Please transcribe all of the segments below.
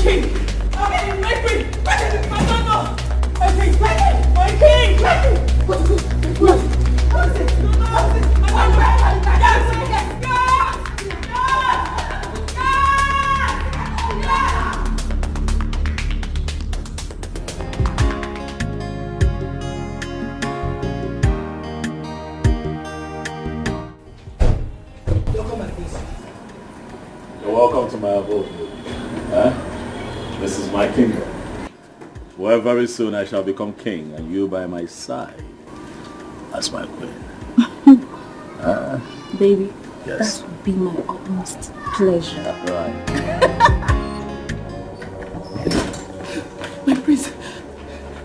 king! My queen! My daughter! My king! My king! What is it? What is it? What is it? You're welcome to my abode. Huh? This is my kingdom, where very soon I shall become king and you by my side as my queen. Baby, yes. That would be my utmost pleasure. Right. My prince!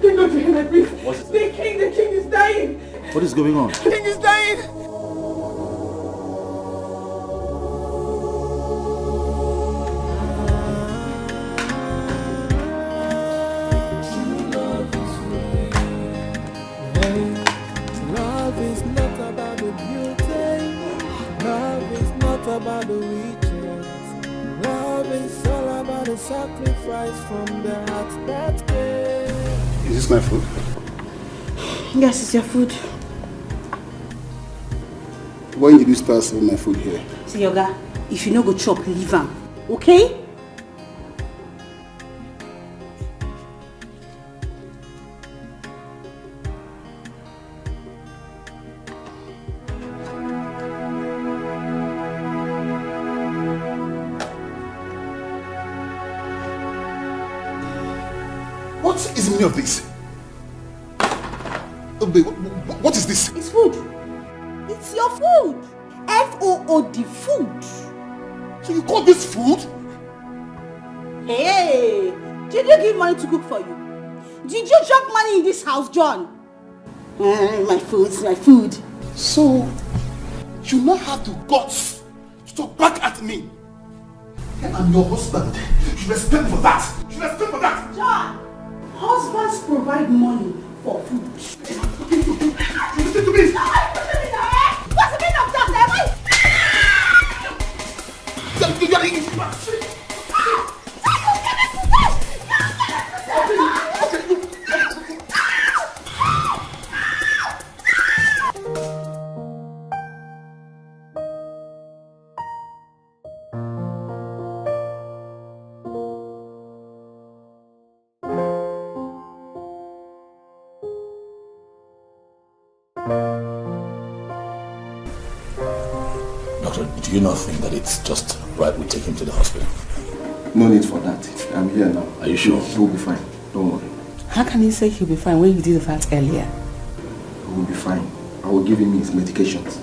Thank God to him, my prince! What is it? The king is dying! What is going on? The king is dying! About the riches. Love is all about the sacrifice from the heart that gave. Is this my food? Yes, it's your food. When did you start serving my food here? See, Yoga, if you no go chop, leave am. Okay? What is the meaning of this? What is this? It's food. It's your food. F-O-O-D, food. So you call this food? Hey, did you give money to cook for you? Did you drop money in this house, John? My food is my food. So, you now have the guts to talk back at me. And I'm your husband. You should respect me for that. You should respect me for that. John, husbands provide money for food. Listen to me. What's the meaning of that, Doctor, do you not think that it's just right we take him to the hospital? No need for that. I'm here now. Are you sure? He will be fine. Don't worry. How can you say he'll be fine when you did that earlier? He will be fine. I will give him his medications.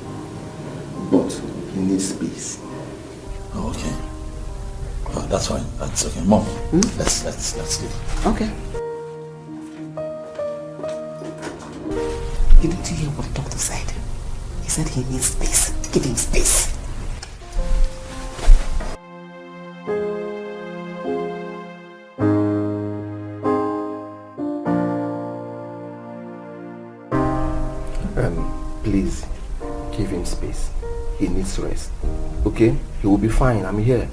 But he needs space. Oh, okay. Oh, that's fine. That's okay. Mom, let's leave. Okay. You didn't hear what the doctor said. He said he needs space. Give him space. Please, give him space. He needs rest. Okay? He will be fine. I'm here.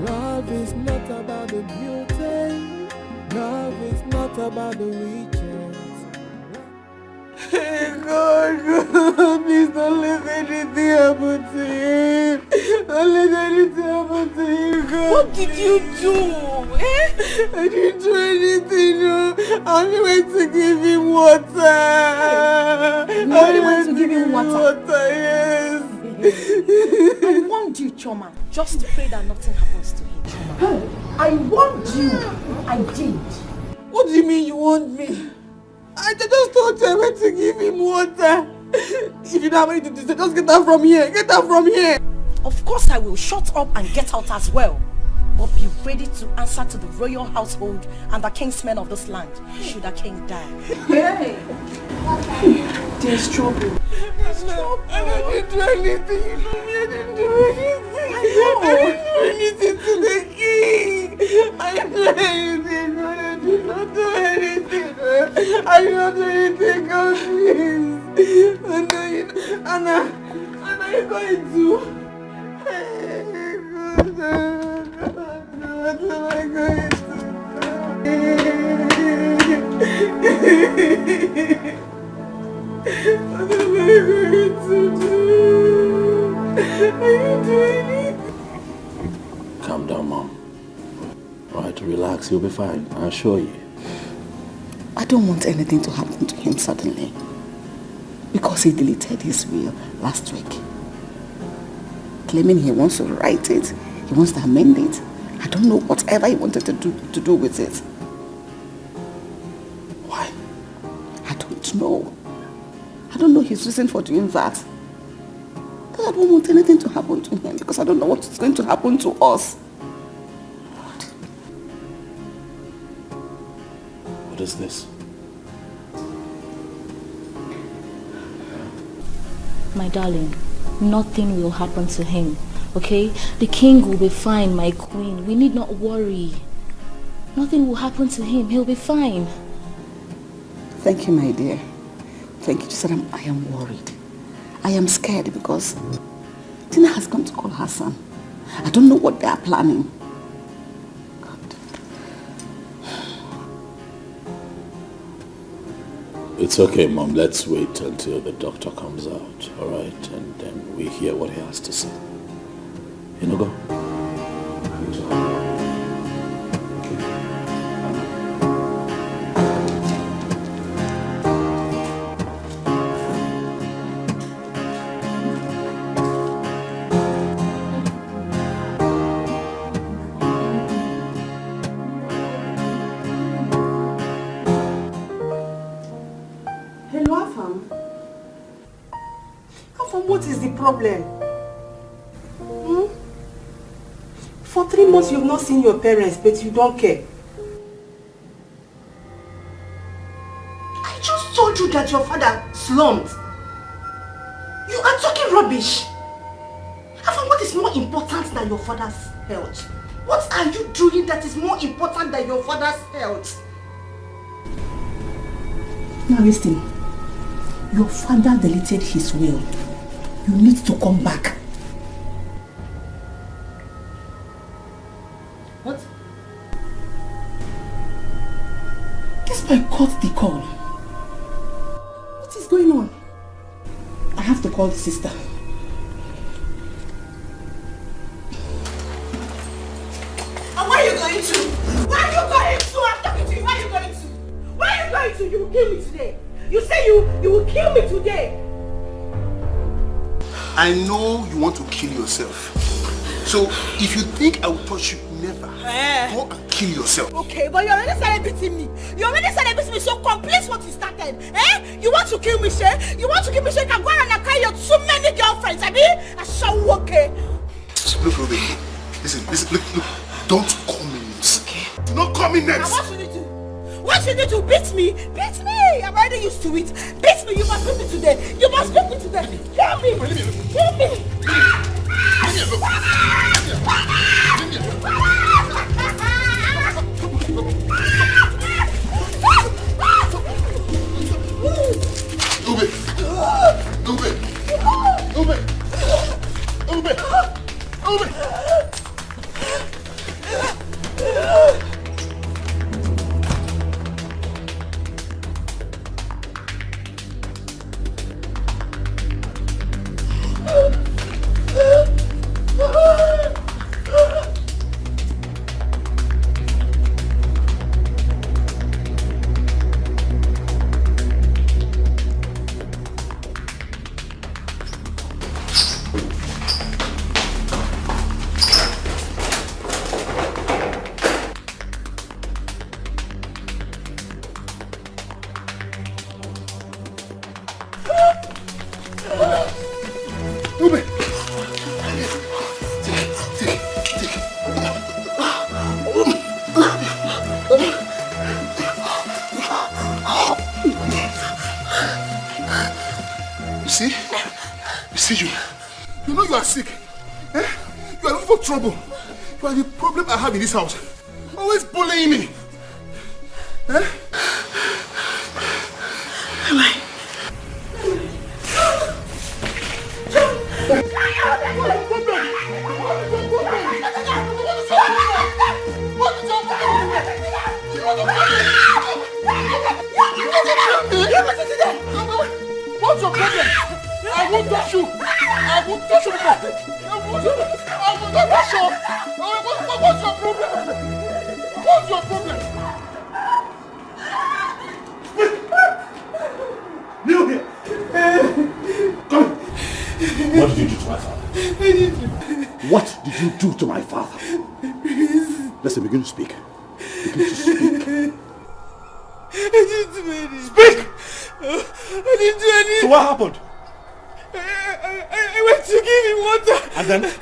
Love is not about the beauty. Love is not about the riches. God, please don't let anything happen to him. Don't let anything happen to him, God. What did you do? I didn't do anything, no. I only went to give him water. You only went to give him water? Yes. I warned you, Choma. Just pray that nothing happens to him, Choma. I warned you. I did. What do you mean you want me? I just told you I went to give him water. If you don't have anything to say, just get out from here. Get out from here. Of course I will. Shut up and get out as well. But be ready to answer to the royal household and the kingsmen of this land, should the king die. Hey! There's trouble. There's trouble. I didn't do anything. You know me, I didn't do anything. I didn't do anything to the king. I didn't do anything. I did not do anything. I did not do anything, God, please. I Anna, you're going to... What am I going to do? What am I going to do? Are you doing it? Calm down, Mom. Alright, relax, you'll be fine, I assure you. I don't want anything to happen to him suddenly. Because he deleted his will last week. Claiming he wants to write it, he wants to amend it. I don't know whatever he wanted to do with it. Why? I don't know. I don't know his reason for doing that. But I don't want anything to happen to him because I don't know what is going to happen to us. What is this? My darling, nothing will happen to him, okay? The king will be fine, my queen. We need not worry. Nothing will happen to him. He'll be fine. Thank you, my dear. Thank you. Just that I am worried. I am scared because Tina has come to call her son. I don't know what they are planning. It's okay, Mom. Let's wait until the doctor comes out, alright? And then we hear what he has to say. You know, go. What is the problem? For 3 months you've not seen your parents, but you don't care. I just told you that your father slumped. You are talking rubbish. Afam, what is more important than your father's health? What are you doing that is more important than your father's health? Now listen. Your father deleted his will. You need to come back. What? This boy cut the call. What is going on? I have to call the sister. And where are you going to? Where are you going to? I'm talking to you. Where are you going to? Where are you going to? You will kill me today. You say you will kill me today. I know you want to kill yourself. So if you think I will touch you, never. Go and kill yourself. Okay, but you already started beating me. You already started beating me, so complete what you started. You want to kill me, Shay? You want to kill me, Shay? You can go around and carry your too many girlfriends. I shall okay. Look, Ruby. Listen, look. Don't call me names. Okay. Do not call me names. Now what should you do? What should you do? Beat me? Beat me! I'm already used to it. Beat me! You must beat me today. You must beat me today. Kill me! Kill me! You know you are sick. You are looking for trouble. You are the problem I have in this house. Always bullying me. What's your problem? I won't touch you. I won't touch you. I won't touch you. What's your problem? What's your problem? Kneel here. Come. What did you do to my father? What did you do to my father? Listen, begin to speak. Begin to speak. I didn't do anything. Speak! I didn't do anything. So what happened? I went to give him water. And then? And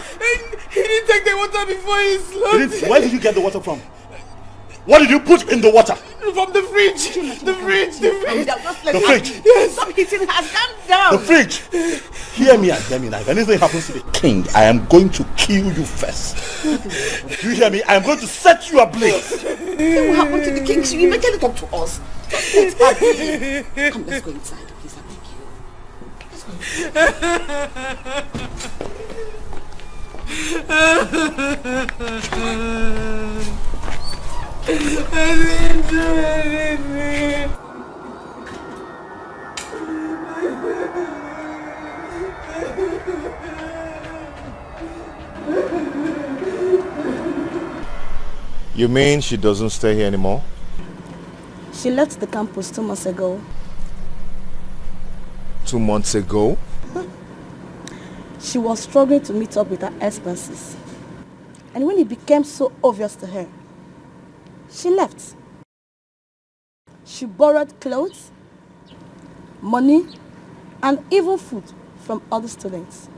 he didn't take the water before he slept. Where did you get the water from? What did you put in the water? From the fridge. The fridge. The fridge? Yes. Stop hitting her. Calm down. The fridge. Hear me and hear me now. If anything happens to the king, I am going to kill you first. Do you hear me? I am going to set you ablaze. What will happen to the king? She will eventually talk to us. Let her be. Come, let's go inside. Please, I beg you. I didn't do anything. You mean she doesn't stay here anymore? She left the campus 2 months ago. 2 months ago? She was struggling to meet up with her expenses. And when it became so obvious to her, she left. She borrowed clothes, money, and even food from other students.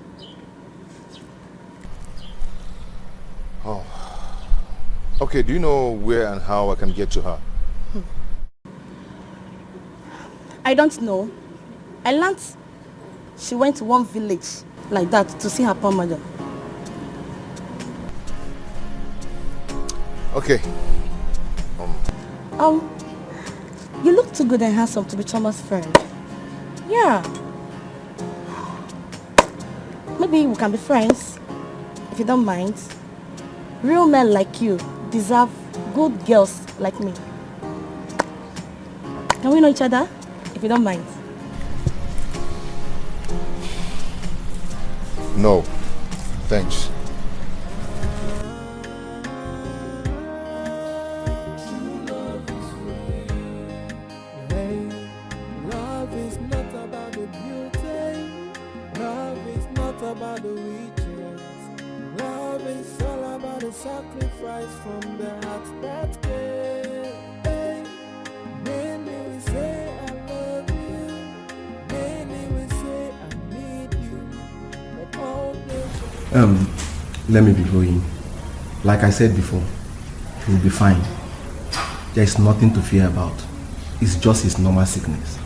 Oh. Okay, do you know where and how I can get to her? I don't know. I learned she went to one village like that to see her poor mother. Okay. You look too good and handsome to be Thomas' friend. Yeah. Maybe we can be friends, if you don't mind. Real men like you deserve good girls like me. Can we know each other, if you don't mind? No. Thanks. Sacrifice from the heart that cares. Hey, many will say I love you, many will say I need you, but all this. Let me be going. Like I said before, he will be fine. There is nothing to fear about. It's just his normal sickness.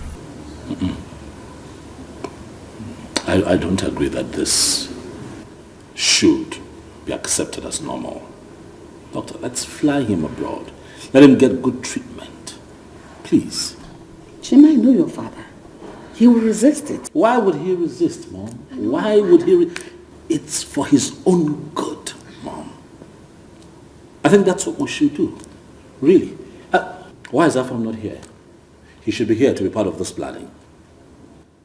I don't agree that this should be accepted as normal. Doctor, let's fly him abroad. Let him get good treatment. Please. Chima, I know your father. He will resist it. Why would he resist, Mom? Why would he? It's for his own good, Mom. I think that's what we should do. Really. Why is Afam not here? He should be here to be part of this planning.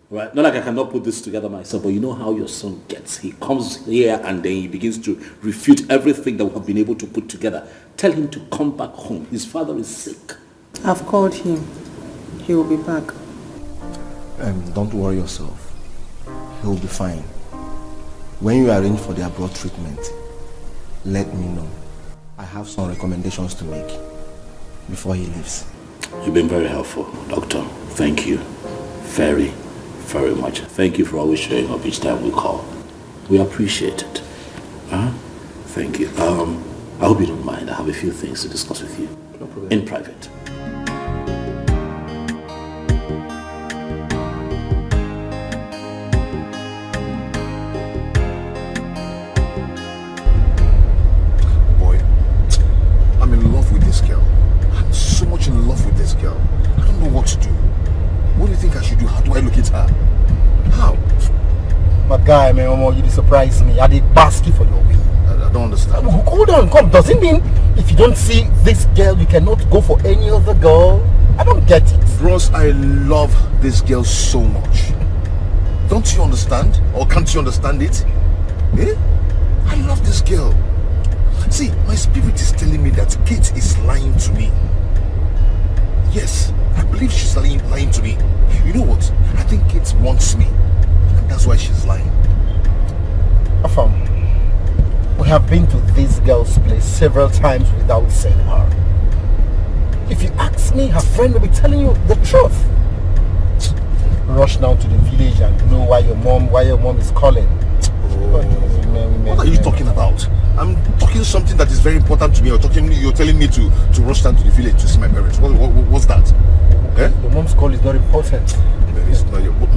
Right? Not like I cannot put this together myself, but you know how your son gets. He comes here and then he begins to refute everything that we have been able to put together. Tell him to come back home. His father is sick. I've called him. He will be back. Don't worry yourself. He will be fine. When you arrange for the abroad treatment, let me know. I have some recommendations to make before he leaves. You've been very helpful, Doctor. Thank you. Very, very much. Thank you for always showing up each time we call. We appreciate it. Thank you. I hope you don't mind. I have a few things to discuss with you. No problem. In private. Boy, I'm in love with this girl. I'm so much in love with this girl. I don't know what to do. What do you think I should do? How do I look at her? How? My guy, man, you surprise me. I did basket for your win. I don't understand. Hold on, come. Does it mean if you don't see this girl, you cannot go for any other girl? I don't get it. Bros, I love this girl so much. Don't you understand? Or can't you understand it? Eh? I love this girl. See, my spirit is telling me that Kate is lying to me. Yes, I believe she's lying to me. You know what? I think Kate wants me. And that's why she's lying. Afam, we have been to this girl's place several times without seeing her. If you ask me, her friend will be telling you the truth. Rush down to the village and know why your mom is calling. What are you talking about? I'm talking something that is very important to me. You're telling me to rush down to the village to see my parents. What's that? Okay. Your mom's call is not important.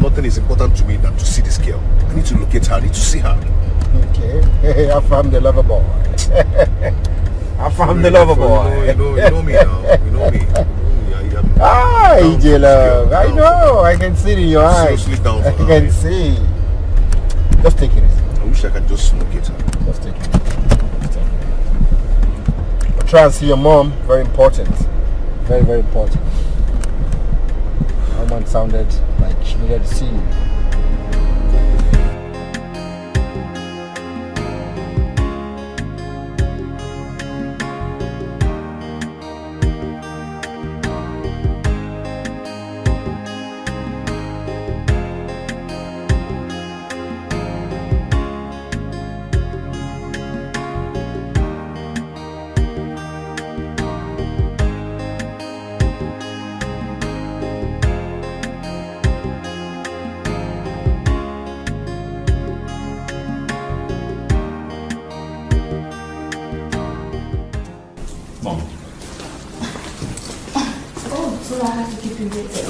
Nothing is important to me than to see this girl. I need to locate her. I need to see her. Okay. I found the lover boy. I found the lover boy. You know me now. You know me. Ah, EJ love. I know. I can see it in your eyes. Seriously down for I can see. Just take it easy. I wish I could just locate her. Just take it. But try and see your mom. Very important. Very, very important. My mom sounded like she needed to see you.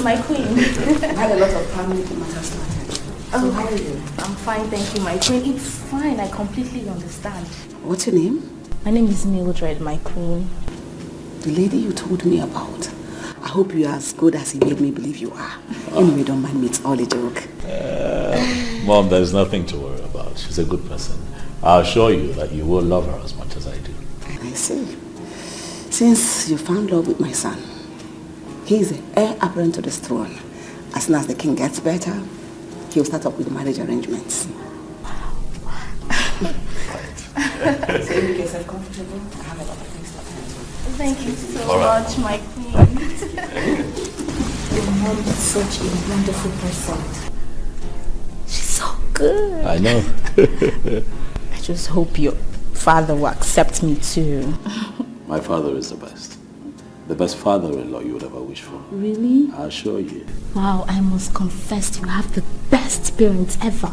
My queen. I had a lot of family matters to attend. So how are you? I'm fine, thank you, my queen. It's fine, I completely understand. What's your name? My name is Mildred, my queen. The lady you told me about. I hope you are as good as he made me believe you are. Anyway, don't mind me, it's all a joke. Mom, there's nothing to worry about. She's a good person. I'll assure you that you will love her as much as I do. I see. Since you found love with my son, he is the heir apparent to this throne. As soon as the king gets better, he'll start up with the marriage arrangements. So you make yourself comfortable. I have a lot of things to attend. Thank you so much, my queen. Your mom is such a wonderful person. She's so good. I know. I just hope your father will accept me too. My father is the best. The best father-in-law you would ever wish for. Really? I assure you. Wow, I must confess you have the best parents ever.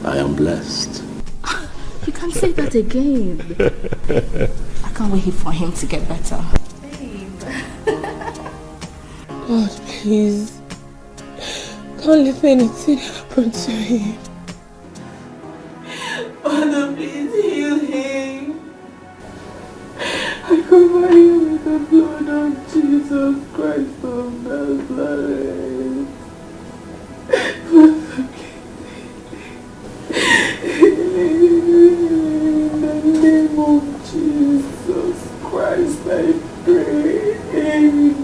I am blessed. You can't say that again. I can't wait for him to get better. God, please. Don't let anything happen to him. Father, please heal him. I cover him with the blood of Jesus Christ of Nazareth. Father, in the name of Jesus Christ, I pray. Amen.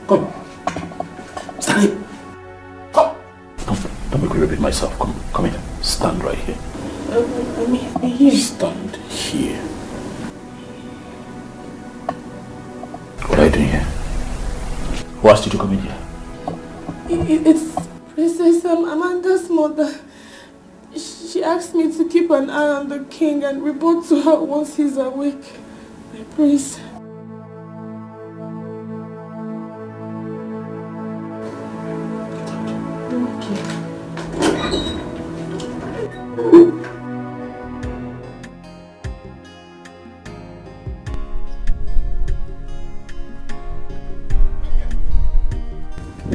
Come. Stanley. Come. Don't make me repeat myself. Come here. Stand right here. I'm here. Stand here. What are you doing here? Who asked you to come in here? It's Princess Amanda's mother. She asked me to keep an eye on the king and report to her once he's awake. My prince.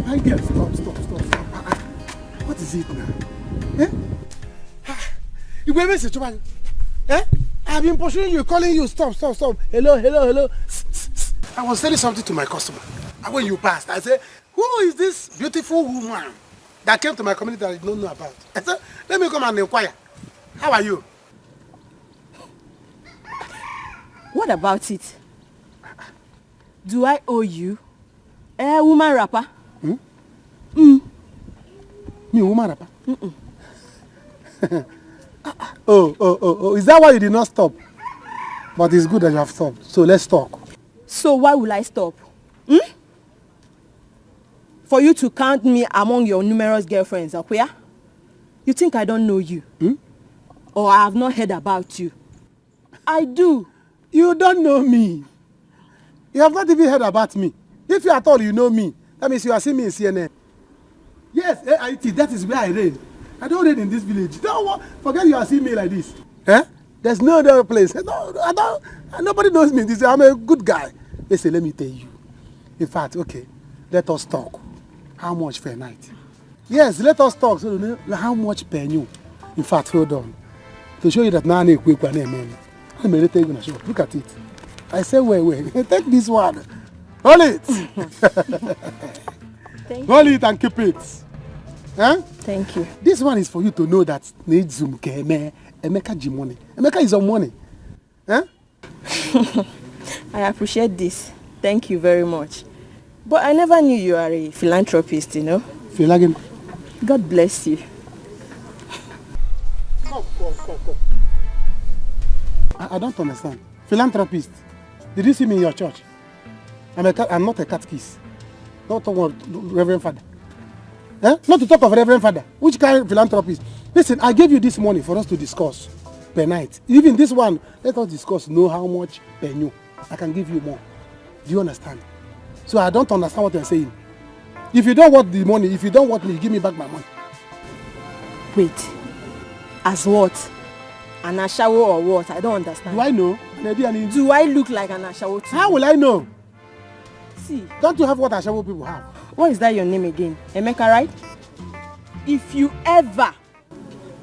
My girl, stop. What is it now? Eh? You will miss it, eh? I've been pursuing you, calling you, stop. Hello. I was telling something to my customer. And when you passed, I said, who is this beautiful woman that came to my community that I don't know about? I said, let me come and inquire. How are you? What about it? Do I owe you? Woman rapper? Me, woman rapper? Oh, is that why you did not stop? But it's good that you have stopped. So let's talk. So why will I stop? For you to count me among your numerous girlfriends, okay? You think I don't know you? Or I have not heard about you? I do. You don't know me. You have not even heard about me. If you at all you know me, that means you are seeing me in CNN. Yes, AIT, that is where I reign. I don't reign in this village. Don't forget you are seeing me like this. Eh? There's no other place. Nobody knows me. I'm a good guy. Listen, let me tell you. In fact, okay, let us talk. How much per night? Yes, let us talk. So how much per new? In fact, hold on. To show you that now I'm quick one man. I'm a little gonna show. Look at it. I say, wait. Take this one. Hold it. Hold it and keep it. Huh? Thank you. This one is for you to know that Emeka G money. Emeka is on money. Huh? I appreciate this. Thank you very much. But I never knew you are a philanthropist, you know. Philanthropist. God bless you. Come. I don't understand. Philanthropist. Did you see me in your church? I'm not a catechist. Not talk about Reverend Father. Eh? Not to talk of Reverend Father. Which kind of philanthropist? Listen, I gave you this money for us to discuss per night. Even this one, let us discuss, know how much per new. I can give you more. Do you understand? So I don't understand what you're saying. If you don't want the money, if you don't want me, give me back my money. Wait. As what? An ashawo or what? I don't understand. Do I know? Do I look like an ashawo too? How will I know? See. Don't you have what ashawo people have? What is that your name again? Emeka, right? If you ever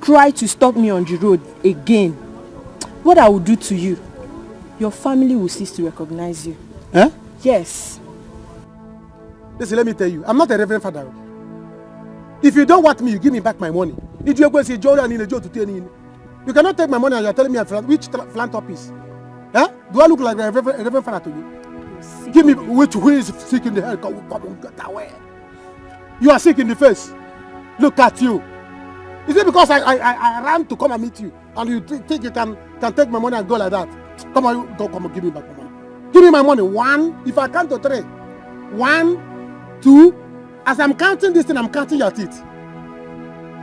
try to stop me on the road again, what I will do to you, your family will cease to recognize you. Eh? Yes. Listen, let me tell you, I'm not a Reverend Father. If you don't want me, you give me back my money. If you go see Joe and in a Joe to tell you, you cannot take my money and you're telling me which philanthropist. Eh? Do I look like a Reverend Father to you? Give me who is sick in the head. Come on, get away. You are sick in the face. Look at you. Is it because I ran to come and meet you and you think you can take my money and go like that? Come on, give me back my money. Give me my money. 1, if I count to 3. 1, 2. As I'm counting this thing, I'm counting your teeth.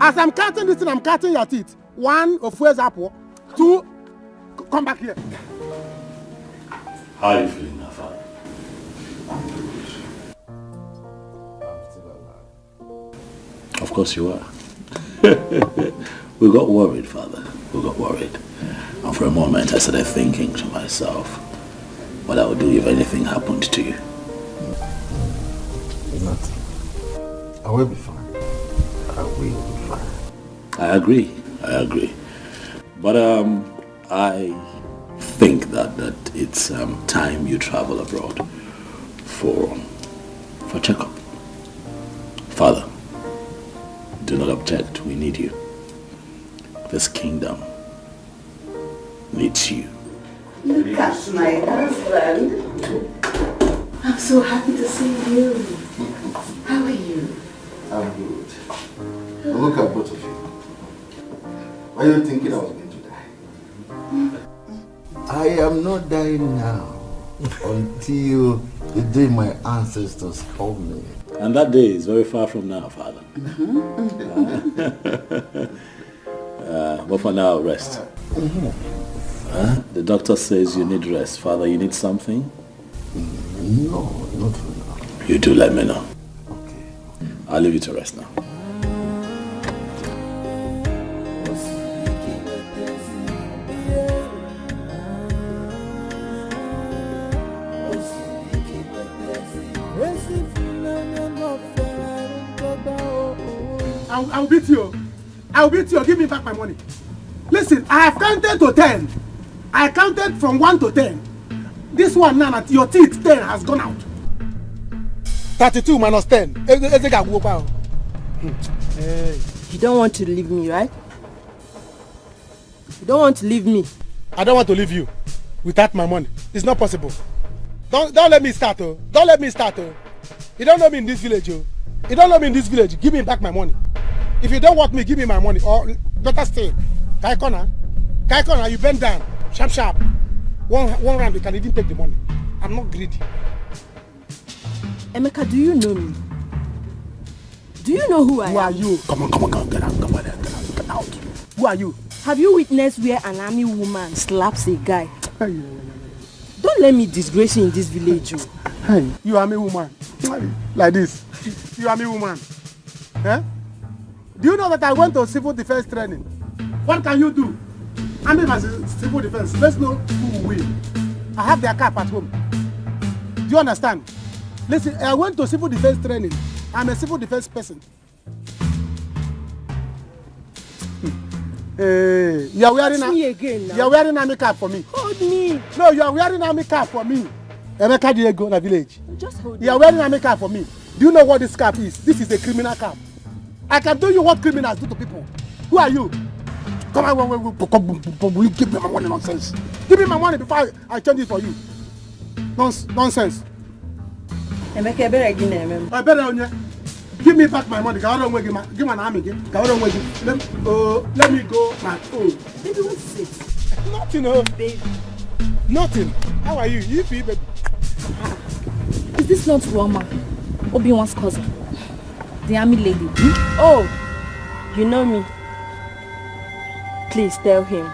As I'm counting this thing, I'm counting your teeth. 1, of where's apple? 2, come back here. How are you feeling now, Father? I'm still alive. Of course you are. We got worried, Father. We got worried. And for a moment I started thinking to myself what I would do if anything happened to you. Nothing. I will be fine. I will be fine. I agree. But I think that it's time you travel abroad for checkup. Father, do not object. We need you. This kingdom needs you. Look at my husband. I'm so happy to see you. How are you? I'm good. Now look at both of you. Why are you thinking I was going to die? I am not dying now until the day my ancestors called me. And that day is very far from now, Father. But for now, rest. The doctor says you need rest. Father, you need something? No, not for now. You do let me know. Okay. I'll leave you to rest now. I'll beat you. I'll beat you. Give me back my money. Listen, I have counted to 10. I counted from 1 to 10. This one now, your teeth 10 has gone out. 32 minus 10. Hey, you don't want to leave me, right? You don't want to leave me. I don't want to leave you without my money. It's not possible. Don't let me start, oh. Don't let me start, oh. You don't know me in this village, oh. You don't know me in this village. Give me back my money. If you don't want me, give me my money. Or better still, Kaikona, you bend down. Sharp, sharp. One round, you can even take the money. I'm not greedy. Emeka, do you know me? Do you know who I am? Who are you? Come on, get out, get out. Who are you? Have you witnessed where an army woman slaps a guy? Don't let me disgrace you in this village. Hey, you army woman. Like this. You army woman. Eh? Do you know that I went to civil defense training? What can you do? I'm in civil defense. Let's know who will win. I have their cap at home. Do you understand? Listen, I went to civil defense training. I'm a civil defense person. Hey, you are wearing army cap for me. Hold me. No, you are wearing army cap for me. Emeka Diego na village. Just hold You are wearing army cap for me. Do you know what this cap is? This is a criminal cap. I can tell you what criminals do to people. Who are you? Come on, give me my money, nonsense. Give me my money before I change it for you. Nonsense. Emeka, I better give me back my money. Give me an army. Let me go my own. Baby, what's it? Nothing, oh. Baby. Nothing. How are you? You feel, baby? Is this not Roma, Obi-Wan's cousin? The army lady? Oh, you know me. Please tell him.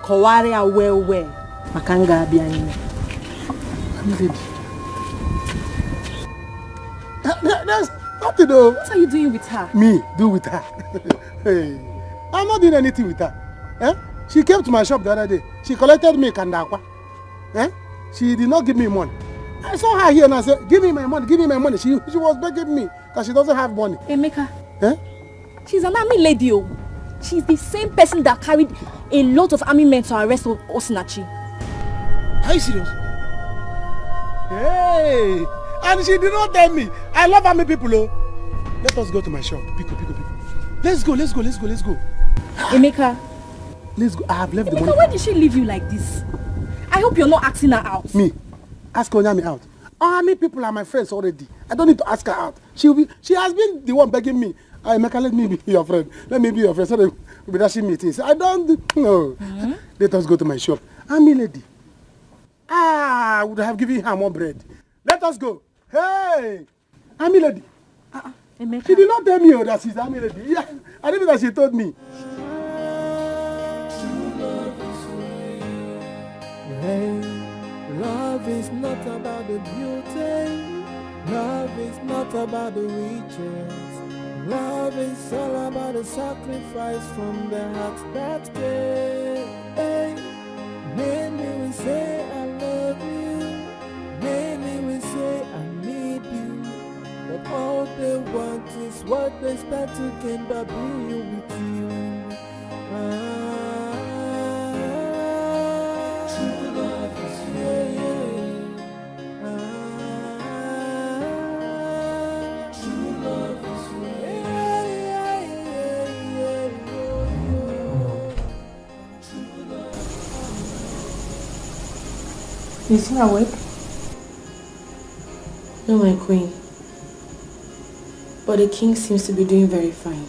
Kawaria well. Makanga Abiani. There's nothing though. What are you doing with her? Me? Do with her? Hey, I'm not doing anything with her. Eh? She came to my shop the other day. She collected me kandakwa. Eh? She did not give me money. I saw her here and I said, give me my money, give me my money. She was begging me because she doesn't have money. Emeka. Eh? She's an army lady. Oh. She's the same person that carried a lot of army men to arrest Osinachi. Are you serious? Hey! And she did not tell me. I love army people, oh. Let us go to my shop. Pico. Let's go. Emeka. Let's go. I have left the money. Emeka, why did she leave you like this? I hope you're not asking her out. Me? Ask Onyami out. Army people are my friends already. I don't need to ask her out. She has been the one begging me. Emeka, let me be your friend. Let me be your friend. So they'll be dashing me things. I don't know. Let us go to my shop. Army lady. I would have given her more bread. Let us go. Hey! Army lady. Emeka. She did not tell me that she's army lady. Yeah, I didn't know that she told me. Hey, love is not about the beauty. Love is not about the riches. Love is all about the sacrifice from the heart that cares. Hey, many will say I love you. Many will say I need you. But all they want is what they expect to gain by being with you. True love is true love is Is he awake? No, my queen. But the king seems to be doing very fine.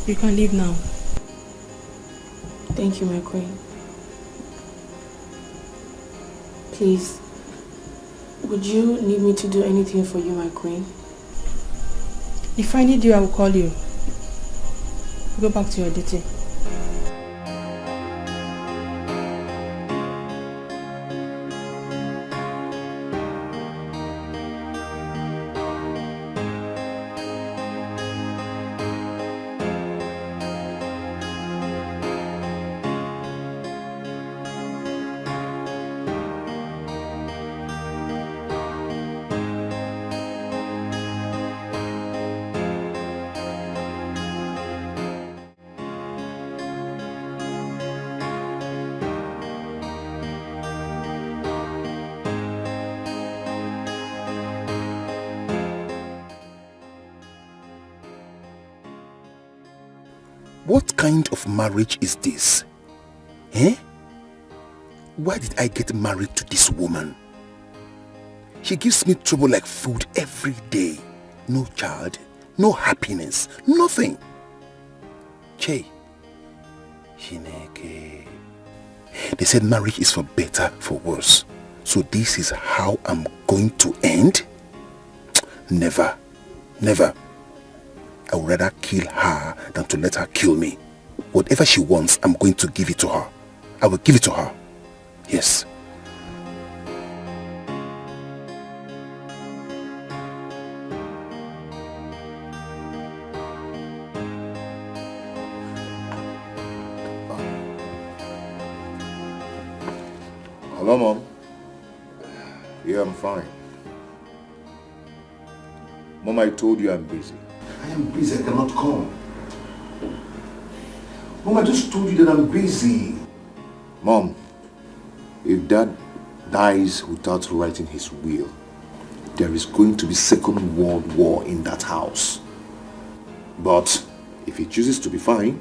You can leave now. Thank you, my queen. Please, would you need me to do anything for you, my queen? If I need you, I will call you. Go back to your duty. What kind of marriage is this? Eh? Why did I get married to this woman? She gives me trouble like food every day. No child, no happiness, nothing. Che. Shineke. They said marriage is for better, for worse. So this is how I'm going to end? Never. Never. I would rather kill her than to let her kill me. Whatever she wants, I'm going to give it to her. I will give it to her. Yes. Hello, Mom. Yeah, I'm fine. Mom, I told you I'm busy. I am busy, I cannot come. Mom, I just told you that I'm busy. Mom, if Dad dies without writing his will, there is going to be Second World War in that house. But if he chooses to be fine,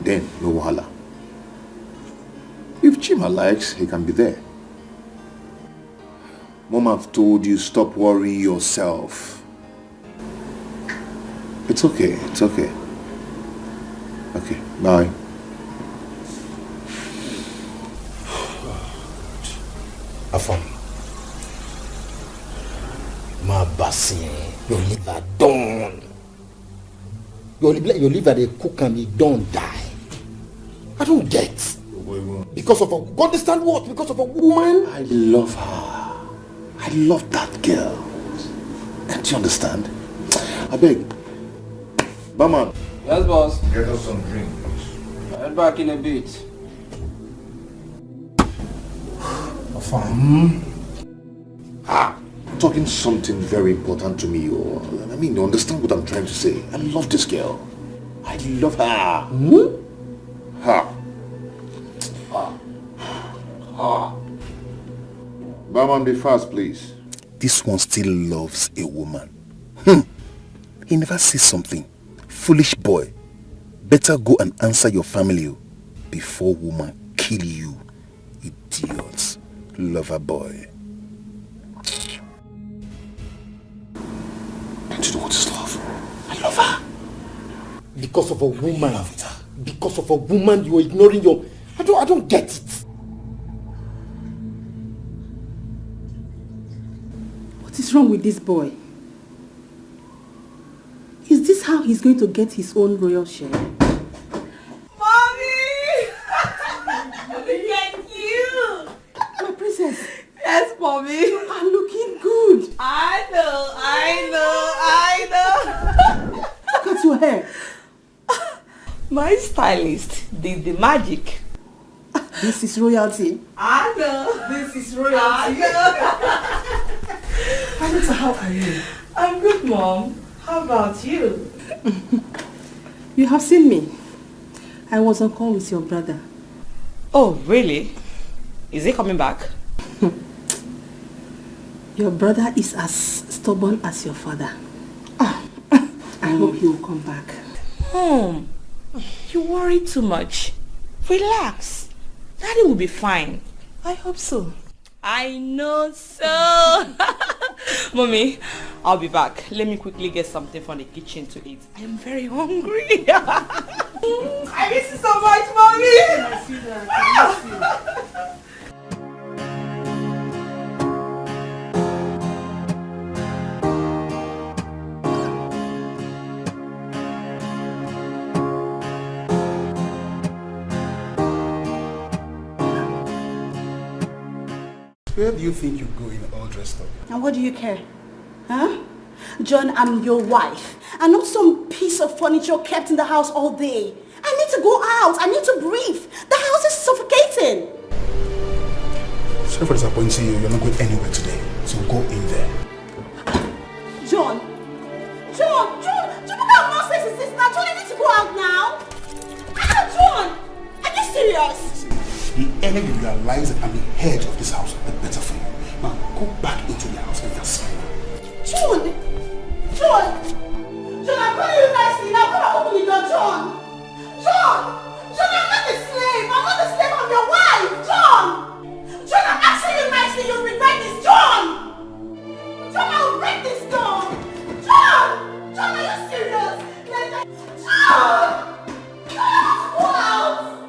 then no wahala. If Chima likes, he can be there. Mom, I've told you, stop worrying yourself. It's okay, it's okay. Okay, bye. Afam. My bassy, your liver done. Your liver they cook and it don't die. I don't get. Because of a, you understand what? Because of a woman? I love her. I love that girl. Don't you understand? I beg. Barman. Yes, boss. Get us some drink, please. I'll head back in a bit. Talking something very important to me, or I mean, you understand what I'm trying to say. I love this girl. I love her. Barman, be fast, please. This one still loves a woman. He never says something. Foolish boy. Better go and answer your family before woman kill you. Idiots. Lover boy. Don't you know what is love? I love her. Because of a woman. Because of a woman, you're ignoring your... I don't get it. What is wrong with this boy? Is this how he's going to get his own royal share? Mommy! Look at you! My princess. Yes, Mommy. You are looking good. I know. Look at your hair. My stylist did the magic. This is royalty. I know. This is royalty. Anita, how are you? I'm good, Mom. How about you? You have seen me. I was on call with your brother. Oh, really? Is he coming back? Your brother is as stubborn as your father. I hope he will come back. Mom, you worry too much. Relax. Daddy will be fine. I hope so. I know so. Mommy, I'll be back. Let me quickly get something from the kitchen to eat. I am very hungry. I miss you so much, Mommy. I see that. I miss you. Where do you think you're going all dressed up? And what do you care? Huh? John, I'm your wife. I'm not some piece of furniture kept in the house all day. I need to go out. I need to breathe. The house is suffocating. Sorry for disappointing you. You're not going anywhere today. So go in there. John, look how nonsense is this now. John, I need to go out now. John, are you serious? The earlier you realize that I'm the head of this house, the better for you. Now go back into the house and that's fine. John, I'm calling you nicely now. Come and open the door, John. John! John, I'm not a slave! I'm not a slave, I'm your wife! John! John, I'm asking you nicely, you'll regret this! John! John, I will break this door! John! John, are you serious? John! Wow!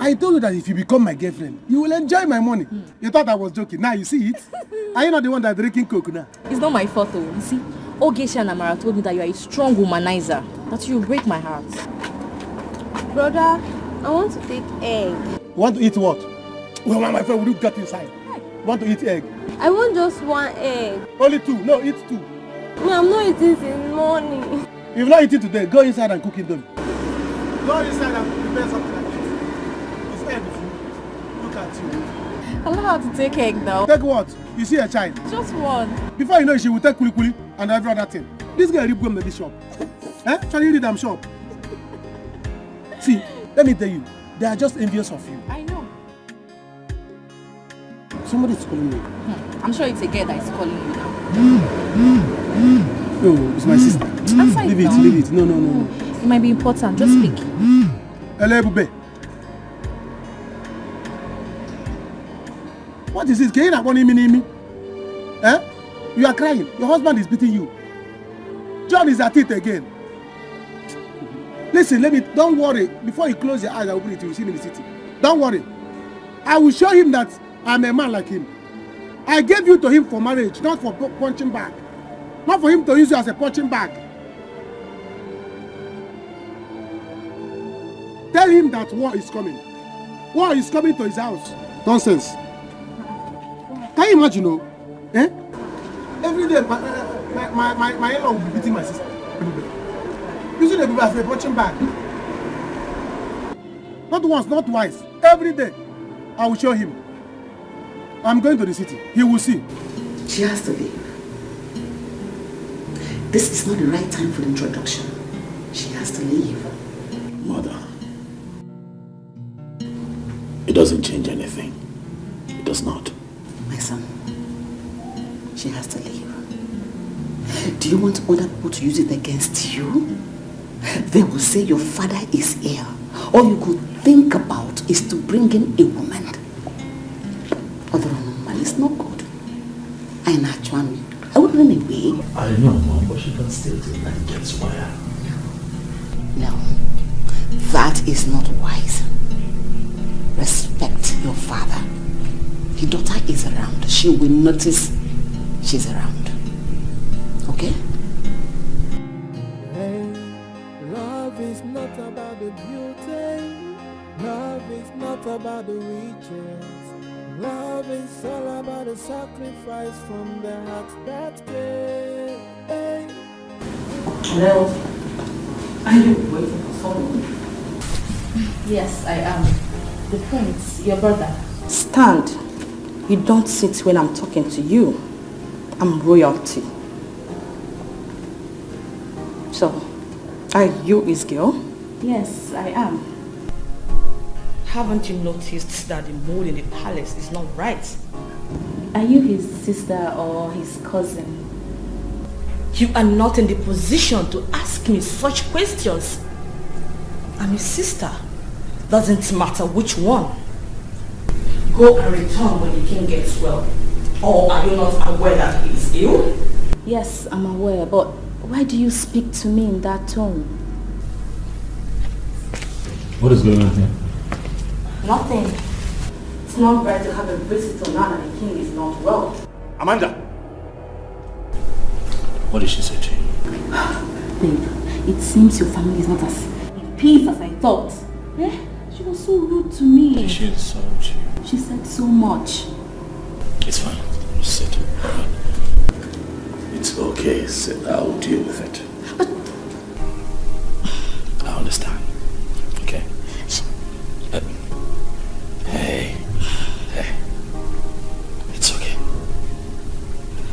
I told you that if you become my girlfriend, you will enjoy my money. You thought I was joking. Now you see it. Are you not the one that's drinking coke now? It's not my fault though. You see, Ogeshi and Amara told me that you are a strong womanizer. That you will break my heart. Brother, I want to take egg. Want to eat what? Well, my friend, will you get inside? Want to eat egg? I want just one egg. Only two. No, eat two. No, I'm not eating in the morning. If you're not eating today, go inside and cook it done. Go inside and prepare something like this. It's egg food. Look at you. I don't know how to take egg now. Take what? You see a child? Just one. Before you know it, she will take kuli and every other thing. This girl rip gum in this shop. Eh? Shall you read them shop? See, let me tell you, they are just envious of you. I know. Somebody's calling you. I'm sure it's a girl that is calling you now. Oh, it's my sister. Leave it, leave it. No. It might be important. Just speak. Hello, Bube. What is this? Can you not want me? Eh? You are crying. Your husband is beating you. John is at it again. Listen, don't worry. Before you close your eyes and open it, you will see me in the city. Don't worry. I will show him that I'm a man like him. I gave you to him for marriage, not for punching bag. Not for him to use you as a punching bag. Tell him that war is coming. War is coming to his house. Nonsense. Can you imagine, no? Eh? Every day, my in-law will be beating my sister. Using the people as a punching bag. Not once, not twice. Every day, I will show him. I'm going to the city. He will see. She has to leave. This is not the right time for the introduction. She has to leave. Mother, it doesn't change anything. It does not. My son, she has to leave. Do you want other people to use it against you? They will say your father is ill. All you could think about is to bring in a woman. Other woman is not good. I naturally, I would run away. I know, Mom, but she can still do that and gets wire. No, that is not wise. Respect your father. Your daughter is around. She will notice she's around. Okay? Hey, love is not about the beauty. Love is not about the riches. Love is all about the sacrifice from the heart that gave. Hey. Hello? Are you waiting for someone? Yes, I am. The prince, your brother. Stand. You don't sit when I'm talking to you. I'm royalty. So, are you his girl? Yes, I am. Haven't you noticed that the mood in the palace is not right? Are you his sister or his cousin? You are not in the position to ask me such questions. I'm his sister. Doesn't matter which one. Go and return when the king gets well. Or are you not aware that he is ill? Yes, I'm aware, but why do you speak to me in that tone? What is going on here? Nothing. It's not right to have a visitor now that the king is not well. Amanda! What did she say to you? Babe, it seems your family is not as in peace as I thought. Eh? She was so rude to me. Did she insult you? She said so much. It's fine. Sit. It's okay. Sit. I'll deal with it. But I understand. Okay. Hey. It's okay.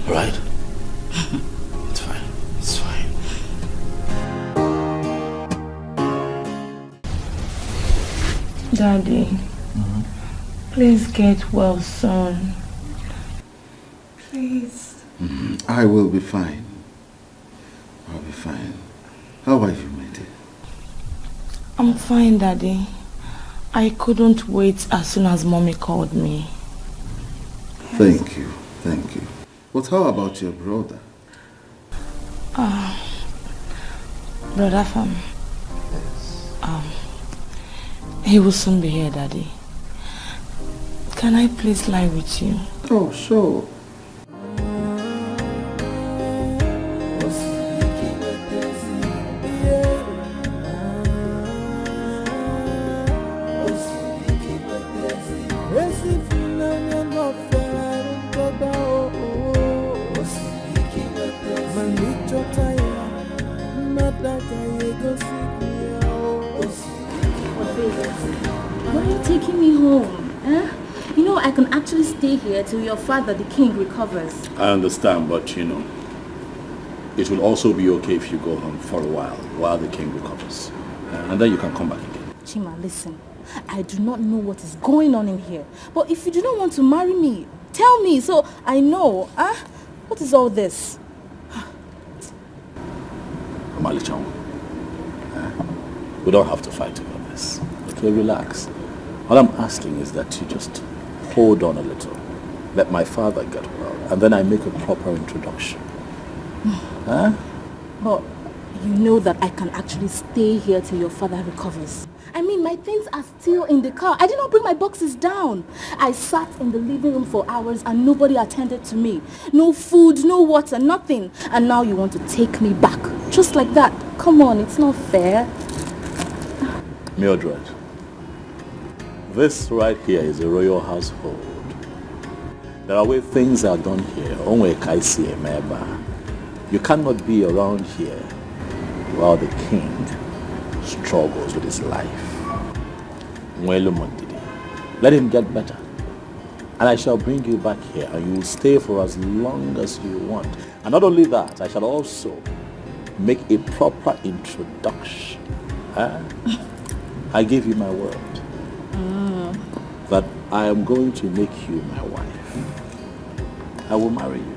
Alright? It's fine. It's fine. Daddy, please get well soon. Please. I will be fine. fine. How are you, my dear? I'm fine, Daddy. I couldn't wait as soon as Mommy called me. Thank you. But how about your brother? Brother Fam. He will soon be here, Daddy. Can I please lie with you? Oh, sure. Why are you taking me home? You know, I can actually stay here till your father, the king, recovers. I understand, but you know, it will also be okay if you go home for a while the king recovers. And then you can come back again. Chima, listen. I do not know what is going on in here. But if you do not want to marry me, tell me so I know. What is all this? Amalichangu, we don't have to fight over this. Okay, relax. All I'm asking is that you just hold on a little. Let my father get well, and then I make a proper introduction. But you know that I can actually stay here till your father recovers. I mean, my things are still in the car. I did not bring my boxes down. I sat in the living room for hours and nobody attended to me. No food, no water, nothing. And now you want to take me back. Just like that. Come on, it's not fair. Mildred, this right here is a royal household. There are ways things are done here. You cannot be around here while the king struggles with his life. Let him get better. And I shall bring you back here and you will stay for as long as you want. And not only that, I shall also make a proper introduction. I give you my word that I am going to make you my wife. I will marry you.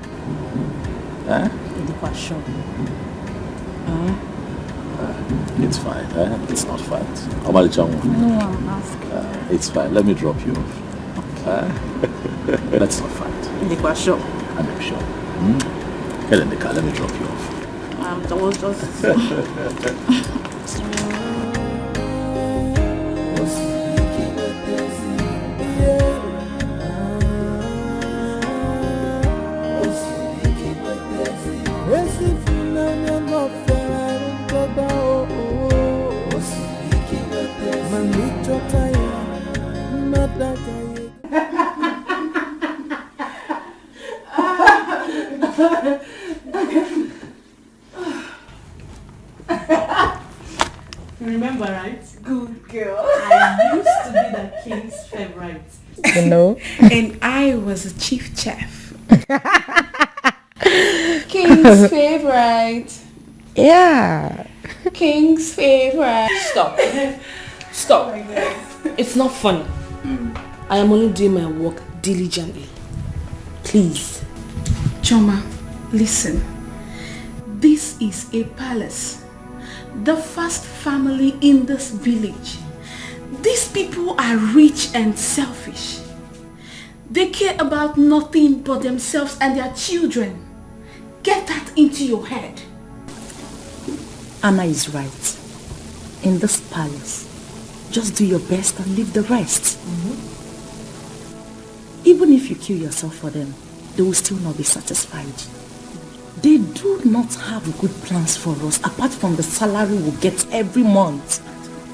It's fine. It's not fight. No, I'm asking. It's fine. Let me drop you off. Let's not fight. I'm sure. Get in the car. Let me drop you off. That was just... Remember, right? Good girl. I used to be the king's favorite. You know? And I was a chief chef. King's favorite. Yeah. King's favorite. Stop. Stop. It's not funny. I am only doing my work diligently. Please. Choma, listen. This is a palace. The first family in this village. These people are rich and selfish. They care about nothing but themselves and their children. Get that into your head. Anna is right. In this palace, just do your best and leave the rest. Even if you kill yourself for them, they will still not be satisfied. They do not have good plans for us apart from the salary we get every month.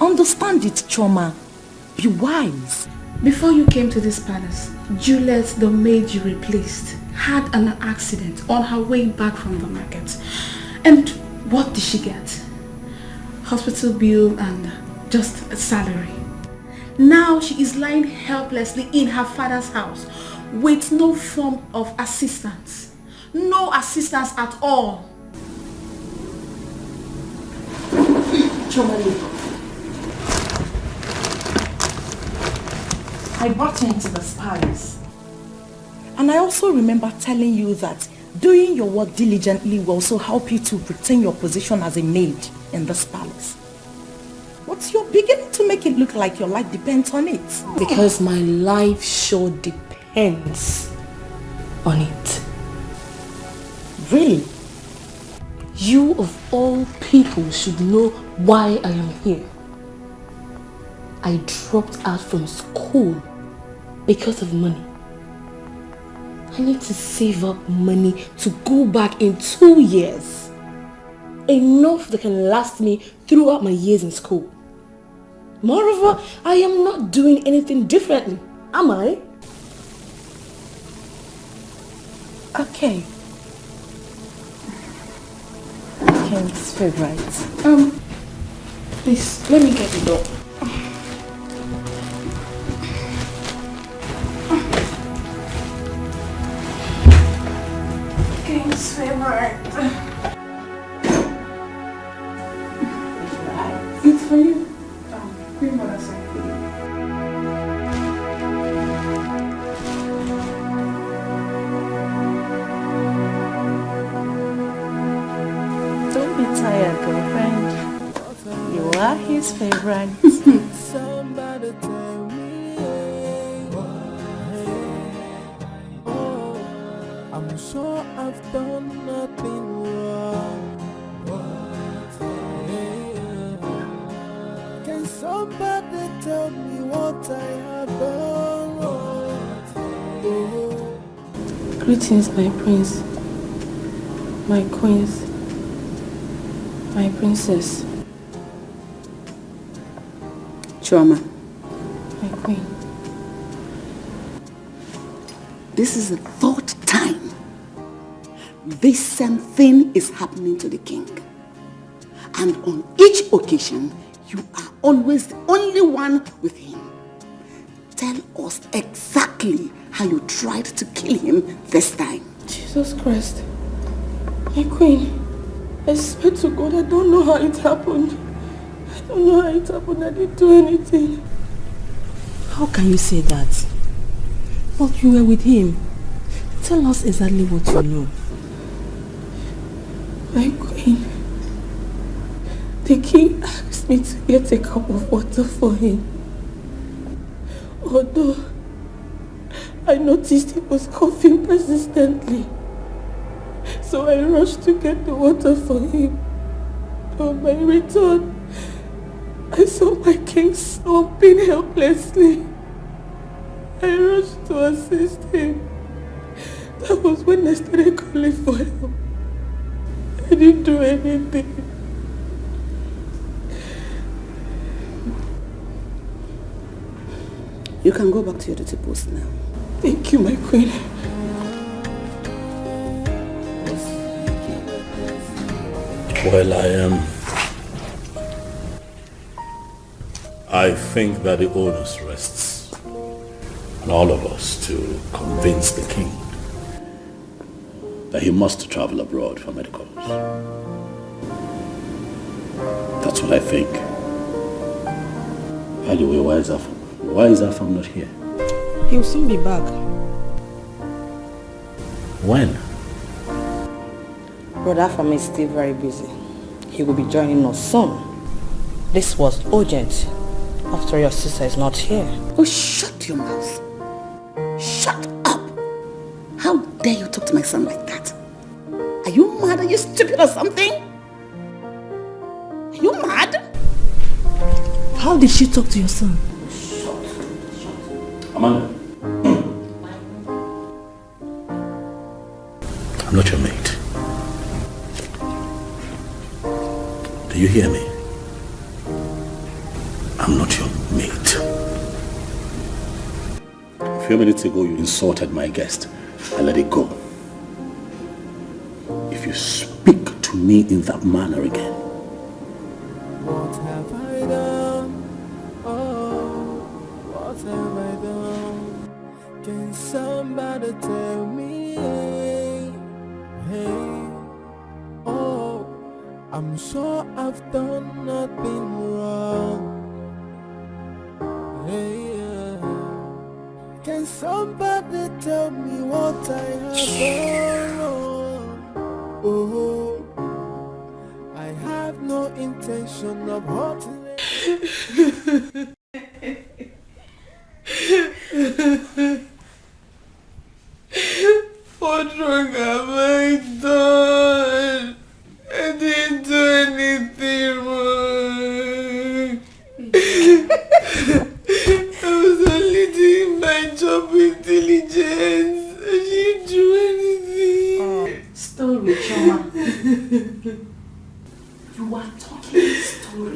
Understand it, Choma. Be wise. Before you came to this palace, Juliet, the maid you replaced, had an accident on her way back from the market. And what did she get? Hospital bill and just a salary. Now she is lying helplessly in her father's house with no form of assistance. No assistance at all. Chomali, I brought you into this palace. And I also remember telling you that Doing your work diligently will also help you to retain your position as a maid in this palace. But you're beginning to make it look like your life depends on it. Because my life sure depends on it. Really? You of all people should know why I am here. I dropped out from school because of money. I need to save up money to go back in 2 years. Enough that can last me throughout my years in school. Moreover, I am not doing anything differently, am I? Okay. King's favorite. Please, let me get the door. King's favorite. It's for you. Queen Mother sent for you. Don't be tired, girlfriend. You are his favorite. Somebody tell me, I'm sure I've done nothing wrong. Can somebody tell me what I have done wrong? Greetings, my prince, my queens, my princess. Chioma, my queen. This is the third time this same thing is happening to the king. And on each occasion, you are always the only one with him. Tell us exactly how you tried to kill him this time. Jesus Christ. My queen, I swear to God, I don't know how it happened. I don't know how it happened. I didn't do anything. How can you say that? But you were with him. Tell us exactly what you know. My queen, the king asked me to get a cup of water for him. Although I noticed he was coughing persistently. So I rushed to get the water for him. On my return, I saw my king slumping helplessly. I rushed to assist him. That was when I started calling for help. I didn't do anything. You can go back to your duty post now. Thank you, my queen. Well, I think that the onus rests on all of us to convince the king that he must travel abroad for medicals. That's what I think. By the way, why is Afam not here? He'll soon be back. When? Brother Afam is still very busy. He will be joining us soon. This was urgent. After your sister is not here. Oh, shut your mouth. Shut up. How dare you talk to my son like that? Are you mad? Are you stupid or something? Are you mad? How did she talk to your son? Amanda. I'm not your mate. Do you hear me? I'm not your mate. A few minutes ago, you insulted my guest. I let it go. If you speak to me in that manner again, What have I done? Oh, what have I done? Can somebody tell me? Hey, oh, I'm sure I've done nothing wrong. Hey, can somebody tell me what I have done wrong? have no intention of hurting. What wrong have I done? I didn't do anything wrong. I was only doing my job with diligence. I didn't do anything. Story, Choma. You are talking story.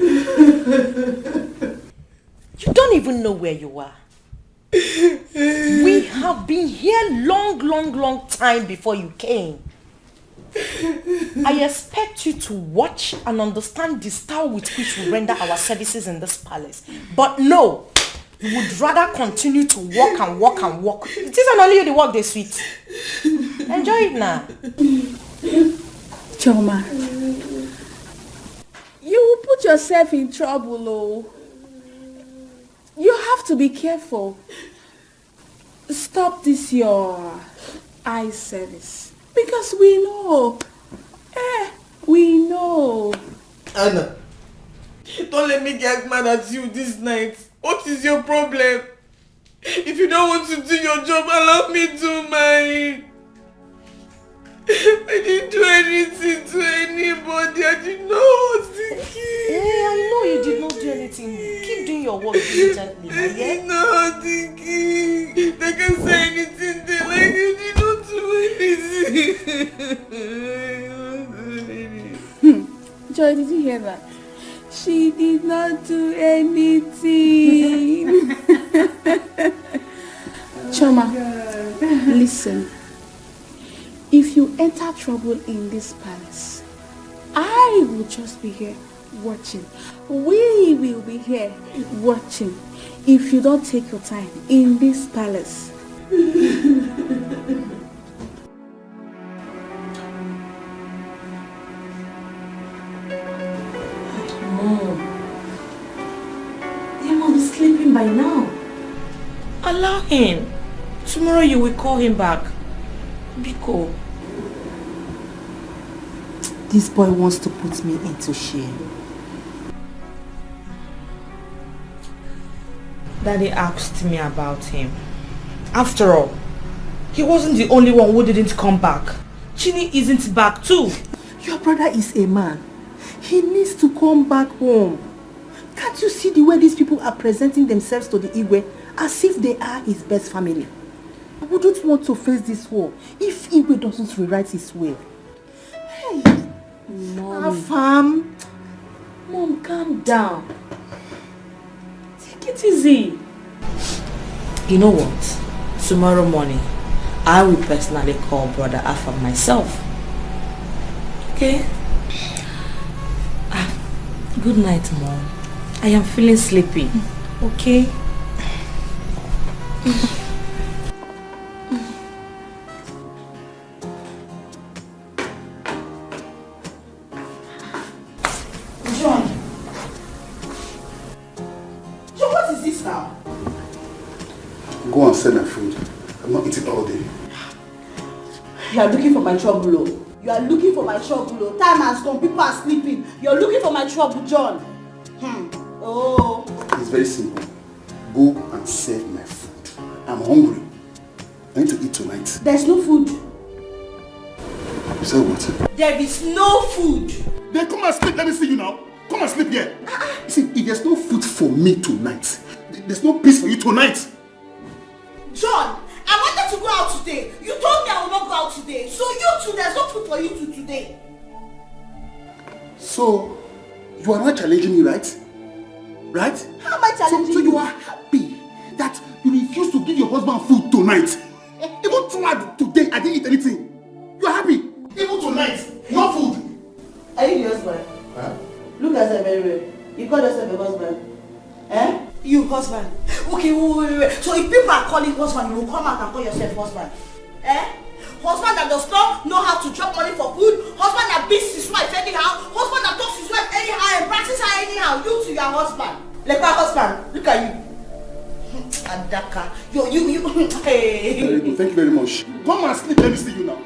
You don't even know where you are. We have been here long time before you came. I expect you to watch and understand the style with which we render our services in this palace. But no, you would rather continue to walk and walk and walk. It isn't only you the work they sweet. Enjoy it now. Choma, you will put yourself in trouble, oh. You have to be careful. Stop this your eye service. Because we know. We know. Anna, don't let me get mad at you this night. What is your problem? If you don't want to do your job, allow me do mine. I didn't do anything to anybody. I did not hurt the kid. Yeah, I know you did not do anything. Keep doing your work diligently. I did not hurt the kid. They can say anything they like. You did not do anything. Joy, did you hear that? She did not do anything. Choma, listen. If you enter trouble in this palace, I will just be here watching. We will be here watching. If you don't take your time in this palace. Mom, your mom is sleeping by now. Allow him. Tomorrow you will call him back. Biko. This boy wants to put me into shame. Daddy asked me about him. After all, he wasn't the only one who didn't come back. Chini isn't back too. Your brother is a man. He needs to come back home. Can't you see the way these people are presenting themselves to the Igwe as if they are his best family? I wouldn't want to face this war if Igwe doesn't rewrite his will. Hey, Mom. Afam. Mom, calm down. Take it easy. You know what? Tomorrow morning, I will personally call Brother Afam myself. Okay? Good night, Mom. I am feeling sleepy. Okay? John, what is this now? Go and sell my food. I'm not eating all day. You are looking for my trouble, oh. You are looking for my trouble, oh. Time has gone, people are sleeping. You are looking for my trouble, John. Oh. It's very simple. Go and serve my food. I'm hungry. I need to eat tonight. There's no food. You said what? There is no food. Then come and sleep. Let me see you now. Come and sleep here. You see, if there's no food for me tonight, there's no peace for you tonight. John, I wanted to go out today. You told me I will not go out today. So you too, there's no food for you today. So, you are not challenging me, right? Right? How am I challenging so you are happy that you refuse to give your husband food tonight? Even throughout today, I didn't eat anything. You are happy? Even tonight, no food. Are you the husband? Huh? Look at yourself very well. You call yourself a husband? Eh? You husband. Okay, wait. So if people are calling husband, you will come out and call yourself husband. Eh? Husband that does not know how to drop money for food. Husband that beats his wife anyhow. Husband that talks to his wife anyhow and practices her anyhow. You to your husband. Like my husband. Look at you. Adaka. You. Hey. Very good. Thank you very much. Come and sleep. Let me see you now.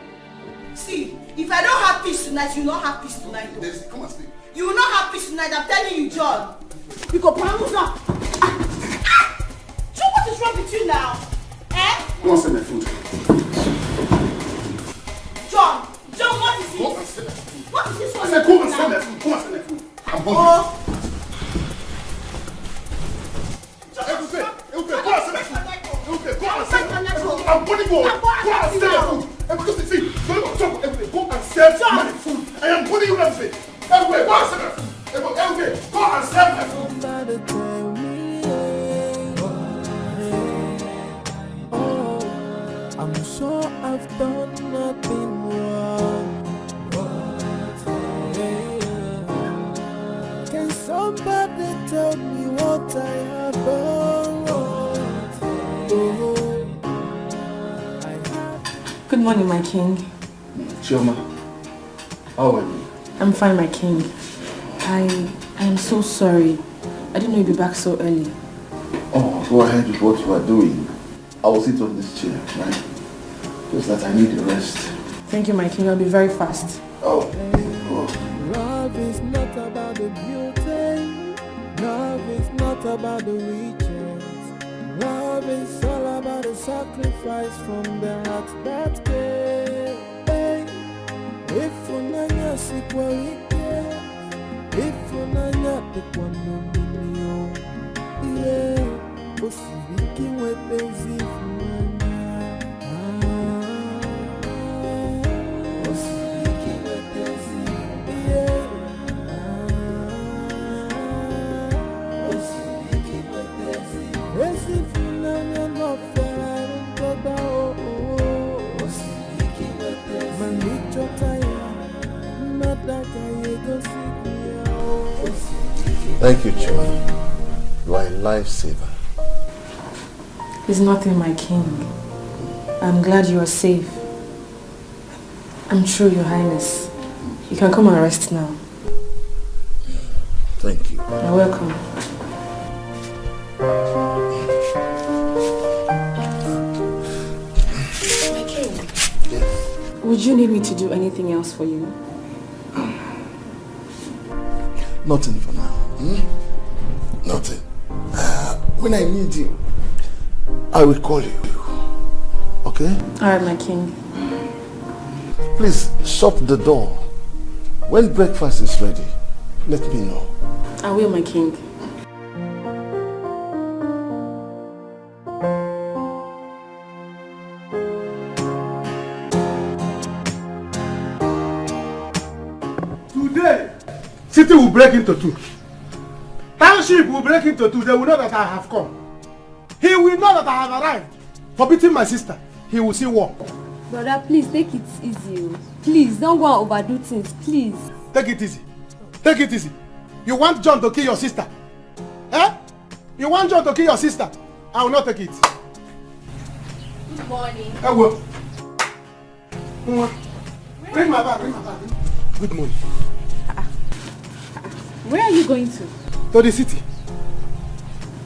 See, if I don't have peace tonight, you will not have peace tonight. Come and sleep. You will not tonight, I'm telling you, John. You go promise now. John, what is wrong with you now? Eh? Go and send my food. John, what is it? Go and send my food. What is this one? I said go and send my food. Go and send my food. I'm hungry. Go and send my food. Go and send my food. I'm putting go and send my food. Because you see, go and send my food. I am putting you everything. Everywhere, go and send my food. Everywhere, go and send my food. I'm sure I've done nothing wrong. Can somebody tell me what I have done wrong? Good morning, my king. Chioma, how are you? I'm fine, my king. I am so sorry. I didn't know you'd be back so early. Oh, go ahead with what you are doing. I will sit on this chair, right? Just that I need a rest. Thank you, my king. I'll be very fast. Oh. Love is not about the beauty. Love is not about the riches. Love is all about the sacrifice from the heart that gave. If unanya sikwalike, if unanya tekwanomilio, yeah, osibiki wepenzi funanya. Osibiki wepenzi, yeah. Osibiki wepenzi, esi funanya no ferrari toda oh. Osibiki wepenzi, manicho taya, nadaka yego sikia oh. Thank you, Chuma. You are a lifesaver. It's nothing, my king. I'm glad you are safe. I'm true, your highness. You can come and rest now. Thank you. You're welcome. My king. Yes. Would you need me to do anything else for you? Nothing for now. Nothing. When I need you, I will call you. Okay? Alright, my king. Please shut the door. When breakfast is ready, let me know. I will, my king. Today, city will break into two. Township will break into two. They will know that I have come. He will know that I have arrived for beating my sister. He will see war. Brother, please take it easy. Please, don't go and overdo things, please. Take it easy. Take it easy. You want John to kill your sister? Eh? You want John to kill your sister? I will not take it. Good morning. I will. Bring my bag, bring my bag. Good morning. Where are you going to? To the city.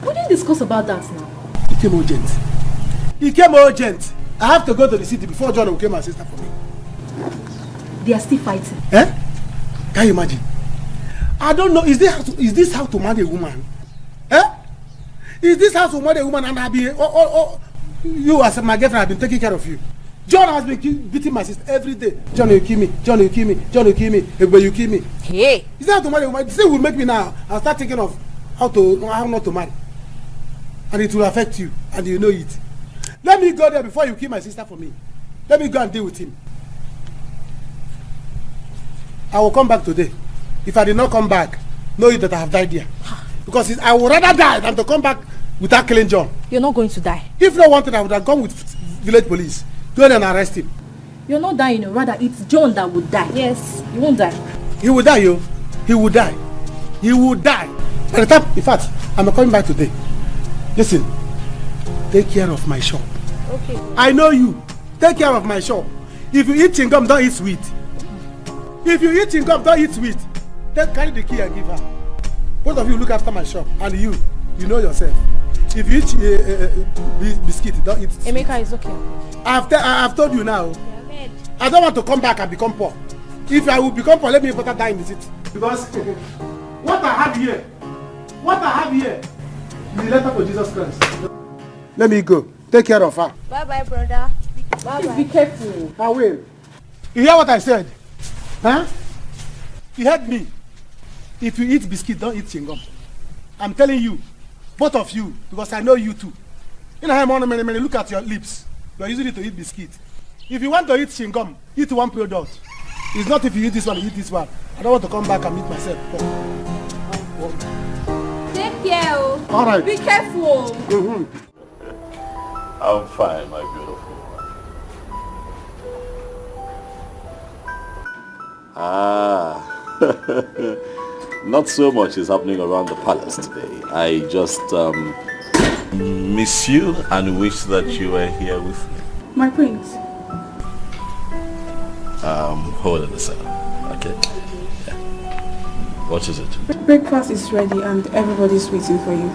We didn't discuss about that now. It came urgent. It came urgent. I have to go to the city before John will kill my sister for me. They are still fighting. Eh? Can you imagine? I don't know. Is this how to marry a woman? Eh? Is this how to marry a woman and I be you as my girlfriend have been taking care of you? John has been beating my sister every day. John will kill me. John will kill me. John will kill me. Everybody you kill me. Hey. Is that how to marry a woman? This thing will make me now. I'll start thinking of how not to marry. And it will affect you. And you know it. Let me go there before you kill my sister for me. Let me go and deal with him. I will come back today. If I did not come back, know it that I have died here. Because I would rather die than to come back without killing John. You're not going to die. If not wanted, I would have gone with village police. Go and arrest him. You're not dying, rather it's John that would die. Yes, you won't die. He will die, yo. He will die. He will die. By the time, in fact, I'm coming back today. Listen, take care of my shop. Okay. I know you. Take care of my shop. If you eat chewing-gum, don't eat sweet. If you eat chewing-gum, don't eat sweet. Then carry the key and give her. Both of you look after my shop. And you know yourself. If you eat biscuit, don't eat sweet. Emeka is okay. I've told you now. I don't want to come back and become poor. If I will become poor, let me better die in the city. Because What I have here is the letter to Jesus Christ. Let me go. Take care of her. Bye-bye, brother. Bye-bye. Be careful. I will. You hear what I said? Huh? You heard me. If you eat biscuit, don't eat chewing-gum. I'm telling you, both of you, because I know you too. You know how many, look at your lips. You are using it to eat biscuit. If you want to eat chewing-gum, eat one product. It's not if you eat this one, you eat this one. I don't want to come back and meet myself. Take care. All right. Be careful. I'm fine, my beautiful one. Not so much is happening around the palace today. I just miss you and wish that you were here with me. My prince. Hold on a second, okay? Yeah. What is it? Breakfast is ready and everybody's waiting for you.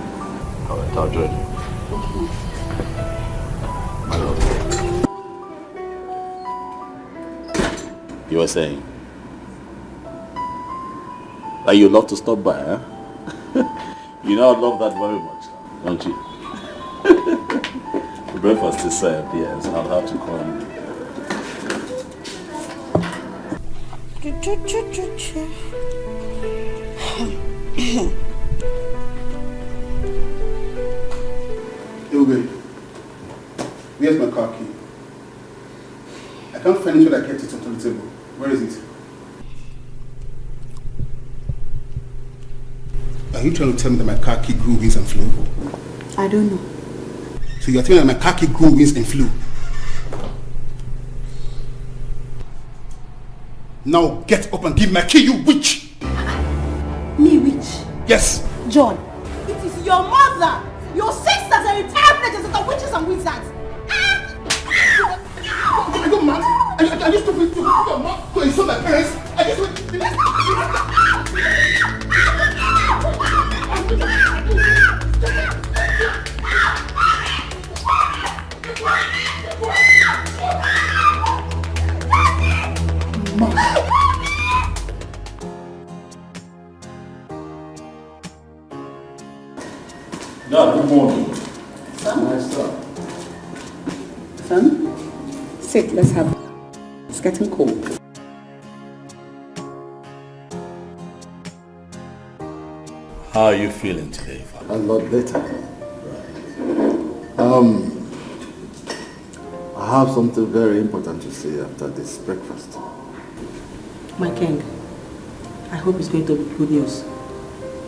Alright, I'll join you. My love. You were saying? That you love to stop by, huh? You know I love that very much, don't you? The breakfast is served, yes. I'll have to come. Ilbe, where's my car key? I can't find it when I kept it on the table. Where is it? Are you trying to tell me that my car key grew wings and flew? I don't know. So you're telling me that my car key grew wings and flew? Now get up and give my key, you witch! Me, witch? Yes! John, it is your mother, your sisters, and entire villages that are witches and wizards. Are you mad? Are you stupid to your mouth to insult my parents? Are you stupid? Dad, good morning. Son? Son? Sit, let's have it. It's getting cold. How are you feeling today, Father? A lot better. I have something very important to say after this breakfast. My king, I hope it's going to be good news.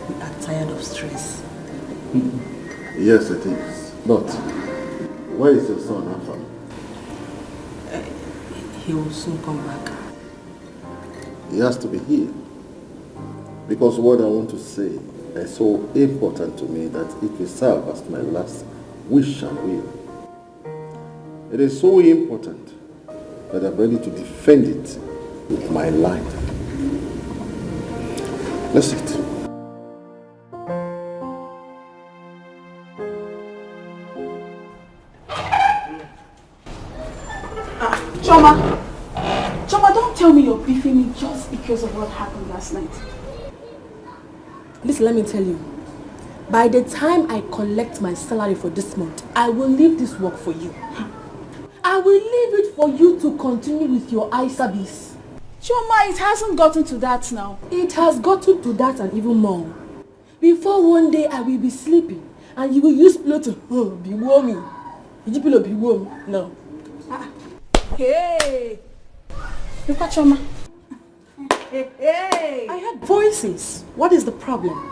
We are tired of stress. Yes, it is. But where is your son, Afam? He will soon come back. He has to be here. Because what I want to say is so important to me that it will serve as my last wish and will. It is so important that I'm ready to defend it with my life. Let's sit. Choma, don't tell me you're beefing me just because of what happened last night. Listen, let me tell you. By the time I collect my salary for this month, I will leave this work for you. I will leave it for you to continue with your eye service. Choma, it hasn't gotten to that now. It has gotten to that and even more. Before one day I will be sleeping and you will use pillow to be warming. Did you pillow be warm? No. Hey! Look at Choma. Hey! I heard voices. What is the problem?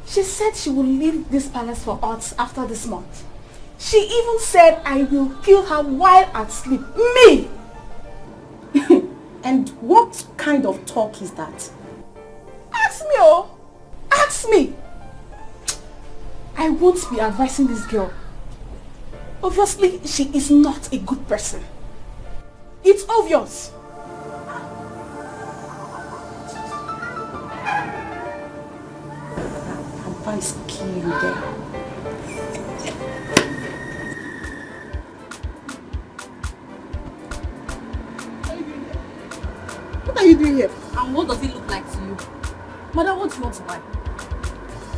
She said she will leave this palace for us after this month. She even said I will kill her while at sleep. Me! And what kind of talk is that? Ask me, oh! Ask me! I won't be advising this girl. Obviously, she is not a good person. It's obvious. Advice kill you there. What are you doing here? And what does it look like to you? Mother, what do you want to buy?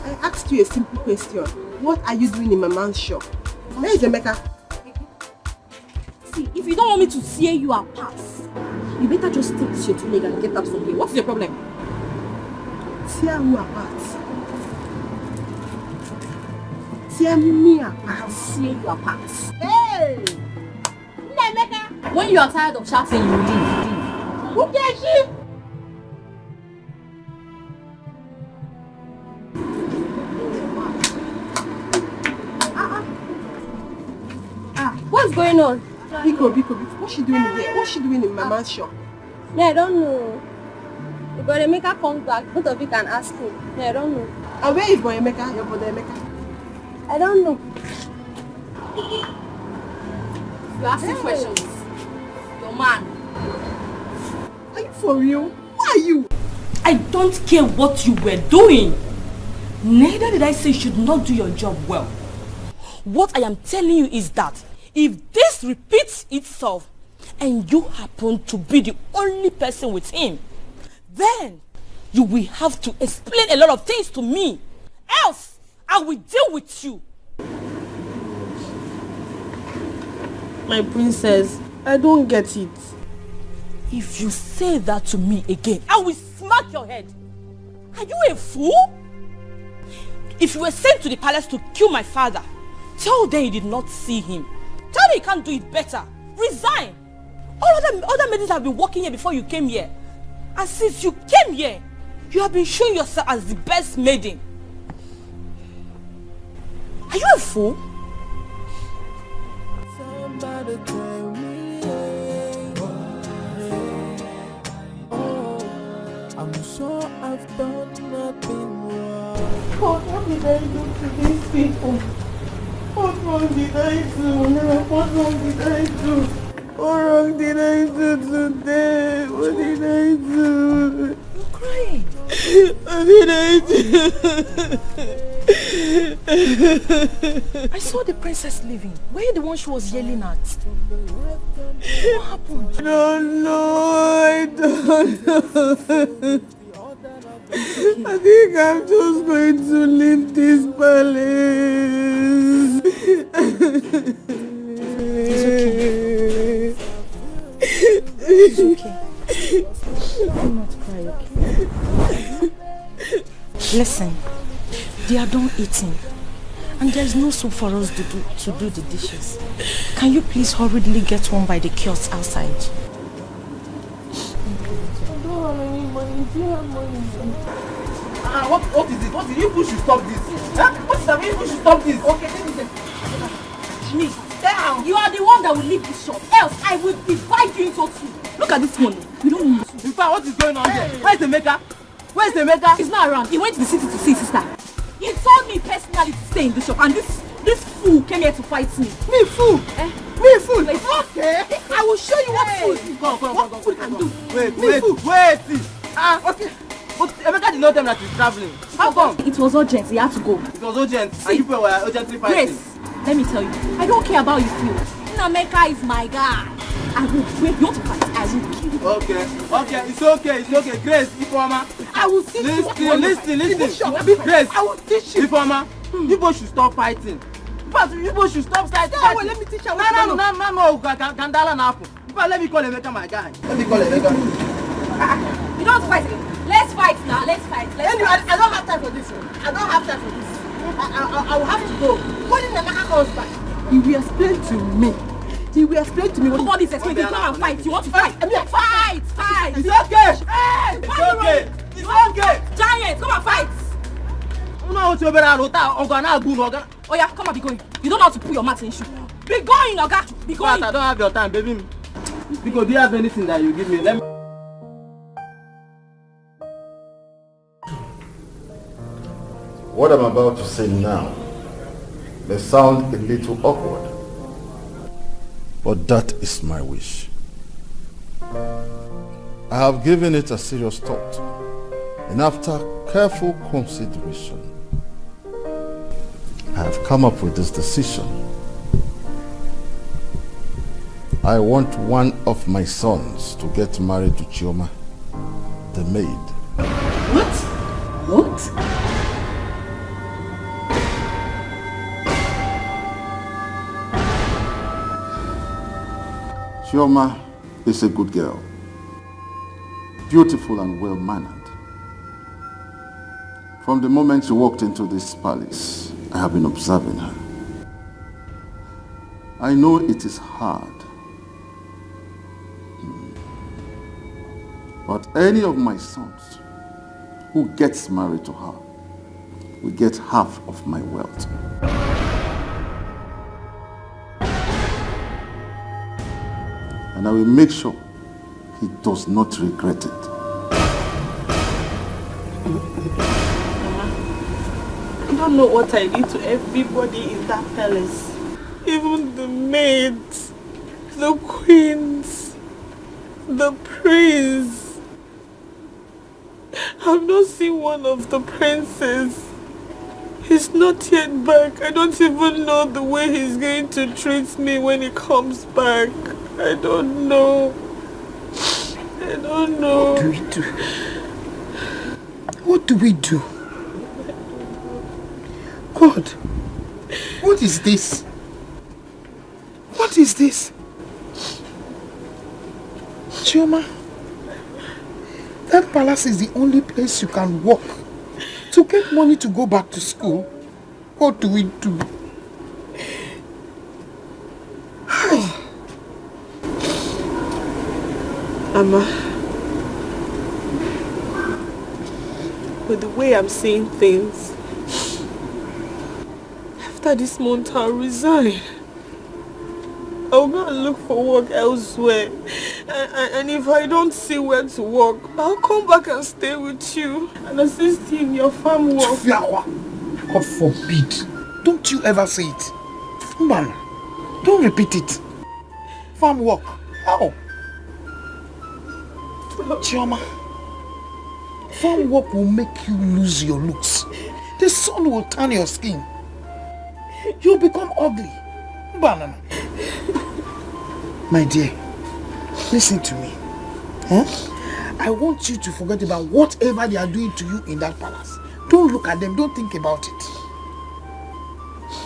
I asked you a simple question. What are you doing in my man's shop? Where is Emeka? See, if you don't want me to tear you apart, you better just take this your two leg and get out from here. What's your problem? Tear who apart? Tear me apart. I'll tear you apart. Hey! Emeka! When you are tired of shouting, you leave. Who cares you? What's going on? Biko, what's she doing here? What's she doing in my man's shop? Yeah, I don't know. If Brother Emeka comes back, both of you can ask him. Yeah, I don't know. And where is Boy Emeka, your brother Emeka? I don't know. You're asking questions. Your man. Are you for real? Who are you? I don't care what you were doing. Neither did I say you should not do your job well. What I am telling you is that if this repeats itself and you happen to be the only person with him, then you will have to explain a lot of things to me. Else, I will deal with you. My princess, I don't get it. If you say that to me again, I will smack your head. Are you a fool? If you were sent to the palace to kill my father, tell them you did not see him. Tell them you can't do it better. Resign. All other maidens have been working here before you came here. And since you came here, you have been showing yourself as the best maiden. Are you a fool? Somebody tell me, I'm sure I've done nothing wrong. God, what did I do to these people? What wrong did I do? What wrong did I do? What wrong did I do today? What did I do? You're crying. What did I do? I saw the princess leaving. Were you the one she was yelling at? What happened? I don't know. I don't know. I think I'm just going to leave this palace. It's okay. Do not cry, okay? Listen, they are done eating. And there's no soup for us to do the dishes. Can you please hurriedly get one by the kiosk outside? I don't have any money. Do you have money? What is it? What is it? You people should stop this. Huh? What is that? You people should stop this. Okay, me. Down. You are the one that will leave this shop. Else, I will divide you into two. Look at this money. We don't need it. In fact, what is going on here? Where's the maker? Where's the maker? He's not around. He went to the city to see his sister. He told me personally to stay in the shop, and this fool came here to fight me. Me fool? Me fool? Okay. I will show you what fool is. What fool can do. Wait. Okay. But Emeka did not tell me that he's traveling. How come? It was urgent. He had to go. It was urgent. And you people were urgently fighting. Grace, let me tell you, I don't care about you feel. Emeka is my guy. I will break you to fight. I will kill you. Okay. It's okay. Grace, Ifeoma. I will teach you. Listen. Grace, I will teach you. Ifeoma, you both should stop fighting. But you both should stop fighting. Let me teach you. No. Gandala na happen. Let me call Emeka my guy. You don't fight again. Let's fight now. Let's fight. Anyway, I don't have time for this. I will have to go. When Emeka comes back, he will explain to me. what God is explaining. Come and fight. You want to fight? Fight. It's okay. It's okay. Giant, come and fight. Oh yeah, come and be going. You don't know how to put your mat in shoe. Be going, Oga. Be going. But I don't have your time, baby. Because do you have anything that you give me? Let me. What I'm about to say now may sound a little awkward, but that is my wish. I have given it a serious thought, and after careful consideration, I have come up with this decision. I want one of my sons to get married to Chioma, the maid. What? What? Chioma is a good girl. Beautiful and well-mannered. From the moment she walked into this palace, I have been observing her. I know it is hard. But any of my sons who gets married to her will get half of my wealth. And I will make sure he does not regret it. I don't know what I did to everybody in that palace. Even the maids, the queens, the prince. I've not seen one of the princes. He's not yet back. I don't even know the way he's going to treat me when he comes back. I don't know. I don't know. What do we do? What do we do? God, what is this? What is this? Chioma, that palace is the only place you can walk to get money to go back to school. What do we do? Mama, with the way I'm seeing things, after this month I'll resign. I'll go and look for work elsewhere. And if I don't see where to work, I'll come back and stay with you and assist you in your farm work. Flower, God forbid. Don't you ever say it. Man, don't repeat it. Farm work. How? Chioma, farm work will make you lose your looks. The sun will turn your skin. You'll become ugly. Banana. My dear, listen to me. I want you to forget about whatever they are doing to you in that palace. Don't look at them. Don't think about it.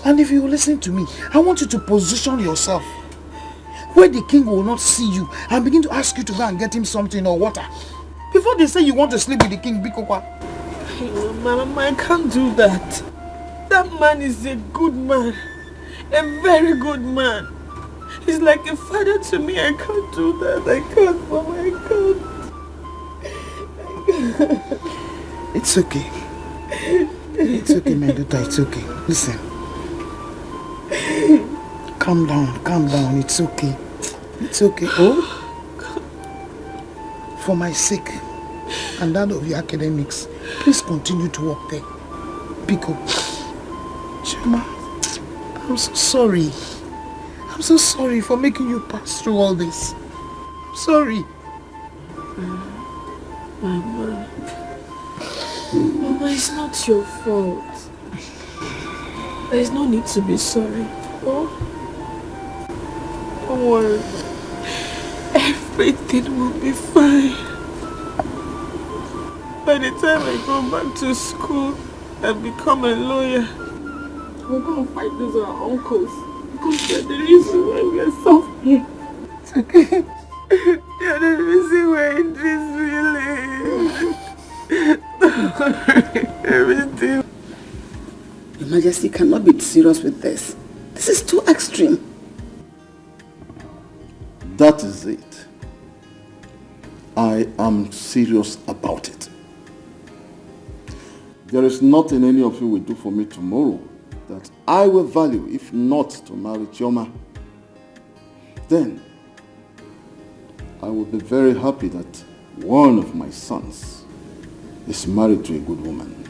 And if you listen to me, I want you to position yourself where the king will not see you and begin to ask you to go and get him something or water. Before they say you want to sleep with the king, Bikokwa. Mama, I can't do that. That man is a good man. A very good man. He's like a father to me. I can't do that. I can't, Mama. I can't. It's okay. It's okay, my daughter. It's okay. Listen. Calm down. Calm down. It's okay. It's okay. Oh? For my sake and that of your academics, please continue to work there. Pick up. Chioma, I'm so sorry. I'm so sorry for making you pass through all this. I'm sorry. Mama, it's not your fault. There's no need to be sorry. Oh? Don't worry. Everything will be fine. By the time I go back to school and become a lawyer, we're going to fight those our uncles. Because they're the reason why we are suffering. It's okay. They're the reason we're in this village. Everything. Your Majesty cannot be serious with this. This is too extreme. That is it. I am serious about it. There is nothing any of you will do for me tomorrow that I will value if not to marry Chioma. Then I will be very happy that one of my sons is married to a good woman.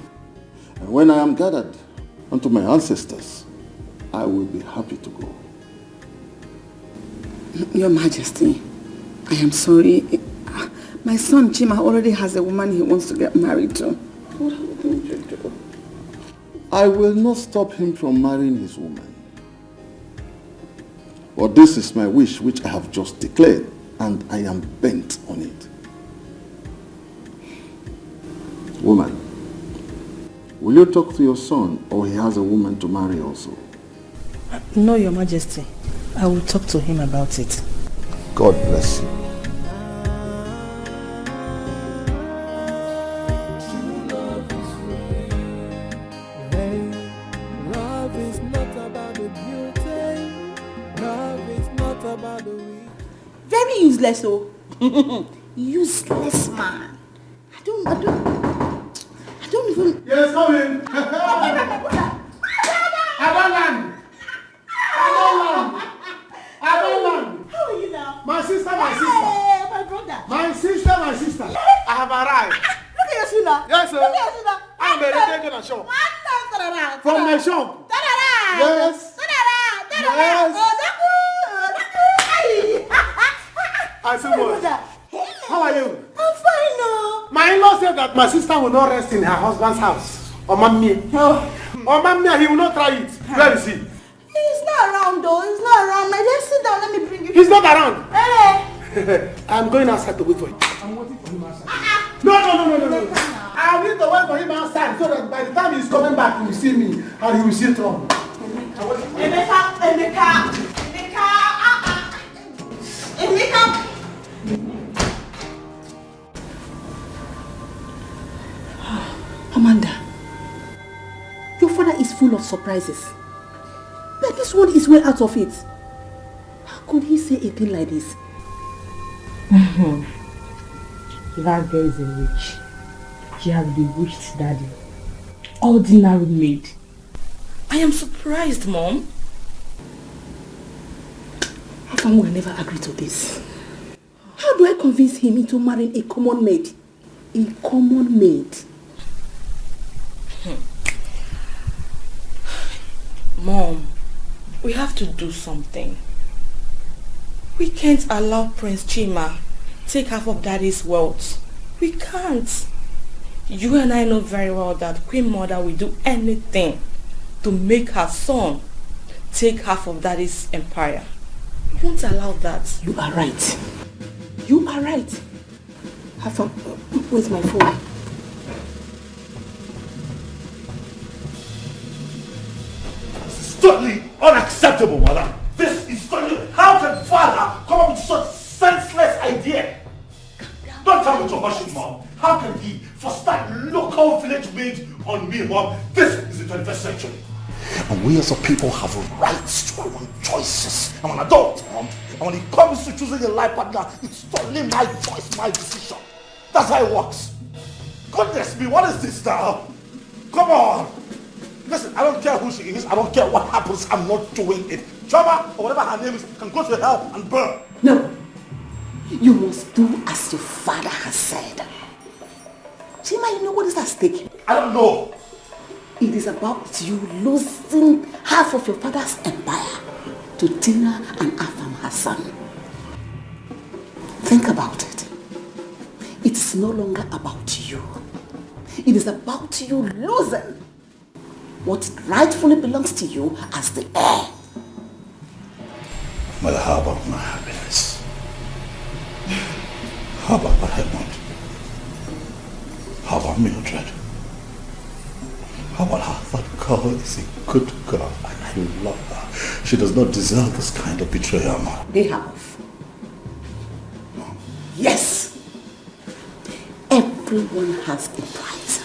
And when I am gathered unto my ancestors, I will be happy to go. Your Majesty, I am sorry. My son Chima already has a woman he wants to get married to. What are we going to do? I will not stop him from marrying his woman. But this is my wish which I have just declared, and I am bent on it. Woman, will you talk to your son or he has a woman to marry also? No, Your Majesty. I will talk to him about it. God bless you. Love is not about the beauty. Love is not about the weak. Very useless, oh. Useless man. I don't even... Yes, come in. Abalan. How are you now? My sister. Hey, my brother. My sister. I have arrived. Look at your shoe now. Yes, sir. Look at your shoe now. I'm ready to go to the shop. From my shop. Yes. Yes. I see what. How are you? I'm fine now. My in-law said that my sister will not rest in her husband's house. Or mammy. Or mammy, he will not try it. Where is he? He's not around though. He's not around. Just sit down. Let me bring you. He's not around. Hey. I'm going outside to wait for him. I'm waiting for him outside. No. I need to wait for him outside so that by the time he's coming back, he will see me and he will see Trump. Emeka. Amanda, your father is full of surprises. But this one is way out of it. How could he say a thing like this? That girl is a witch. She has bewitched Daddy. Ordinary maid. I am surprised, Mom. How come we never agree to this? How do I convince him into marrying a common maid? A common maid. Mom, we have to do something. We can't allow Prince Chima take half of Daddy's wealth. We can't. You and I know very well that Queen Mother will do anything to make her son take half of Daddy's empire. We won't allow that. You are right. You are right. Where's my phone? Totally unacceptable, mother. This is totally... How can father come up with such senseless idea? Don't tell me to hush it, Mom. How can he force that local village maid on me, Mom? This is the 21st century. And we as a people have rights to our own choices. I'm an adult, Mom. And when it comes to choosing a life partner, it's totally my choice, my decision. That's how it works. Goodness me, what is this now? Come on. Listen, I don't care who she is. I don't care what happens. I'm not doing it. Chama, or whatever her name is, can go to hell and burn. No. You must do as your father has said. Chima, you know what is at stake? I don't know. It is about you losing half of your father's empire to Tina and Afam Hassan. Think about it. It's no longer about you. It is about you losing what rightfully belongs to you as the heir. Mother, how about my happiness? How about what I want? How about Mildred? How about her? That girl is a good girl and I love her. She does not deserve this kind of betrayal, Mom. They have. Yes. Everyone has a price.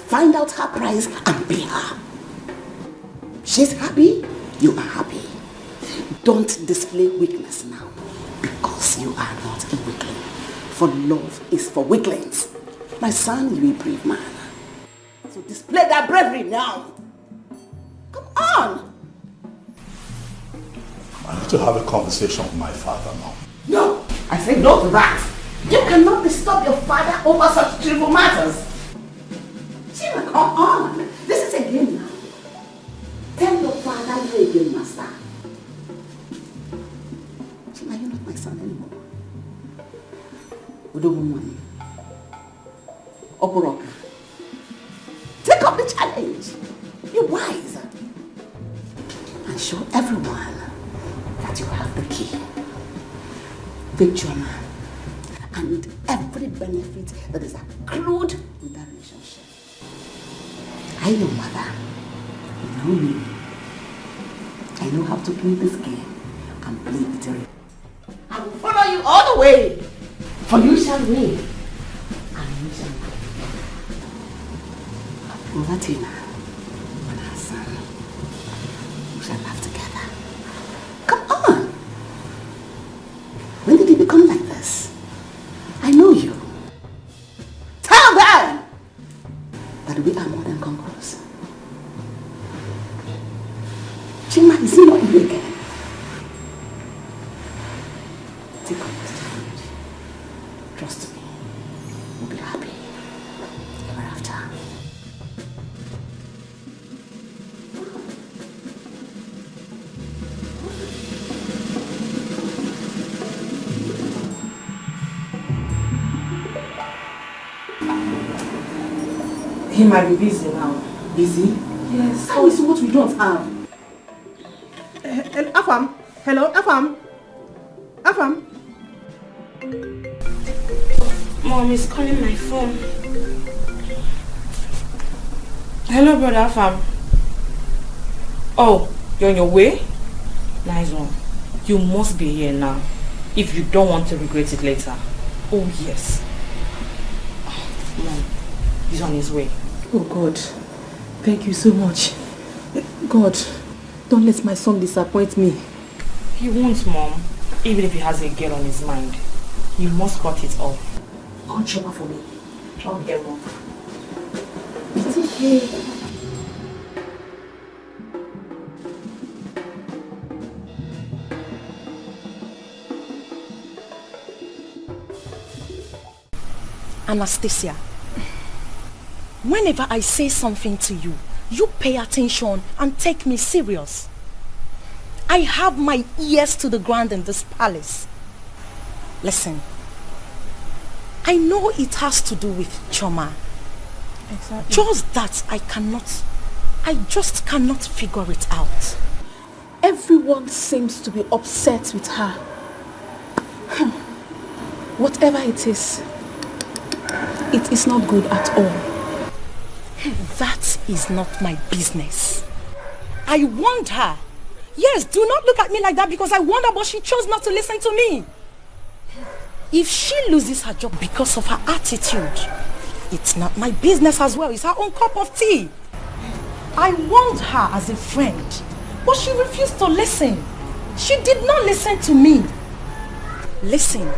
Find out her price and pay her. She's happy, you are happy. Don't display weakness now, because you are not a weakling. For love is for weaklings. My son, you are a brave man. So display that bravery now. Come on. I need to have a conversation with my father, Mom. No, I say no to that. You cannot disturb your father over such trivial matters. Chima, come on. This is a game now. Tell your father you're a game master. Chima, you're not my son anymore. We don't want money. Open up. Take up the challenge. Be wise. And show everyone that you have the key. Victory man. And with every benefit that is accrued with that relationship. I'm your mother. You know me. I know how to play this game and play it right. I will follow you all the way. For you shall win. And you shall win. Martina and her son, we shall laugh together. Come on. When did you become like this? I know you. Tell them that we are more than conquerors. Chima, is he not you again? Take on this challenge. Trust me. We'll be happy ever after. He might be busy now. Busy? Yes. How is what we don't have? Afam. Hello, Afam. Afam. Mom is calling my phone. Hello, brother Afam. Oh, you're on your way? Nice one. You must be here now, if you don't want to regret it later. Oh, yes. Mom, he's on his way. Oh, God. Thank you so much. God, don't let my son disappoint me. He won't, Mom. Even if he has a girl on his mind, you must cut it off. Call Choma for me. Okay, Mom. It's okay. Anastasia, whenever I say something to you, you pay attention and take me serious. I have my ears to the ground in this palace. Listen, I know it has to do with Choma. Exactly. Just that I just cannot figure it out. Everyone seems to be upset with her. Whatever it is not good at all. That is not my business. I warned her. Yes, do not look at me like that because I warned her, but she chose not to listen to me. If she loses her job because of her attitude, it's not my business as well. It's her own cup of tea. I warned her as a friend, but she refused to listen. She did not listen to me. Listen,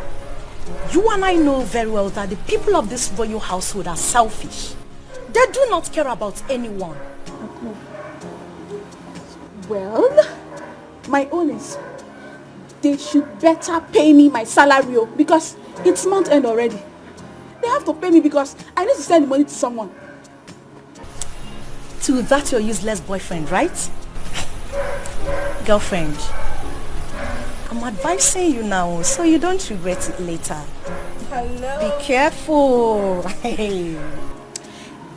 you and I know very well that the people of this royal household are selfish. They do not care about anyone. Well, my own is they should better pay me my salary because it's month end already. They have to pay me because I need to send the money to someone. To that your useless boyfriend, right? Girlfriend, I'm advising you now so you don't regret it later. Hello. Be careful. Hey.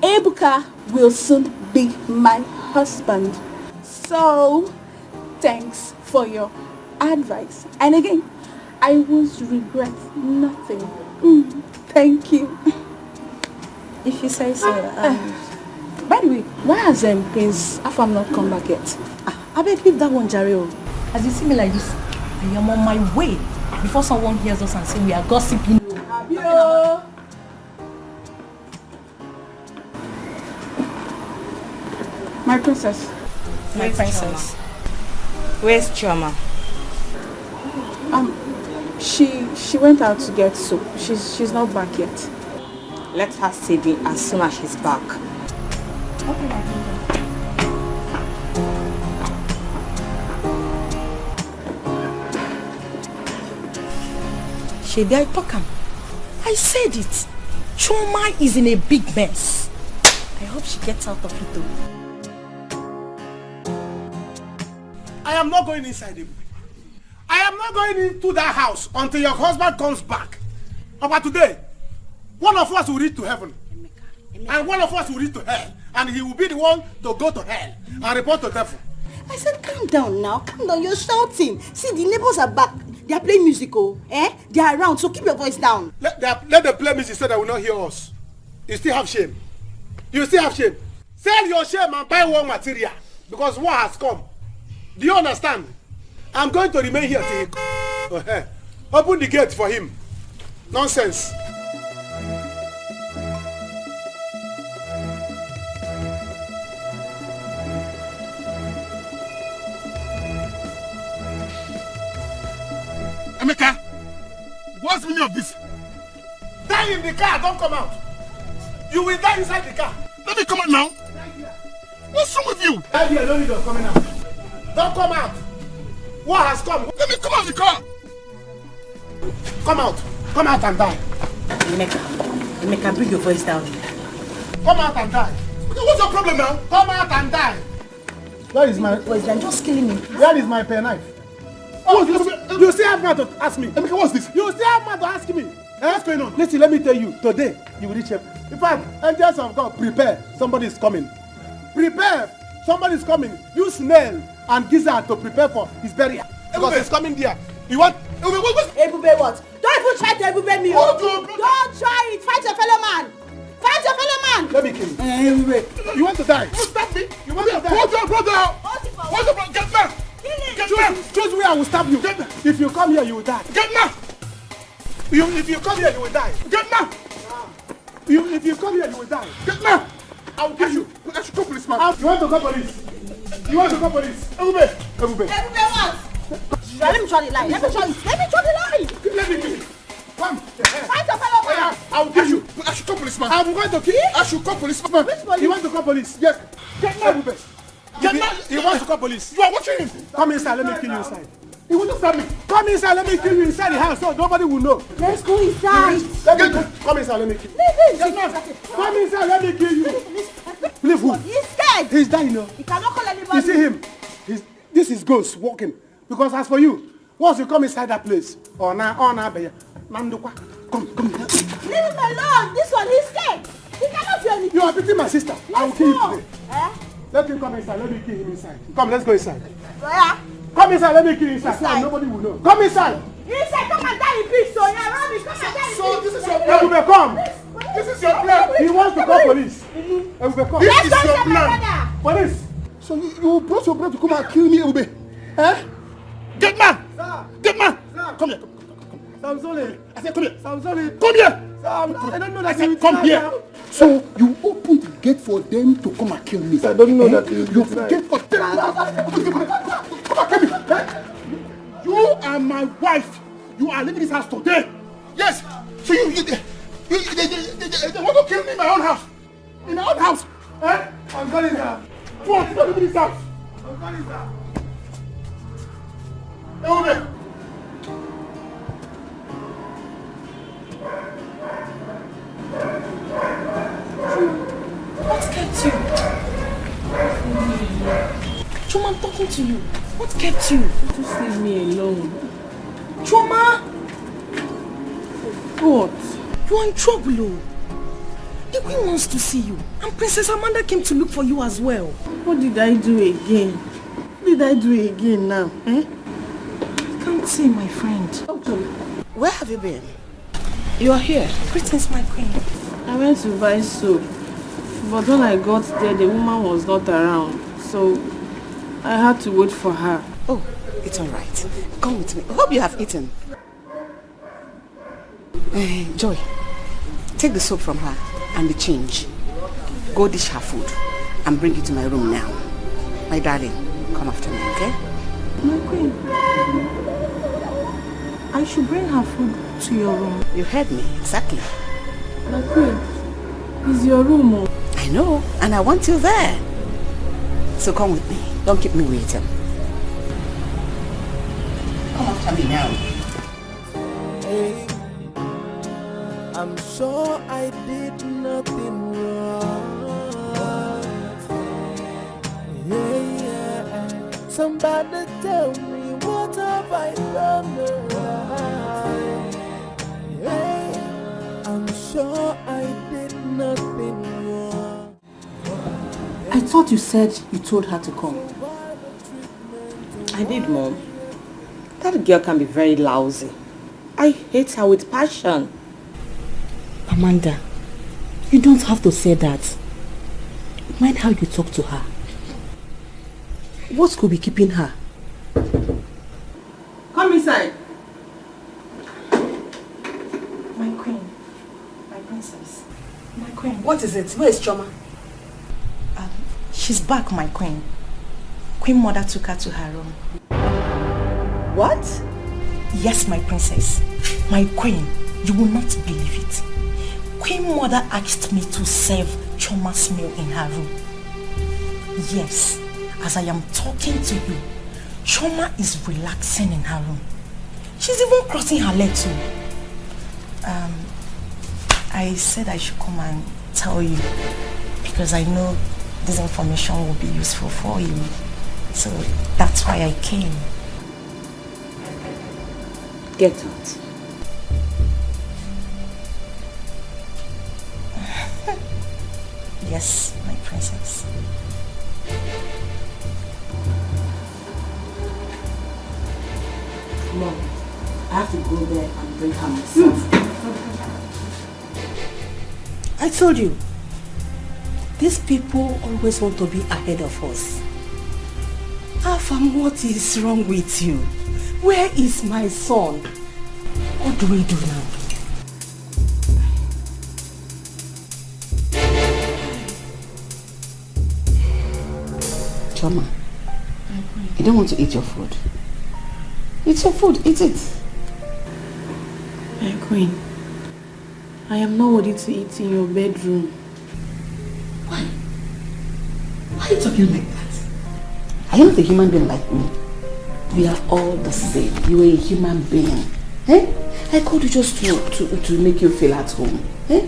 Ebuka will soon be my husband. So, thanks for your advice. And again, I won't regret nothing. Thank you. If you say so. By the way, why has Prince Afam not come back yet? I beg leave that one, Jare. As you see me like this, I am on my way. Before someone hears us and say we are gossiping. Yo. My princess. My princess. Where's Choma? She went out to get soup. She's not back yet. Let her save it as soon as she's back. Okay, my princess. Shady, I talk him. I said it. Choma is in a big mess. I hope she gets out of it though. I am not going inside the I am not going into that house until your husband comes back. But today, one of us will reach to heaven. And one of us will reach to hell. And he will be the one to go to hell and report to devil. I said, calm down now. Calm down. You're shouting. See, the neighbors are back. They are playing music, They are around, so keep your voice down. Let them play music so they will not hear us. You still have shame. You still have shame. Sell your shame and buy war material because war has come. Do you understand? I'm going to remain here till he open the gate for him. Nonsense. Emeka, what's the meaning of this? Die in the car, don't come out. You will die inside the car. Let me come out now. What's wrong with you? Die here, don't need of coming out. Don't come out. What has come? Let me come out of the car. Come out. Come out and die. Emeka, bring your voice down. Come out and die. What's your problem now? Come out and die. Where is my... Wait, you're just killing me. Where is my pen knife? Oh, you still have mouth to ask me. Emeka, what's this? You still have mouth to ask me. What's going on? Listen, let me tell you. Today, you will reach him. In fact, angels of God, prepare. Somebody is coming. Prepare. Somebody is coming. Use nail and gizzard to prepare for his burial. Because he's coming there. You want... Ebube what? Don't even try to Ebube me. Don't try it. Fight your fellow man. Fight your fellow man. Let me kill you. Ebube, you want to die? Don't stop me. You want to die? Hold your brother out. Hold your brother. Get back. Get back. Choose where I will stab you. If you come here, you will die. Get back. If you come here, you will die. Get back. If you come here, you will die. Get back. I will kill you. I should call policeman. You want to call police? You want to call police? Ebube. Ebube what? Let me try the line. Let me try the line. Let me kill you. Come. Fight your fellow man. I will kill you. I should call policeman. I'm going to kill you. I should call policeman. Which police? You want to call police? Yes. Get now, Ebube. Get now. He wants to call police. You are watching him. Come inside. Let me kill you inside. He will not stab me. Come inside. Let me kill you inside the house so nobody will know. Let's go inside. Come inside. Let me kill you. Leave him. Come inside. Let me kill you. Leave who? He's scared. He's dying now. He cannot call anybody. You see him? This is ghost walking. Because as for you, once you come inside that place, come. Leave him alone. This one, he's scared. He cannot do anything. You are beating my sister. I will kill you today. Eh? Let him come inside. Let me kill him inside. Come, let's go inside. Where? Come inside. Let me kill you inside. So nobody will know. Come inside. Inside, come and die in peace. So you're rubbish. Come and die in peace. So this is your plan. Ebube, come. This is your plan. He wants to call police. Ebube, come. This is your plan. Police. So you brought your brother to come and kill me, Ebube. Eh? Get man. Sir. Get man. Sir. Come here. Samsoni. I said come here. Samsoni. Come here. I don't know that I said come here. So you opened the gate for them to come and kill me. I don't know that you opened the gate for them. Come and kill me. You are my wife. You are leaving this house today. Yes. So they want to kill me in my own house. In my own house. Eh? I'm calling her. What? You leaving this house. I'm calling her. Ebube. What kept you? Choma, I'm talking to you. What kept you? Just leave me alone. Choma! What? You are in trouble, oh. The queen wants to see you. And Princess Amanda came to look for you as well. What did I do again? What did I do again now? Eh? I can't say, my friend. Where have you been? You are here. Greetings, my queen. I went to buy soap. But when I got there, the woman was not around. So I had to wait for her. Oh, it's all right. Come with me. I hope you have eaten. Joy, take the soap from her and the change. Go dish her food and bring it to my room now. My darling, come after me, okay? My queen, I should bring her food to your room. You heard me, exactly. My queen, it's your room, oh. I know, and I want you there. So come with me. Don't keep me waiting. Come after me now. Hey, I'm sure I did nothing wrong. Yeah. Somebody tell me what have I done right? Yeah. I'm sure I did nothing wrong. I thought you said you told her to come. I did, Mom. That girl can be very lousy. I hate her with passion. Amanda, You don't have to say that. Mind how you talk to her. What could be keeping her? Come inside. My queen. My princess. My queen. What is it? Where is Choma? She's back, my queen. Queen Mother took her to her room. What? Yes, my princess. My queen, you will not believe it. Queen Mother asked me to serve Choma's meal in her room. Yes, as I am talking to you, Choma is relaxing in her room. She's even crossing her legs too. I said I should come and tell you because I know this information will be useful for you. So that's why I came. Get out. Yes, my princess. Mom, I have to go there and bring her myself. I told you, these people always want to be ahead of us. Afam, what is wrong with you? Where is my son? What do we do now? Choma, you don't want to eat your food. It's your food, eat it. My queen, I am not ready to eat in your bedroom. Why? Why are you talking like that? Are you not a human being like me? We are all the same. You are a human being. Eh? I called you just to make you feel at home. Eh?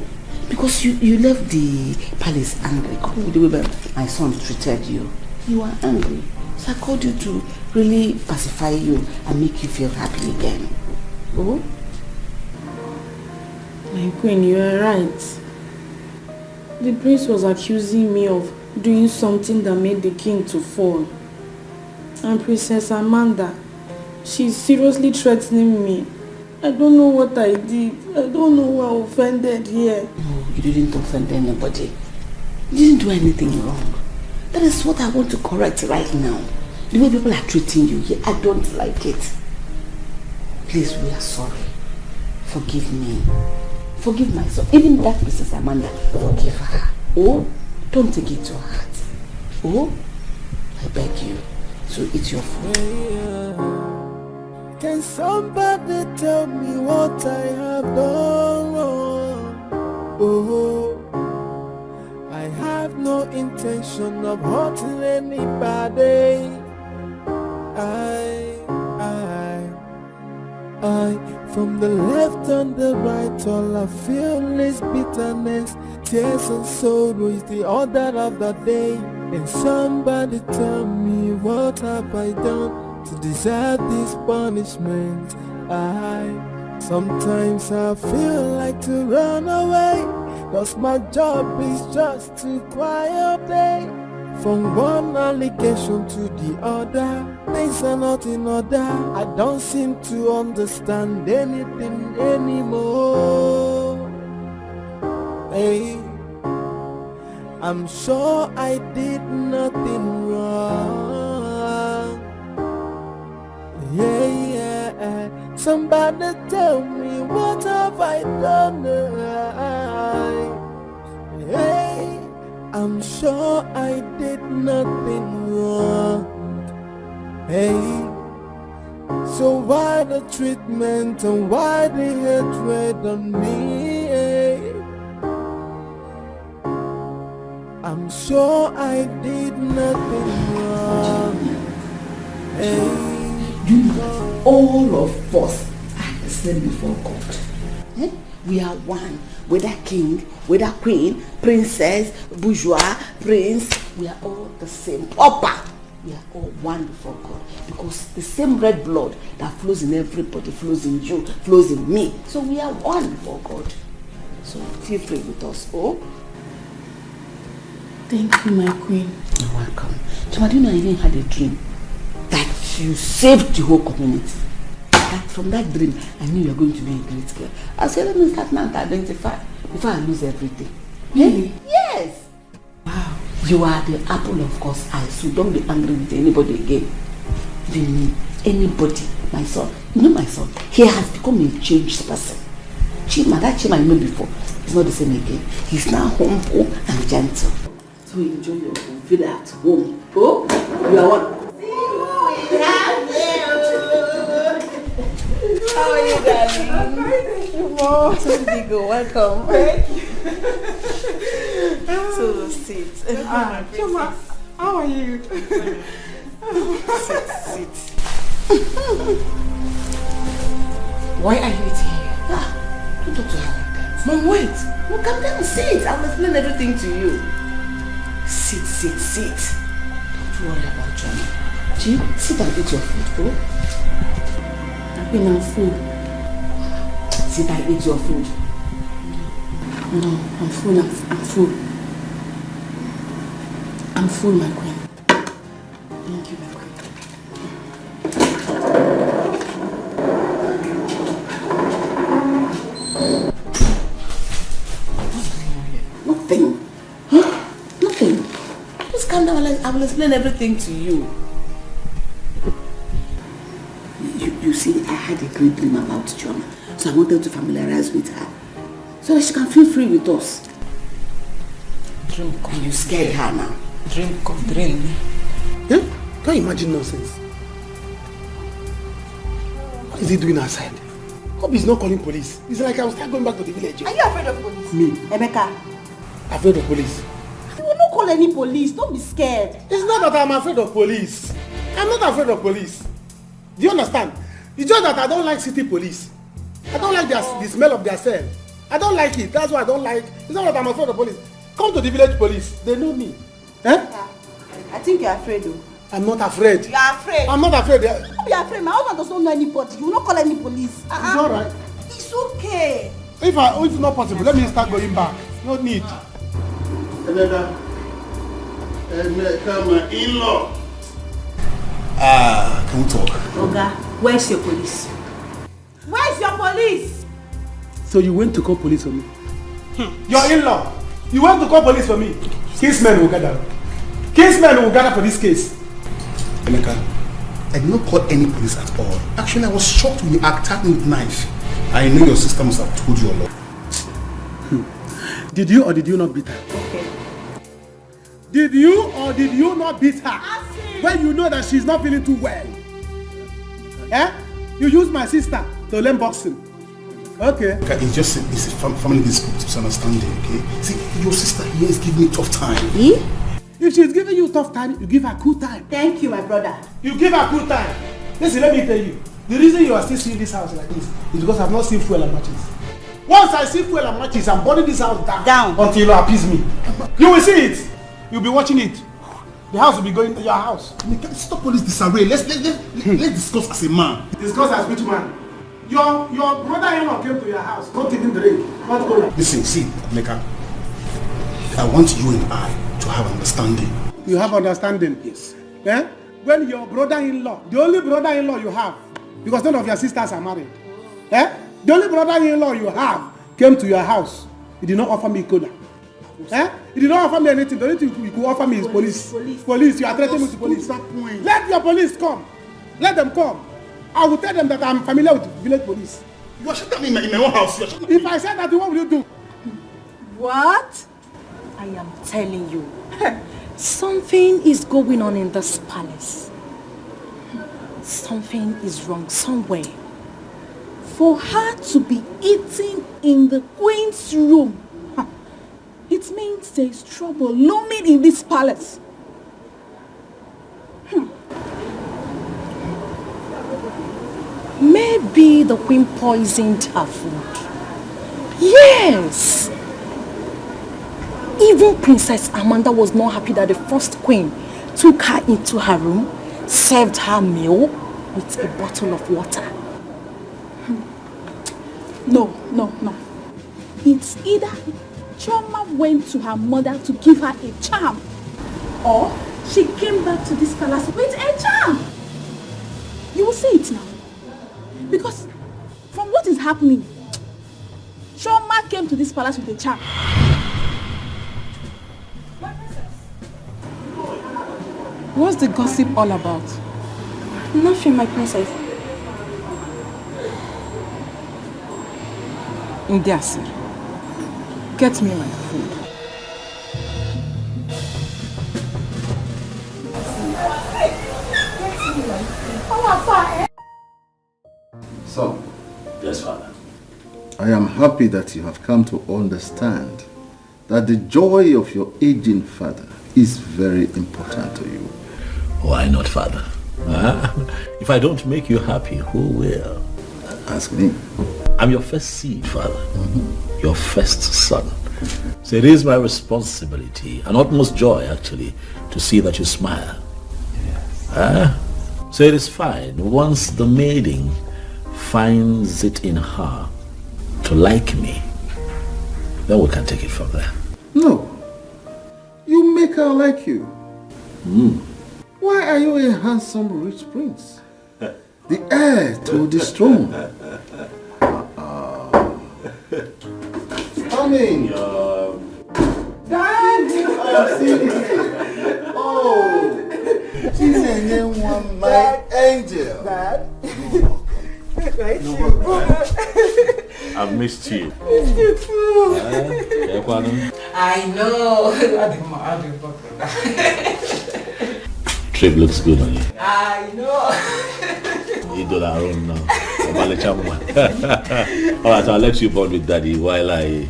Because you left the palace angry. With the way my son treated you. You are angry. So I called you to really pacify you and make you feel happy again. Oh? My queen, you are right. The prince was accusing me of doing something that made the king to fall. And Princess Amanda, she's seriously threatening me. I don't know what I did. I don't know who I offended here. No, you didn't offend anybody. You didn't do anything wrong. That is what I want to correct right now. The way people are treating you here, I don't like it. Please, we are sorry. Forgive me. Forgive myself. Even that Princess Amanda, forgive her. Oh, don't take it to heart. Oh, I beg you. So it's your fault. Can somebody tell me what I have done wrong? Oh, I have no intention of hurting anybody. I, from the left and the right, all I feel is bitterness, tears and sorrow is the order of the day. And somebody tell me what have I done to deserve this punishment? Sometimes I feel like to run away, cause my job is just to cry all day. From one allegation to the other, things are not in order. I don't seem to understand anything anymore. Hey, I'm sure I did nothing wrong. Yeah, somebody tell me what have I done? Hey, I'm sure I did nothing wrong. Hey, so why the treatment and why the hatred on me? Hey, I'm sure I did nothing wrong. Hey, You know, all of us are the same before God. Eh? We are one. Whether king, whether queen, princess, bourgeois, prince, we are all the same. Papa! We are all one before God. Because the same red blood that flows in everybody flows in you, flows in me. So we are one before God. So feel free with us, oh? Thank you, my queen. You're welcome. Chima, do you know I even had a dream that you saved the whole community? That from that dream, I knew you were going to be a great girl. I said, let me start now to identify before I lose everything. Really? Yes. Wow. You are the apple of God's eye, so don't be angry with anybody again. Anybody. My son. You know my son? He has become a changed person. That Chima I know before, he's not the same again. He's now humble and gentle. So enjoy your home. Feel at home. Oh, you are one. How are you, darling? Thank you, Mom. So big, welcome. Thank you. So sit. Choma, how are you? Sit. Why are you eating here? Don't talk to her like that. Mom, wait. No, come down, sit. I'll explain everything to you. Sit. Don't worry about Johnny. Jim, sit and eat your food, oh? I've been full. Sit and eat your food. No, I'm full. I'm full, my queen. Thank you, my queen. Nothing. Nothing. Just calm down. I will explain everything to you. You see, I had a great dream about Chioma, so I wanted to familiarize with her, so that she can feel free with us. Dream come. You scared her now. Dream come, dream. Yeah? Can't you imagine nonsense? What is he doing outside? Hope he's not calling police. It's like I will start going back to the village. Are you afraid of police? Me? Emeka? Afraid of police? You will not call any police. Don't be scared. It's not that I'm afraid of police. I'm not afraid of police. Do you understand? It's just that I don't like city police. I don't like the smell of their cell. I don't like it. That's why I don't like. It's not that I'm afraid of police. Come to the village police. They know me. Eh? I think you're afraid though. I'm not afraid. You are afraid. I'm not afraid. Don't be afraid. My husband does not know anybody. You will not call any police. It's alright. It's okay. If not possible, let me start going back. No need. Emeka, my in-law. Can we talk? Oga, where's your police? Where's your police? So you went to call police on me? Your in-law. You went to call police for me. Kinsmen will gather. Kinsmen will gather for this case. Emeka, I did not call any police at all. Actually, I was shocked when you attacked me with knife. I know your sister must have told you a lot. Did you or did you not beat her? Okay. Did you or did you not beat her? When you know that she's not feeling too well? Eh? You use my sister to learn boxing. Okay. It's just a family misunderstanding, okay? See, your sister here is giving me a tough time. If she's giving you a tough time, you give her a cool time. Thank you, my brother. You give her a cool time. Listen, let me tell you. The reason you are still seeing this house like this is because I've not seen fuel and matches. Once I see fuel and matches, I'm burning this house down until you appease me. You will see it. You'll be watching it. The house will be going to your house. Stop all this disarray. Let's discuss as a man. Discuss as which man? Your brother-in-law came to your house. Don't even drink. Not go. Listen, see, Emeka. I want you and I to have understanding. You have understanding? Yes. Eh? When your brother-in-law, the only brother-in-law you have, because none of your sisters are married, eh? The only brother-in-law you have came to your house. He did not offer me cola. Eh? He did not offer me anything. The only thing he could offer me is police. Police. You are threatening with police. Let your police come. Let them come. I will tell them that I'm familiar with village police. You are shutting me in my own house. If I said that, what will you do? What? I am telling you, something is going on in this palace. Something is wrong somewhere. For her to be eating in the queen's room, it means there is trouble looming in this palace. Maybe the queen poisoned her food. Yes! Even Princess Amanda was not happy that the first queen took her into her room, served her meal with a bottle of water. No. It's either Chioma went to her mother to give her a charm, or she came back to this palace with a charm. You will see it now. Because from what is happening, Chioma came to this palace with a charm. What's the gossip all about? Nothing, my princess. Ndiasir, get me my food. So, yes, Father. I am happy that you have come to understand that the joy of your aging father is very important to you. Why not, Father? If I don't make you happy, who will? Ask me. I'm your first seed, Father. Your first son. So it is my responsibility, and utmost joy, actually, to see that you smile. Yes. So it is fine. Once the maiden finds it in her to like me, then we can take it from there. No. You make her like you. Why are you a handsome rich prince? The heir to the throne. Coming. Dad! Oh, she's a young one, my angel. Dad? I've missed you. Missed you too. I know. Trip looks good on you. I know. You do our own now. Alright, I'll let you bond with Daddy while I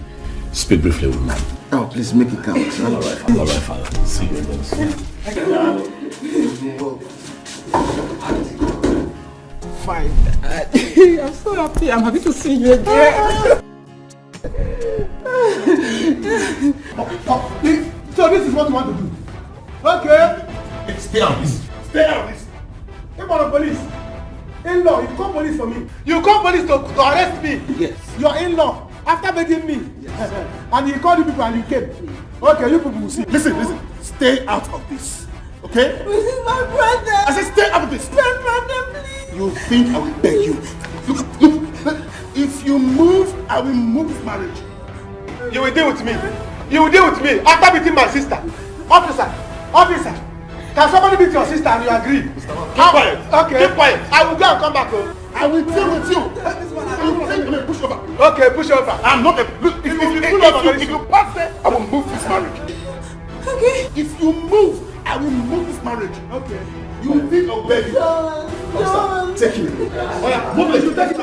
speak briefly with Mom. Oh, please make it count. All right, Father. See you again soon. Fine. I'm so happy. I'm happy to see you again. So this is what you want to do? Okay. Stay out of this. Stay out of this. Come on, police. In-law, you call police for me. You call police to arrest me. Yes. Your in-law, after begging me. Yes. And you called the people and you came. Okay, you people will see. Listen. Stay out of this. Okay? This is my brother. I said stay out of this. My brother, please. You think I will beg you? Look. If you move, I will move this marriage. You will deal with me. You will deal with me after beating my sister. Officer. Can somebody beat your sister and you agree? Keep quiet. Okay. Keep quiet. I will go and come back home. I will deal with you. You push over. Okay, push over. I'm not a... Look, if you pass there, I will move this marriage. Okay. If you move, I will move this marriage. Okay. You think I'll beg you? John. Take him. Oh yeah, move it. You take it.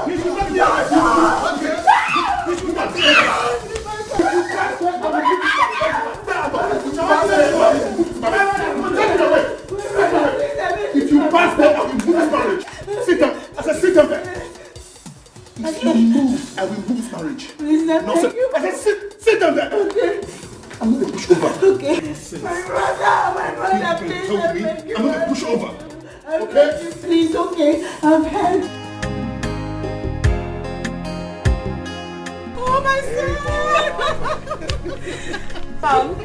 You should take If you pass there, I will move this marriage. Sit down. I said sit down there. If you move, I will move this marriage. Please, no, sir. I said sit down there. Okay. I'm going to push over. Okay. My brother, please. I'm going to push over. Okay? Please, okay. I've heard. Oh, my son!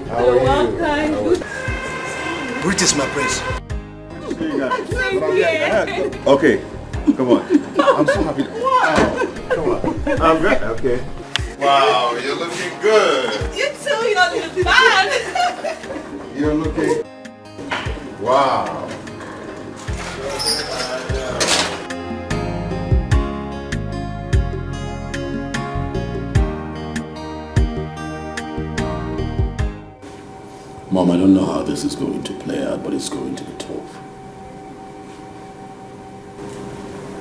You're welcome. Greetings, my prince. Okay, come on. I'm so happy. Wow. Come on. I'm good. Okay. Wow, you're looking good. You too, you're looking bad. You're looking... Wow. Mom, I don't know how this is going to play out, but it's going to be tough.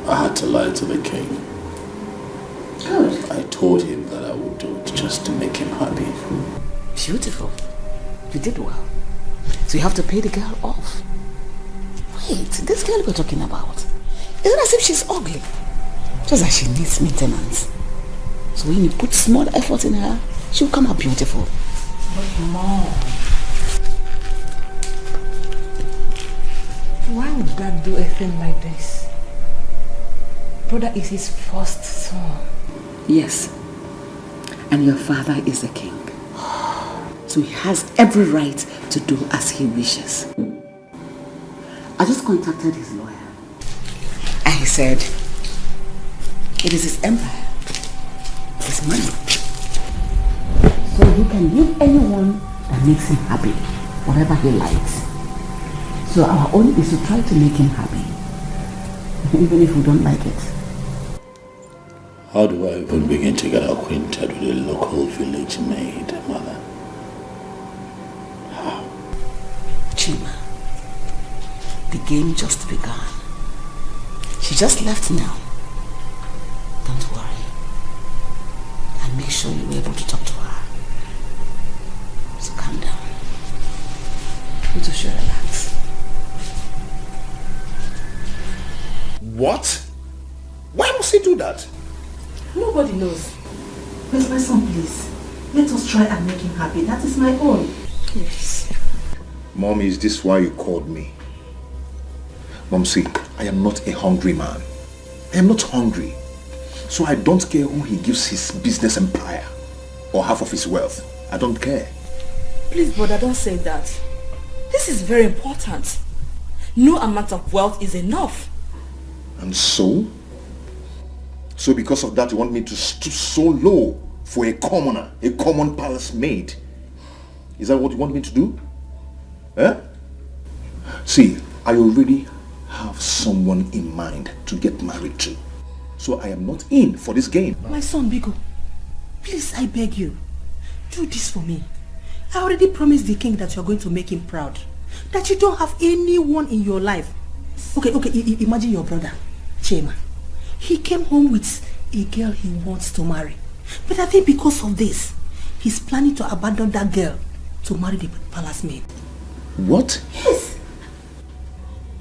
I had to lie to the king. Good. I told him that I would do it just to make him happy. Beautiful. You did well. So you have to pay the girl off. Wait, this girl we're talking about, is it as if she's ugly? Just that she needs maintenance. So when you put small effort in her, she'll come out beautiful. But Mom, why would Dad do a thing like this? Brother is his first son. Yes. And your father is the king. So he has every right to do as he wishes. I just contacted his lawyer. And he said, it is his empire, his money. So he can give anyone that makes him happy, whatever he likes. So our own is to try to make him happy, even if we don't like it. How do I even begin to get acquainted with a local village maid, mother? How? Chima, the game just began. She just left now. Don't worry. And make sure you're able to talk to her. So calm down. You two should relax. What? Why must he do that? Nobody knows. But my son, please. Let us try and make him happy. That is my own. Yes. Mom, is this why you called me? Mom, see, I am not a hungry man. I am not hungry. So I don't care who he gives his business empire or half of his wealth. I don't care. Please, brother, don't say that. This is very important. No amount of wealth is enough. And so? So because of that you want me to stoop so low for a commoner, a common palace maid? Is that what you want me to do? Eh? See, I already have someone in mind to get married to. So I am not in for this game. My son, Biko, please, I beg you, do this for me. I already promised the king that you're going to make him proud. That you don't have anyone in your life. Okay, imagine your brother, Chema. He came home with a girl he wants to marry. But I think because of this, he's planning to abandon that girl to marry the palace maid. What? Yes.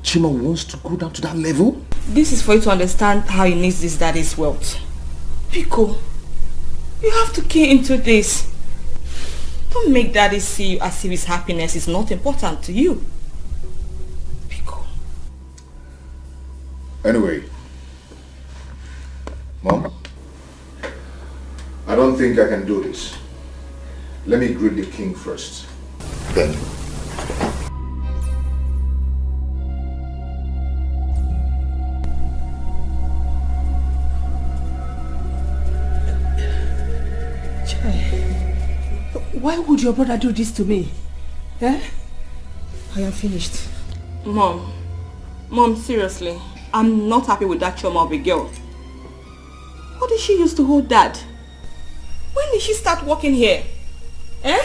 Chima wants to go down to that level? This is for you to understand how he needs his daddy's wealth. Pico, you have to key into this. Don't make daddy see you as if his happiness is not important to you. Pico. Anyway, Mom, I don't think I can do this. Let me greet the king first. Then. Why would your brother do this to me? Eh? I am finished. Mom, seriously, I'm not happy with that trauma of a girl. What did she use to hold dad? When did she start working here? Eh?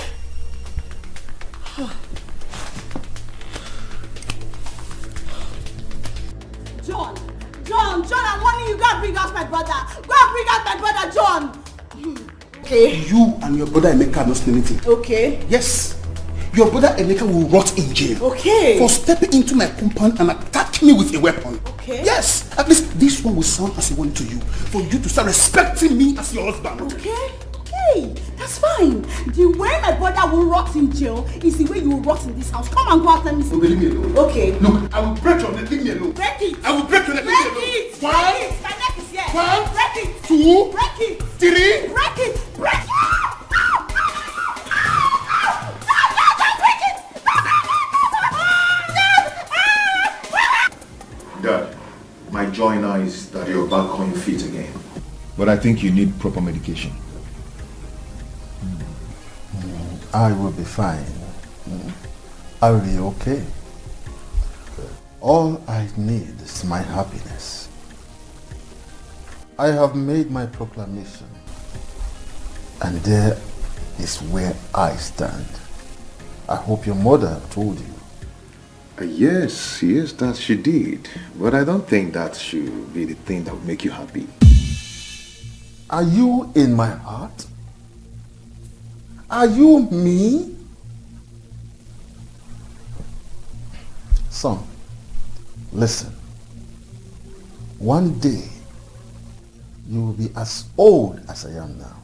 John, I'm warning you, go and bring out my brother. Go and bring out my brother, John. Okay. You and your brother Emeka are not saying anything. Okay. Yes. Your brother Emeka will rot in jail. Okay. For stepping into my compound and attacking me with a weapon. Okay. Yes. At least this one will sound as a warning to you. For you to start respecting me as your husband. Okay. Okay. That's fine. The way my brother will rot in jail is the way you will rot in this house. Come and go out, let me see. Okay, leave me alone. Okay. Look, I will break your neck. Leave me alone. Break it. I will break your neck. Leave me alone. Break it. One. Break it. My neck is here. One. Break it. Two. Break it. Three. Break it. Break it. Dad, my joy now is that you're back on your feet again. But I think you need proper medication. I will be fine. I will be okay. All I need is my happiness. I have made my proclamation, and there is where I stand. I hope your mother told you. Yes, that she did. But I don't think that should be the thing that will make you happy. Are you in my heart? Are you me? Son, listen. One day, you will be as old as I am now.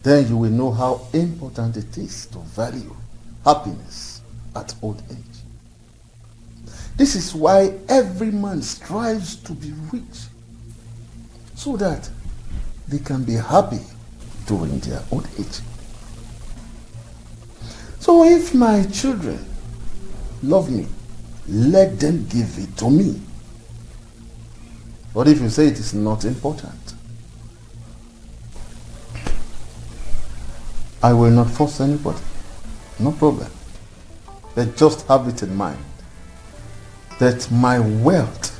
Then you will know how important it is to value happiness at old age. This is why every man strives to be rich, so that they can be happy during their old age. So if my children love me, let them give it to me. But if you say it is not important, I will not force anybody. No problem. But just have it in mind that my wealth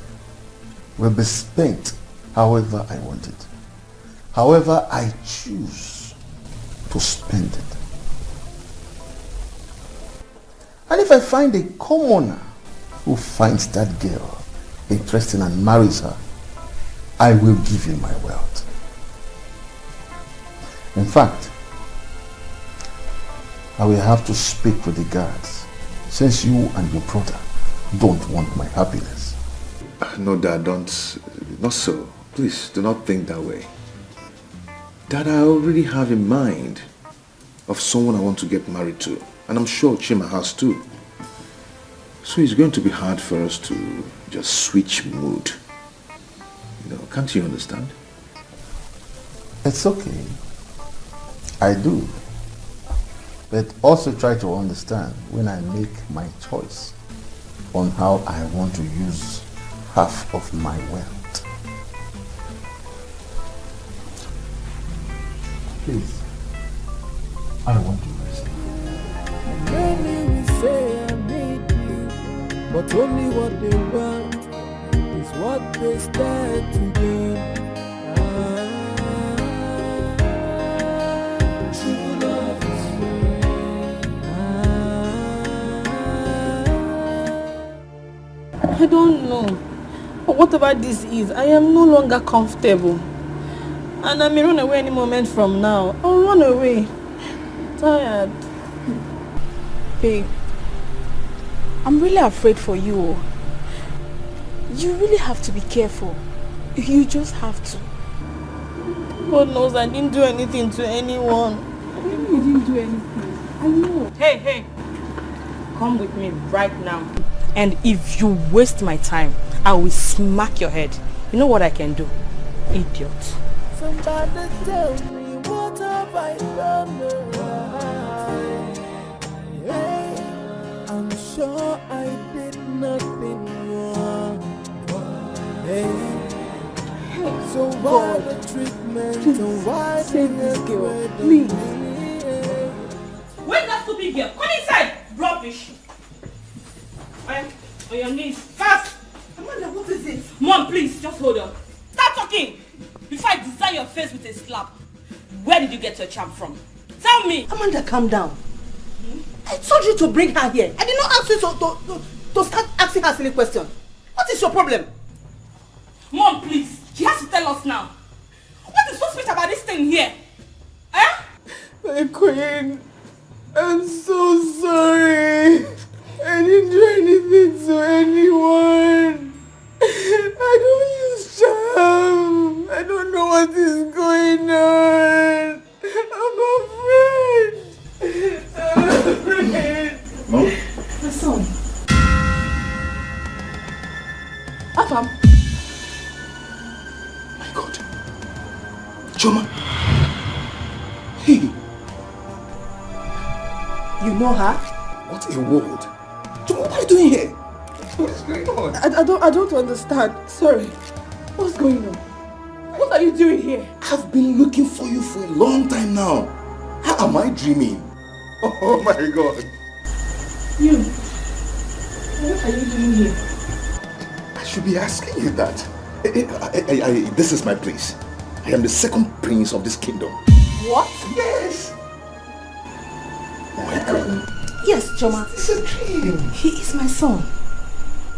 will be spent however I want it, however I choose to spend it. And if I find a commoner who finds that girl interesting and marries her, I will give him my wealth. In fact, I will have to speak with the guards, since you and your brother don't want my happiness. No, Dad, don't. Not so. Please, do not think that way. Dad, I already have in mind of someone I want to get married to. And I'm sure Chima has too. So it's going to be hard for us to just switch mood. You know, can't you understand? It's okay. I do. But also try to understand when I make my choice on how I want to use half of my wealth. Please, I want to rest. Many will say I need you, but only what they want is what they stand to do. True love is I don't know. But whatever this is, I am no longer comfortable. And I may run away any moment from now. I'll run away. I'm tired. Babe, I'm really afraid for you. You really have to be careful. You just have to. God knows I didn't do anything to anyone. You didn't do anything. I know. Hey. Come with me right now. And if you waste my time, I will smack your head. You know what I can do? Idiot. Somebody tell me what have I done right? Hey, I'm sure I did nothing wrong. Hey, so why the treatment? Please, So why save this girl, please. Where's that stupid girl? Come inside! Rubbish! On your knees, fast! Amanda, what is it? Mom, please, just hold on. Start talking! Before I design your face with a slap. Where did you get your charm from? Tell me! Amanda, calm down. I told you to bring her here. I did not ask you to start asking her silly questions. What is your problem? Mom, please. She has to tell us now. What is so sweet about this thing here? Eh? My queen, I'm so sorry. I didn't do anything to anyone. I don't use charm. I don't know what is going on. I'm afraid. Mom? My son. Afam. My God. Choma. Hey. You know her? What a world. Choma, what are you doing here? What is going on? I don't understand. Sorry. What's going on? What are you doing here? I've been looking for you for a long time now. How am I dreaming? Oh my God. You. What are you doing here? I should be asking you that. This is my place. I am the second prince of this kingdom. What? Yes. Oh my God. Yes, Choma. It's a dream. He is my son.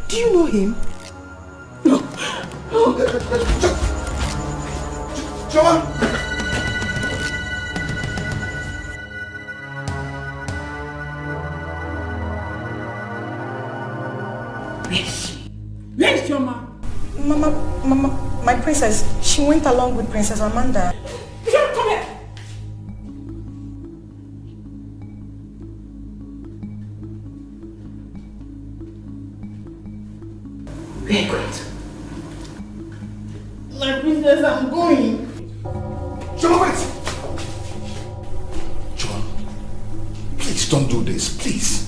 Do you know him? Choma! Where is Choma? Mama, my princess, she went along with Princess Amanda. Come here! Very good. My princess, I'm going. Choma, wait! Choma, please don't do this, please.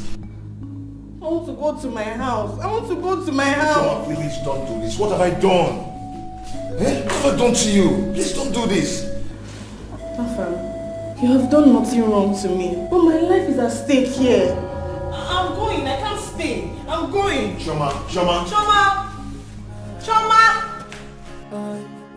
I want to go to my house. I want to go to my Choma, house. please don't do this. What have I done? Eh? What have I done to you? Please don't do this. Afam, you have done nothing wrong to me. But my life is at stake here. I'm going. I can't stay. stay. I'm going. Choma. Choma.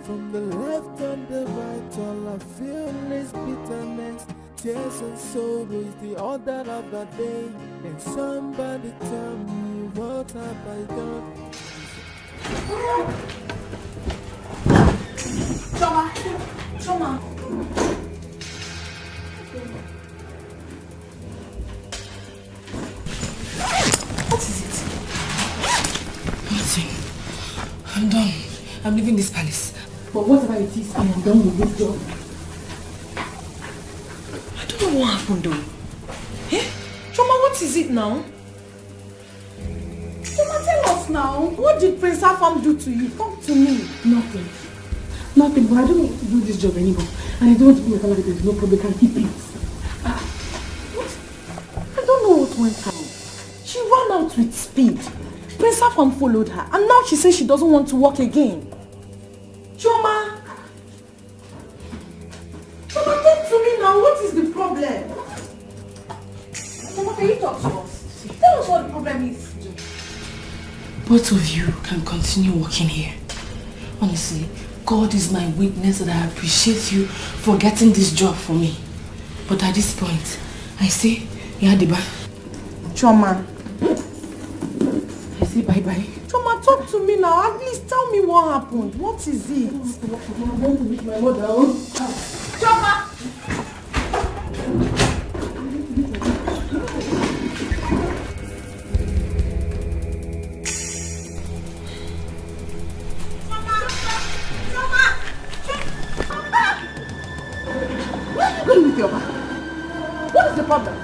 From the left and the right, all I feel is bitterness. Tears and sorrow is the order of the day. And somebody tell me, what have I done? Choma. What is it? Nothing. I'm done. I'm leaving this palace. But whatever it is, I am done with this job. I don't know what happened though. Eh? Choma, what is it now? Choma, tell us now. What did Prince Afam do to you? Talk to me. Nothing, but I don't want to do this job anymore. And I don't want to be a family. There's no problem. Can keep it. What? I don't know what went wrong. She ran out with speed. Prince Afam followed her. And now she says she doesn't want to walk again. Choma, talk to me now. What is the problem? Choma, can you talk to us? Tell us what the problem is. Both of you can continue working here. Honestly, God is my witness that I appreciate you for getting this job for me. But at this point, I say, Yadiba. Choma. I say bye-bye. Choma, talk to me now. At least tell me what happened. What is it? I'm going to meet my mother. Choma! Where are you going with your bag? What is the problem?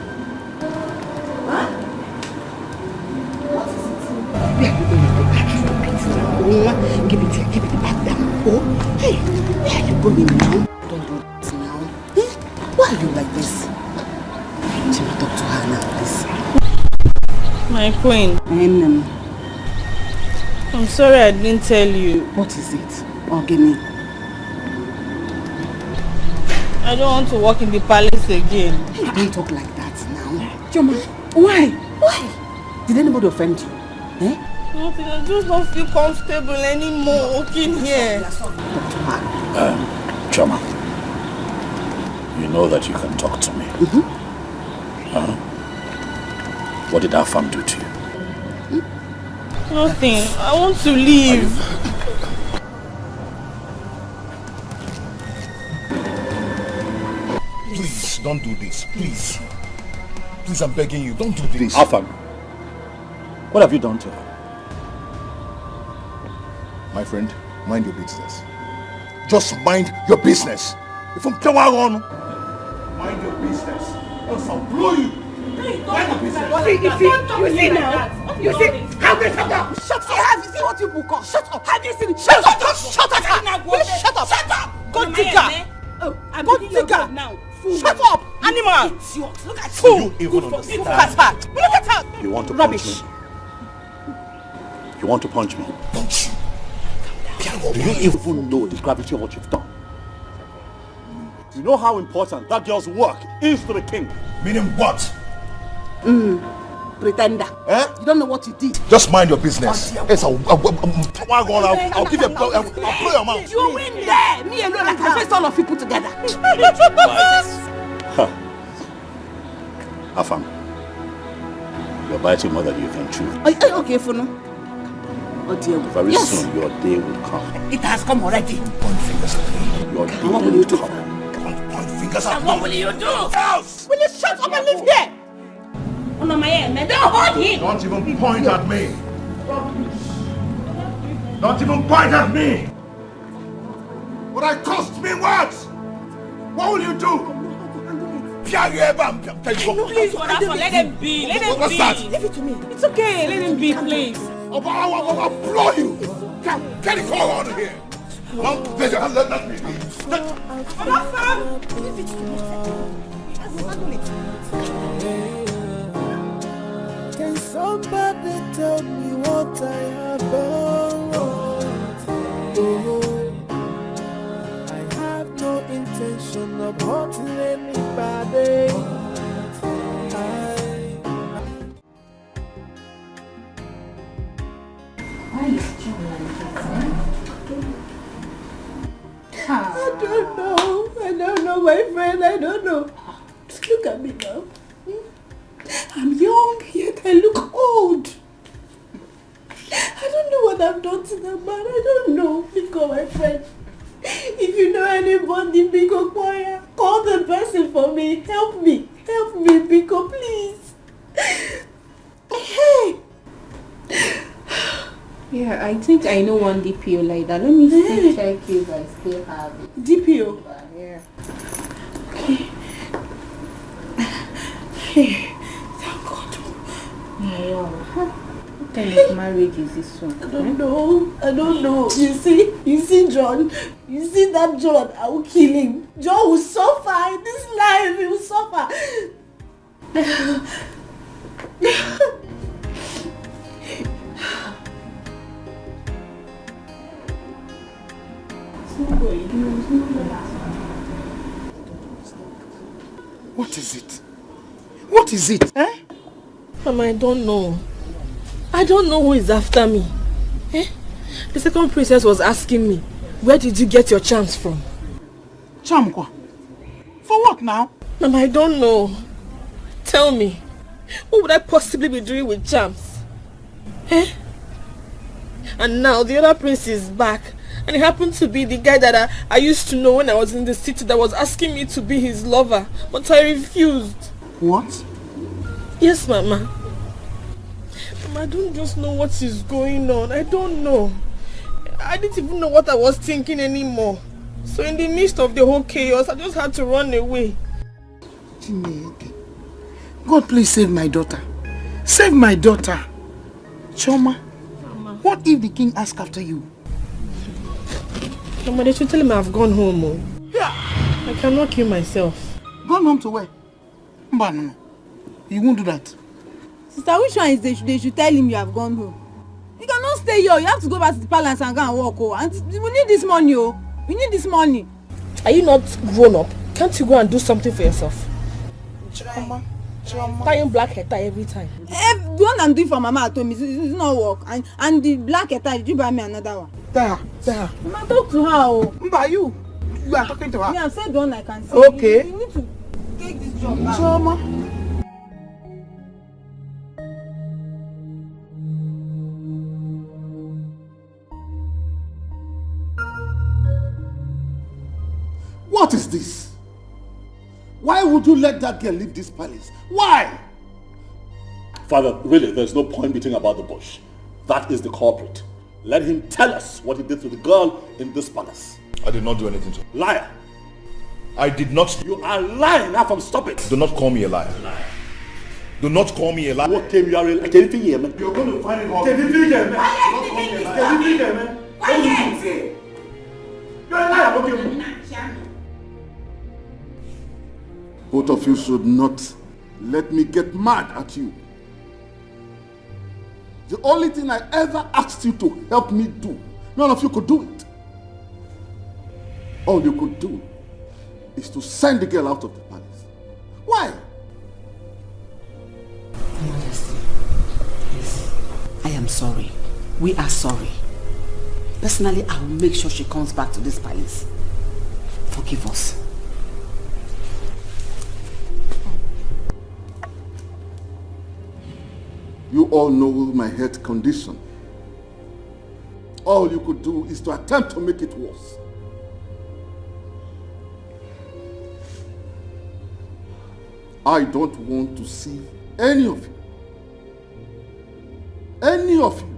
Huh? What is it? Where are you going with the bag? Give it back down. Oh, hey, where are you going now? Don't do this now. Eh? Why are you like this? Chima, talk to her now, please. My queen. I'm sorry I didn't tell you. What is it? Ogini. I don't want to work in the palace again. Hey, don't talk like that now. Choma, why? Why? Did anybody offend you? Eh? Nothing, I just don't feel comfortable anymore working here. Choma, you know that you can talk to me. Huh? What did Afam do to you? Nothing. I want to leave. Please, don't do this. Please. Please, I'm begging you, don't do this. Afam, what have you done to her? My friend, mind your business. Just mind your business. If I'm on, mind your business. Else I'll blow you. Mind your business. You see now? You see? How can you talk? Shut up! Have you seen what you book on? Shut up! Have you seen it? Shut up! Shut up! Will you shut up? Shut up! Go digger! Go digger! Now. Shut up! Animal! Idiot! Look at you! Do you even understand? Look at her! Look at her! You want to Rubbish. punch me? You want to punch me? Punch you. Do you even know the gravity of what you've done? You know how important that girl's work is to the king. Meaning what? Pretender. Eh? You don't know what you did. Just mind your business. Yes, I'll give you I'll blow your mouth. You win there. Me alone, I can face all of you put together. Afam, you're biting more than you can chew. Okay, for now. Oh dear. Very soon your day will come. It has come already. Point fingers at me. Your day will come. Point fingers at me. What will you do? Will you shut up and live here? Oh no, my man, don't hold him. Don't even point at me. Don't even point at me. What I cost me what? What will you do? Please, let him be. Let him be. Leave it to me. It's okay. Let him be, please. I'll blow you. Get it all out of here. Let me be. Leave it to me. Handle it. Can somebody tell me what I have done wrong? Oh, I have no intention of hurting anybody. Look at me now. I'm young, yet I look old. I don't know what I've done to that man. I don't know. Biko, my friend. If you know anybody, Biko, call the person for me. Help me. Help me, Biko, please. Hey. Yeah, I think I know one DPO like that. Let me still check if I still have it. DPO? Yeah. Okay. Hey, thank God. Yeah. What kind of marriage is this one? I don't know. You see John? You see that John? I will kill him. John will suffer in this life. He will suffer. What is it? What is it? Eh? Mama, I don't know. I don't know who is after me. Eh? The second princess was asking me, where did you get your charms from? Charm kwa? For what now? Mama, I don't know. Tell me, what would I possibly be doing with charms? Eh? And now the other prince is back. And it happened to be the guy that I used to know when I was in the city that was asking me to be his lover. But I refused. What? Yes, Mama. Mama, I don't just know what is going on. I don't know. I didn't even know what I was thinking anymore. So in the midst of the whole chaos, I just had to run away. God, please save my daughter. Save my daughter. Choma, Mama. What if the king asks after you? Mama, they should tell him I've gone home. Oh. Yeah. I cannot kill myself. Gone home to where? No. You won't do that. Sister, which one is they should tell him you have gone home? You cannot stay here. You have to go back to the palace and go and work. Oh. And we need this money. Oh. We need this money. Are you not grown up? Can't you go and do something for yourself? Choma. Tying black hair tie every time. The one I'm doing for Mama at home is not work. And the black hair tie, did you buy me another one? There. Mama, talk to her. Oh. Mba, you are talking to her. Me, I've said the one I can see. Okay. You need to take this job back. Choma. What is this? Why would you let that girl leave this palace? Why? Father, really, there's no point beating about the bush. That is the culprit. Let him tell us what he did to the girl in this palace. I did not do anything to her. Liar. I did not. You are lying. Afam, stop it. Do not call me a liar. Do not call me a liar. What came you are in? You're going to find him out. You're a liar. Both of you should not let me get mad at you. The only thing I ever asked you to help me do, none of you could do it. All you could do is to send the girl out of the palace. Why? Majesty, please. I am sorry. We are sorry. Personally, I will make sure she comes back to this palace. Forgive us. You all know my health condition. All you could do is to attempt to make it worse. I don't want to see any of you,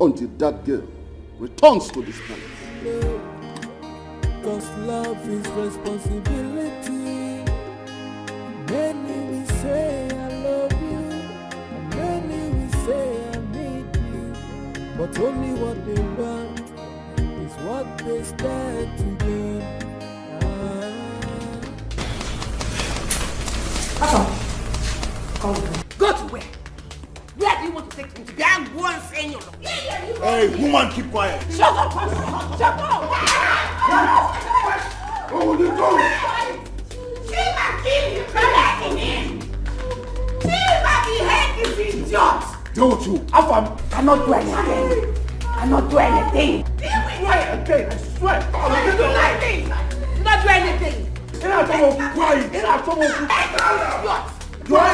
until that girl returns to this palace. Cause love is responsibility. Many will say I love you, and many will say I need you, but only what they want is what they stand to gain. Go to where? Where do you want to take me to be? I'm one saying. Hey, woman, keep quiet. Shut up! Shut up! Where will you go? Don't you? Afam cannot do anything. Cannot do anything. Again, I swear. Do not do anything. You are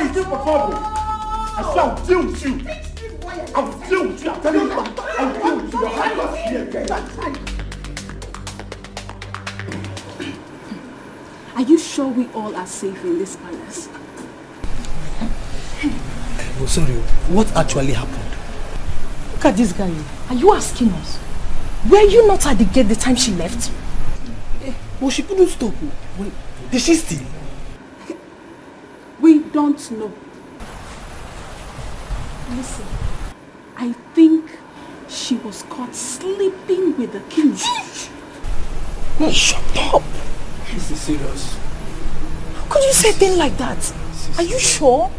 in deep trouble. I swear I'll deal with you. I will deal with you. I'm telling you. I will deal with you. Are you sure we all are safe in this palace? Oh, sorry. What actually happened? Look at this guy. Are you asking us? Were you not at the gate the time she left? But she couldn't stop. Wait, did she steal? We don't know. Listen, I think she was caught sleeping with the king. Hey, shut up! This is serious. How could you say a thing like that? Are you sure?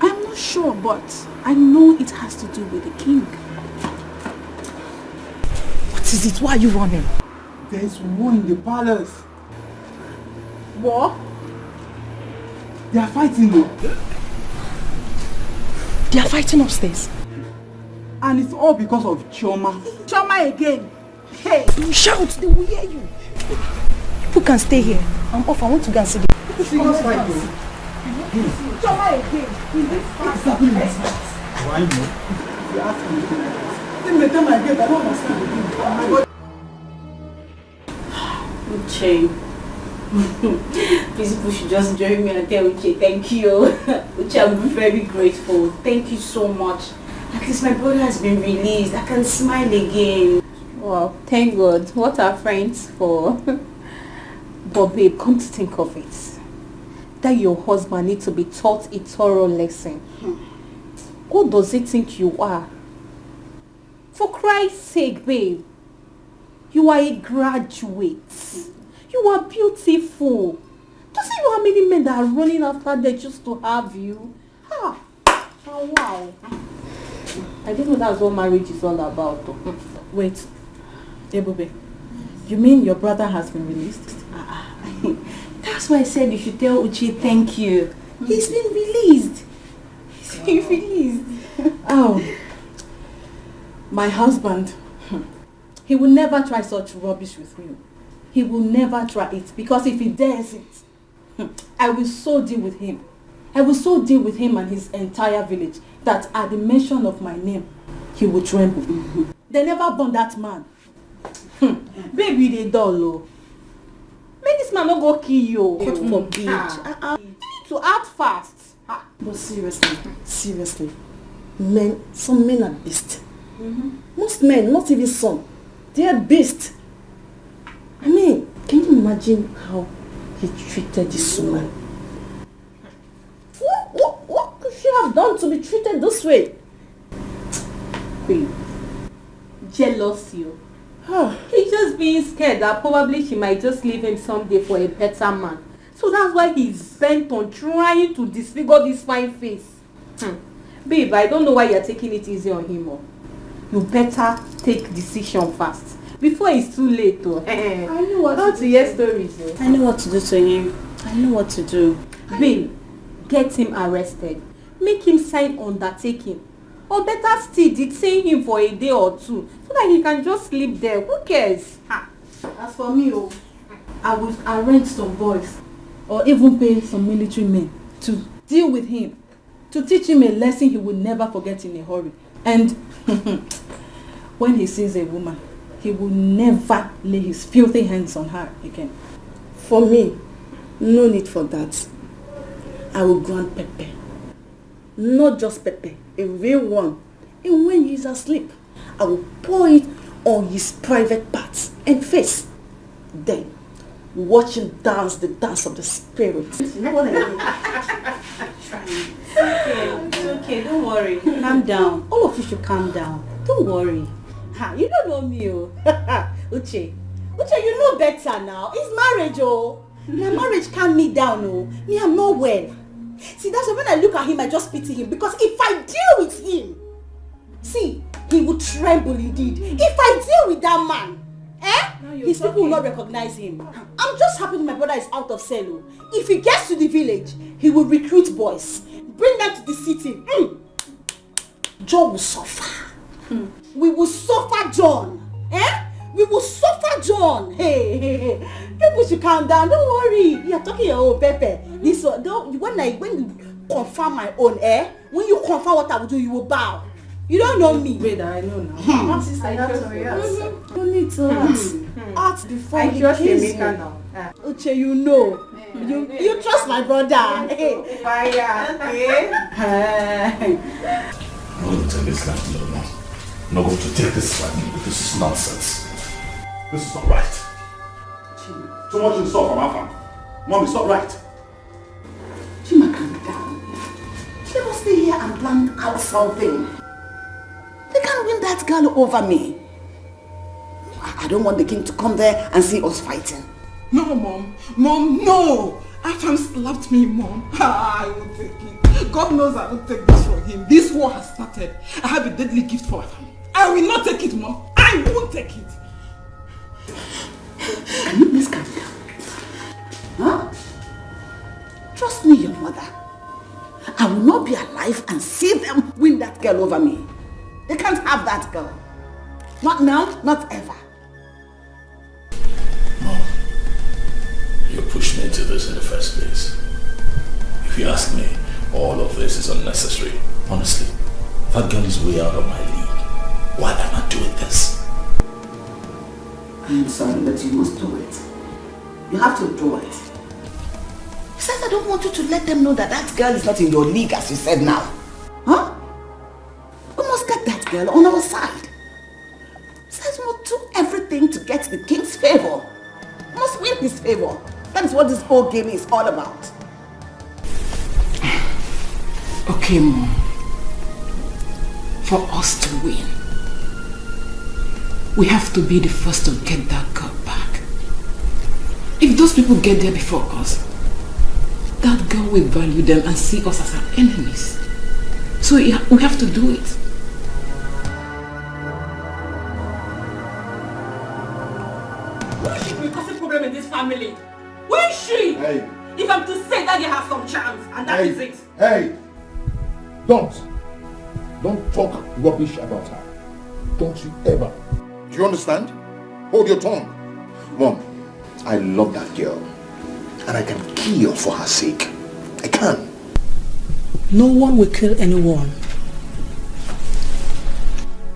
I'm not sure, but I know it has to do with the king. What is it? Why are you running? There's war in the palace. War? They are fighting though. They are fighting upstairs. And it's all because of Chioma. Chioma again. Hey! You shout, they will hear you. People can stay here. I'm off. I want to go and see them. Chioma again. In this palace. Why no? You ask me. Then the time I get, I don't understand the Uche. Please, people should just join me and tell Uche thank you. Uche, I'm very grateful. Thank you so much. At least my brother has been released. I can smile again. Well, thank God. What are friends for? But babe, come to think of it, that your husband needs to be taught a thorough lesson. Who does he think you are? For Christ's sake, babe. You are a graduate. You are beautiful. Don't see how many men that are running after them just to have you. Oh, wow. I didn't know that's what marriage is all about. Wait, Ebube, you mean your brother has been released? That's why I said you should tell Uche thank you. He's been released. He's been released. Oh, my husband. He will never try such rubbish with you. He will never try it, because if he dares it, I will so deal with him. I will so deal with him and his entire village that at the mention of my name, he will tremble. They never born that man. Baby, they dull. Make this man not go kill you. God forbid. You need to act fast. But seriously, some men are beasts. Most men, not even some, they are beasts. I mean, can you imagine how he treated this woman? What could she have done to be treated this way? Babe, jealousy. He's just being scared that probably she might just leave him someday for a better man. So that's why he's bent on trying to disfigure this fine face. Babe, I don't know why you're taking it easy on him. You better take decision fast before it's too late. I know what to hear stories. I know what to do to him. I know what to do. Babe, get him arrested. Make him sign undertaking. Or better still, detain him for a day or two so that he can just sleep there. Who cares? As for me, I would arrange some boys or even pay some military men to deal with him, to teach him a lesson he will never forget in a hurry. And when he sees a woman, he will never lay his filthy hands on her again. For me, no need for that. I will grant Pepe. Not just Pepe, a real one. And when he is asleep, I will pour it on his private parts and face. Then, watch him dance the dance of the spirit. You know what I mean? It's okay, don't worry. Calm down. All of you should calm down. Don't worry. You don't know me, Uche, you know better now. It's marriage, My marriage calm me down, Me, I'm not well. See, that's why when I look at him, I just pity him. Because if I deal with him, see, he will tremble indeed. If I deal with that man, his people will not recognize him. I'm just happy my brother is out of cell. If he gets to the village, he will recruit boys. Bring them to the city. John will suffer. We will suffer John. We will suffer, John. Hey. People should calm down. Don't worry. You're talking your own, Pepe. This one, when you confirm my own, when you confirm what I will do, you will bow. You don't know me. Wait, I know now. What is that? You need to ask before I trust kills you now. Uche, you know. You trust my brother. Hey. Fire. Okay. I'm not going to take this life no more. I'm not going to take this life. This is nonsense. This is not right. Too much insult from our family. Mom, it's not right. Chima, calm down. They must stay here and plan out something. They can't win that girl over me. I don't want the king to come there and see us fighting. No, Mom. Mom, no. Afam slapped me, Mom. I won't take it. God knows I won't take this for him. This war has started. I have a deadly gift for Afam. I will not take it, Mom. I won't take it. Can you please calm down? Huh? Trust me, your mother. I will not be alive and see them win that girl over me. They can't have that girl. Not now, not ever. Mom, you pushed me into this in the first place. If you ask me, all of this is unnecessary. Honestly, that girl is way out of my league. Why am I doing this? I am sorry, but you must do it. You have to do it. Besides, I don't want you to let them know that that girl is not in your league, as you said now. Huh? We must get that girl on our side. Besides, we must do everything to get the king's favor. We must win his favor. That is what this whole game is all about. Okay, Mom. For us to win, we have to be the first to get that girl back. If those people get there before us, that girl will value them and see us as our enemies. So we have to do it. Who is she will cause a problem in this family? Who is she? Hey. If I'm to say that you have some charms, and that is it. Hey! Don't talk rubbish about her. Don't you ever. Do you understand? Hold your tongue. Mom, I love that girl. And I can kill for her sake. I can. No one will kill anyone.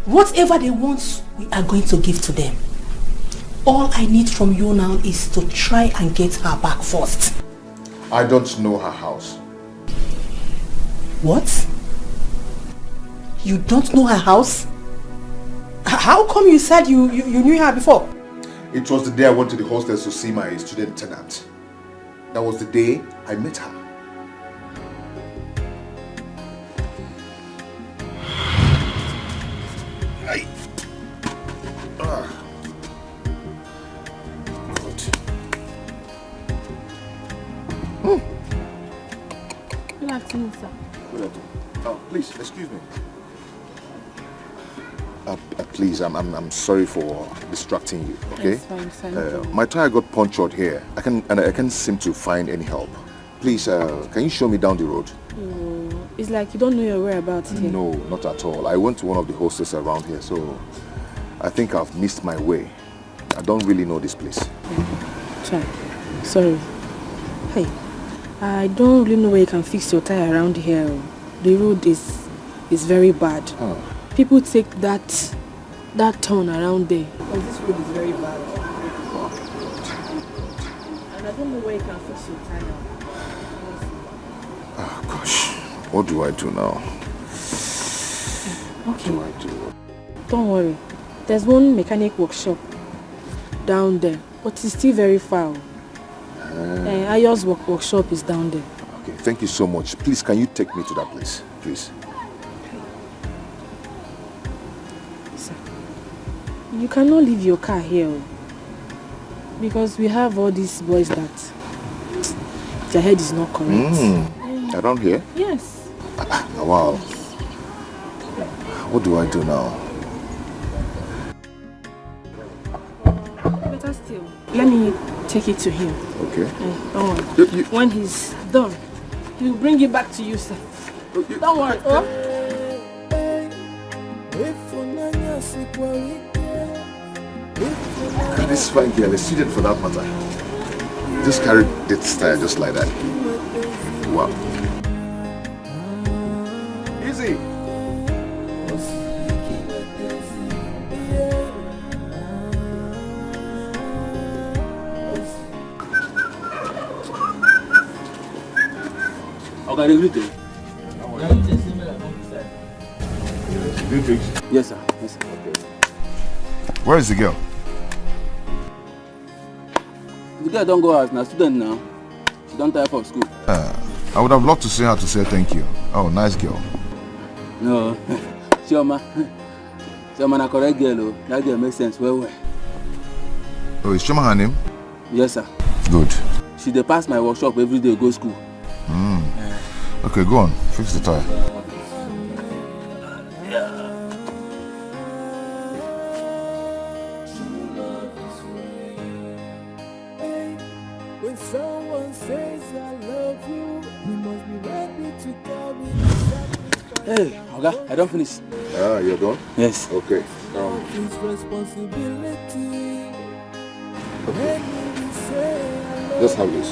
Whatever they want, we are going to give to them. All I need from you now is to try and get her back first. I don't know her house. What? You don't know her house? How come you said you knew her before? It was the day I went to the hostels to see my student tenant. That was the day I met her. Good afternoon, sir. Good afternoon. Oh, please, excuse me. Please, I'm sorry for distracting you, okay? It's fine, thank you. My tire got punctured here. I can't seem to find any help. Please, can you show me down the road? It's like you don't know your whereabouts here. No, not at all. I went to one of the hostels around here, so I think I've missed my way. I don't really know this place. Try. Sorry. Hey, I don't really know where you can fix your tire around here. The road is very bad. Oh. People take that turn around there. Because this road is very bad. And I don't know where you can fix your tire. Oh gosh, what do I do now? Okay. What do I do? Don't worry. There's one mechanic workshop down there, but it's still very far. Ayo's workshop is down there. Okay, thank you so much. Please, can you take me to that place, please? Sir, you cannot leave your car here because we have all these boys that their head is not correct. Around here? Yes. Wow. What do I do now? Better still, let me take it to him. Okay. Don't worry. When he's done, he'll bring it back to you, sir. Don't worry. If This fine girl is suited for that matter. Just carried this style just like that. Wow. Easy. Okay, greeting. Yes, sir. Yes, sir. Okay. Where is the girl? The girl don't go out. Now, student now. She don't tire for school. I would have loved to see her to say thank you. Oh, nice girl. No, Chioma. Chioma na correct girl. Oh. That girl makes sense. Well. Oh, is Chioma her name? Yes, sir. Good. She dey pass my workshop every day. Go school. Okay, go on. Fix the tire. When someone says I love you, you must be ready to carry. Hey, Oga, I don't finish. Ah, you're done? Yes. Okay. It's responsibility. Okay. Just have this.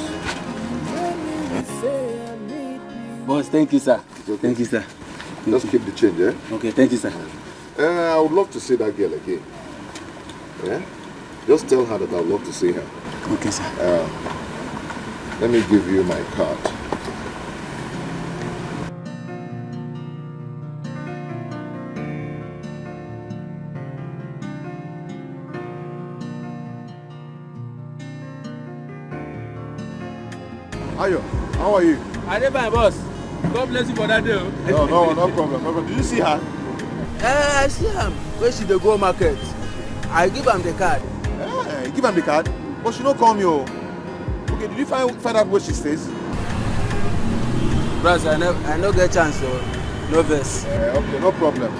Boss, thank you, sir. Okay. Thank you, sir. Just keep the change, eh? Okay, thank you, sir. I would love to see that girl again. Yeah? Just tell her that I would love to see her. Okay, sir. Let me give you my card. Ayo, how are you? I did my boss. God bless you for that day. No problem. No problem. Did you see her? I see her when she dey go market. I give am the card. You give am the card? But she no call me. Oh. Okay, did you find out where she stays? Bros, I no get chance, so no vex. Okay, no problem.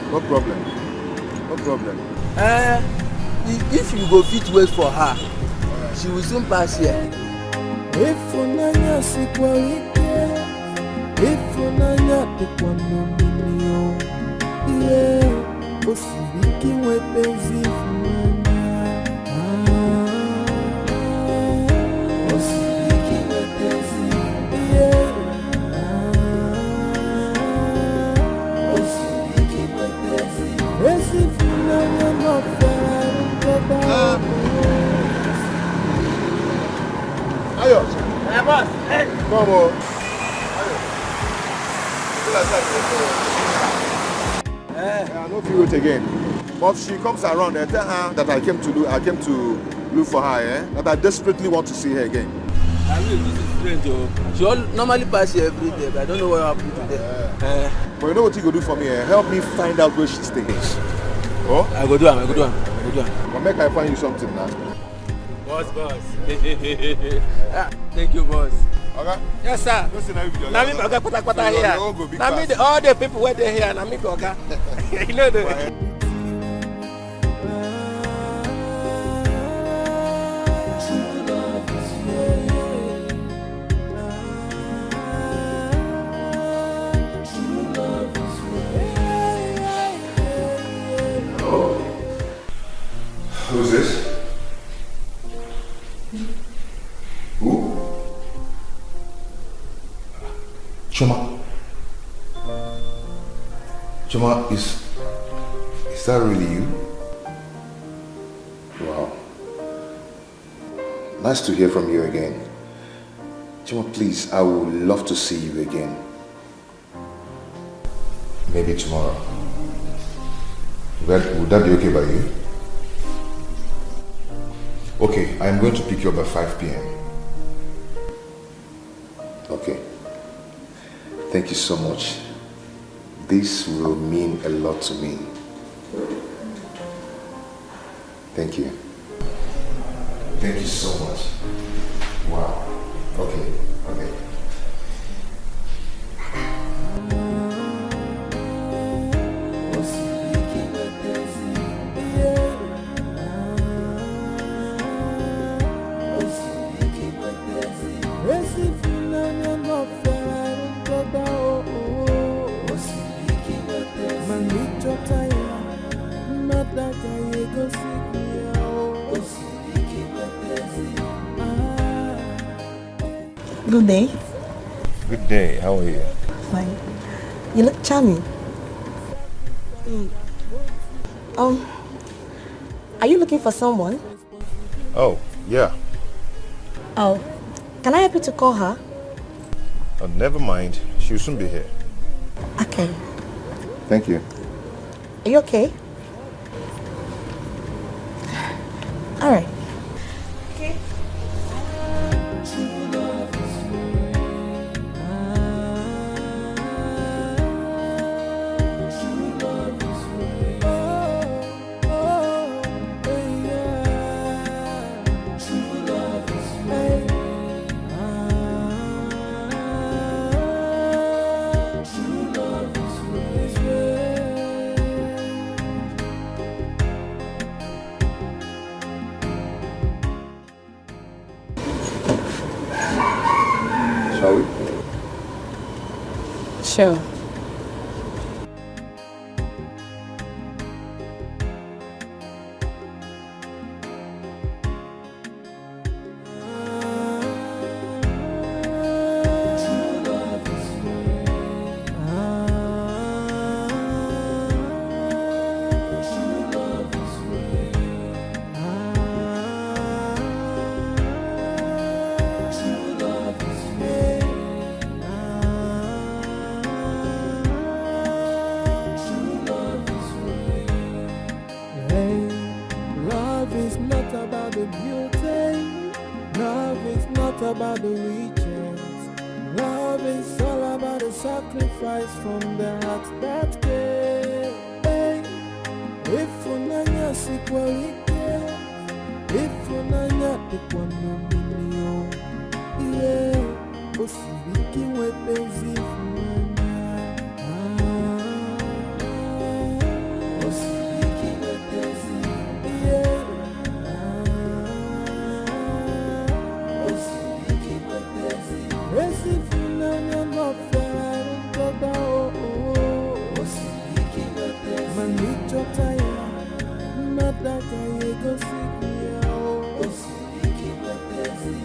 If you go fit wait for her, she will soon pass here. Ifunanya sikwa ike, ifunanya dikwa nominio. Yeah, osibiki wepenzi ifunanya. Osibiki wepenzi. Yeah. Osibiki wepenzi. Ifunanya no fera untoba. Ayo. Hey, boss. Hey. Come on. I don't feel it again. But if she comes around, I tell her that I came to look for her, that I desperately want to see her again. I mean, this is strange, oh. She normally pass here every day, but I don't know what happened today. But you know what you go do for me? Help me find out where she stays. Oh? I go do am. But make I find you something now. Boss. Thank you, boss. Okay? Yes, sir. Now me Oga Pata here. Now me all the people where they here. Now me Oga. You know the. Who's this? Who? Choma, is that really you? Wow. Nice to hear from you again. Choma, please, I would love to see you again. Maybe tomorrow. Would that be okay by you? Okay, I'm going to pick you up at 5 p.m. Okay. Thank you so much. This will mean a lot to me. Thank you. Thank you so much. Wow. Okay. Manito taya, madaka yego siku yao. Good day. Good day. How are you? Fine. You look charming. Are you looking for someone? Oh, yeah. Oh, can I help you to call her? Oh, never mind. She'll soon be here. Okay. Thank you. Are you okay? All right. Okay. Shall we? Sure. Love is not about the beauty. Love is not about the riches. Love is all about the sacrifice from the heart that gave. If unanya sikwalike, if unanya tekwanomilio, yeah, osibiki wepezi funanya. Osibiki wepezi, yeah. Osibiki wepezi, esi funanya mafera runtoda oh. Osibiki wepezi, manicho taya, nadaka yego sikia oh. Osibiki wepezi,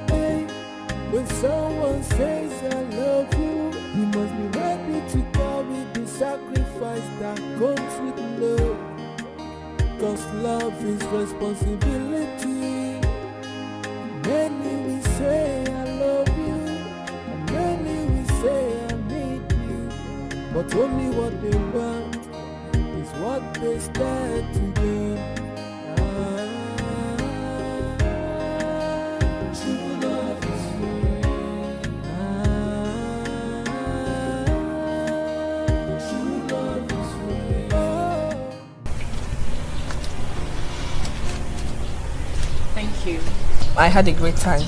hey. When someone says I love you, you must be ready to carry the sacrifice that comes with love. Cause love is responsibility. Many will say I love you, and many will say I need you. But only what they want is what they stand to do. True love is free. True love is free. Thank you. I had a great time.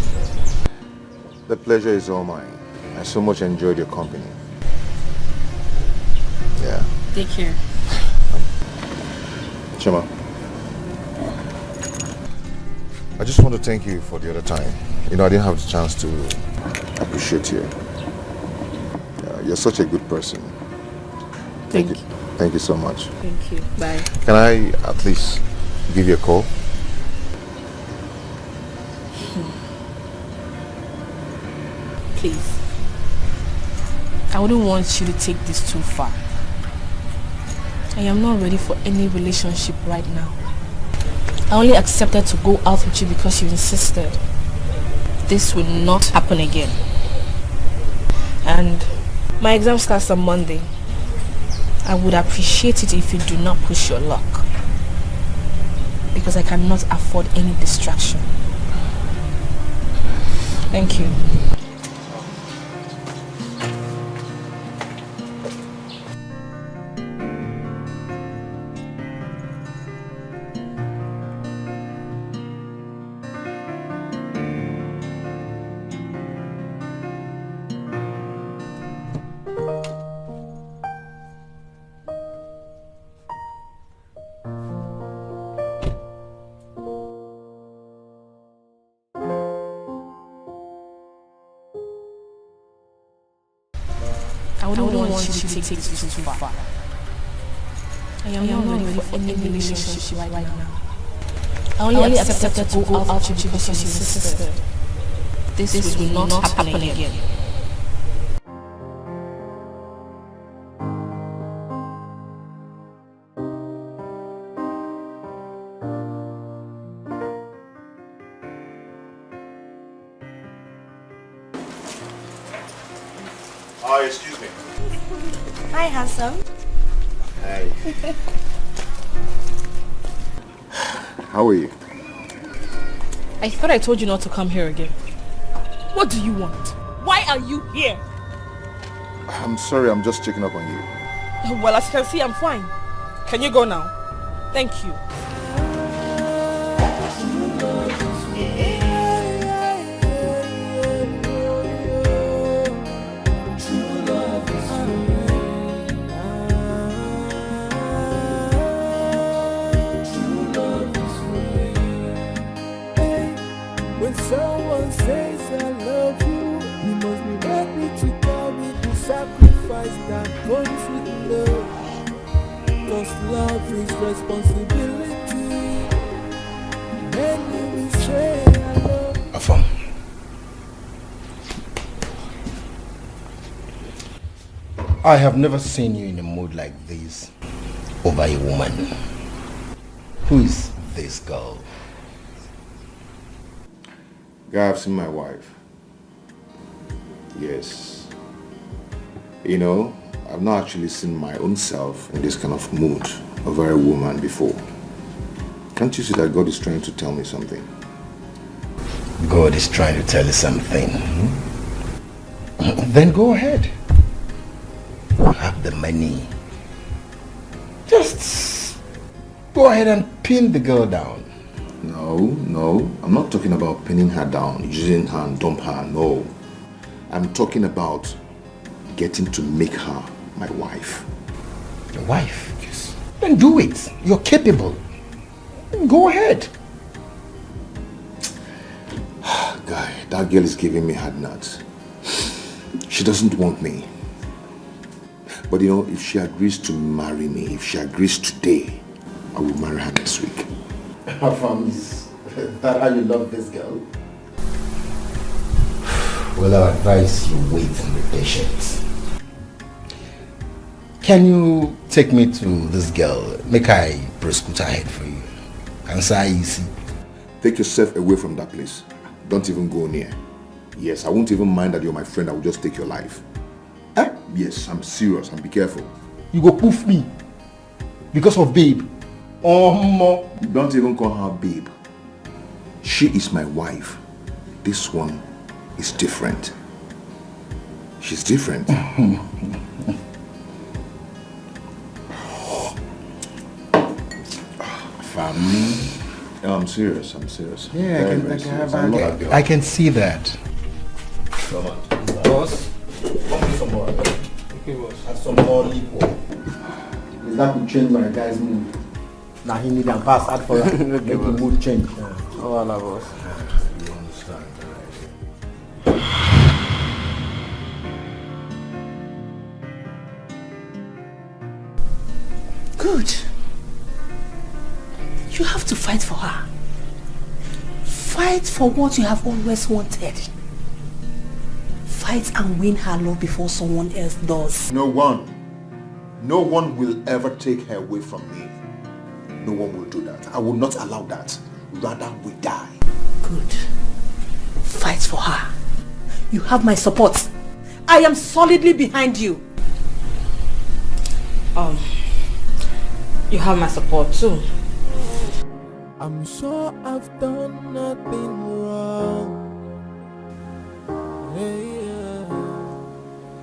The pleasure is all mine. I so much enjoyed your company. Yeah. Take care. Chima, I just want to thank you for the other time. You know, I didn't have the chance to appreciate you. You're such a good person. Thank you. Thank you so much. Thank you. Bye. Can I at least give you a call? Please. I wouldn't want you to take this too far. I am not ready for any relationship right now. I only accepted to go out with you because you insisted. This will not happen again. And my exam starts on Monday. I would appreciate it if you do not push your luck. Because I cannot afford any distraction. Thank you. I wouldn't want you to take this too far. I am not ready for any relationship right now. I only accepted to go out with you because you insisted. this will not happen again. Excuse me. Hi, handsome. Hi. How are you? I thought I told you not to come here again. What do you want? Why are you here? I'm sorry, I'm just checking up on you. Well, as you can see, I'm fine. Can you go now? Thank you. When someone says I love you, you must be ready to commit the sacrifice that comes with love. Cause love is responsibility. Many will say I love you. Afam. I have never seen you in a mood like this over a woman. Who is this girl? Guy, I've seen my wife. Yes. You know, I've not actually seen my own self in this kind of mood over a woman before. Can't you see that God is trying to tell me something? God is trying to tell you something. Then go ahead. You have the money. Just go ahead and pin the girl down. No, I'm not talking about pinning her down, using her and dump her, no. I'm talking about getting to make her my wife. Your wife? Yes. Then do it. You're capable. Go ahead. Guy, that girl is giving me hard nuts. She doesn't want me. But you know, if she agrees to marry me, if she agrees today, I will marry her next week. Is that how you love this girl? Well, I advise you wait and be patient. Can you take me to this girl? Make I prescoot ahead for you. Answer easy. Take yourself away from that place. Don't even go near. Yes, I won't even mind that you're my friend. I will just take your life. Eh? Yes, I'm serious. And be careful. You go poof me because of babe. Don't even call her babe. She is my wife. This one is different. She's different. Family. I'm serious. Yeah, I can see that. Come on. Boss, come with some more. Okay, boss. And some more liquor. That could change my guy's mood. Now he need a pass out for make the mood change. Oh, Allah, boss. You understand, Good. You have to fight for her. Fight for what you have always wanted. Fight and win her love before someone else does. No one will ever take her away from me. No one will do that. I will not allow that. Rather, we die. Good. Fight for her. You have my support. I am solidly behind you. You have my support too. I'm sure I've done nothing wrong. Hey,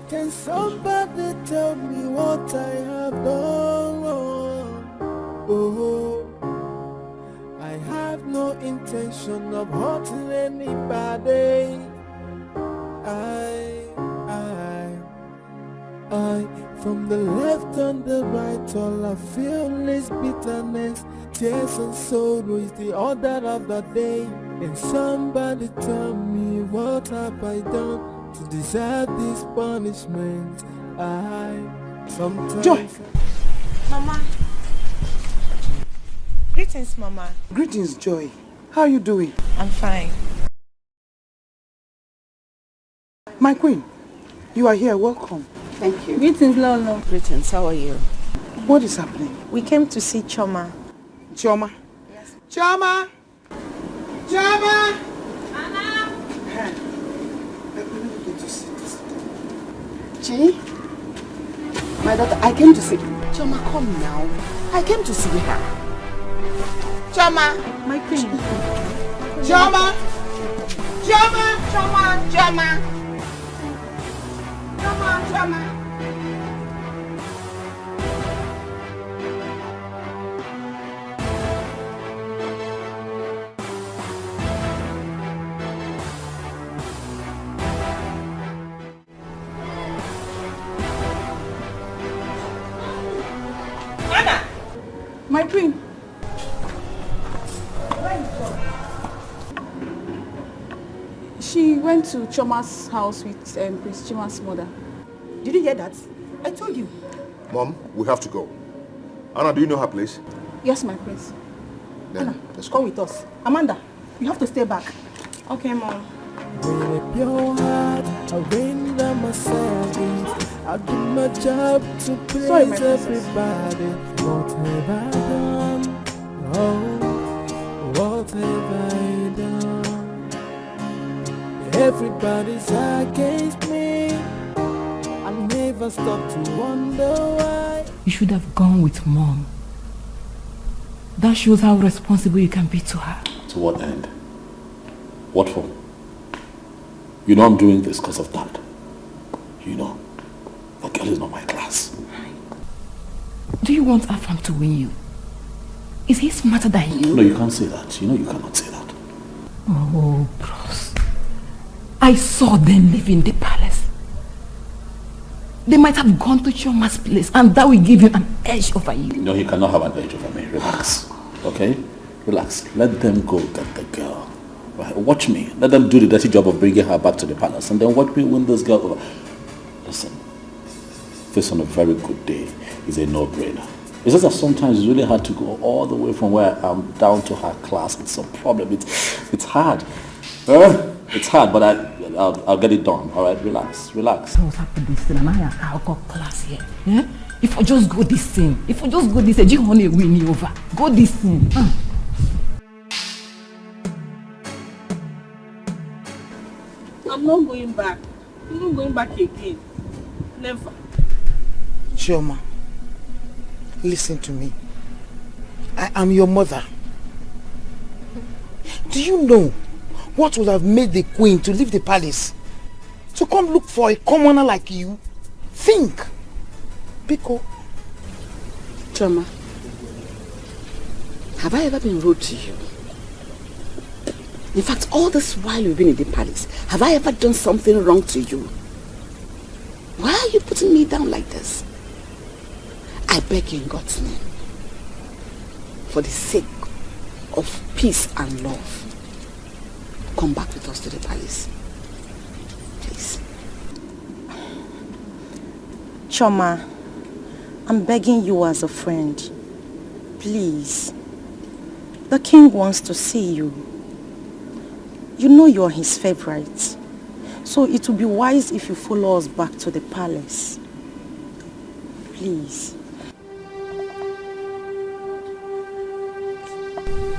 can somebody tell me what I have done wrong? Oh, I have no intention of hurting anybody. I, from the left and the right, all I feel is bitterness, tears and sorrow is the order of the day. Can somebody tell me what have I done to deserve this punishment? Sometimes... Joy! Mama. Greetings, Mama. Greetings, Joy. How are you doing? I'm fine. My queen, you are here. Welcome. Thank you. Greetings, Lolo. Greetings, how are you? What is happening? We came to see Choma. Choma? Yes. Choma! Choma! Anna! Chi? My daughter, I came to see... Choma, come now. I came to see her. Choma! My queen. Choma! Choma! Choma! Choma! Choma! Choma! My queen. She went to Choma's house with Prince Chima's mother. Did you hear that? I told you. Mom, we have to go. Anna, do you know her place? Yes, my prince. Then, Anna, let's go with us. Amanda, you have to stay back. Okay, Mom. With a pure heart, I render myself. I do my job to please everybody. What have I done? Oh, what have I done? Everybody's against me. I never stop to wonder why. You should have gone with Mom. That shows how responsible you can be to her. To what end? What for? You know I'm doing this because of that. You know, the girl is not my class. Do you want Afam to win you? Is he smarter than you? No, you can't say that. You know you cannot say that. Oh, bros. I saw them leaving the palace. They might have gone to Choma's place and that will give him an edge over you. No, he cannot have an edge over me. Relax. Okay? Relax. Let them go get the girl. Right? Watch me. Let them do the dirty job of bringing her back to the palace and then watch me win this girl over. Listen. This on a very good day is a no-brainer. It's just that sometimes it's really hard to go all the way from where I am down to her class. It's a problem. It's hard. It's hard, but I'll get it done. All right, relax. What's happened this thing? And I got class here. Yeah? If I just go this thing, you want to win me over. Go this thing. I'm not going back. I'm not going back again. Never. Chioma, listen to me. I am your mother. Do you know what would have made the queen to leave the palace? To come look for a commoner like you? Think. Biko. Choma, have I ever been rude to you? In fact, all this while you've been in the palace, have I ever done something wrong to you? Why are you putting me down like this? I beg you in God's name, for the sake of peace and love, come back with us to the palace. Please. Choma, I'm begging you as a friend. Please. The king wants to see you. You know you're his favorite. So it would be wise if you follow us back to the palace. Please.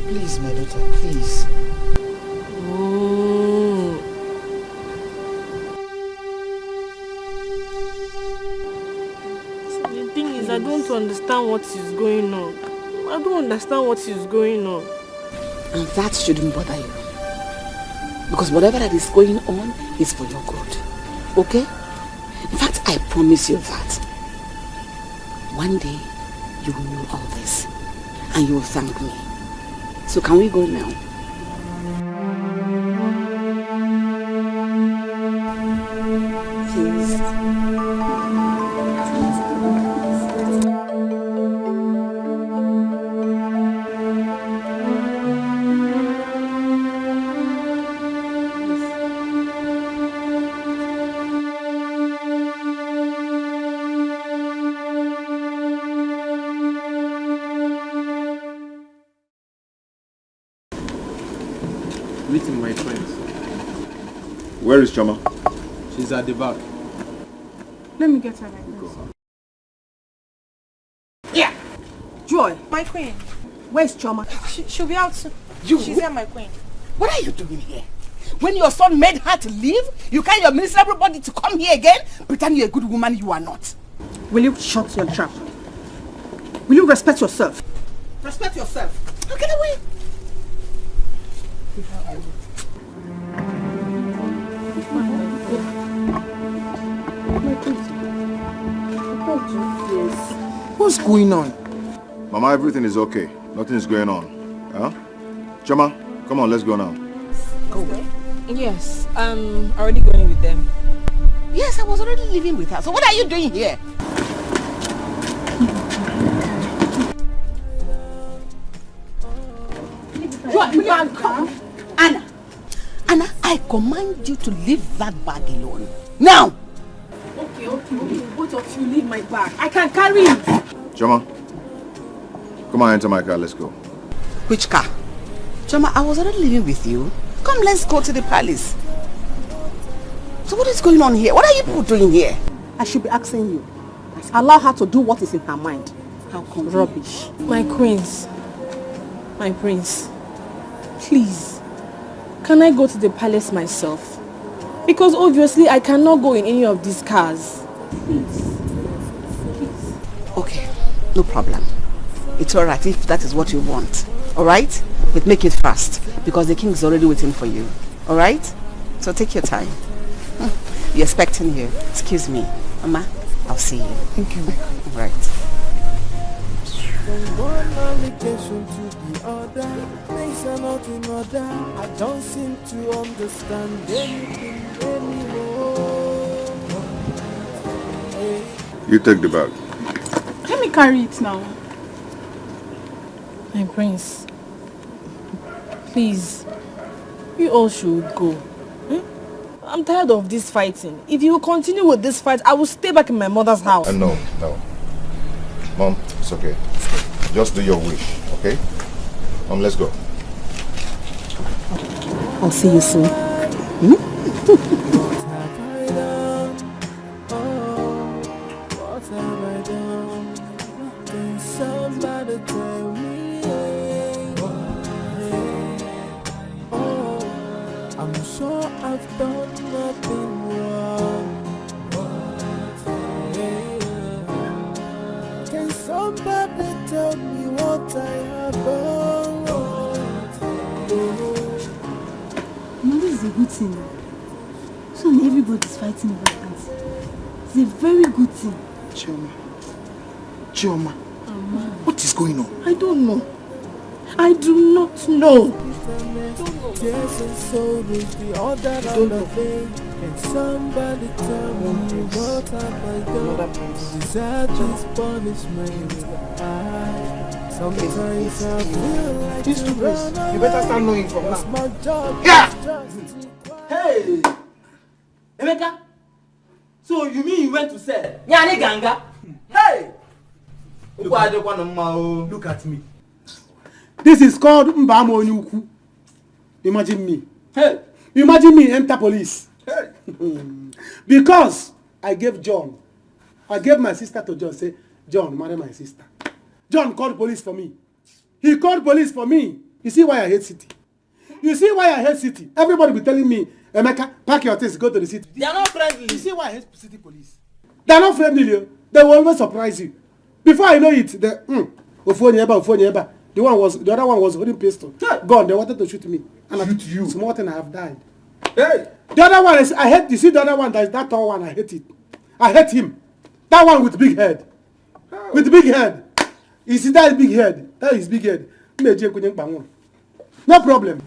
Please, my daughter, please. The thing is, I don't understand what is going on. I don't understand what is going on. And that shouldn't bother you. Because whatever that is going on is for your good. Okay? In fact, I promise you that one day you will know all this and you will thank me. So can we go now? Please. Where is Choma? She's at the back. Let me get her like this. Yeah. Joy. My queen. Where's Choma? She'll be out soon. She's here, my queen. What are you doing here? When your son made her to leave, you carry your miserable body to come here again? Pretend you're a good woman you are not. Will you shut your trap? Will you respect yourself? Respect yourself. Now get away. What's going on? Mama, everything is okay. Nothing is going on. Huh? Choma, come on, let's go now. Go. Yes, I'm already going with them. Yes, I was already living with her. So what are you doing here? Anna. Anna, I command you to leave that bag alone. Now! Okay. Both of you leave my bag. I can carry it. Choma, come on, enter my car, let's go. Which car? Choma, I was already living with you. Come, let's go to the palace. So what is going on here? What are you people doing here? I should be asking you. Allow her to do what is in her mind. How come? Rubbish. My queens. My prince. Please. Can I go to the palace myself? Because obviously I cannot go in any of these cars. Please. Okay, no problem. It's alright if that is what you want. Alright? But make it fast. Because the king is already waiting for you. Alright? So take your time. You're expecting you. Excuse me. Mama, I'll see you. Thank you. Alright. From one allegation to the other, things are not in order. I don't seem to understand anything anymore. You take the bag. Let me carry it now. My prince. Please. You all should go. I'm tired of this fighting. If you continue with this fight, I will stay back in my mother's house. No. Mom, it's okay. Just do your wish, okay? Mom, let's go. I'll see you soon. What have I done? Can somebody tell me? I'm sure I've done nothing wrong. Can somebody tell me what I have done? No, this is a good thing. So everybody's fighting over that. It's a very good thing. Chioma, what is going on? I don't know. I do not know. Tears and soul is the order of the day. Can somebody tell me what have I done to deserve this punishment? Sometimes I feel like These two places, you better start knowing from now. my job. Yeah! Hey! Emeka! So you mean you went to sell? Nyani ganga? Hey! Look at me. This is called Mbamo Onyuku. Imagine me. Hey! Imagine me enter police. Hey! Because I gave my sister to John, say, John, marry my sister. John called police for me. He called police for me. You see why I hate city? You see why I hate city? Everybody be telling me, Emeka, pack your things, go to the city. They are not friendly. You see why I hate city police? They are not friendly. They will always surprise you. Before I know it, the other one was holding pistol. Gone. They wanted to shoot me. And shoot you. Small thing, I have died. Hey! The other one is I hate. You see the other one, that is that tall one. I hate it. I hate him. That one with big head. Oh. With big head. You see that big head. That is big head. No problem.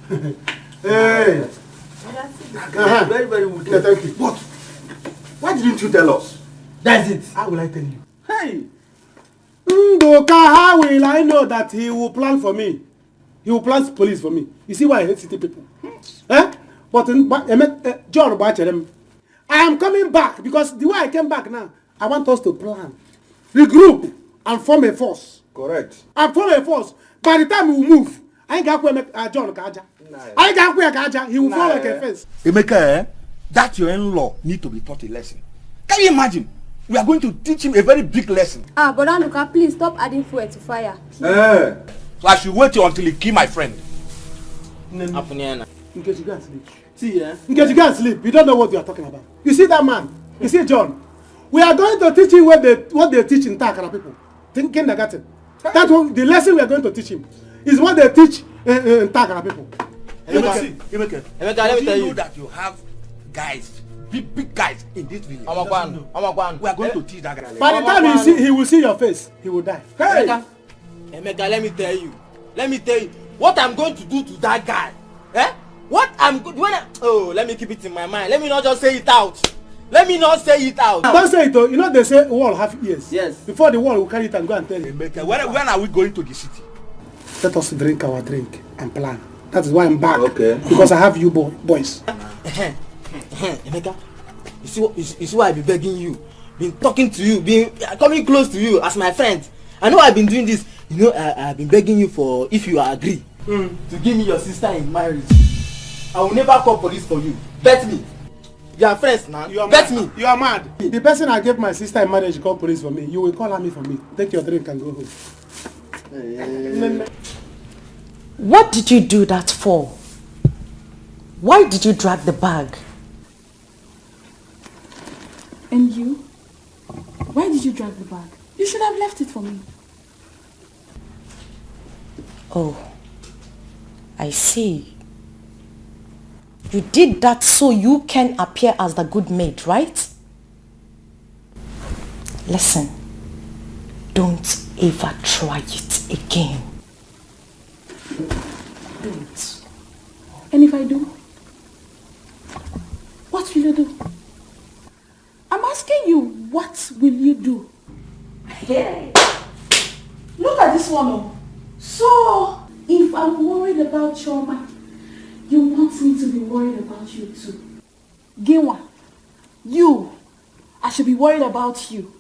Hey. Very, very good. Yeah, thank you. What? Why didn't you tell us? That's it. How will I tell you? Hey! How will I know that he will plan for me? He will plan police for me. You see why I hate city people? But John Bachelem, I am coming back because the way I came back now, I want us to plan, regroup, and form a force. Correct. And form a force. By the time we move, I ain't got to make John Kaja. I ain't got to Kaja. He will fall like a fence. Emeka, that your in-law need to be taught a lesson. Can you imagine? We are going to teach him a very big lesson. But Anuka, please stop adding fuel to fire. So I should wait until he kill my friend. In case you go and sleep. See, in case you go and sleep, you don't know what you are talking about. You see that man? You see John? We are going to teach him what they teach in Takara people. Kindergarten. That's what the lesson we are going to teach him is what they teach in Takara people. Emeka, let me tell you. Know that you have guys, big guys in this village. We are going to teach that guy. By the time he will see your face, he will die. Hey! Emeka, let me tell you. What I'm going to do to that guy. What I'm going let me keep it in my mind. Let me not just say it out. Don't say it though. You know they say wall have ears. Yes. Before the wall will carry it and go and tell you. Emeka, when are we going to the city? Let us drink our drink and plan. That is why I'm back. Okay. Because I have you boys. Emeka, you see why I've been begging you, been talking to you, been coming close to you as my friend. I know I've been doing this. You know, I've been begging you for, if you agree, to give me your sister in marriage. I will never call police for you. Bet me. You are friends now. Bet me. You are mad. The person I gave my sister in marriage call police for me. You will call me for me. Take your drink and go home. What did you do that for? Why did you drag the bag? And you? Why did you drag the bag? You should have left it for me. Oh, I see. You did that so you can appear as the good maid, right? Listen, don't ever try it again. Don't. And if I do? What will you do? I'm asking you, what will you do? Hey, look at this one. So, if I'm worried about Choma, you want me to be worried about you too? Ginwa, you, I should be worried about you.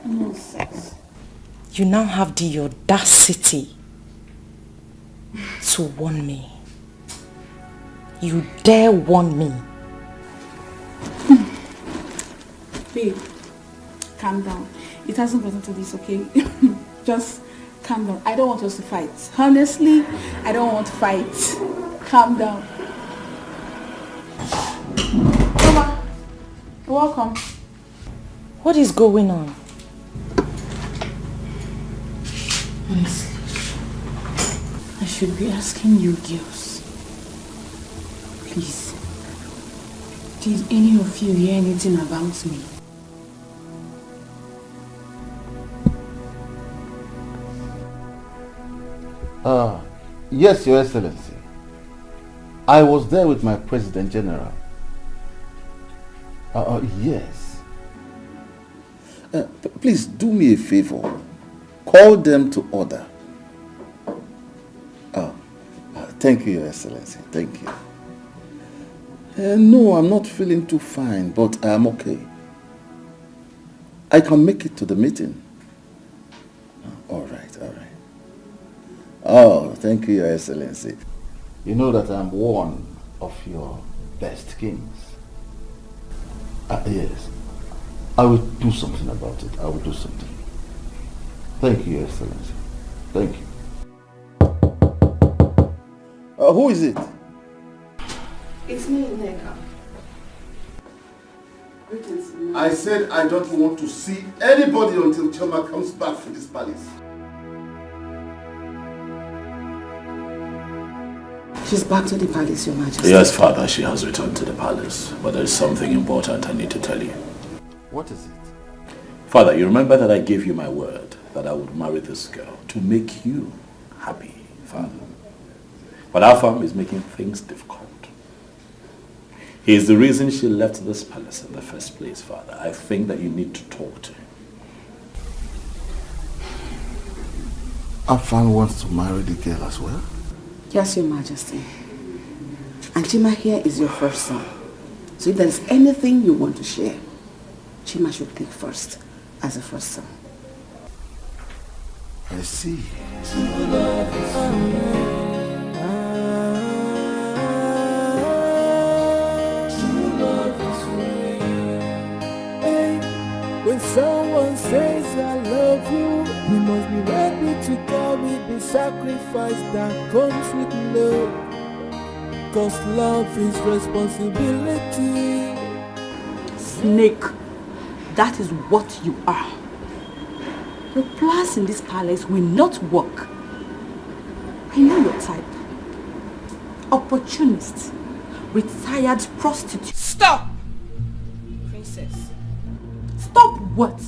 Nonsense. You now have the audacity to warn me. You dare warn me. Babe, calm down. It hasn't gotten to this, okay? Just calm down. I don't want us to fight. Honestly, I don't want to fight. Calm down. Mama, you're welcome. What is going on? Honestly, I should be asking you girls. Please, did any of you hear anything about me? Yes, Your Excellency. I was there with my President General. Yes. Please do me a favor. Call them to order. Thank you, Your Excellency. Thank you. No, I'm not feeling too fine, but I'm okay. I can make it to the meeting. All right. Oh, thank you, Your Excellency. You know that I'm one of your best kings. Yes. I will do something about it. I will do something. Thank you, Your Excellency. Thank you. Who is it? It's me, Neka. I said I don't want to see anybody until Choma comes back to this palace. She's back to the palace, Your Majesty. Yes, Father, she has returned to the palace. But there is something important I need to tell you. What is it? Father, you remember that I gave you my word that I would marry this girl to make you happy, Father. But our farm is making things difficult. He is the reason she left this palace in the first place, Father. I think that you need to talk to him. Afan wants to marry the girl as well? Yes, Your Majesty. And Chima here is your first son. So if there's anything you want to share, Chima should take first as a first son. I see. sacrifice that comes with love. Cause love is responsibility. Snake, that is what you are. Your plans in this palace will not work. I know your type. Opportunist, retired prostitute. Stop! Princess. Stop what?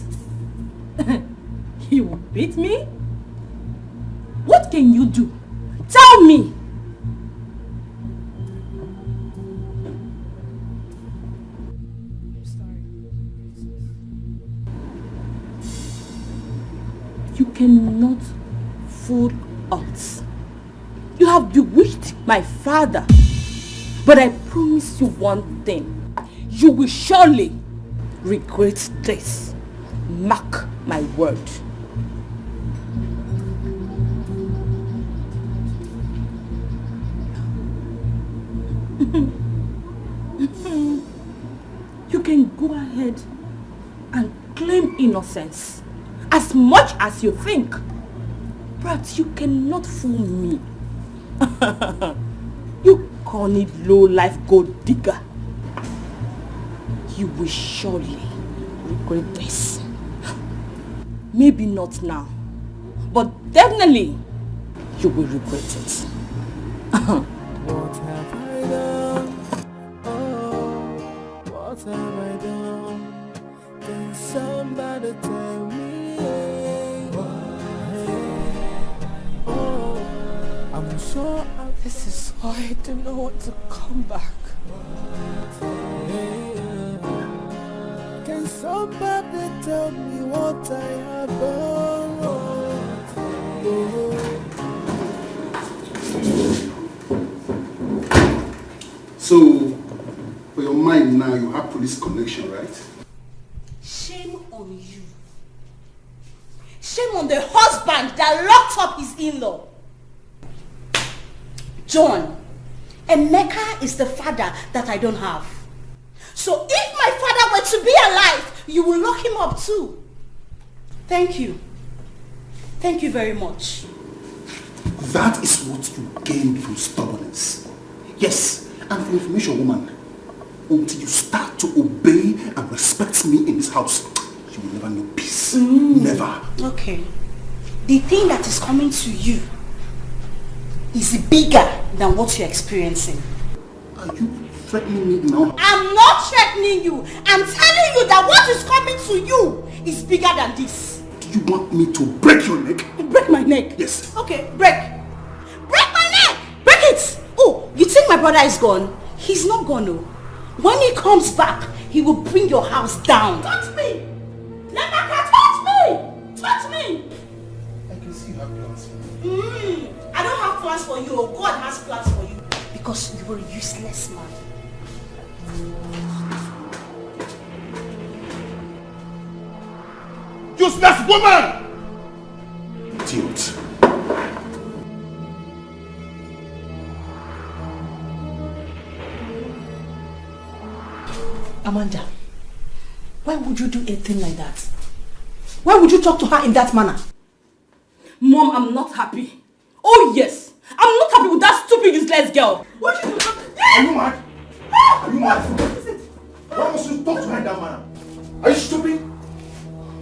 You will beat me? What can you do? Tell me! You cannot fool us. You have bewitched my father. But I promise you one thing. You will surely regret this. Mark my word. You can go ahead and claim innocence as much as you think, but you cannot fool me. You corny low-life gold digger. You will surely regret this. Maybe not now, but definitely you will regret it. What have I done? Oh, what have I done? Can somebody tell me? Oh, I'm so This is why I don't know what to come back. Can somebody tell me what I have done? So, for your mind now, you have police connection, right? Shame on you. Shame on the husband that locked up his in-law. John, Emeka is the father that I don't have. So if my father were to be alive, you will lock him up too. Thank you. Thank you very much. That is what you gain from stubbornness. Yes, and for information, woman, until you start to obey and respect me in this house, you will never know peace. Never. Okay. The thing that is coming to you is bigger than what you're experiencing. Are you threatening me now? I'm not threatening you. I'm telling you that what is coming to you is bigger than this. Do you want me to break your neck? Break my neck? Yes. Okay, break. Break my neck! Break it! Oh, you think my brother is gone? He's not gone, no. When he comes back, he will bring your house down. Touch me! Lemaka, touch me! Touch me! I can see you have plans for me. I don't have plans for you. God has plans for you. Because you were a useless man. Useless woman! Idiot. Amanda, why would you do a thing like that? Why would you talk to her in that manner? Mom, I'm not happy. Oh yes, I'm not happy with that stupid useless girl. What is it? Are you mad? Are you mad? Why must you talk to her in that manner? Are you stupid?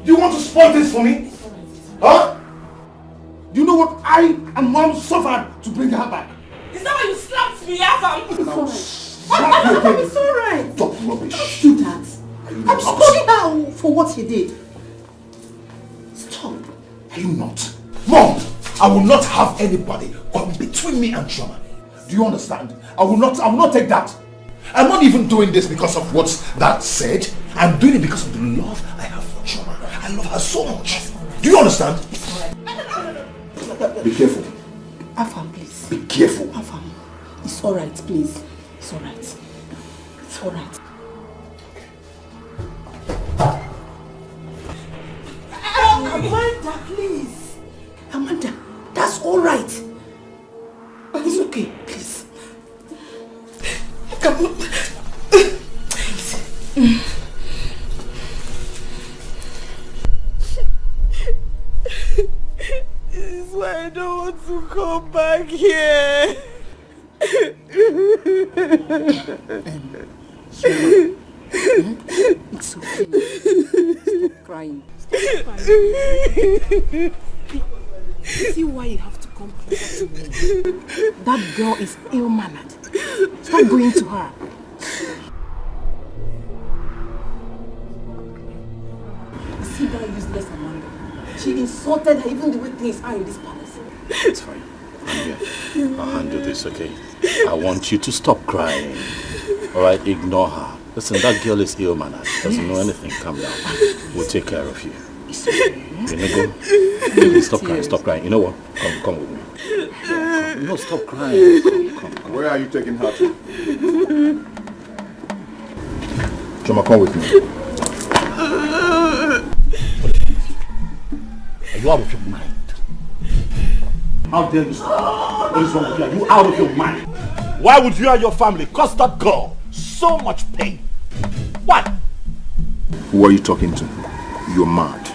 Do you want to spoil this for me? Huh? Do you know what I and Mom suffered to bring her back? Is that why you slapped me, Afam? It's alright. Stop rubbish. Don't do that. I'm scolding her for what you did. Stop. Are you not? Mom, I will not have anybody come between me and Chioma. Do you understand? I will not take that. I'm not even doing this because of what that said. I'm doing it because of the love I have for Chioma. I love her so much. Do you understand? Be careful. Afam, please. Be careful. Afam, it's alright, please. It's alright. It's alright. Amanda, please. Amanda, that's alright. It's okay, please. Come on. This is why I don't want to come back here. It's okay. Stop crying. Stop crying. See why you have to come closer to me. That girl is ill-mannered. Stop going to her. See that useless Amanda. She insulted her even the way things are in this palace. It's fine. I'm here. I'll handle this, okay? I want you to stop crying. Alright, ignore her. Listen, that girl is ill-mannered. She doesn't know anything. Calm down. We'll take care of you. You know, stop crying, stop crying. You know what? Come with me. No, stop crying. Come. Where are you taking her to? Choma, come with me. Are you out of your mind? How dare you stop? What is wrong with you? Are you out of your mind? Why would you and your family cause that girl so much pain? What? Who are you talking to? You're mad.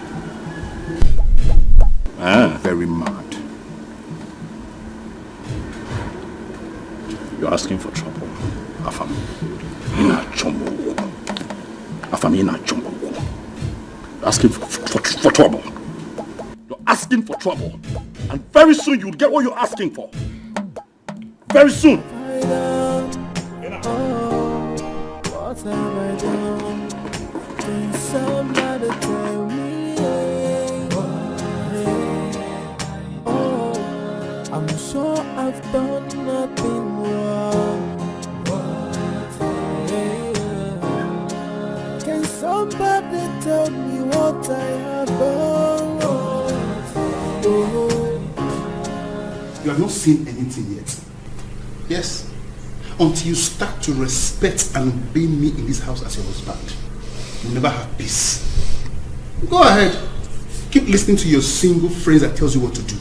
Very mad. You're asking for trouble. Afam. Ina chombo. Afam ina chombo. You're asking for trouble. You're asking for trouble. And very soon you'll get what you're asking for. Very soon. What have I done? Can somebody tell me? I'm sure I've done nothing wrong. Can somebody tell me what I have done wrong? You have not seen anything yet. Yes. Until you start to respect and obey me in this house as your husband, you'll never have peace. Go ahead. Keep listening to your single phrase that tells you what to do.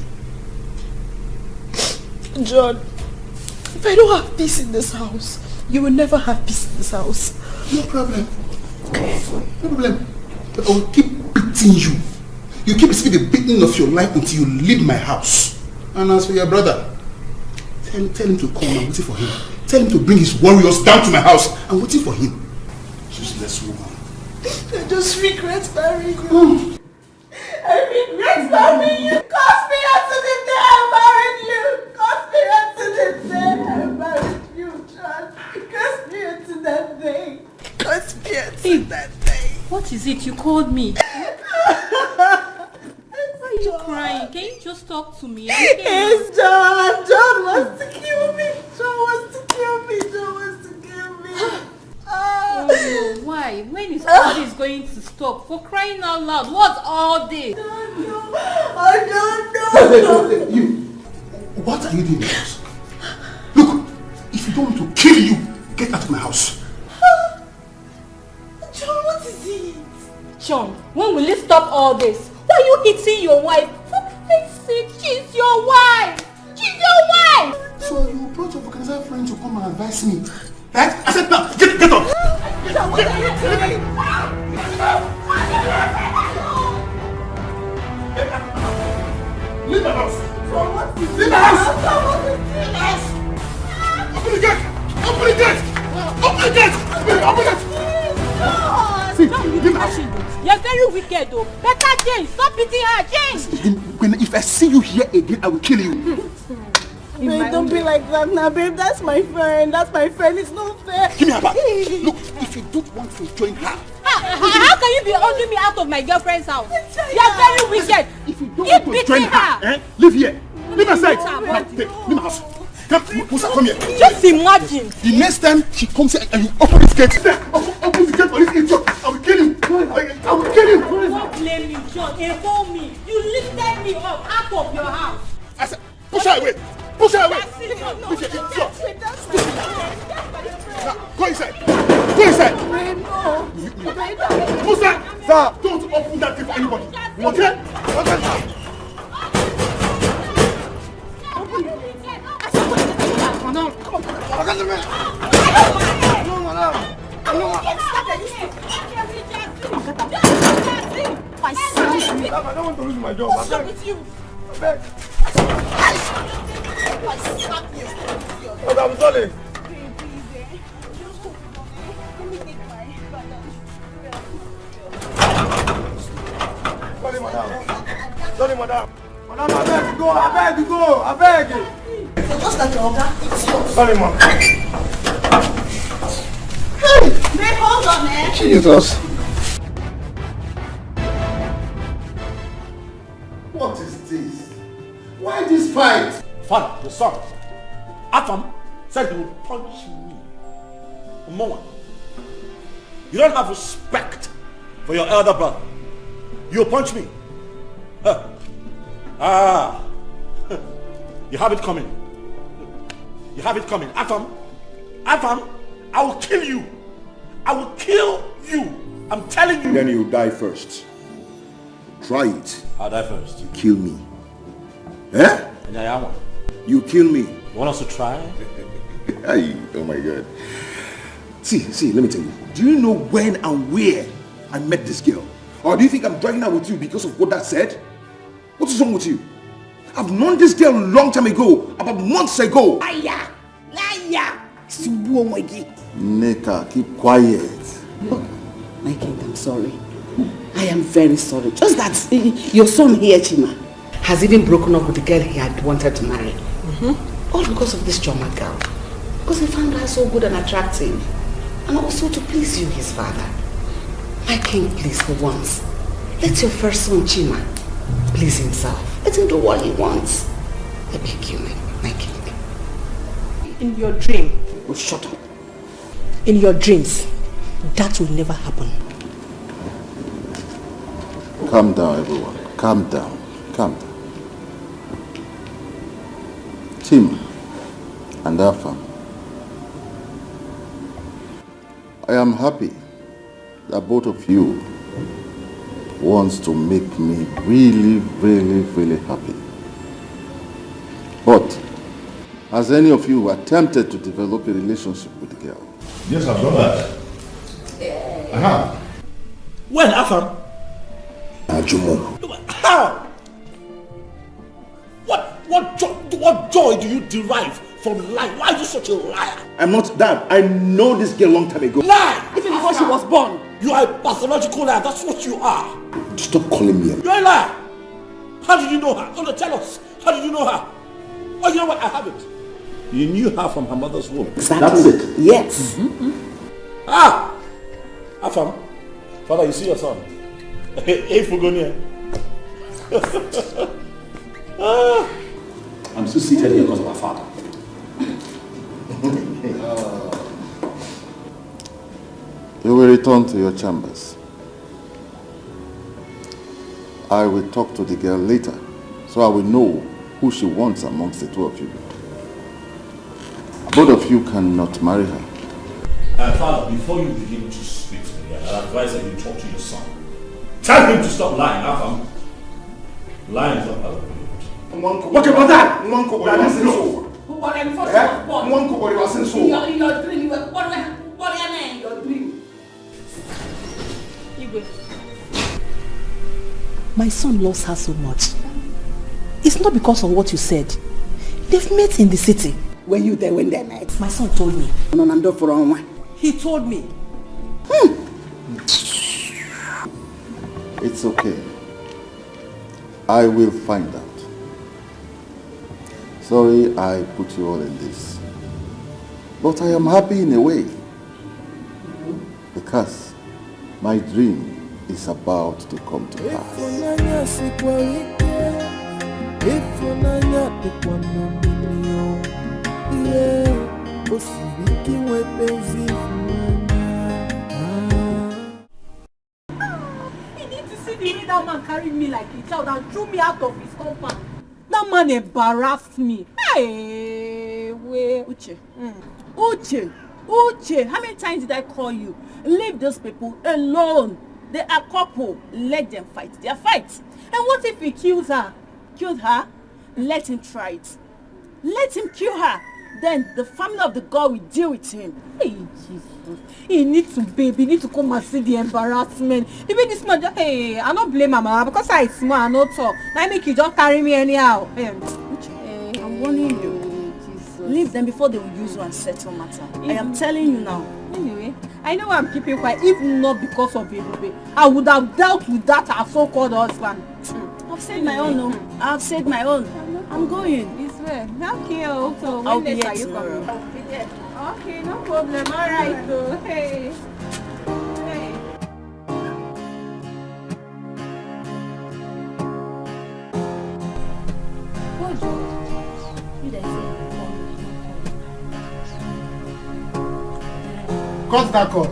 John, if I don't have peace in this house, you will never have peace in this house. No problem. No problem. But I will keep beating you. You keep receiving the beating of your life until you leave my house. And as for your brother, tell him to come. I'm waiting for him. Tell him to bring his warriors down to my house. I'm waiting for him. Useless woman. I just regret marrying you. I regret marrying you. Cause me unto the day I married you. Cause me unto the day I married you, John. Cause me unto that day. Cause me unto that day. What is it? You called me. Why are you crying? Can you just talk to me? It's John. John wants to kill me. John wants to kill me. John wants to kill me. Oh, no. Why? When is all this going to stop? For crying out loud, what's all this? I don't know. You. What are you doing in the house? Look, if you don't want to kill you, get out of my house. John, what is it? John, when will you stop all this? Why are you hitting your wife? For Christ's sake, she's your wife! She's your wife! So you brought your organizer friend to come and advise me. Right? I said now, get up! John, what are you doing? Leave my house! Leave my house! Leave my house! Open the gate! Open the gate! Open the gate! Open the gate! See, you're very wicked though. Better change. Stop beating her. Change. If I see you here again, I will kill you. Babe, don't be like that now, babe. That's my friend. That's my friend. It's not fair. Give me her back. Look, if you don't want to join her. How can you be holding me out of my girlfriend's house? You're very wicked. If you don't want to join her, leave here. Leave my side. Now, take, leave my house. Come, Musa, come here. Just imagine. The next time she comes here and you open this gate, open the gate for this idiot, I will kill you. I will kill you. Don't blame me, John. Inform me. You lifted me up out of your house. I said, push her away. Push her away. Push her away. Now, go inside. Go inside. Musa, sir, don't open that gate for anybody. Okay? Okay. No, come on. I don't want to lose my job. What's up with you? if I slap you? I'm sorry. Sorry, madam. Sorry, madam. Madam, I beg you. So just like your organ, it's yours. Sorry, ma'am. Hey, babe, hold on, man. Jesus. What is this? Why this fight? Father, your son, Afam, said he would punch me. Umowa, you don't have respect for your elder brother. You'll punch me. Huh. Ah, you have it coming. You have it coming. Afam, I will kill you. I will kill you. I'm telling you. Then you die first. Try it. I'll die first. Kill me. Eh? You kill me. You want us to try? Ay, oh my God. See, let me tell you. Do you know when and where I met this girl? Or do you think I'm dragging her with you because of what that said? What is wrong with you? I've known this girl a long time ago, about months ago. Liar! Neka, keep quiet. Look, my king, I'm sorry. I am very sorry. Just that your son here, Chima, has even broken up with the girl he had wanted to marry. All because of this Choma girl. Because he found her so good and attractive. And also to please you, his father. My king, please, for once, let your first son, Chima, please himself. Let him do what he wants. I beg you, my king. In your dream. Oh, shut up. In your dreams, that will never happen. Calm down, everyone. Calm down. Tim and Afam, I am happy that both of you wants to make me really happy. But has any of you attempted to develop a relationship with the girl? Yes, I've done that. I have. When, Afam? Ajumo. How? What joy do you derive from lying? Why are you such a liar? I'm not that. I know this girl a long time ago. Lie! Even before she was born. You are a pathological liar. That's what you are. Stop calling me a liar. You're a liar. How did you know her? Oh, no, tell us. How did you know her? Oh, you know what? I have it. You knew her from her mother's womb. Exactly. That's it. Yes. Ah! Afam, Father, you see your son. Hey, Fugonia. I'm still seated here because of our father. You will return to your chambers. I will talk to the girl later, so I will know who she wants amongst the two of you. Both of you cannot marry her. Father, before you begin to speak to me, I advise that you talk to your son. Tell him to stop lying, Afam. Lying is not part of it. What about that? Nwanko, what was in so? Nwanko, what was in so? Your dream, what your dream? My son loves her so much. It's not because of what you said. They've met in the city. Were you there when they met? My son told me. He told me. It's okay. I will find out. Sorry I put you all in this. But I am happy in a way. Because my dream is about to come to pass. That man carried me like a child and threw me out of his compound. That man embarrassed me. Hey, wait. Uche, how many times did I call you? Leave those people alone. They are couple. Let them fight their fight. And what if he kills her? Let him try it. Let him kill her. Then the family of the girl will deal with him. Hey, Jesus. He needs to, baby. He needs to come and see the embarrassment. Even this man, hey, I don't blame mama because I smart, I not talk. Now make you just carry me anyhow. Hey, I'm warning you. Leave them before they will use you and settle matter. I am telling you now. Anyway, I know I'm keeping quiet, if not because of Ebube. I would have dealt with that our so-called husband. I've said my own, no. I've said my own. I'm going. It's well. Okay, so I'll when be next here are you tomorrow. coming? I'll be there. Okay, no problem. All right, so hey. Hey. What you dey say? Cut that cord.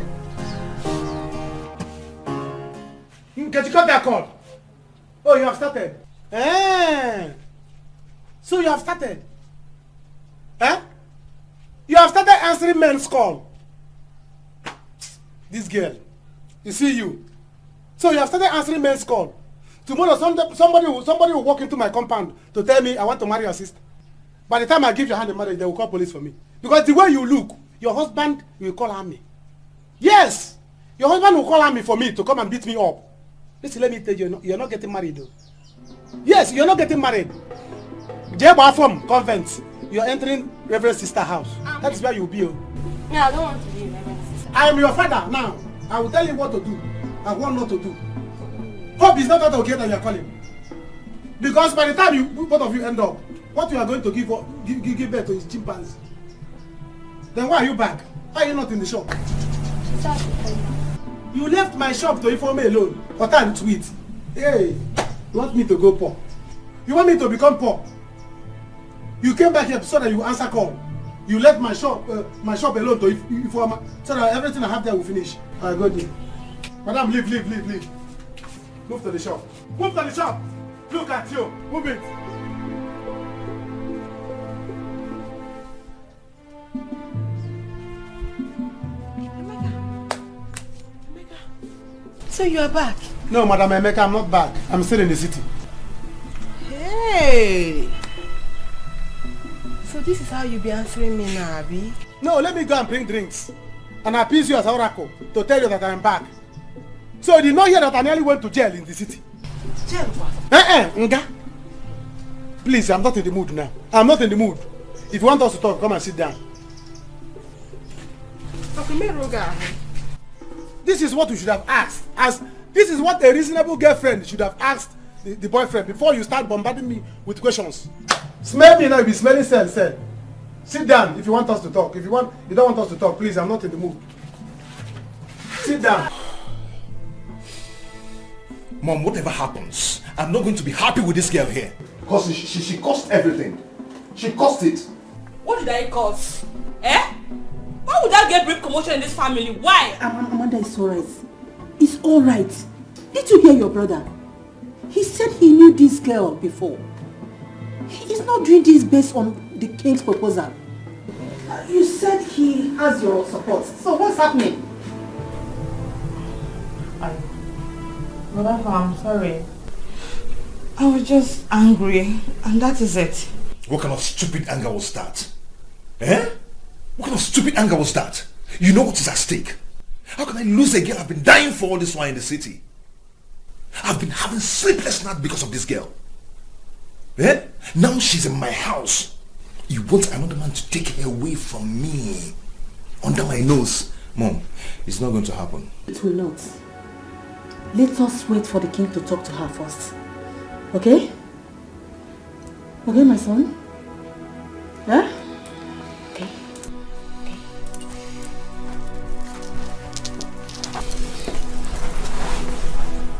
Can you cut that cord? Oh, you have started. So you have started. You have started answering men's call. This girl. You see you. So you have started answering men's call. Tomorrow somebody will walk into my compound to tell me I want to marry your sister. By the time I give your hand in marriage, they will call police for me. Because the way you look, your husband will call army. Yes! Your husband will call army for me to come and beat me up. Listen, let me tell you, you're not getting married though. Yes, you're not getting married. Jeba from convent. You're entering Reverend Sister house. That is where you'll be. No, I don't want to be Reverend Sister. I am your father now. I will tell you what to do and what not to do. Hope is not that okay that you are calling. Because by the time you both of you end up, what you are going to give birth to is chimpanzee. Then why are you back? Why are you not in the shop? You left my shop to inform me alone. What time to eat? Hey, you want me to go poor? You want me to become poor? You came back here so that you answer call. You left my shop alone to inform so that everything I have there will finish. I go there. Madam, leave. Move to the shop. Move to the shop. Look at you. Move it. So you are back? No, Madam Emeka, I'm not back. I'm still in the city. Hey! So this is how you be answering me now, Abi? No, let me go and bring drinks. And appease you as Oracle to tell you that I am back. So you did not hear that I nearly went to jail in the city? Jail what? Nga. Please, I'm not in the mood now. I'm not in the mood. If you want us to talk, come and sit down. This is what you should have asked. This is what a reasonable girlfriend should have asked the boyfriend before you start bombarding me with questions. Smell me now, you'll be smelling cell. Sit down if you want us to talk. If you don't want us to talk, please, I'm not in the mood. Sit down. Mom, whatever happens, I'm not going to be happy with this girl here. Because she cost everything. She cost it. What did I cause? Why would I get brief commotion in this family? Why? Amanda, it's alright. It's alright. Did you hear your brother? He said he knew this girl before. He's not doing this based on the king's proposal. You said he has your support. So what's happening? Brother, I'm sorry. I was just angry, and that is it. What kind of stupid anger was that? What kind of stupid anger was that? You know what is at stake. How can I lose a girl I've been dying for all this while in the city? I've been having sleepless nights because of this girl. Now she's in my house. You want another man to take her away from me? Under my nose. Mom, it's not going to happen. It will not. Let us wait for the king to talk to her first. Okay? Okay, my son? Yeah? Okay.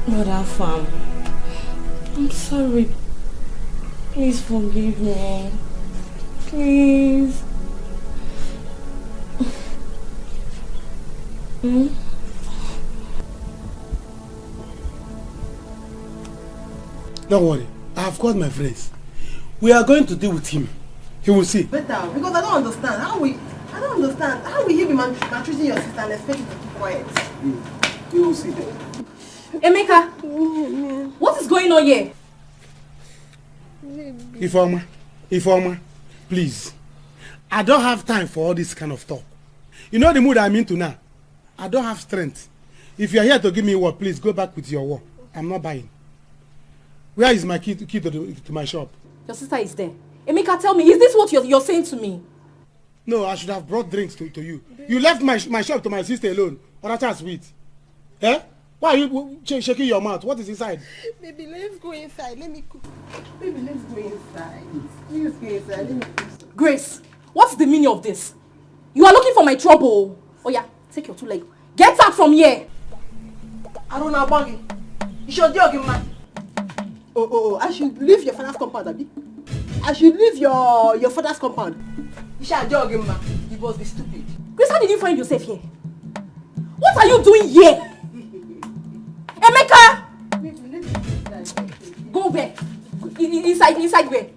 Brother Fam, I'm sorry. Please forgive me. Please. Don't worry. I have called my friends. We are going to deal with him. He will see. Better, because I don't understand. How will you be maltreating your sister and expect you to keep quiet? You will see. Emeka, what is going on here? Informer, please. I don't have time for all this kind of talk. You know the mood I'm into now. I don't have strength. If you're here to give me a word, please go back with your word. I'm not buying. Where is my key to my shop? Your sister is there. Emeka, tell me, is this what you're saying to me? No, I should have brought drinks to you. You left my shop to my sister alone. Or that's sweet. Eh? Why are you shaking your mouth? What is inside? Baby, let's go inside. Let me cook. Baby, let's go inside. Let's go inside. Let me cook. Grace, what's the meaning of this? You are looking for my trouble. Oh yeah, take your two legs. Get out from here. I don't know about you. You should do your man. Oh, I should leave your father's compound, Abi. I should leave your father's compound. You should do your man. You must be stupid. Grace, how did you find yourself here? What are you doing here? Emeka! Go where? Inside where?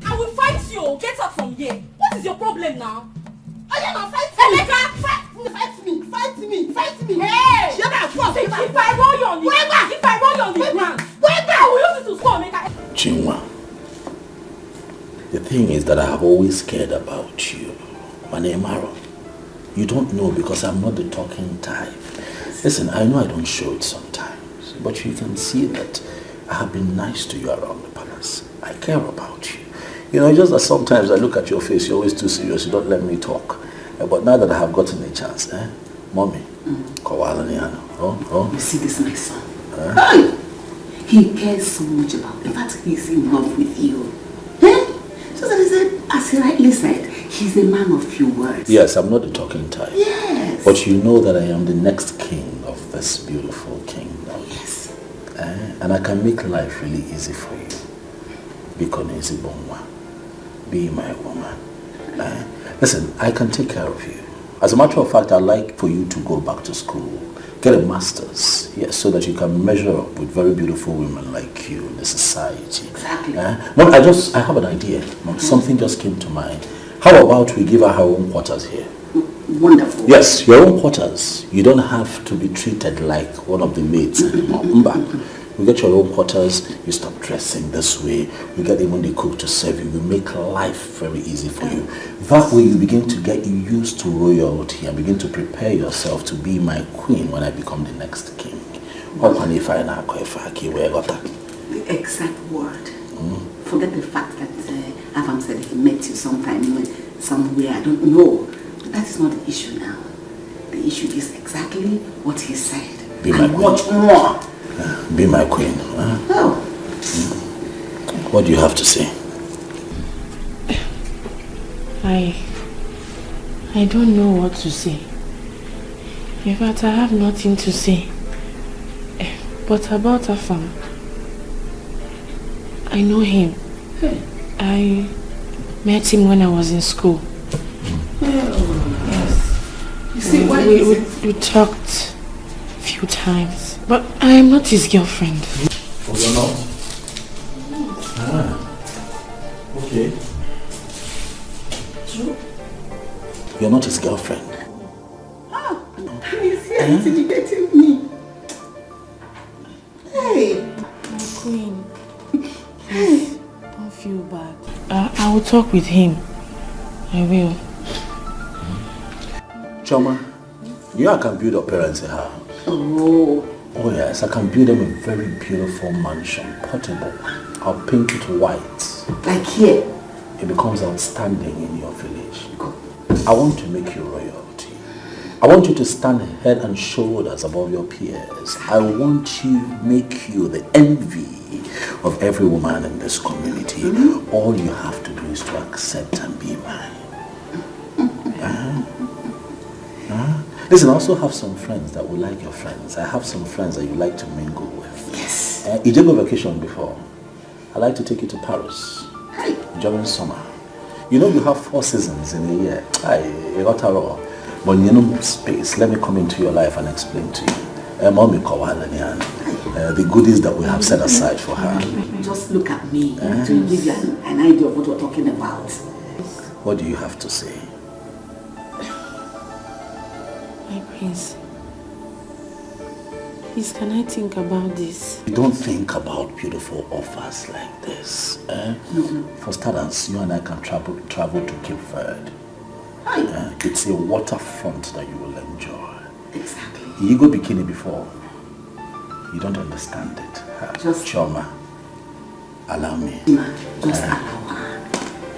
I will fight you. Get out from here. What is your problem now? I am not fight Emeka! Fight me! Hey! Shut up! If I roll you on the ground, I will use it to score, Emeka. Chinwa, the thing is that I have always cared about you. Manemaro, you don't know because I'm not the talking type. Listen, I know I don't show it sometimes, but you can see that I have been nice to you around the palace. I care about you. You know, just that sometimes I look at your face, you're always too serious, you don't let me talk. But now that I have gotten a chance, Mommy, You see this, my son? He cares so much about, in fact, he's in love with you. Just as he said, as he rightly said, he's a man of few words. Yes, I'm not the talking type. Yes. But you know that I am the next king of this beautiful kingdom. Yes. And I can make life really easy for you. Be my woman. Listen, I can take care of you. As a matter of fact, I'd like for you to go back to school, get a master's, yes, so that you can measure up with very beautiful women like you in the society. Exactly. Mom, I have an idea. Mom, something just came to mind. How about we give her own quarters here? Wonderful. Yes, your own quarters. You don't have to be treated like one of the maids anymore. You get your own quarters, you stop dressing this way, we get even the cook to serve you, we make life very easy for you. That way you begin to get used to royalty and begin to prepare yourself to be my queen when I become the next king. The exact word. Forget the fact that Avam said he met you sometime, somewhere, I don't know. But that is not the issue now. The issue is exactly what he said. Be my queen. Much more. Be my queen. What do you have to say? I don't know what to say. In fact, I have nothing to say. But about Afam, I know him. I met him when I was in school. Yes. You see, we talked a few times, but I am not his girlfriend. Oh, you're not? Okay. True. You're not his girlfriend? He's here intimidating me. Hey. Queen, please, don't feel bad. I will talk with him. I will. Choma, you know I can build your parents a house. Oh yes, I can build them a very beautiful mansion, portable. I'll paint it white. Like here? It becomes outstanding in your village. I want to make you royalty. I want you to stand head and shoulders above your peers. I want to make you the envy of every woman in this community. All you have to do is to accept and be mine. Listen, I also have some friends that will like your friends. I have some friends that you like to mingle with. Yes. You did go vacation before. I like to take you to Paris during summer. You know you have 4 seasons in a year. But you know space. Let me come into your life and explain to you. The goodies that we have set aside for her. Just look at me to give you an idea of what we're talking about. What do you have to say? My prince, please can I think about this? You don't think about beautiful offers like this. For starters, you and I can travel to Cape Verde. It's a waterfront that you will enjoy. Exactly. You go bikini before. You don't understand it. Just Choma, allow me. Just allow her.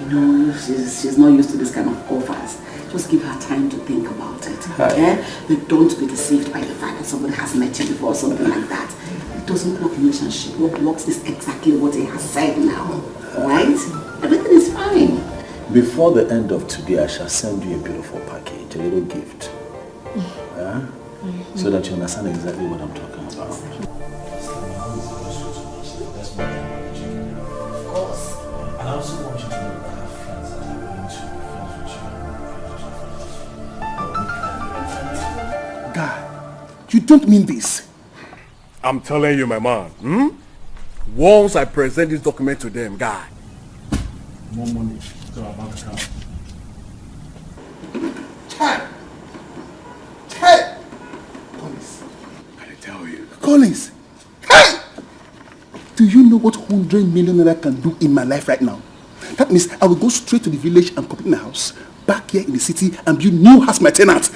No, she's not used to this kind of offers. Just give her time to think about it, okay? But don't be deceived by the fact that somebody has met you before or something like that. It doesn't work in relationship. What works is exactly what he has said now, alright? Everything is fine. Before the end of today, I shall send you a beautiful package, a little gift. So that you understand exactly what I'm talking about. Of course. And I also want you to know that I have friends that are going to be friends with you. Guy, you don't mean this. I'm telling you, my man. Once I present this document to them, guy, more money to our bank account. Hey! Collins, I tell you. Collins! Hey! Do you know what 100 million naira can do in my life right now? That means I will go straight to the village and complete my house, back here in the city, and build new house my tenants.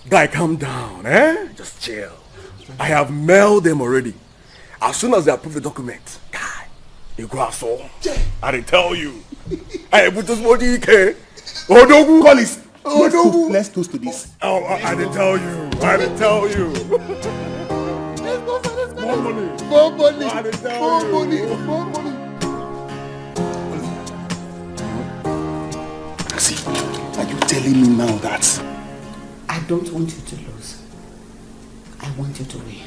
Guy, calm down, eh? Just chill. I have mailed them already. As soon as they approve the document, guy, you go so. I didn't tell you. I put this body here. Odogu. Collins, let's toast to this. Oh, I didn't tell you. I didn't tell you. More money. More money. I didn't tell More you. money. More money. See, are you telling me now that I don't want you to lose. I want you to win.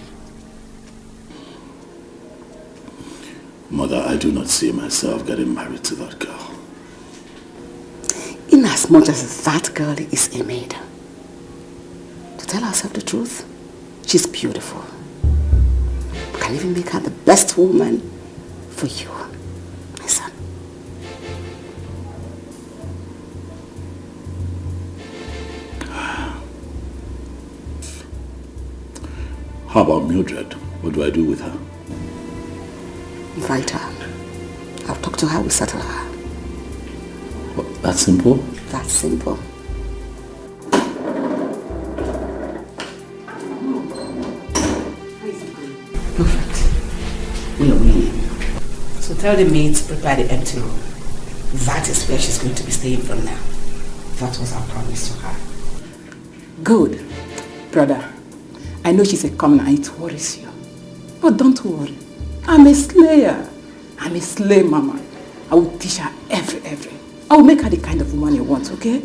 Mother, I do not see myself getting married to that girl. In as much as that girl is a maid, to tell herself the truth, she's beautiful. We can even make her the best woman for you, my son. How about Mildred? What do I do with her? Invite her. I'll talk to her, we'll settle her. What, that simple? That's simple. Perfect. We are winning. So tell the maids to prepare the empty room. That is where she's going to be staying from now. That was our promise to her. Good. Brother, I know she's a commoner and it worries you. But don't worry. I'm a slayer. I'm a slave mama. I will teach her every. I will make her the kind of woman you want, okay?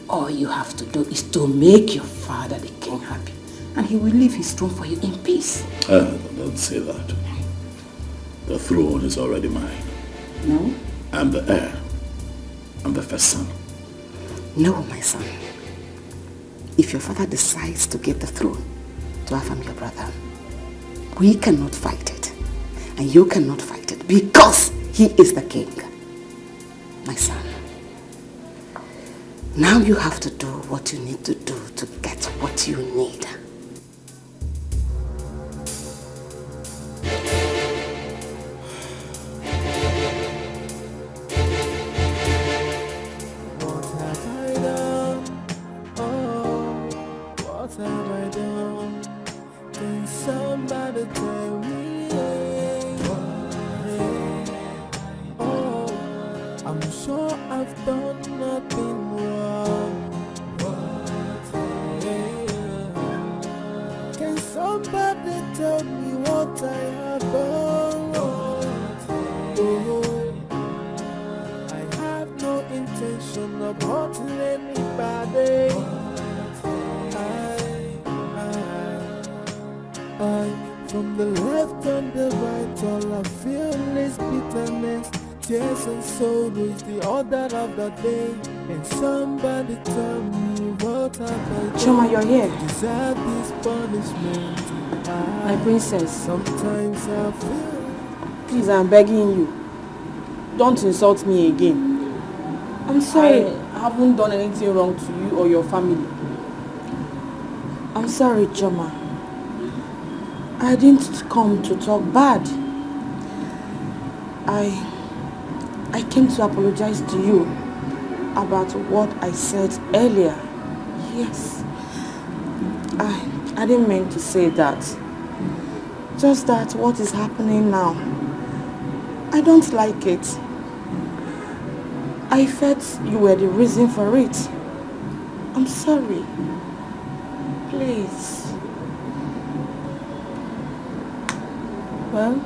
All you have to do is to make your father, the king, happy. And he will leave his throne for you in peace. Don't say that. The throne is already mine. No? I'm the heir. I'm the first son. No, my son. If your father decides to give the throne to Afam, your brother, we cannot fight it. And you cannot fight it because he is the king. My son. Now you have to do what you need to do to get what you need. What have I done? Oh, what have I done? Can somebody tell me? Oh, I'm sure I've done nothing wrong. Can somebody tell me what I have done? Oh, I have no intention of hurting anybody. I, from the left and the right, all I feel is bitterness. Tears and sorrow is the order of the day. And somebody tell me what have I done? Choma, you're here. To deserve this punishment. My princess. Sometimes I feel. Please, I'm begging you. Don't insult me again. I'm sorry. I haven't done anything wrong to you or your family. I'm sorry, Choma. I didn't come to talk bad. I came to apologize to you about what I said earlier. Yes. I didn't mean to say that. Just that what is happening now, I don't like it. I felt you were the reason for it. I'm sorry. Please. Well,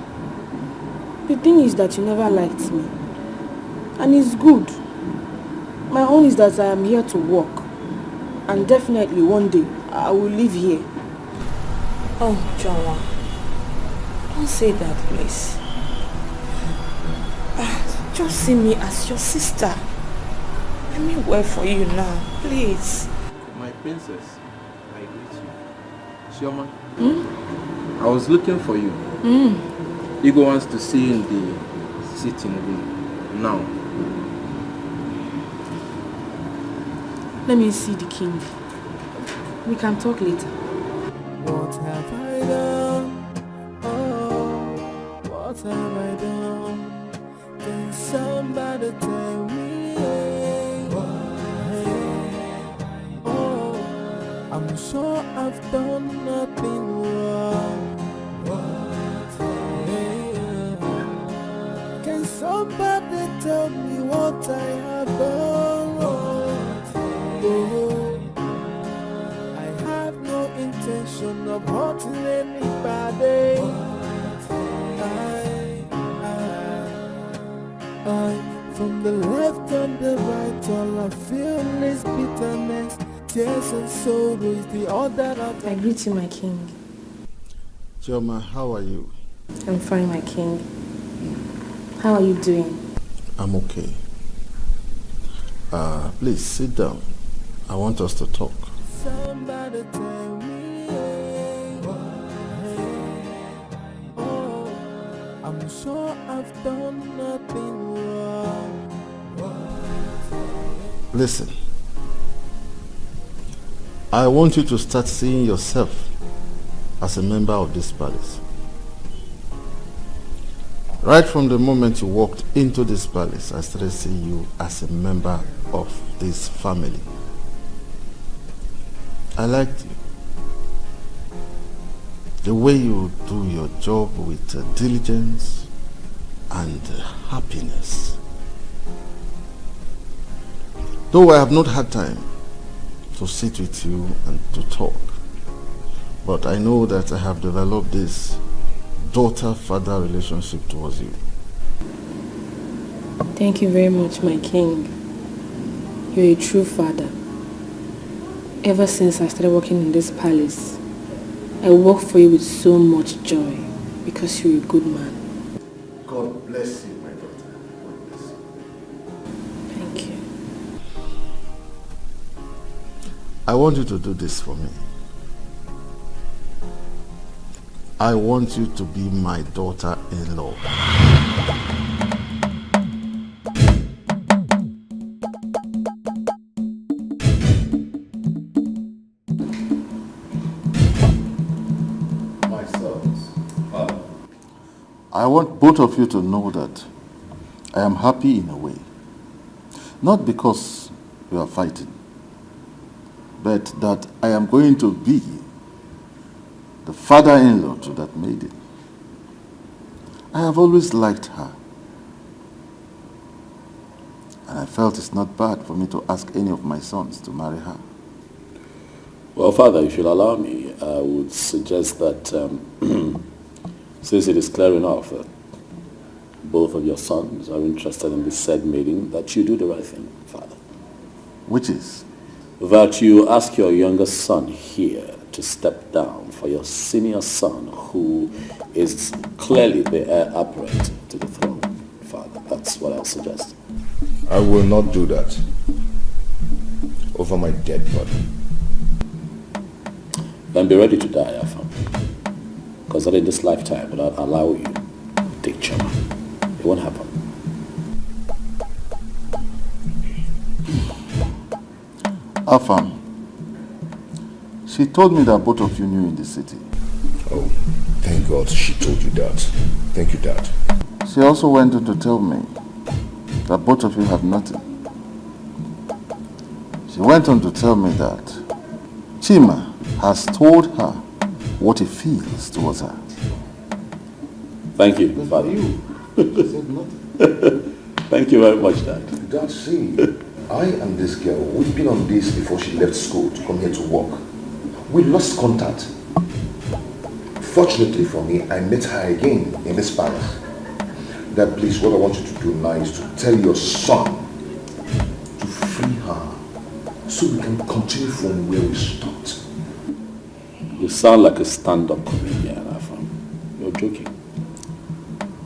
the thing is that you never liked me. And it's good. My own is that I am here to work. And definitely one day, I will live here. Oh, Joa. Don't say that, please. Just see me as your sister. I mean well for you now, please. My princess, I greet you. Shioma, I was looking for you. Igor wants to see you in the sitting room now. Let me see the king. We can talk later. What have I done? Oh, what have I done? Can somebody tell me? Oh, I'm sure I've done nothing wrong. Can somebody tell me what I have done wrong? Oh, I have no intention of hurting anybody. From the left and the right, all I feel is bitterness, tears and sorrow is the order that I greet you, my king. Chioma, how are you? I'm fine, my king. How are you doing? I'm okay. Please sit down. I want us to talk. somebody tell me. Oh, I'm sure I've done nothing wrong. Listen, I want you to start seeing yourself as a member of this palace. Right from the moment you walked into this palace, I started seeing you as a member of this family. I liked you. The way you do your job with diligence and happiness. Though I have not had time to sit with you and to talk, but I know that I have developed this daughter-father relationship towards you. Thank you very much, my king. You're a true father. Ever since I started working in this palace, I work for you with so much joy because you're a good man. God bless you, my daughter. God bless you. Thank you. I want you to do this for me. I want you to be my daughter-in-law. My sons, I want both of you to know that I am happy in a way. Not because we are fighting, but that I am going to be the father-in-law to that maiden. I have always liked her. And I felt it's not bad for me to ask any of my sons to marry her. Well, Father, if you'll allow me, I would suggest that since it is clear enough that both of your sons are interested in this said maiden, that you do the right thing, Father. Which is? That you ask your youngest son here to step down for your senior son, who is clearly the heir apparent to the throne, Father. That's what I'll suggest. I will not do that over my dead body. Then be ready to die, Afam. Because that in this lifetime will not allow you to take Chama. It won't happen. Afam, she told me that both of you knew in the city. Oh, thank God she told you that. Thank you, Dad. She also went on to tell me that both of you have nothing. She went on to tell me that Chima has told her what he feels towards her. Thank you, Father. You said nothing. Thank you very much, Dad. Dad, see, I and this girl, we've been on this before she left school to come here to work. We lost contact. Fortunately for me, I met her again in this palace. Dad, please, what I want you to do now is to tell your son to free her so we can continue from where we stopped. You sound like a stand-up comedian, Afam. You're joking.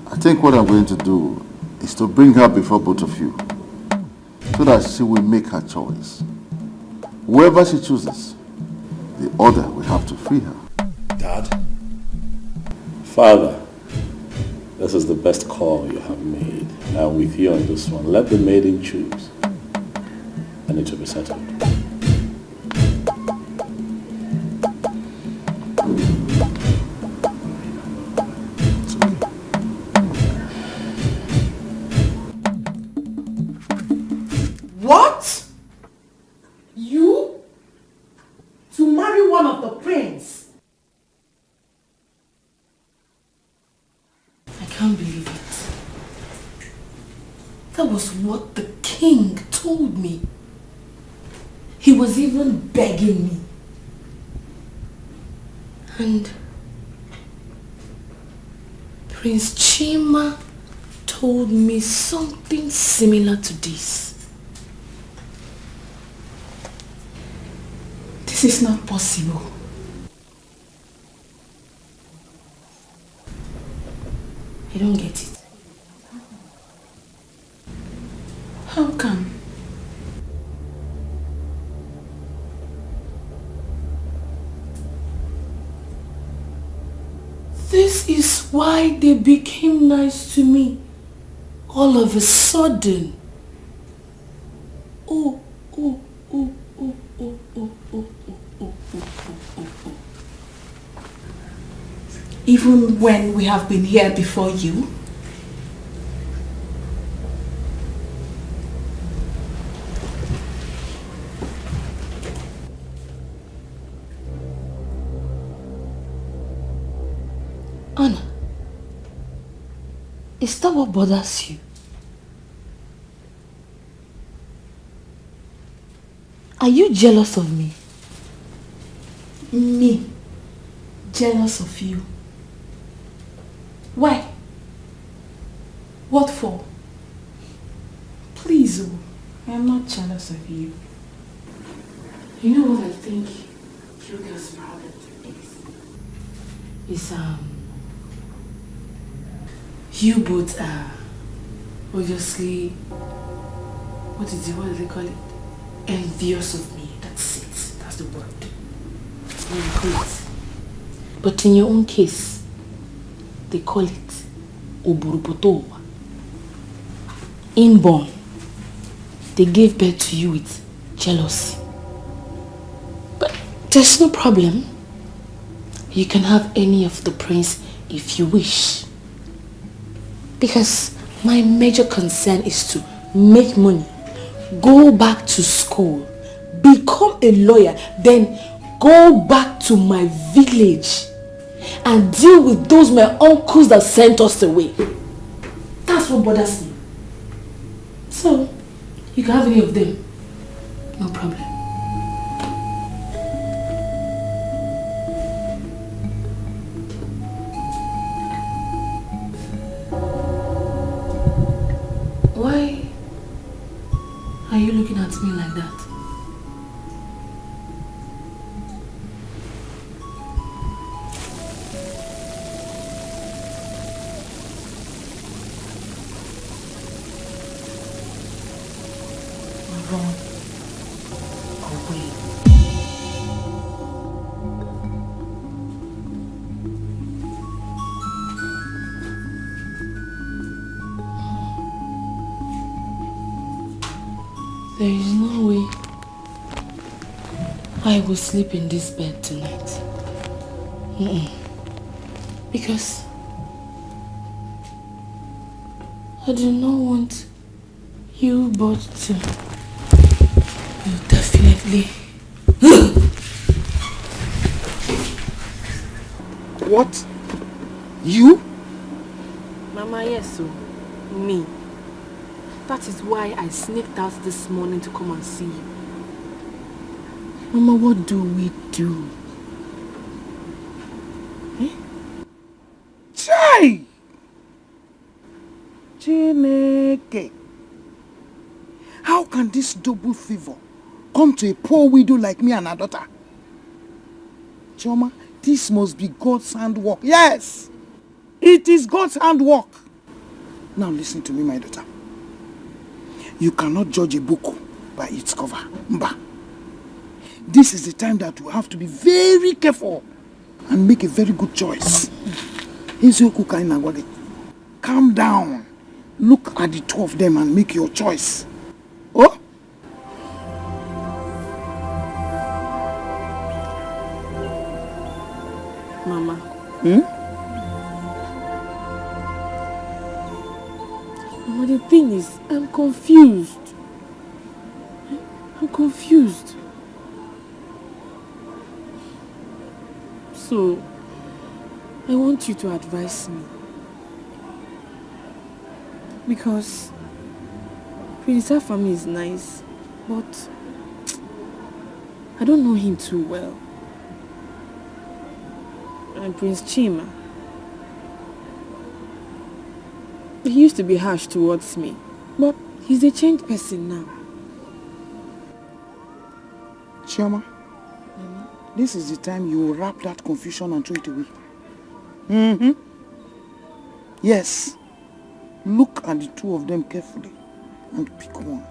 I think what I'm going to do is to bring her before both of you so that she will make her choice. Whoever she chooses, the other will have to free her. Dad? Father, this is the best call you have made. I'm with you on this one. Let the maiden choose. And it will be settled. What? You? To marry one of the prince? I can't believe it. That was what the king told me. He was even begging me. And Prince Chima told me something similar to this. This is not possible. I don't get it. How come? This is why they became nice to me all of a sudden. Oh. Even when we have been here before you? Anna, is that what bothers you? Are you jealous of me? Me? Jealous of you? Why? What for? Please, oh, I am not jealous of you. You know what I think you guys' problem is? You both are obviously, what do they call it? Envious of me. That's it. That's the word. Great. But in your own case, they call it Oburupotowa. Inborn. They gave birth to you with jealousy. But there's no problem. You can have any of the prince if you wish. Because my major concern is to make money, go back to school, become a lawyer, then go back to my village and deal with those my uncles that sent us away. That's what bothers me. So, you can have any of them. No problem. Why are you looking at me like that? Run away. There is no way I will sleep in this bed tonight. Because I do not want you both to. You definitely. What? You? Mama, yes, so me. That is why I sneaked out this morning to come and see you. Mama, what do we do? Eh? Chai! Chineke! How can this double favor come to a poor widow like me and her daughter? Chioma, this must be God's handwork. Yes! It is God's handwork. Now listen to me, my daughter. You cannot judge a book by its cover. Mba. This is the time that you have to be very careful and make a very good choice. Calm down. Look at the two of them and make your choice. Oh? Mama. Mama, the thing is, I'm confused. I'm confused. So, I want you to advise me. Because Prince Afami is nice, but I don't know him too well. And Prince Chima, he used to be harsh towards me, but he's a changed person now. Chioma, this is the time you will wrap that confusion and throw it away. Yes. Look at the two of them carefully and pick one.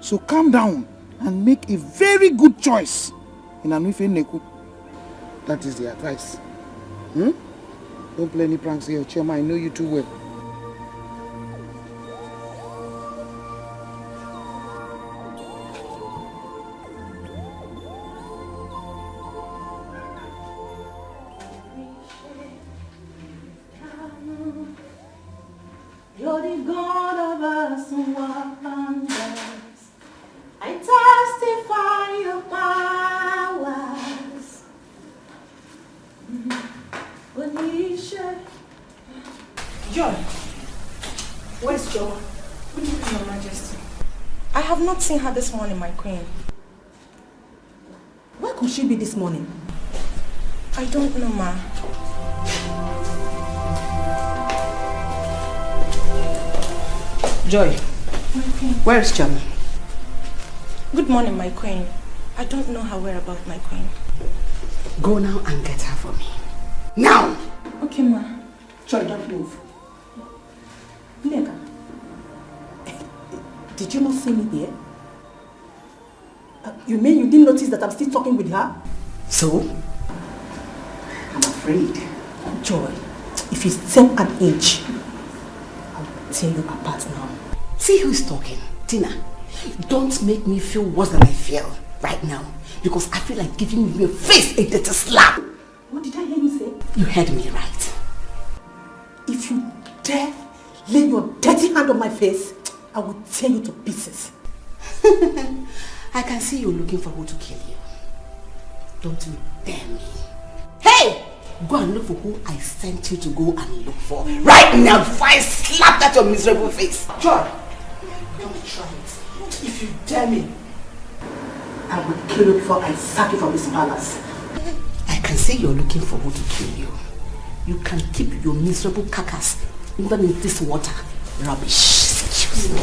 So calm down and make a very good choice in Anuife Neku. That is the advice. Don't play any pranks here, Chioma. I know you too well. You're the God of us wonders. I testify your powers. Joy, where's Joy? Good evening, Your Majesty. I have not seen her this morning, my queen. Where could she be this morning? I don't know, ma. Joy, where is Chama? Good morning, my queen. I don't know her whereabouts, my queen. Go now and get her for me. Now! Okay, ma. Joy, don't move. Nneka, did you not see me here? You mean you didn't notice that I'm still talking with her? So? I'm afraid. Joy, if you step an inch, I'll tear you apart now. See who's talking. Tina, don't make me feel worse than I feel right now. Because I feel like giving you a face a dirty slap. What did I hear you say? You heard me right. If you dare lay your dirty hand on my face, I will tear you to pieces. I can see you're looking for who to kill you. Don't you dare me. Hey! Go and look for who I sent you to go and look for. Right now before I slap that your miserable face. Joy, don't try it. If you dare me, I will kill you before I sack you from this palace. I can see you're looking for who to kill you. You can keep your miserable carcass even in this water. Rubbish. Excuse me.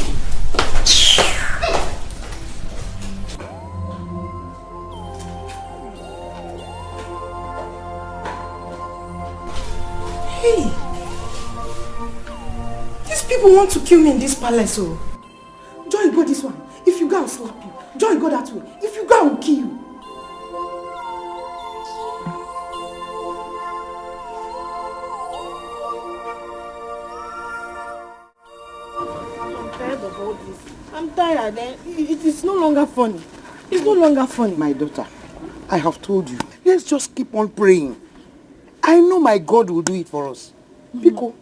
Hey! These people want to kill me in this palace, oh. Joy, go this one. If you go, I'll slap you. Joy, go that way. If you go, I will kill you. I'm tired of all this. I'm tired. It is no longer funny. It's no longer funny. My daughter, I have told you. Let's just keep on praying. I know my God will do it for us. Pico.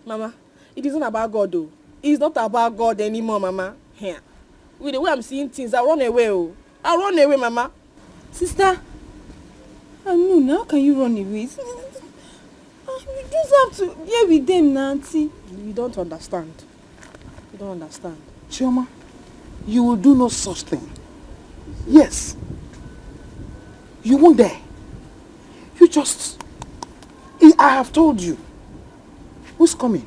Mama, it isn't about God though. It's not about God anymore, Mama. Here. With the way I'm seeing things, I'll run away. Oh. I'll run away, Mama. Sister, I know, how can you run away? You just have to deal with them, Nancy. You don't understand. You don't understand. Chioma, you will do no such thing. Yes. You won't dare. You just... I have told you. Who's coming?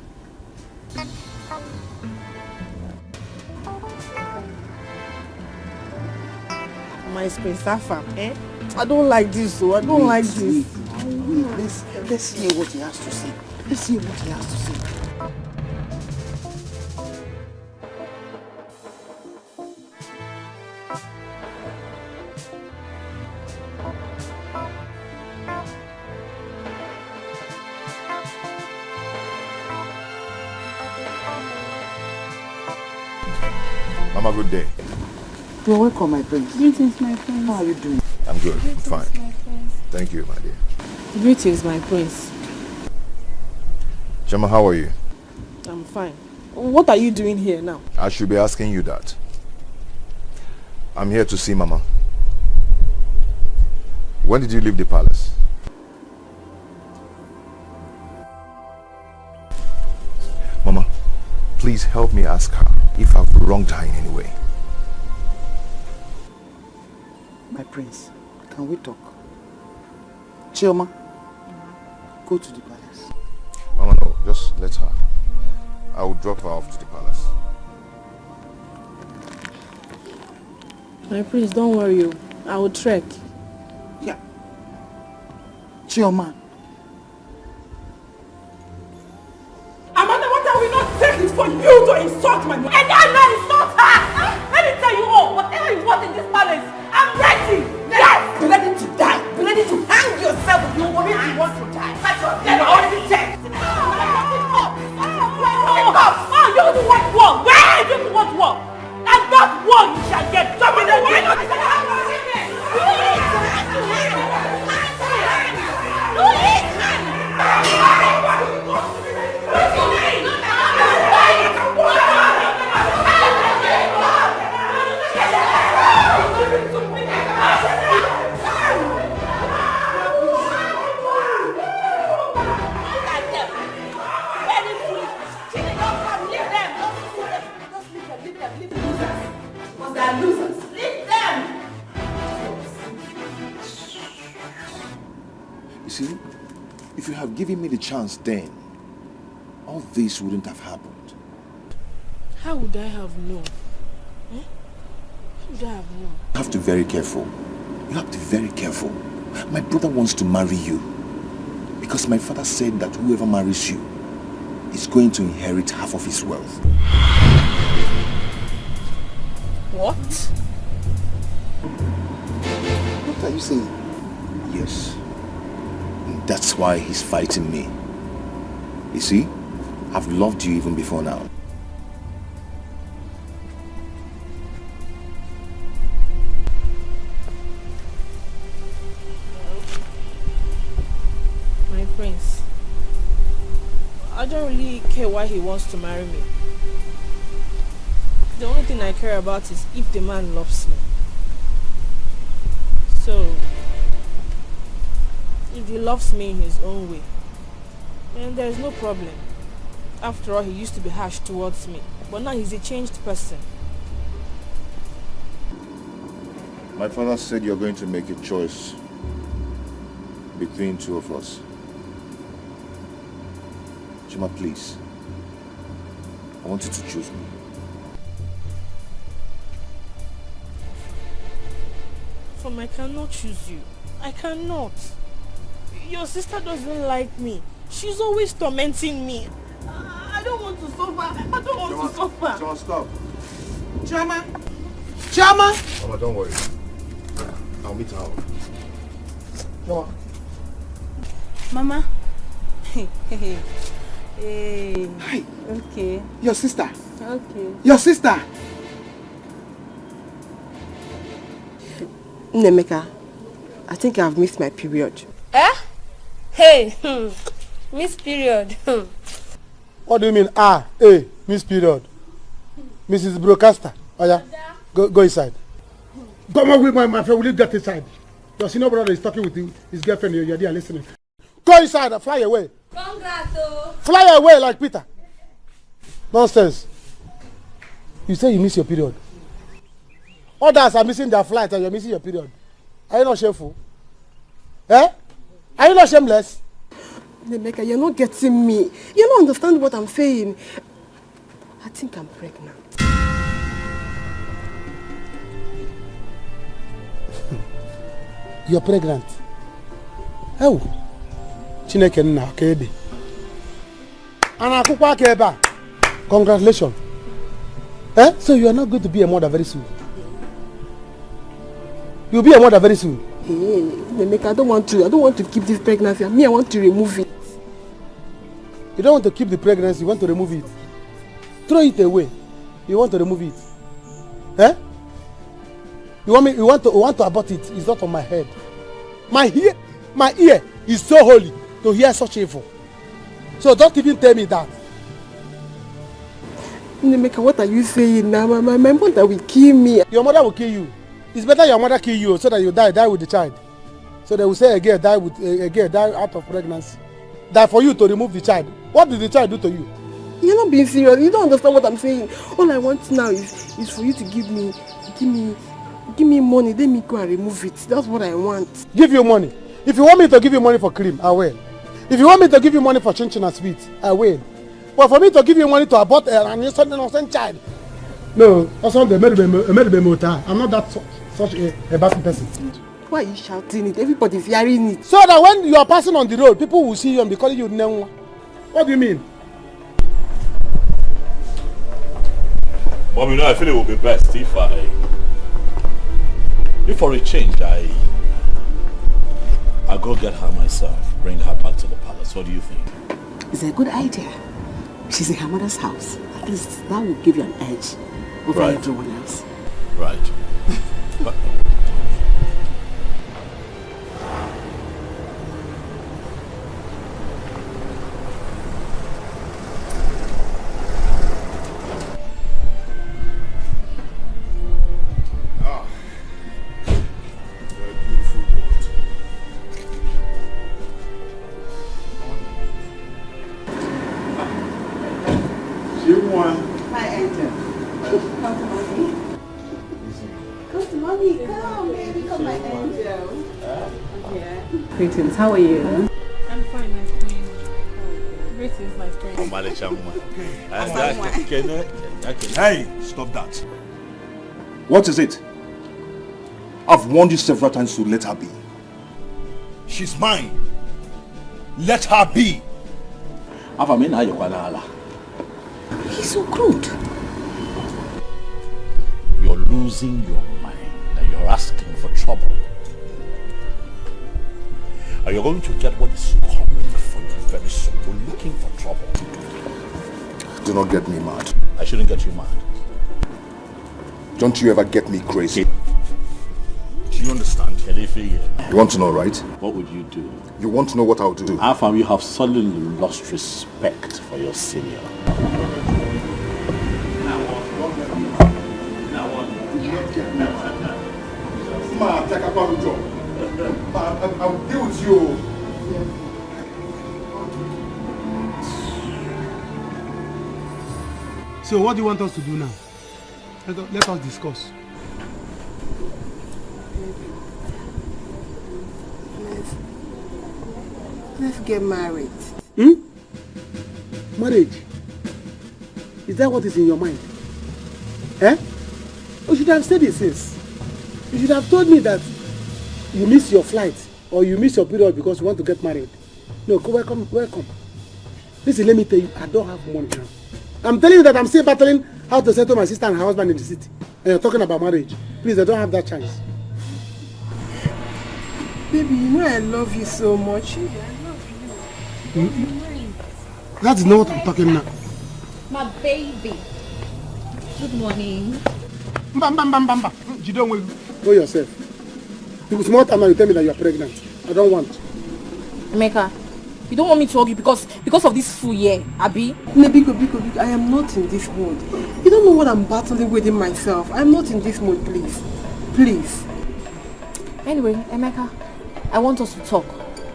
My space, eh? I don't like this, so I don't like this. Wait. Let's hear what he has to say. Let's hear what he has to say. Mama, good day. You're welcome, my prince. Greetings, my prince. How are you doing? I'm good. Greetings, I'm fine. my prince. Thank you, my dear. Greetings, my prince. Chama, how are you? I'm fine. What are you doing here now? I should be asking you that. I'm here to see Mama. When did you leave the palace? Mama, please help me ask her if I've wronged her in any way. My prince, can we talk? Chioma, go to the palace. Mama, no, just let her. I will drop her off to the palace. My prince, don't worry. I will trek. Yeah. Chioma. Amanda, what are we not taking for you to insult my mother? And I'm not insult her! Let me tell you all, whatever you want in this palace, I'm ready! Yes! Be ready to die! Be ready to hang yourself if you really want to die! You're already dead! You don't want war! Where? You don't want war! And that war you shall get! Dominate! Why not? You see, if you have given me the chance then, all this wouldn't have happened. How would I have known? How would I have known? You have to be very careful. You have to be very careful. My brother wants to marry you because my father said that whoever marries you is going to inherit half of his wealth. What? What are you saying? Yes. And that's why he's fighting me. You see, I've loved you even before now. My prince, I don't really care why he wants to marry me. The only thing I care about is if the man loves me. So, if he loves me in his own way, then there's no problem. After all, he used to be harsh towards me, but now he's a changed person. My father said you're going to make a choice between two of us. Chima, please. I want you to choose me. I cannot choose you. I cannot. Your sister doesn't like me. She's always tormenting me. I don't want to suffer. I don't want to suffer. Chama, stop. Chama! Chama! Mama, don't worry. I'll meet her out. Chama. Mama. Hey. Hi. Okay. Your sister. Okay. Your sister. Nemeka, I think I've missed my period. Eh? Hey, miss period. What do you mean? Miss period. Mrs. Broadcaster. Oh yeah. Go inside. Come on with my friend. Will you get inside? Your senior brother is talking with his girlfriend. You're there listening. Go inside and fly away. Congrats, oh. Fly away like Peter. Nonsense. You say you miss your period. Others are missing their flight and you're missing your period. Are you not shameful? Eh? Are you not shameless? Nemeka, you're not getting me. You don't understand what I'm saying. I think I'm pregnant. You're pregnant. Oh. Chineke nna kede. Anakukwa keba. Congratulations. Eh? So you are not going to be a mother very soon. You'll be a mother very soon. Hey, Nemeka, I don't want to keep this pregnancy. Me, I want to remove it. You don't want to keep the pregnancy, you want to remove it. Throw it away. You want to remove it. Eh? You want to abort it. It's not on my head. My ear is so holy to hear such info. So don't even tell me that. Nemeka, what are you saying now? My mother will kill me. Your mother will kill you. It's better your mother kill you so that you die with the child. So they will say a girl die out of pregnancy. Die for you to remove the child. What did the child do to you? You're not being serious. You don't understand what I'm saying. All I want now is for you to give me money. Let me go and remove it. That's what I want. Give you money. If you want me to give you money for cream, I will. If you want me to give you money for chin-chin and sweet, I will. But for me to give you money to abort an innocent child, no, that's not the mother. I'm not that such a bad person. Why are you shouting it? Everybody's hearing it. So that when you are passing on the road, people will see you and be calling you Nenwa. What do you mean? Mom, you know, I feel it would be best if for a change, I go get her myself, bring her back to the palace. What do you think? It's a good idea. She's in her mother's house. At least that will give you an edge over everyone else. Right. But, Hi, Angel. Come to mommy. Come to mommy. Come, baby. Come, my angel. Yeah. Greetings. How are you? I'm fine, my queen. Greetings, my friend. Hey, stop that. What is it? I've warned you several times to let her be. She's mine. Let her be. He's so crude. you're losing your mind and you're asking for trouble. And you're going to get what is coming for you very soon. You're looking for trouble. Do not get me mad. I shouldn't get you mad. Don't you ever get me crazy. Do you understand? You want to know, right? What would you do? You want to know what I'll do? How far you have suddenly lost respect for your senior. I'll deal with you. So what do you want us to do now? Let us discuss. Let's get married. Marriage? Is that what is in your mind? Eh? You should have said it since. You should have told me that you miss your flight or you miss your period because you want to get married. No, welcome. Listen, let me tell you, I don't have money now. I'm telling you that I'm still battling how to settle my sister and her husband in the city. And you're talking about marriage. Please, I don't have that chance. Baby, you know I love you so much. That is not what I'm talking now. My baby. Good morning. You don't want to go yourself. It's more time now you tell me that you're pregnant. I don't want. Emeka, you don't want me to hug you because of this fool here, Abi? Biko, I am not in this mood. You don't know what I'm battling within myself. I'm not in this mood, please. Please. Anyway, Emeka, I want us to talk.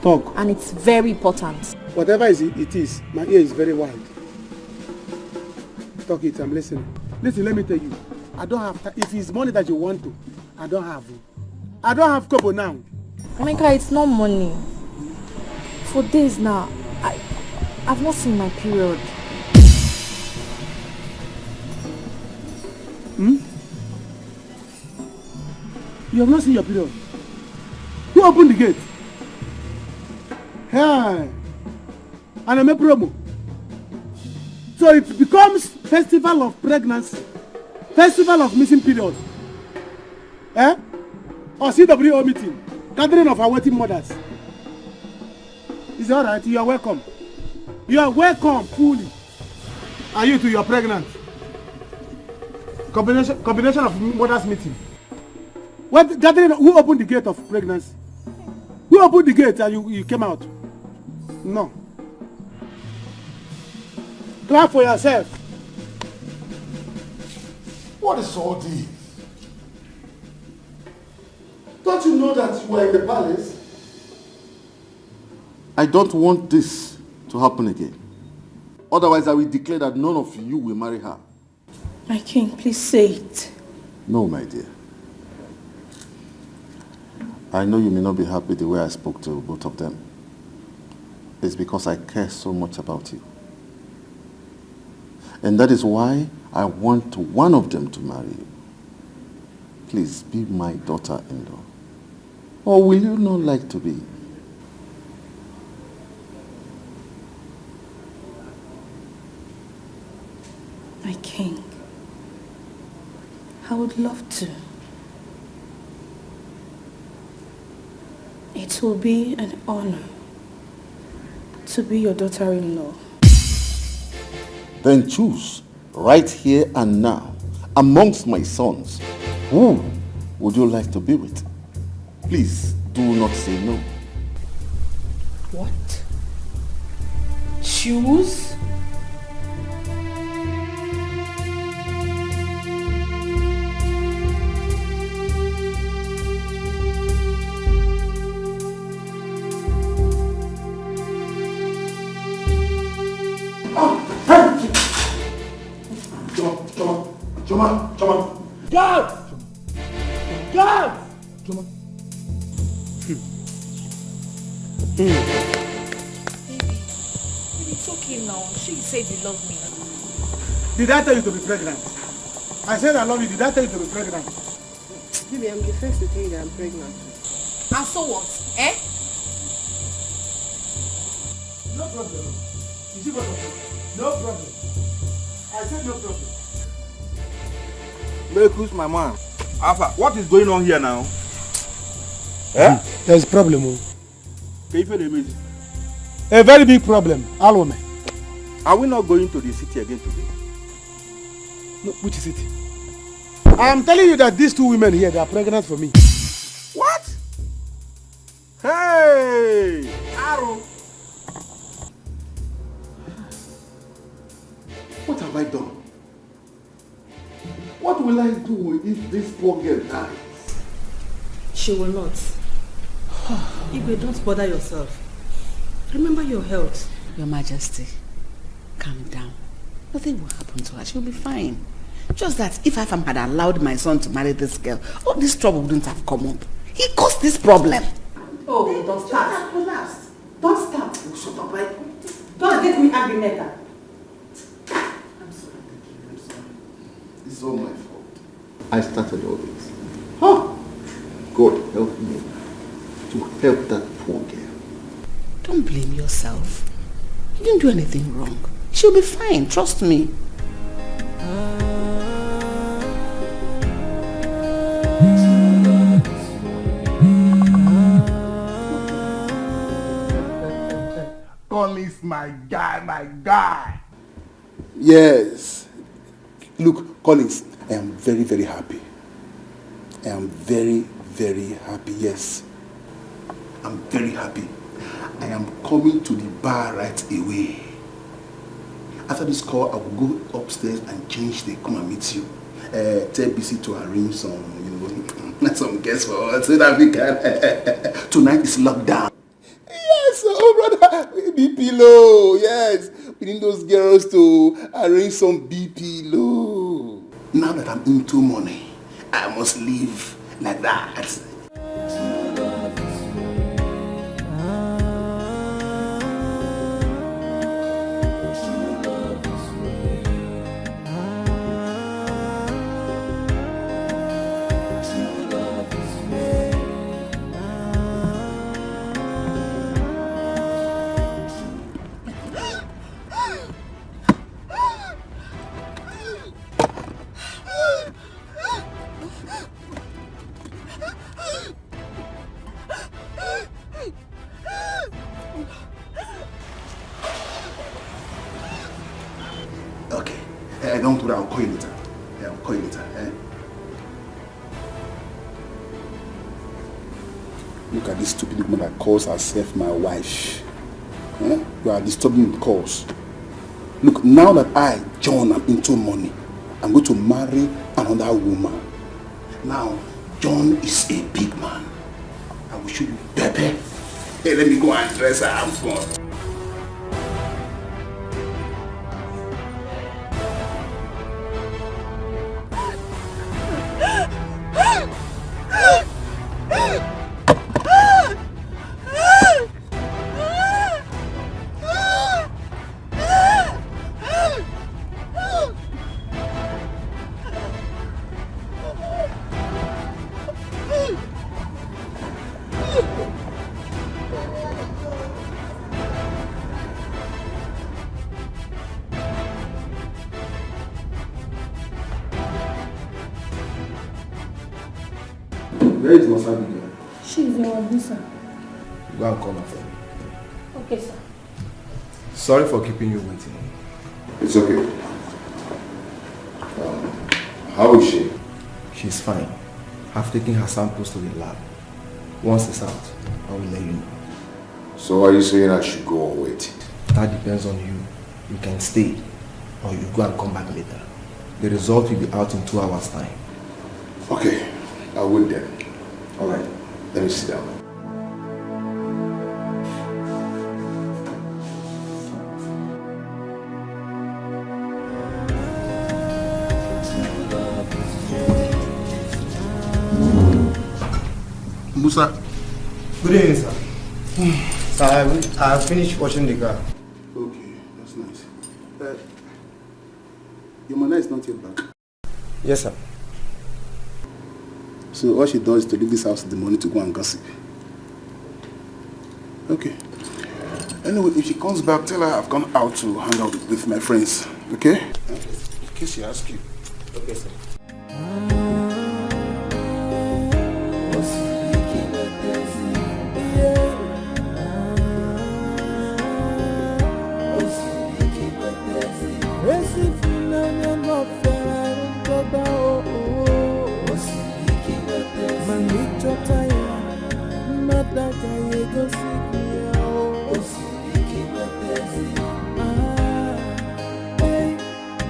Talk? And it's very important. Whatever it is, my ear is very wide. Talk it, I'm listening. Listen, let me tell you. I don't have time. If it's money that you want to, I don't have it. I don't have kobo now. Emeka, it's not money. For days now, I've not seen my period. You have not seen your period. Who opened the gate? Hey. And I make promo. So it becomes festival of pregnancy. Festival of missing period. Eh? Or CWO meeting. Gathering of awaiting mothers. Is it alright? You are welcome. You are welcome fully. And you too, you are pregnant. Combination of mothers meeting. What gathering? Who opened the gate of pregnancy? Who opened the gate and you came out? No. Clap for yourself. What is all this? Don't you know that you are in the palace? I don't want this to happen again. Otherwise, I will declare that none of you will marry her. My king, please say it. No, my dear. I know you may not be happy the way I spoke to both of them. It's because I care so much about you. And that is why I want one of them to marry you. Please be my daughter-in-law. Or will you not like to be? My king, I would love to. It will be an honor to be your daughter-in-law. Then choose right here and now amongst my sons. Who would you like to be with? Please do not say no. What? Choose? Choma. God! God! Choma. Baby, it's okay now. She said you love me. Did I tell you to be pregnant? I said I love you. Did I tell you to be pregnant? Baby, I'm the first to tell you that I'm pregnant. And so what? Eh? No problem. You see what I'm saying? No problem. I said no problem. Who's my man? Alpha, what is going on here now? Eh? There's a problem. A very big problem. Alome. Are we not going to the city again today? No, which city? I am telling you that these two women here, they are pregnant for me. What? Hey! Aaron! What have I done? What will I do if this poor girl dies? She will not. Igwe, don't bother yourself. Remember your health. Your Majesty, calm down. Nothing will happen to her. She'll be fine. Just that if Afam had allowed my son to marry this girl, all this trouble wouldn't have come up. He caused this problem. Oh, don't start. Relax. Don't start. Shut up, right? Don't get me angry, Neta. I'm sorry. It's all my fault. I started all this. Huh? God help me to help that poor girl. Don't blame yourself. You didn't do anything wrong. She'll be fine, trust me. Collins, my guy. Yes. Look, Collins, I am very, very happy. I am very, very happy, yes. I'm very happy. I am coming to the bar right away. After this call, I will go upstairs and change the come and meet you. Tell BC to arrange some, some guests for us so that we can. Tonight is lockdown. Yes, oh brother, BP low, yes. We need those girls to arrange some BP low. Now that I'm into money, I must live like that. Don't worry, I'll call you later. Yeah, I'll call you later. Look at this stupid woman that calls herself my wife. You are disturbing the cause. Look, now that I, John, am into money, I'm going to marry another woman. Now, John is a big man. I will show you Pepe. Hey, let me go and dress her. I'm fun. Where is Masabi girl? She's in Abuja. Go and call her for me. Okay, sir. Sorry for keeping you waiting. It's okay. How is she? She's fine. I've taken her samples to the lab. Once it's out, I will let you know. So are you saying I should go or wait? That depends on you. You can stay or you go and come back later. The result will be out in 2 hours' time. Okay, I'll wait then. Alright, let me sit down. Musa. Good evening, sir. Sir, I finished washing the car. Okay, that's nice. Your mother is not yet back. Yes, sir. So all she does is to leave this house in the morning to go and gossip. Okay. Anyway, if she comes back, tell her I've gone out to hang out with my friends. Okay? In case she asks you. Okay, sir.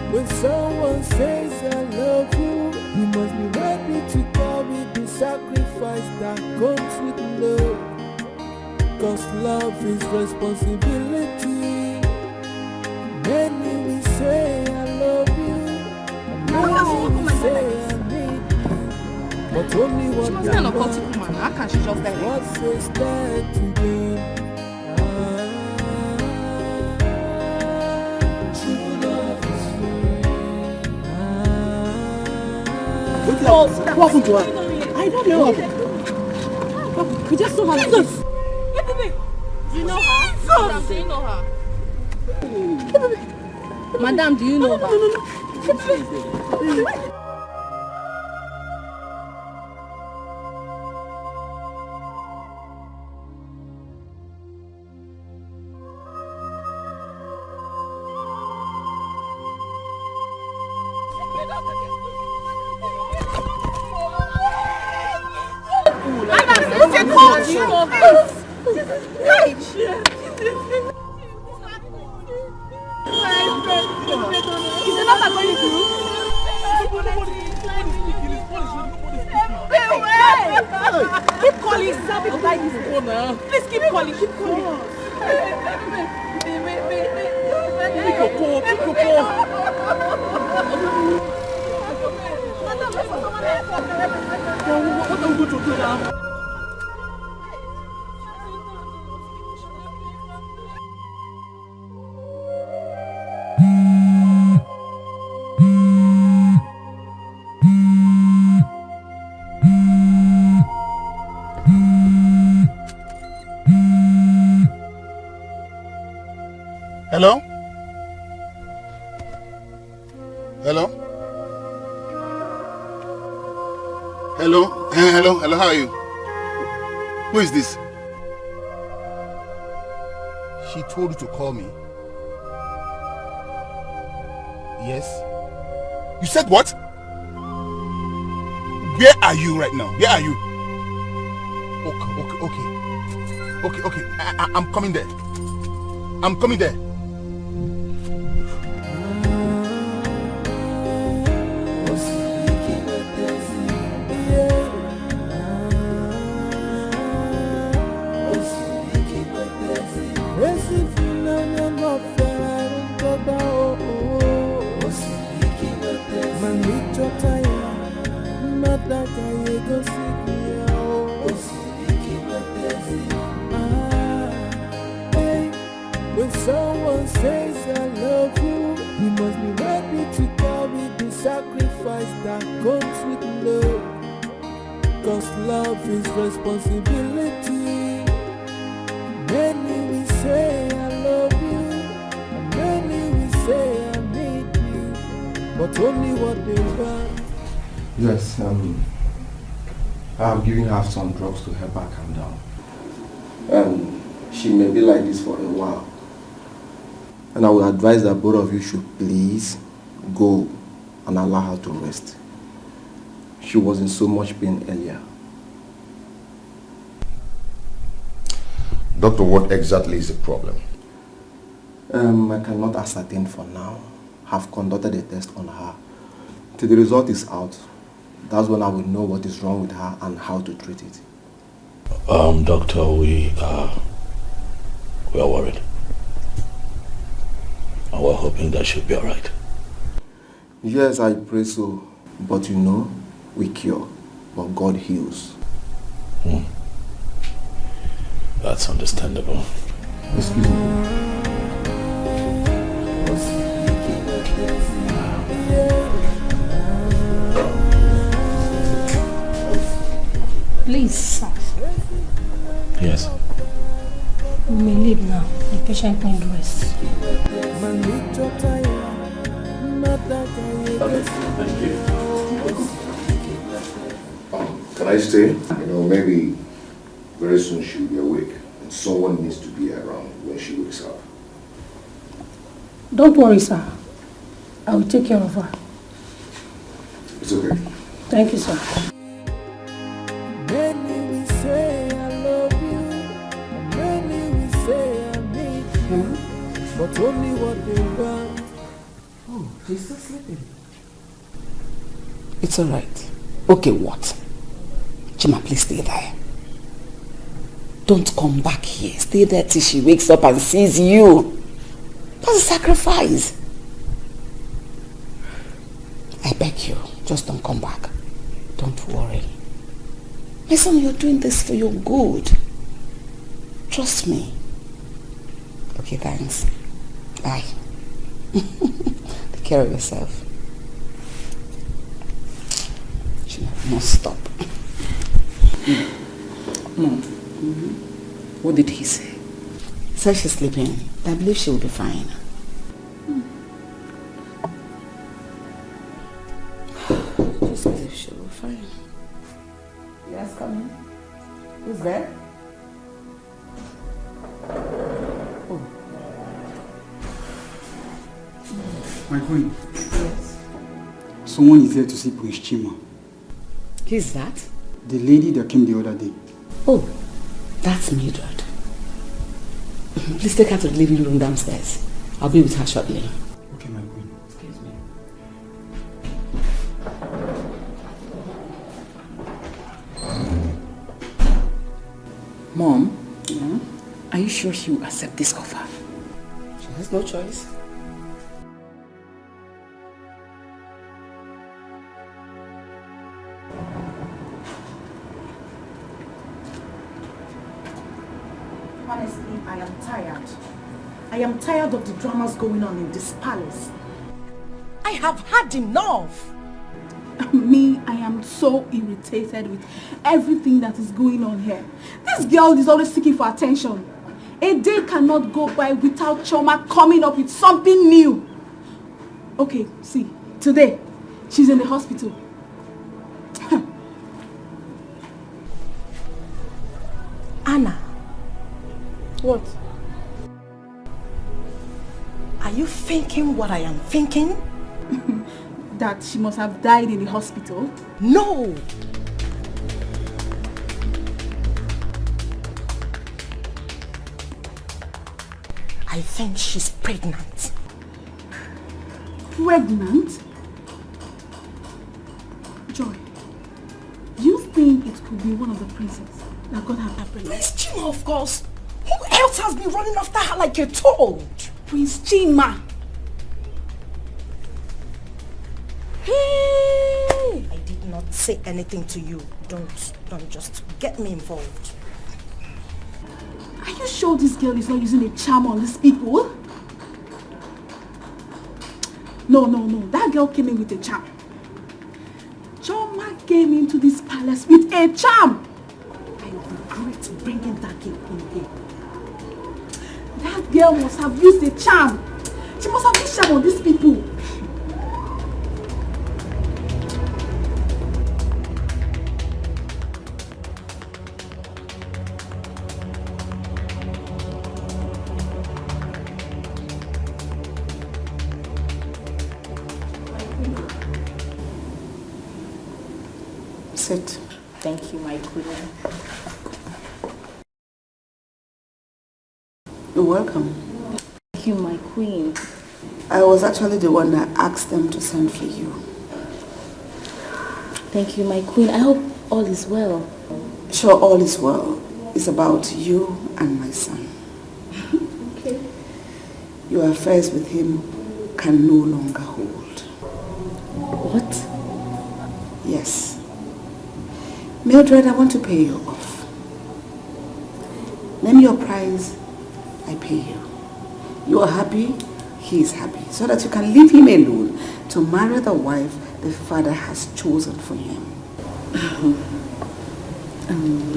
When someone says I love you, you must be ready to carry the sacrifice that comes with love. Cause love is responsibility. Many will say I love you, many will say I need you, but only one She must be an occultic woman. How can she just die? What says that today? What happened to her? I don't know. We just saw her. Jesus! Do you know her? Madam, do you know her? Madam, do you know her? What are we going to do now? Hello? Hello? Hello? Hello? Hello? How are you? Who is this? She told you to call me? Yes? You said what? Where are you right now? Where are you? Okay. I'm coming there. I'm coming there. When someone says I love you, you must be ready to carry the sacrifice that comes with love. Cause love is responsibility. Many will say I love you, and many will say I need you, but only what they want. Yes, I'm giving her some drugs to help her calm down. She may be like this for a while. And I would advise that both of you should please go and allow her to rest. She was in so much pain earlier. Doctor, what exactly is the problem? I cannot ascertain for now. I've conducted a test on her. Till the result is out, that's when I will know what is wrong with her and how to treat it. Doctor, we are worried. And we're hoping that she'll be alright. Yes, I pray so. But you know, we cure, but God heals. That's understandable. Excuse me. Please, sir. Yes. We may leave now. The patient needs rest. Okay, thank you. Can I stay? You know, maybe very soon she'll be awake and someone needs to be around when she wakes up. Don't worry, sir. I will take care of her. It's okay. Thank you, sir. Many will say I love you, and many will say I need you, but only what they want. Oh, she's still sleeping. It's alright. Okay, what? Chima, please stay there. Don't come back here. Stay there till she wakes up and sees you. That's a sacrifice. I beg you, just don't come back. Don't worry. My son, you're doing this for your good. Trust me. Okay, thanks. Bye. Take care of yourself. She must stop. Mom, what did he say? He said she's sleeping. I believe she will be fine. Just believe she will be fine. Yes, come in. Who's there? Oh. My queen. Yes. Someone is there to see Prince Chima. Who's that? The lady that came the other day. Oh, that's Mildred. Please take her to the living room downstairs. I'll be with her shortly. Okay, my queen. Excuse me. Mom, yeah? Are you sure she will accept this offer? She has no choice. I am tired. I am tired of the dramas going on in this palace. I have had enough. Me, I am so irritated with everything that is going on here. This girl is always seeking for attention. A day cannot go by without Choma coming up with something new. Okay, see, today, she's in the hospital. Anna. What? Are you thinking what I am thinking? That she must have died in the hospital? No! I think she's pregnant. Pregnant? Joy, do you think it could be one of the princes that got her pregnant? Prince Chima, of course. Who else has been running after her like a toad? Prince Chima. Hey! I did not say anything to you. Don't just get me involved. Are you sure this girl is not using a charm on these people? No. That girl came in with a charm. Choma came into this palace with a charm. I regret bringing that girl in here. That girl must have used a charm. She must have used charm on these people. Sit. Thank you, my queen. You're welcome. Thank you, my queen. I was actually the one that asked them to send for you. Thank you, my queen. I hope all is well. Sure, all is well. It's about you and my son. Okay. Your affairs with him can no longer hold. What? Yes. Mildred, I want to pay you off. Name your price, I pay you. You are happy, he is happy. So that you can leave him alone to marry the wife the father has chosen for him.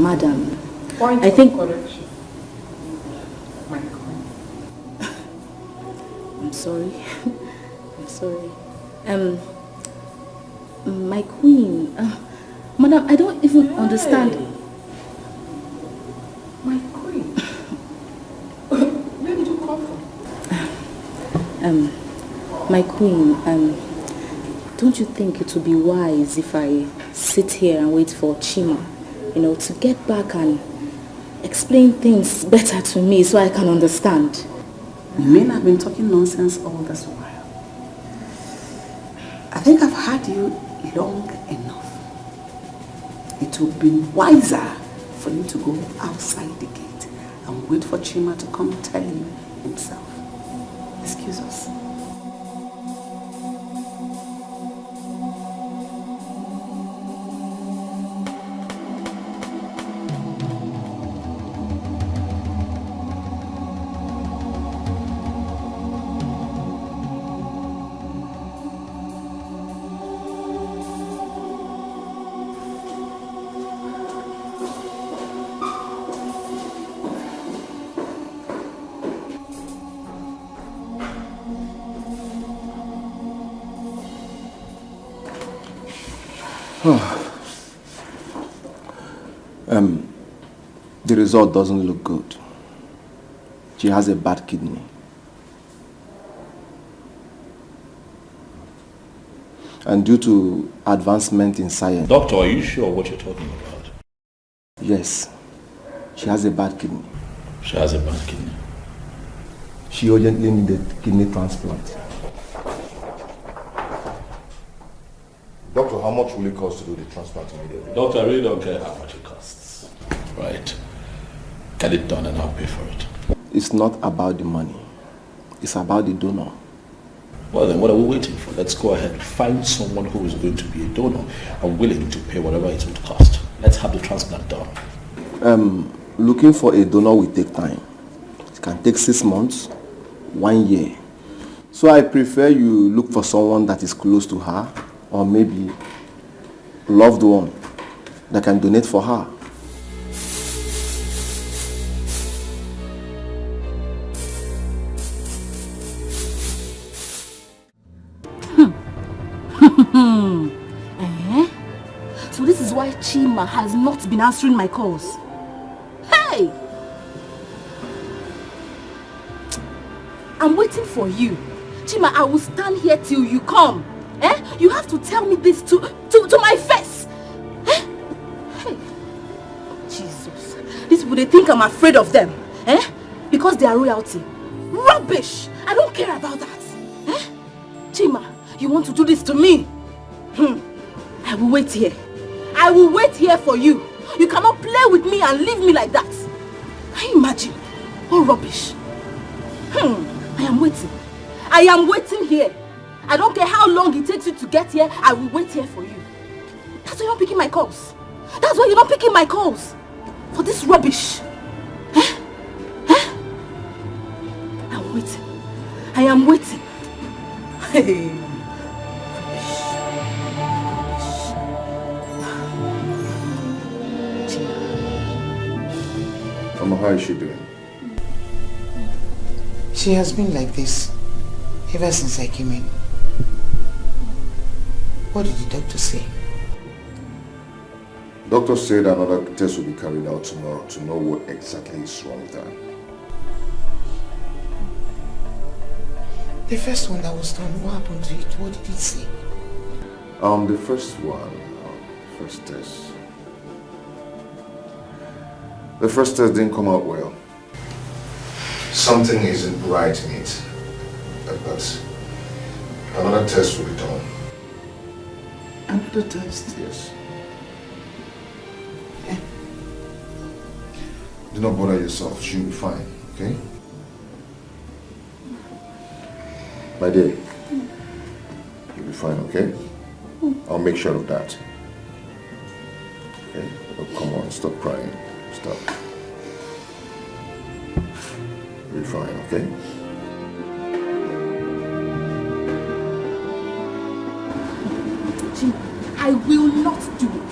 Madam, Point I think... correction. I'm sorry. I'm sorry. My queen... Madam, I don't even understand. My queen? Where did you come from? My queen, don't you think it would be wise if I sit here and wait for Chima, to get back and explain things better to me so I can understand? You may have been talking nonsense all this while. I think I've had you long enough. It would be wiser for you to go outside the gate and wait for Chima to come tell you himself. Excuse us. The result doesn't look good. She has a bad kidney. And due to advancement in science... Doctor, are you sure what you're talking about? Yes. She has a bad kidney. She has a bad kidney. She urgently needed kidney transplant. Doctor, how much will it cost to do the transplant immediately? Doctor, I really don't care how much it costs. Right. Get it done and I'll pay for it. It's not about the money. It's about the donor. Well then, what are we waiting for? Let's go ahead. Find someone who is going to be a donor and willing to pay whatever it would cost. Let's have the transplant done. Looking for a donor will take time. It can take 6 months, 1 year. So I prefer you look for someone that is close to her, or maybe a loved one that can donate for her. So this is why Chima has not been answering my calls. Hey! I'm waiting for you. Chima, I will stand here till you come. You have to tell me this to my face. Hey! Jesus. These people, they think I'm afraid of them. Because they are royalty. Rubbish! I don't care about that. Chima, you want to do this to me? I will wait here. I will wait here for you. You cannot play with me and leave me like that. Can you imagine? What rubbish. I am waiting. I am waiting here. I don't care how long it takes you to get here. I will wait here for you. That's why you're not picking my calls. That's why you're not picking my calls. For this rubbish. I'm waiting. I am waiting. Hey. Mama, how is she doing? She has been like this ever since I came in. What did the doctor say? Doctor said another test will be carried out tomorrow to know what exactly is wrong with her. The first one that was done, what happened to it? What did it say? The first one, first test. The first test didn't come out well. Something isn't right in it. But another test will be done. Another test? Yes. Do not bother yourself. She'll be fine, okay? My dear, you'll be fine, okay? I'll make sure of that. Okay? Oh, come on, stop crying. Stop. You'll be fine, okay? I will not do it.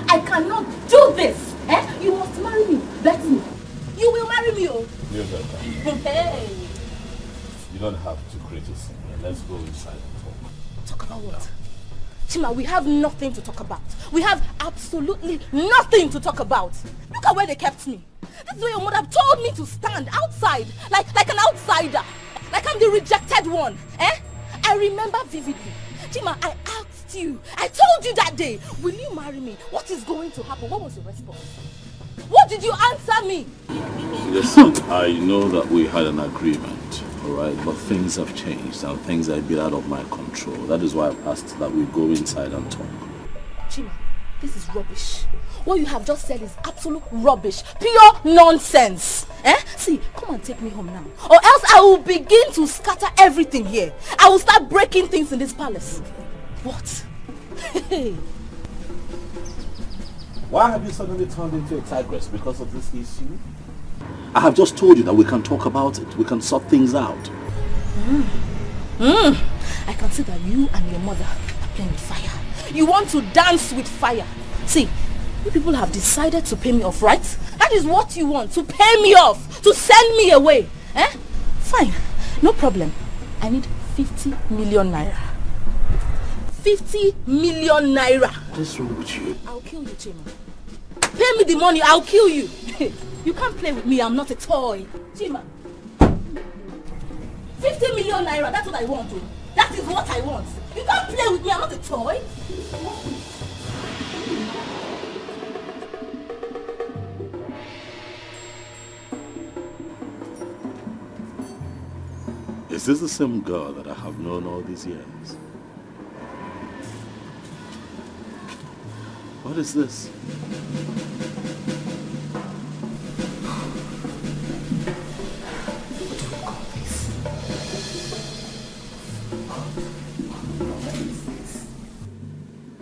I cannot do this. You must marry me. Bet me. You will marry me, oh. Hey. You don't have to criticize me. Let's go inside and talk. Talk about what? Chima, we have nothing to talk about. We have absolutely nothing to talk about. Look at where they kept me. This is where your mother told me to stand outside, like an outsider. Like I'm the rejected one. I remember vividly. Chima, I asked you. I told you that day, will you marry me? What is going to happen? What was your response? What did you answer me? Listen, I know that we had an agreement, alright, but things have changed and things are a bit out of my control. That is why I've asked that we go inside and talk. Chima, this is rubbish. What you have just said is absolute rubbish. Pure nonsense. See, come and take me home now. Or else I will begin to scatter everything here. I will start breaking things in this palace. What? Why have you suddenly turned into a tigress because of this issue? I have just told you that we can talk about it. We can sort things out. I can see that you and your mother are playing with fire. You want to dance with fire. See, you people have decided to pay me off, right? That is what you want, to pay me off, to send me away. Fine, no problem. I need 50 million naira. 50 million naira. What's wrong with you? I'll kill you, Chima. Pay me the money, I'll kill you. You can't play with me, I'm not a toy. Chima. 50 million naira, that's what I want. That is what I want. You can't play with me, I'm not a toy. Is this the same girl that I have known all these years? What is this? What do we call this?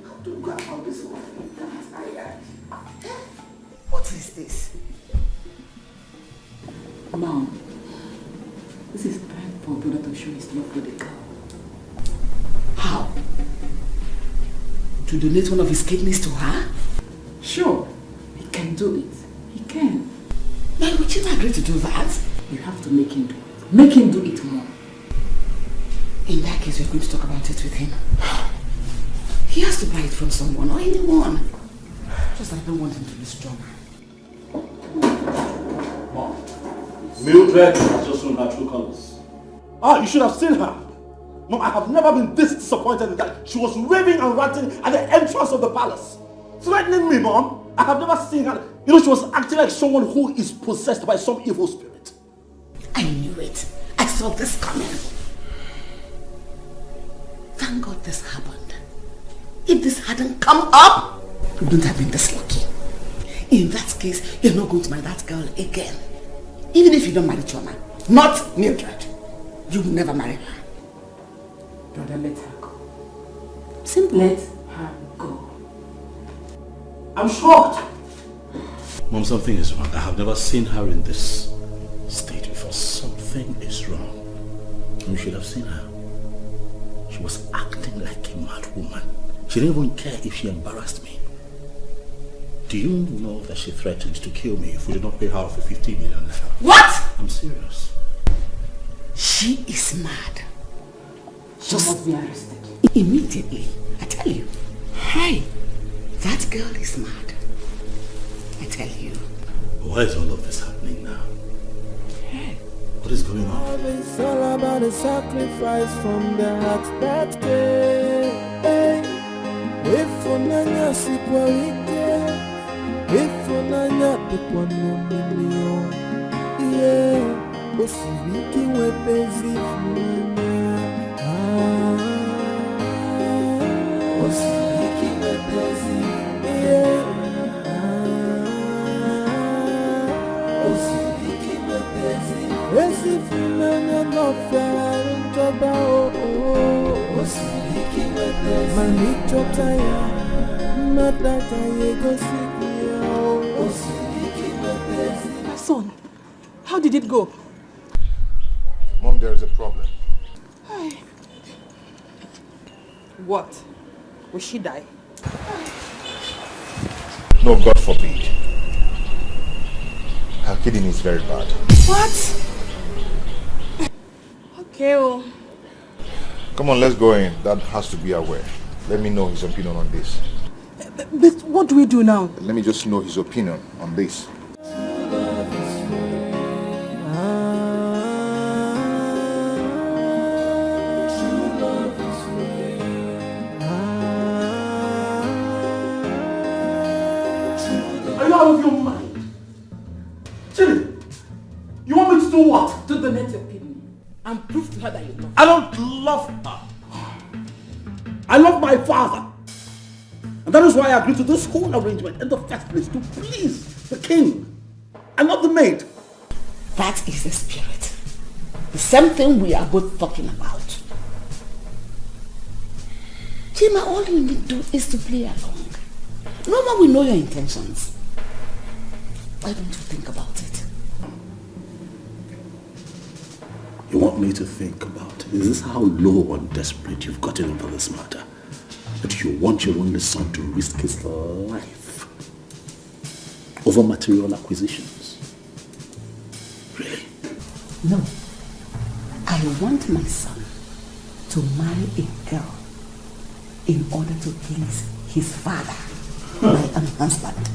How do we go about this whole thing? What is this? Mom, This is time for brother to show his love for the girl. How? To donate one of his kidneys to her? Sure, he can do it. He can. Why would you agree to do that? You have to make him do it. Make him do it more. In that case, we're going to talk about it with him. He has to buy it from someone or anyone. Just I don't want him to be strong. Mom, Mildred has just shown her true colors. Ah, you should have seen her. Mom, I have never been this disappointed in that. She was raving and ranting at the entrance of the palace. Threatening me, Mom. I have never seen her. You know, she was acting like someone who is possessed by some evil spirit. I knew it. I saw this coming. Thank God this happened. If this hadn't come up, we wouldn't have been this lucky. In that case, you're not going to marry that girl again. Even if you don't marry Choma. Not Mildred. You will never marry her. Brother, let her go. Simply let her go. I'm shocked. Mom, something is wrong. I have never seen her in this state before. Something is wrong. You should have seen her. She was acting like a mad woman. She didn't even care if she embarrassed me. Do you know that she threatened to kill me if we did not pay her for 50 million naira? What? I'm serious. She is mad. She must be arrested. Immediately. I tell you. Hey, that girl is mad. I tell you. Why is all of this happening now? Hey. What is going on? Love is all about a sacrifice from the heart that gave. If unanya sikwarike, if unanya tukwana million, yeah, osiriki wepezi funanya, osiriki wepezi, yeah, osiriki wepezi, wezi funanya no fera untoba oh, osiriki wepezi, manicho taya, nataka yego sikia oh, osiriki wepezi. My son, how did it go? Mom, there is a problem. What? Will she die? No, God forbid. Her kidney is very bad. What? Okay, well. Come on, let's go in. Dad has to be aware. Let me know his opinion on this. But what do we do now? Let me just know his opinion on this. Are you out of your mind? Chili, you want me to do what? To donate your kidney and prove to her that you love her. I don't love her. I love my father. And that is why I agreed to this whole arrangement in the first place, to please the king and not the maid. That is the spirit. The same thing we are both talking about. Chima, all you need to do is to play along. No one will know your intentions. Why don't you think about it? You want me to think about it? Is this how low and desperate you've gotten over this matter? That you want your only son to risk his life over material acquisitions? Really? No. I want my son to marry a girl in order to please his father, my husband.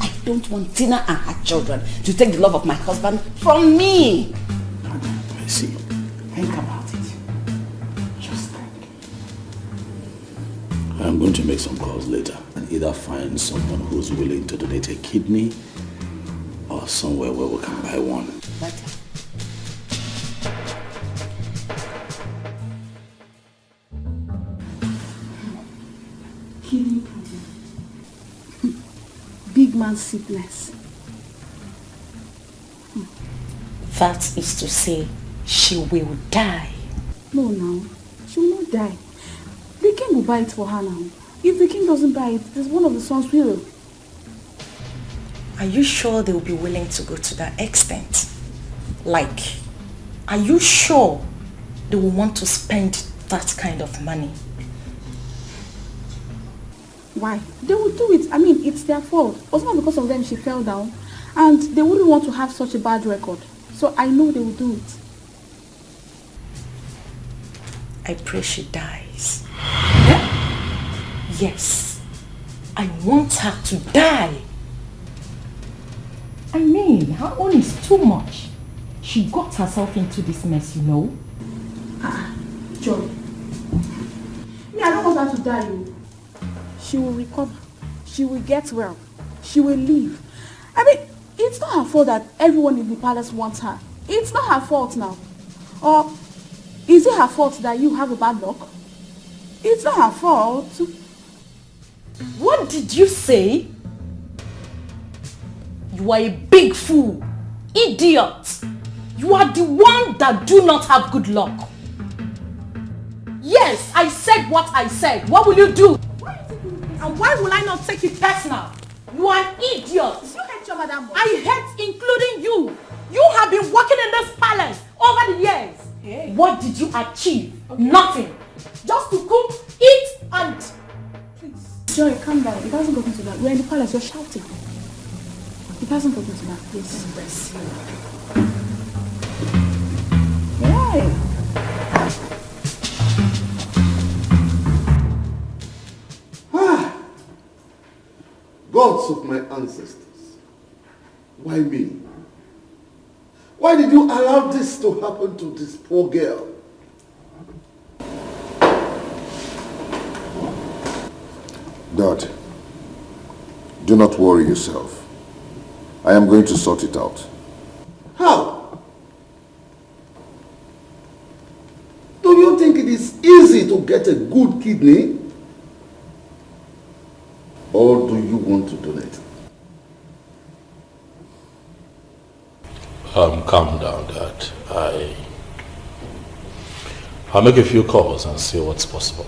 I don't want Tina and her children to take the love of my husband from me. I see. Think about it. Just think. I'm going to make some calls later and either find someone who's willing to donate a kidney or somewhere where we can buy one. Better. Kidney problem. Big man sickness. That is to say, she will die. No, she will not die. The king will buy it for her now. If the king doesn't buy it, there's one of the sons will. Are you sure they will be willing to go to that extent? Like, are you sure they will want to spend that kind of money? Why? They will do it. I mean, it's their fault. It was not because of them she fell down. And they wouldn't want to have such a bad record. So I know they will do it. I pray she dies. Yeah? Yes. I want her to die. I mean, her own is too much. She got herself into this mess, you know. Joy. Me, I don't want her to die. She will recover. She will get well. She will live. I mean, it's not her fault that everyone in the palace wants her. It's not her fault now. Or is it her fault that you have a bad luck? It's not her fault. What did you say? You are a big fool. Idiot. You are the one that do not have good luck. Yes, I said what I said. What will you do? And why will I not take it personal? You are an idiot. You hate your mother more. I hate including you. You have been working in this palace over the years. Hey. What did you achieve? Okay. Nothing. Just to cook, eat, and... Please. Joy, calm down. It hasn't gotten to that. We're in the palace. You're shouting. It hasn't gotten to that. Please. Bless you. Why? Gods of my ancestors, why me? Why did you allow this to happen to this poor girl? Dad, do not worry yourself. I am going to sort it out. How? Do you think it is easy to get a good kidney? Or do you want to donate? Calm down, Dad. I'll make a few calls and see what's possible.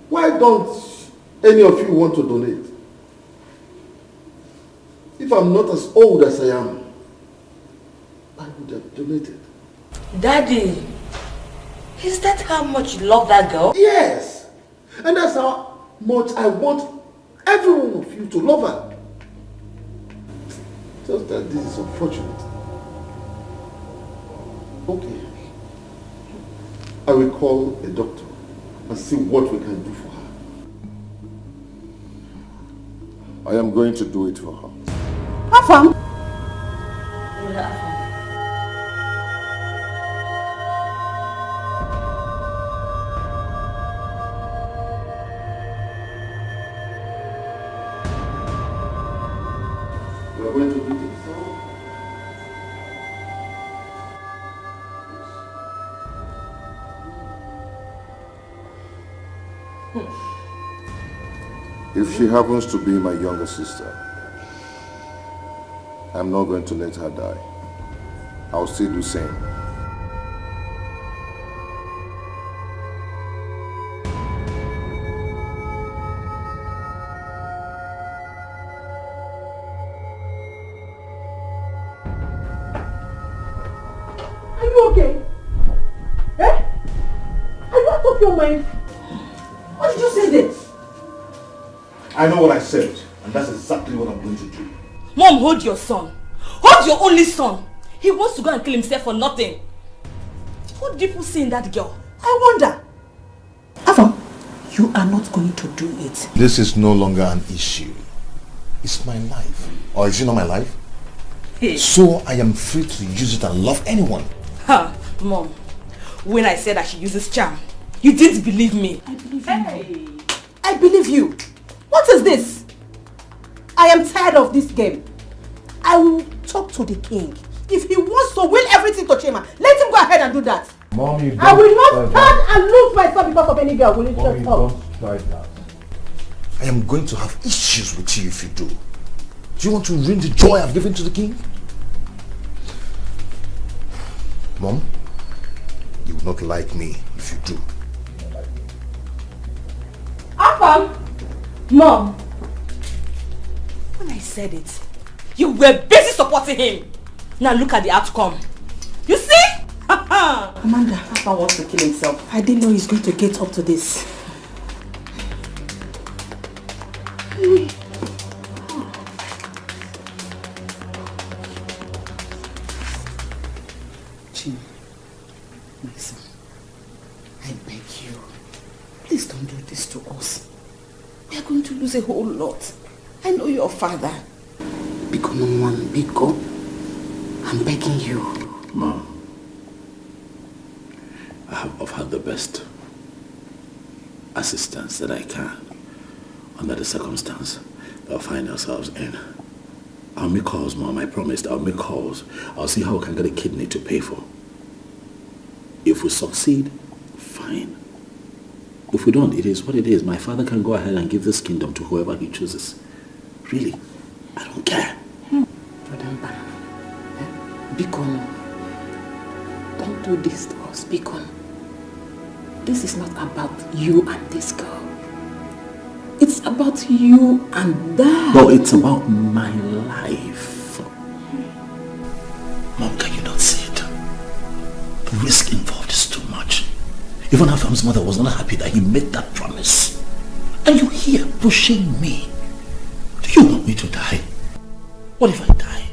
Why don't any of you want to donate? If I'm not as old as I am, I would have donated. Daddy, is that how much you love that girl? Yes! And that's how much I want every one of you to love her. Just that this is unfortunate. Okay. I will call a doctor and see what we can do for her. I am going to do it for her. Afam! We are going to do this. If she happens to be my younger sister, I'm not going to let her die. I'll still do the same. Are you okay? Eh? Are you out of your mind? What did you say then? I know what I said, and that's exactly what I'm going to do. Mom, hold your son. Hold your only son. He wants to go and kill himself for nothing. What do people see in that girl? I wonder. Afam, you are not going to do it. This is no longer an issue. It's my life. Or is it not my life? Hey. So I am free to use it and love anyone. Ha, Mom. When I said that she uses charm, you didn't believe me. I believe you. Hey. I believe you. What is this? I am tired of this game. I will talk to the king. If he wants to will everything to Chima, let him go ahead and do that. Mommy, I will not stand and lose myself because of any girl. Will you Mommy, shut up? don't try that. I am going to have issues with you if you do. Do you want to ruin the joy I've given to the king? Mom, you will not like me if you do. Afam! Mom! When I said it, you were busy supporting him. Now look at the outcome. You see? Amanda, Papa wants to kill himself. I didn't know he's going to get up to this. Chin, my son, I beg you, please don't do this to us. We are going to lose a whole lot. I know your father. Biko no one, Biko. I'm begging you. Mom, I have offered the best assistance that I can under the circumstance that we find ourselves in. I'll make calls, Mom, I promised. I'll make calls. I'll see how we can get a kidney to pay for. If we succeed, fine. If we don't, it is what it is. My father can go ahead and give this kingdom to whoever he chooses. Really, I don't care. Brother Mba, Biko, no. Don't do this to us, Biko. This is not about you and this girl. It's about you and Dad. No, it's about my life. Mom, can you not see it? The risk involved is too much. Even Afam's mother was not happy that he made that promise. And you're here pushing me. Do you want me to die? What if I die?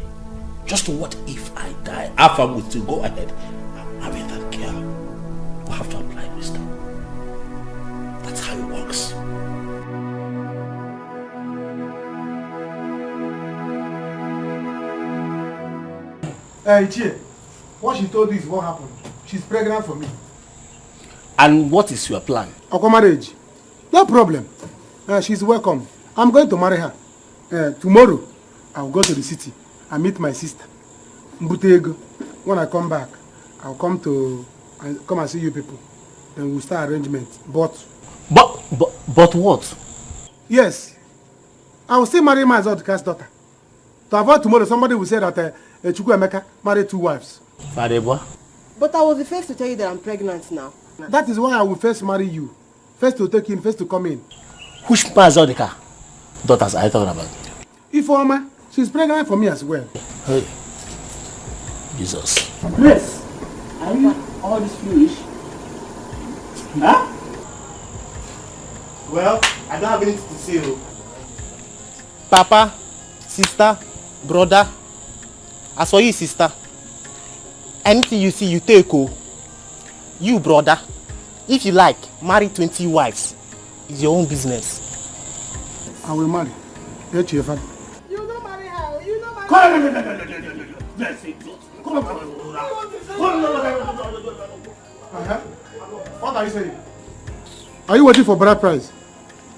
Just what if I die? Afam will still go ahead and marry that girl. We'll have to apply wisdom. That's how it works. Ichie, what she told you is what happened. She's pregnant for me. And what is your plan? Our marriage. No problem. She's welcome. I'm going to marry her. Tomorrow, I'll go to the city and meet my sister. Mbutego. When I come back, I'll come and see you people. Then we'll start arrangement. But what? Yes. I will still marry my Zodika's daughter. To avoid tomorrow, somebody will say that Chukwu Emeka married 2 wives. Fadeba? But I was the first to tell you that I'm pregnant now. That is why I will first marry you. First to take in, first to come in. Which Mazodika daughters are you talking about? Ifeoma, she's pregnant for me as well. Hey. Jesus. Grace, are you all this foolish? Huh? Well, I don't have anything to say. Papa, sister, brother. As for you, sister, anything you see, you take. You, brother, if you like, marry 20 wives. It's your own business. I will marry. Get your father. You don't marry her. You don't marry Come on. What are you saying? Are you waiting for bride price?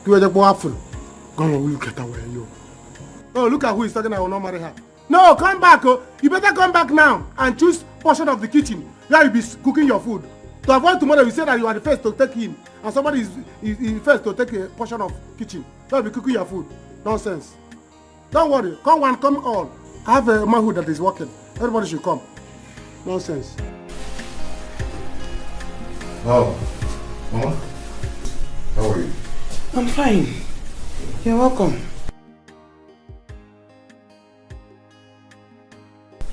You are the boy after. Come on, look at her where you. Oh, look at who is talking. I will not marry her. No, come back. Oh. You better come back now and choose portion of the kitchen where you'll be cooking your food. To avoid tomorrow, you say that you are the first to take in, and somebody is first to take a portion of kitchen. You'll be cooking your food. Nonsense. Don't worry. Come one, come all. I have a manhood that is working. Everybody should come. Nonsense. Oh, Mama, how are you? I'm fine. You're welcome.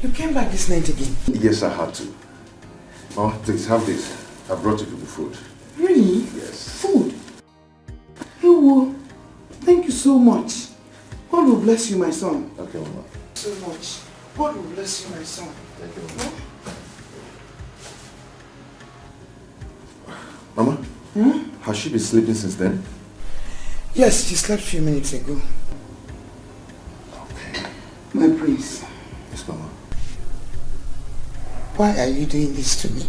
You came back this night again? Yes, I had to. Mama, please have this. I brought you people food. Really? Yes. Food? Oh, thank you so much. God will bless you, my son. Okay, Mama. So much. God will bless you, my son. Thank you, Mama. Mama? Has she been sleeping since then? Yes, she slept a few minutes ago. Okay. My prince. Yes, Mama. Why are you doing this to me?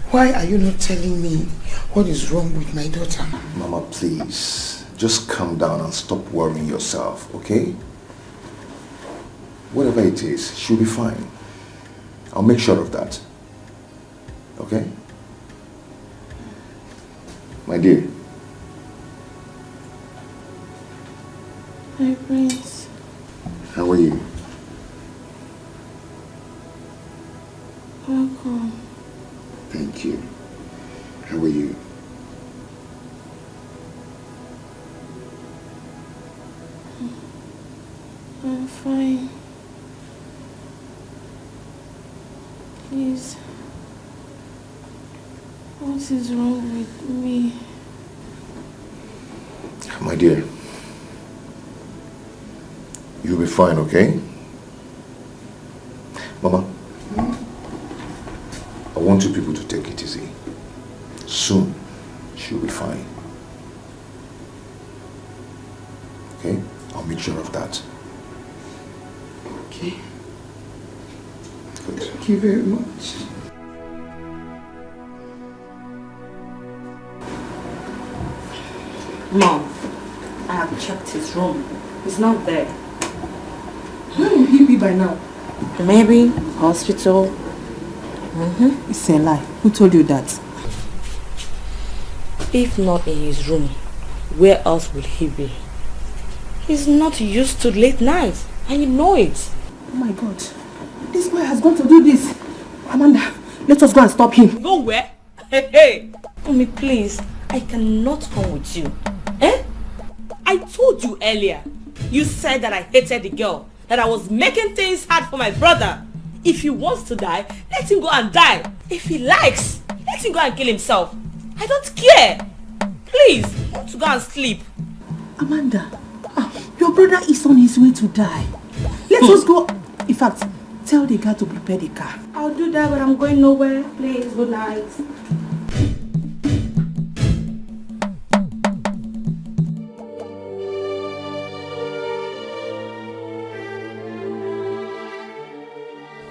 Why are you not telling me what is wrong with my daughter? Mama, please. Just calm down and stop worrying yourself, okay? Whatever it is, she'll be fine. I'll make sure of that. Okay? My dear. Hi, Prince. How are you? Welcome. Thank you. How are you? I'm fine. Please. What is wrong with me? My dear, you'll be fine, okay? Mama, I want you people to take it easy. Soon, she'll be fine. Okay? I'll make sure of that. Okay. Good. Thank you very much. Mom, I have checked his room. He's not there. Where will he be by now? Maybe hospital. It's a lie. Who told you that? If not in his room, where else will he be? He's not used to late nights, and you know it. Oh my God. This boy has gone to do this. Amanda, let us go and stop him. Go where? Hey! Mommy, please. I cannot come with you. Eh? I told you earlier. You said that I hated the girl. That I was making things hard for my brother. If he wants to die, let him go and die. If he likes, let him go and kill himself. I don't care. Please, I want to go and sleep. Amanda, your brother is on his way to die. Let us go. In fact, tell the guy to prepare the car. I'll do that, but I'm going nowhere. Please, good night.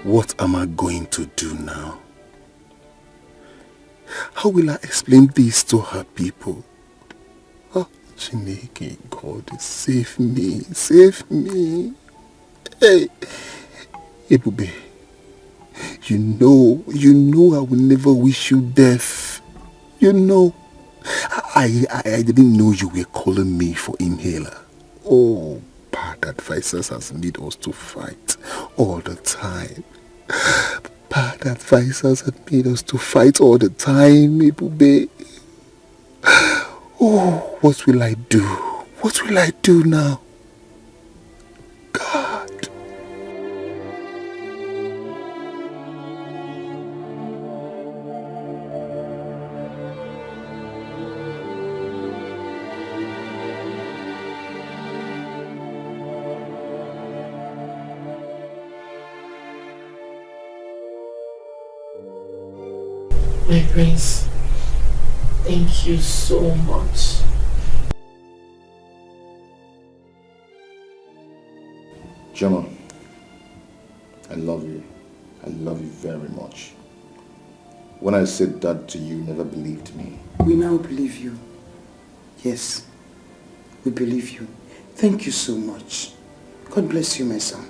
What am I going to do now? How will I explain this to her people? Oh, Chineke, God, save me, save me. Hey, Ebube, you know I will never wish you death. You know, I didn't know you were calling me for inhaler. Oh, bad advisors has made us to fight all the time. Bad advisors have made us to fight all the time, Ebube. Oh, what will I do? What will I do now? God. My prince, thank you so much. Gemma, I love you. I love you very much. When I said that to you, you never believed me. We now believe you. Yes, we believe you. Thank you so much. God bless you, my son.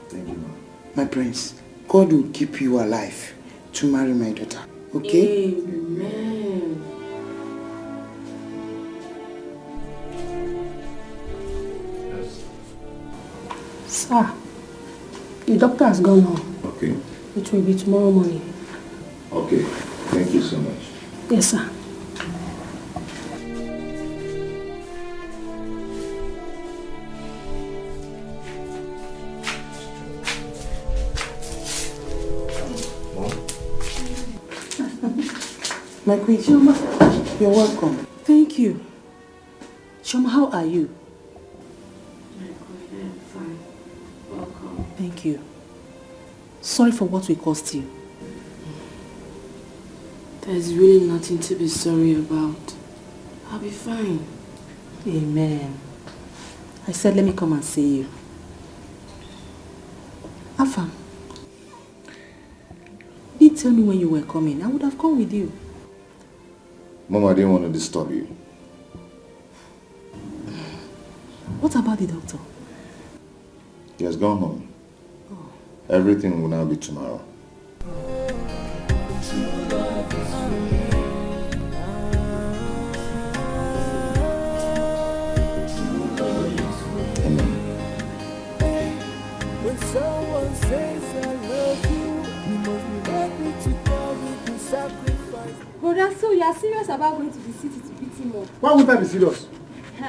Thank you, ma. My prince, God will keep you alive to marry my daughter. Okay? Amen. Sir, the doctor has gone home. Okay. It will be tomorrow morning. Okay. Thank you so much. Yes, sir. My queen, Chioma, you're welcome. Thank you. Chioma, how are you? My queen, I'm fine. Welcome. Thank you. Sorry for what we caused you. There's really nothing to be sorry about. I'll be fine. Amen. I said let me come and see you. Afa, you didn't tell me when you were coming. I would have come with you. Mama, I didn't want to disturb you. What about the doctor? He has gone home. Everything will now be tomorrow. When someone says I love you, you must be ready to go with the sacrifice. Brother, so you are serious about going to the city to beat him up? Why would I be serious?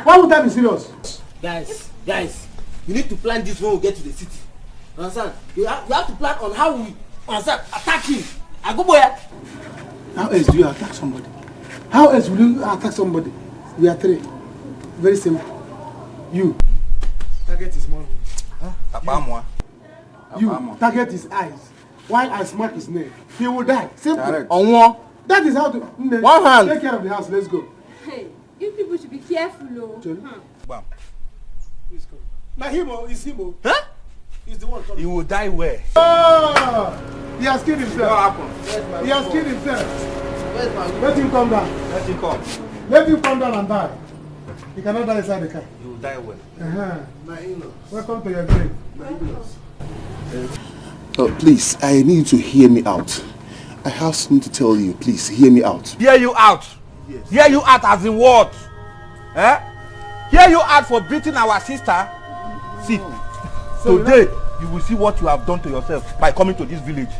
Why would I be serious? Guys, you need to plan this when we get to the city. Understand? You have to plan on how we Attack him. I go boy. How else do you attack somebody? How else will you attack somebody? We are three. Very simple. You. Target his money. You. Target his eyes. While I smack his neck. He will die. Simple. On one. That is how to... One hand. Take care of the house. Let's go. Hey, you people should be careful, oh. Bam. Please come. Now him, is him. Huh? He's the one coming. He will die where? Oh! He has killed himself. What happened? He has killed himself. Let him come down. Let him come. Let him come down and die. He cannot die inside the car. He will die where? My in-laws. Welcome to your grave. My in-laws. Please, I need you to hear me out. I have something to tell you. Please, hear me out. Hear you out? Yes. Hear you out as in what? Eh? Hear you out for beating our sister? See, today you will see what you have done to yourself by coming to this village.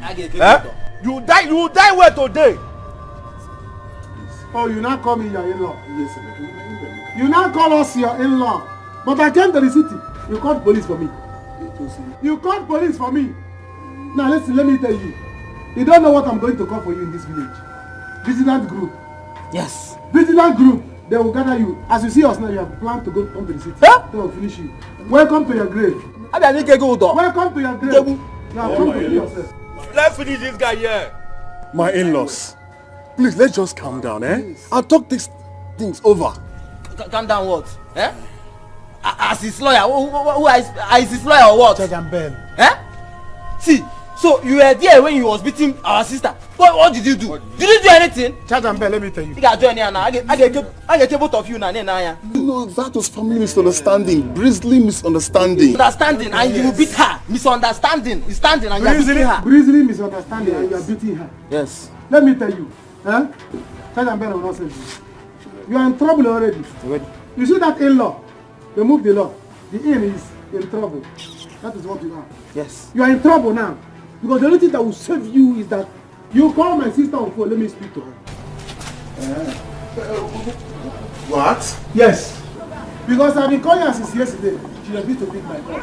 Eh? You will die where today? Oh, you now call me your in-law? Yes, sir. You now call us your in-law. But I came to the city. You called police for me. You called police for me. Now listen, let me tell you. You don't know what I'm going to call for you in this village. Vigilant group. Yes. Vigilant group. They will gather you. As you see us now, you have planned to come to the city. Huh? They will finish you. Welcome to your grave. Welcome to your grave. Now come to yourself. Let's finish this guy here. My in-laws, please let's just calm down, eh? Yes. I'll talk these things over. Calm down what? Eh? As his lawyer, who is his lawyer or what? Judge and Ben. Eh? See, so you were there when he was beating our sister. What did you do? Did you do anything? Judge and Ben, let me tell you. You got join here now. I get both of you now. No, that was family misunderstanding. Grisly misunderstanding. Understanding and you beat her. Misunderstanding. Is standing and you are beating her. Grisly misunderstanding and you are beating her. Yes. Let me tell you. Eh? Judge and Ben will not save you. You are in trouble already. You see that in-law? Remove the law. The in is in trouble. That is what you are. Yes. You are in trouble now. Because the only thing that will save you is that you call my sister on phone. Let me speak to her. What? Yes. Because I've been calling her since yesterday. She refused to pick my call.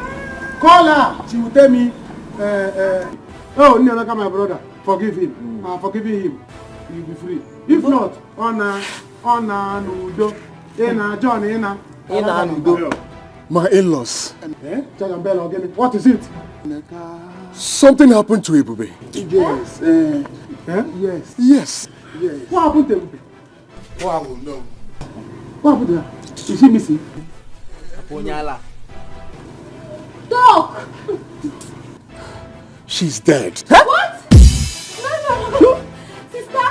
Call her. She will tell me, oh, Nolaka, my brother, forgive him. Forgiving him. You'll be free. If not, Ona, Nudo, Ena, John, Ena. My in-laws. What is it? Something happened to Ebube. Yes. Yes. Yes. Yes. What happened to Ebube? Oh, I will know. What happened to her? Is she missing? Doc! She's dead. Huh? What? No. Sister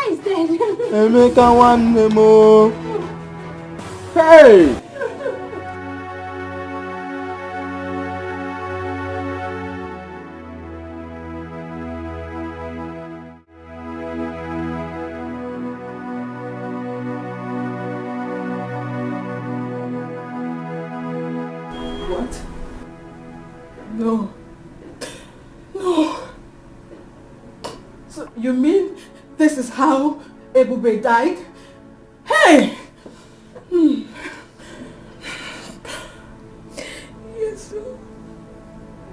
is dead. Emeka one more. Hey! What? No. So you mean this is how Ebube died? Hey! Yes, sir.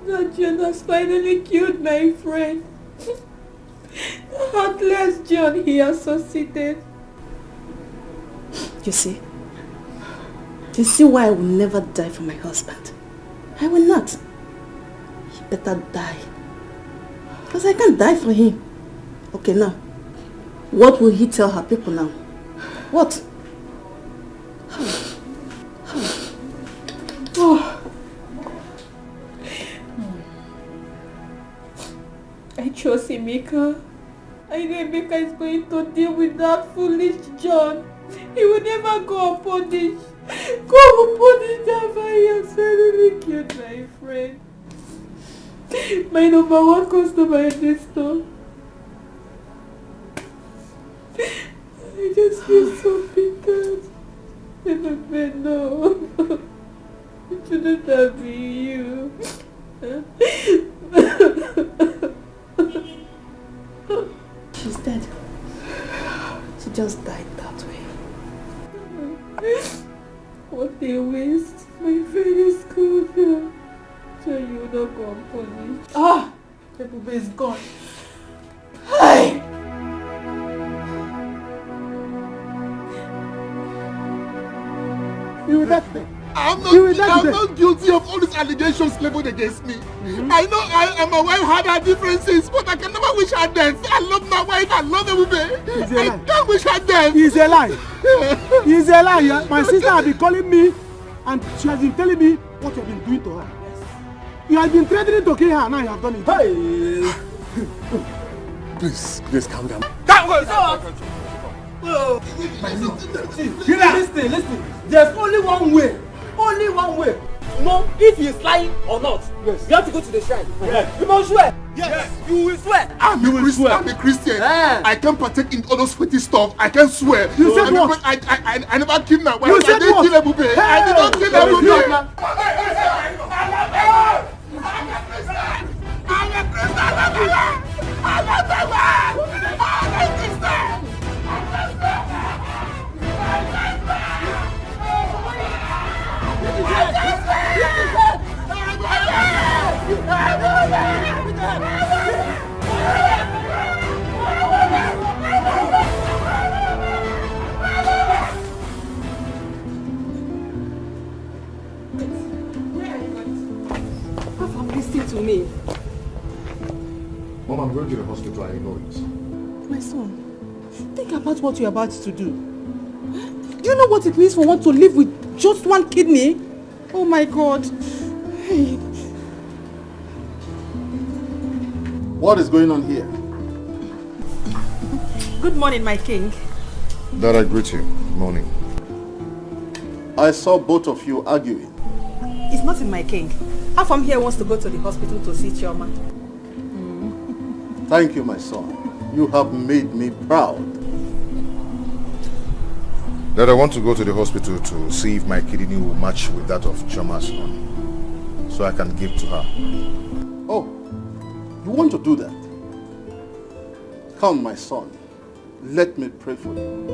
That John has finally killed my friend. The heartless John he associated. You see? You see why I will never die for my husband? I will not. He better die. Because I can't die for him. Okay, now. What will he tell her people now? What? Oh. I chose Emeka. I know Emeka is going to deal with that foolish John. He will never go unpunished. Go unpunished that he has finally killed my friend. My number one customer in this store. I just feel so bitter. Emeka, no. It shouldn't have been you. She's dead. She just died that way. What a waste. My friend is good. So you will not go unpunished. Ebube is gone. Hey! You will not stay. I'm not guilty of all these allegations leveled against me. I know I and my wife had our differences, but I can never wish her death. I love my wife, I love Ebube. I can't wish her death. He's a lie. He's a lie. My sister has been calling me and she has been telling me what you have been doing to her. You have been threatening to kill her, now you have done it. Hey! Please calm down. Listen. There's only one way. Only one way. To know if he is lying or not. Yes. You have to go to the shrine. Yes. You must swear. Yes. You will swear. I'm a Christian. I can't partake in all those sweaty stuff. I can't swear. You said what? I never killed my wife. You said what? I didn't kill Ebube. I did not kill Ebube. Listen to me. Mom, I'm going to the hospital. I know it. My son, think about what you're about to do. Do you know what it means for one to live with just one kidney? Oh my God. Hey. What is going on here? Good morning, my king. Dad, I greet you. Morning. I saw both of you arguing. It's nothing, my king. Half from here wants to go to the hospital to see Chioma. Thank you, my son. You have made me proud. Dad, I want to go to the hospital to see if my kidney will match with that of Chioma's son, so I can give to her. Oh, you want to do that? Come, my son. Let me pray for you.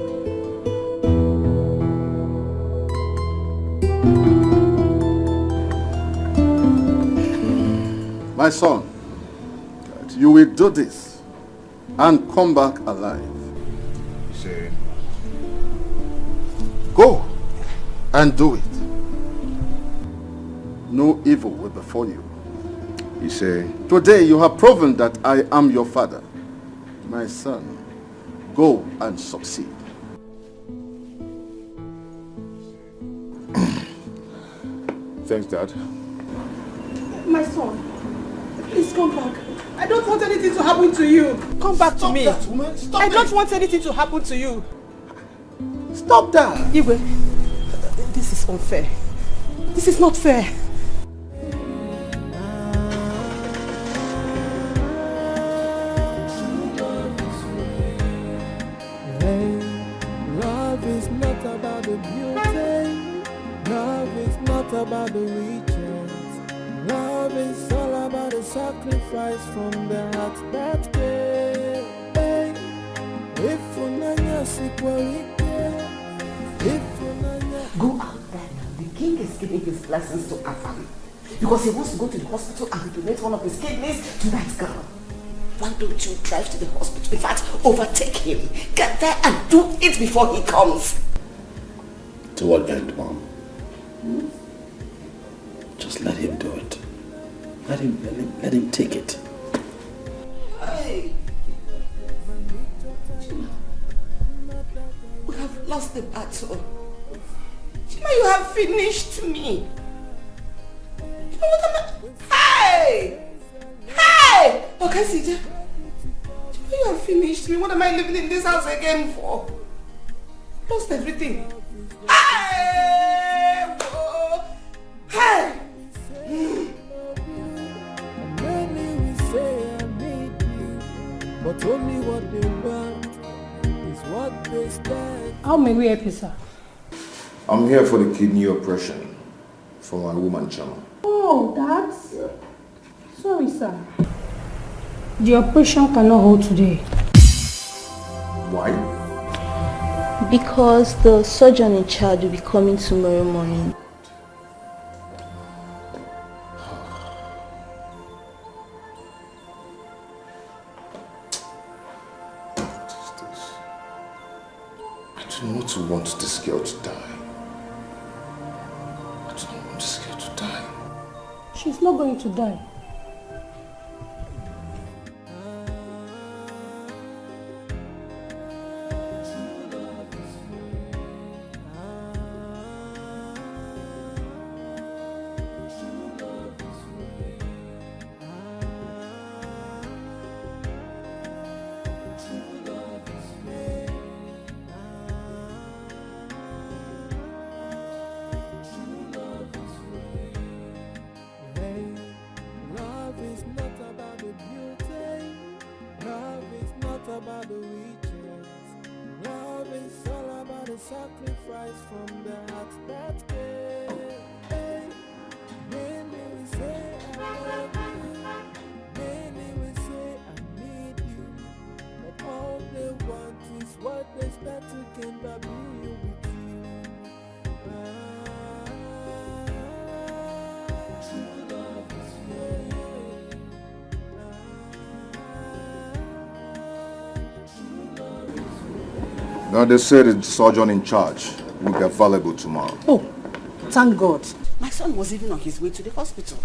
My son, you will do this and come back alive. Say, go and do it. No evil will befall you. he say, Today you have proven that I am your father. My son, go and succeed. Thanks, Dad. My son, please come back. I don't want anything to happen to you. Come back to me. That, woman. Stop I it. don't want anything to happen to you. Stop that. Igwe, this is unfair. This is not fair. Love is not about the beauty. Love is not about the riches. Love is all about the sacrifice from the heart that cares. If unanya sikwarike, if unanya. Go out there now. The king is giving his blessings to our family because he wants to go to the hospital and donate one of his kidneys to that girl. Why don't you drive to the hospital? In fact, overtake him. Get there and do it before he comes. To what end, Mom? Just let him do it. Let him take it. Hey. We have lost the battle. Chima, you have finished me. You know what am I? Hey! Hey! Okay, CJ. Chima, you have finished me. What am I living in this house again for? Lost everything. Hey! Whoa. Hey! Many will say I need you, but only what they want is what they stand. How may we help you, sir? I'm here for the kidney operation for my woman, Chioma. Oh, that's... Yeah. Sorry, sir. The operation cannot hold today. Why? Because the surgeon in charge will be coming tomorrow morning. do not want this girl to die. I do not want this girl to die. She's not going to die. Now they said the surgeon in charge will be available tomorrow. Oh, thank God. My son was even on his way to the hospital.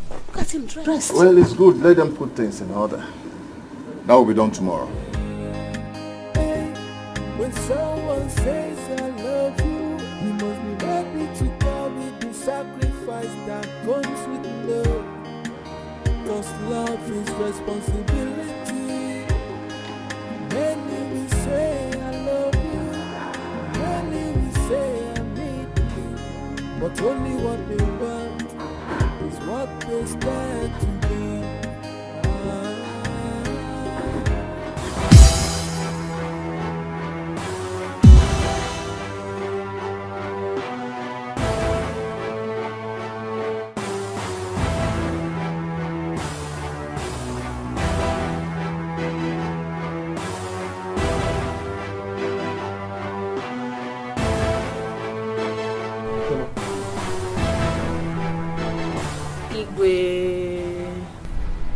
Look at him dressed. Well, it's good. Let them put things in order. That will be done tomorrow. When someone says I love you, you must be ready to carry the sacrifice that comes with love. Cause love is responsibility. Many will say I love you, many will say I need you, but only what they want is what they stand to be.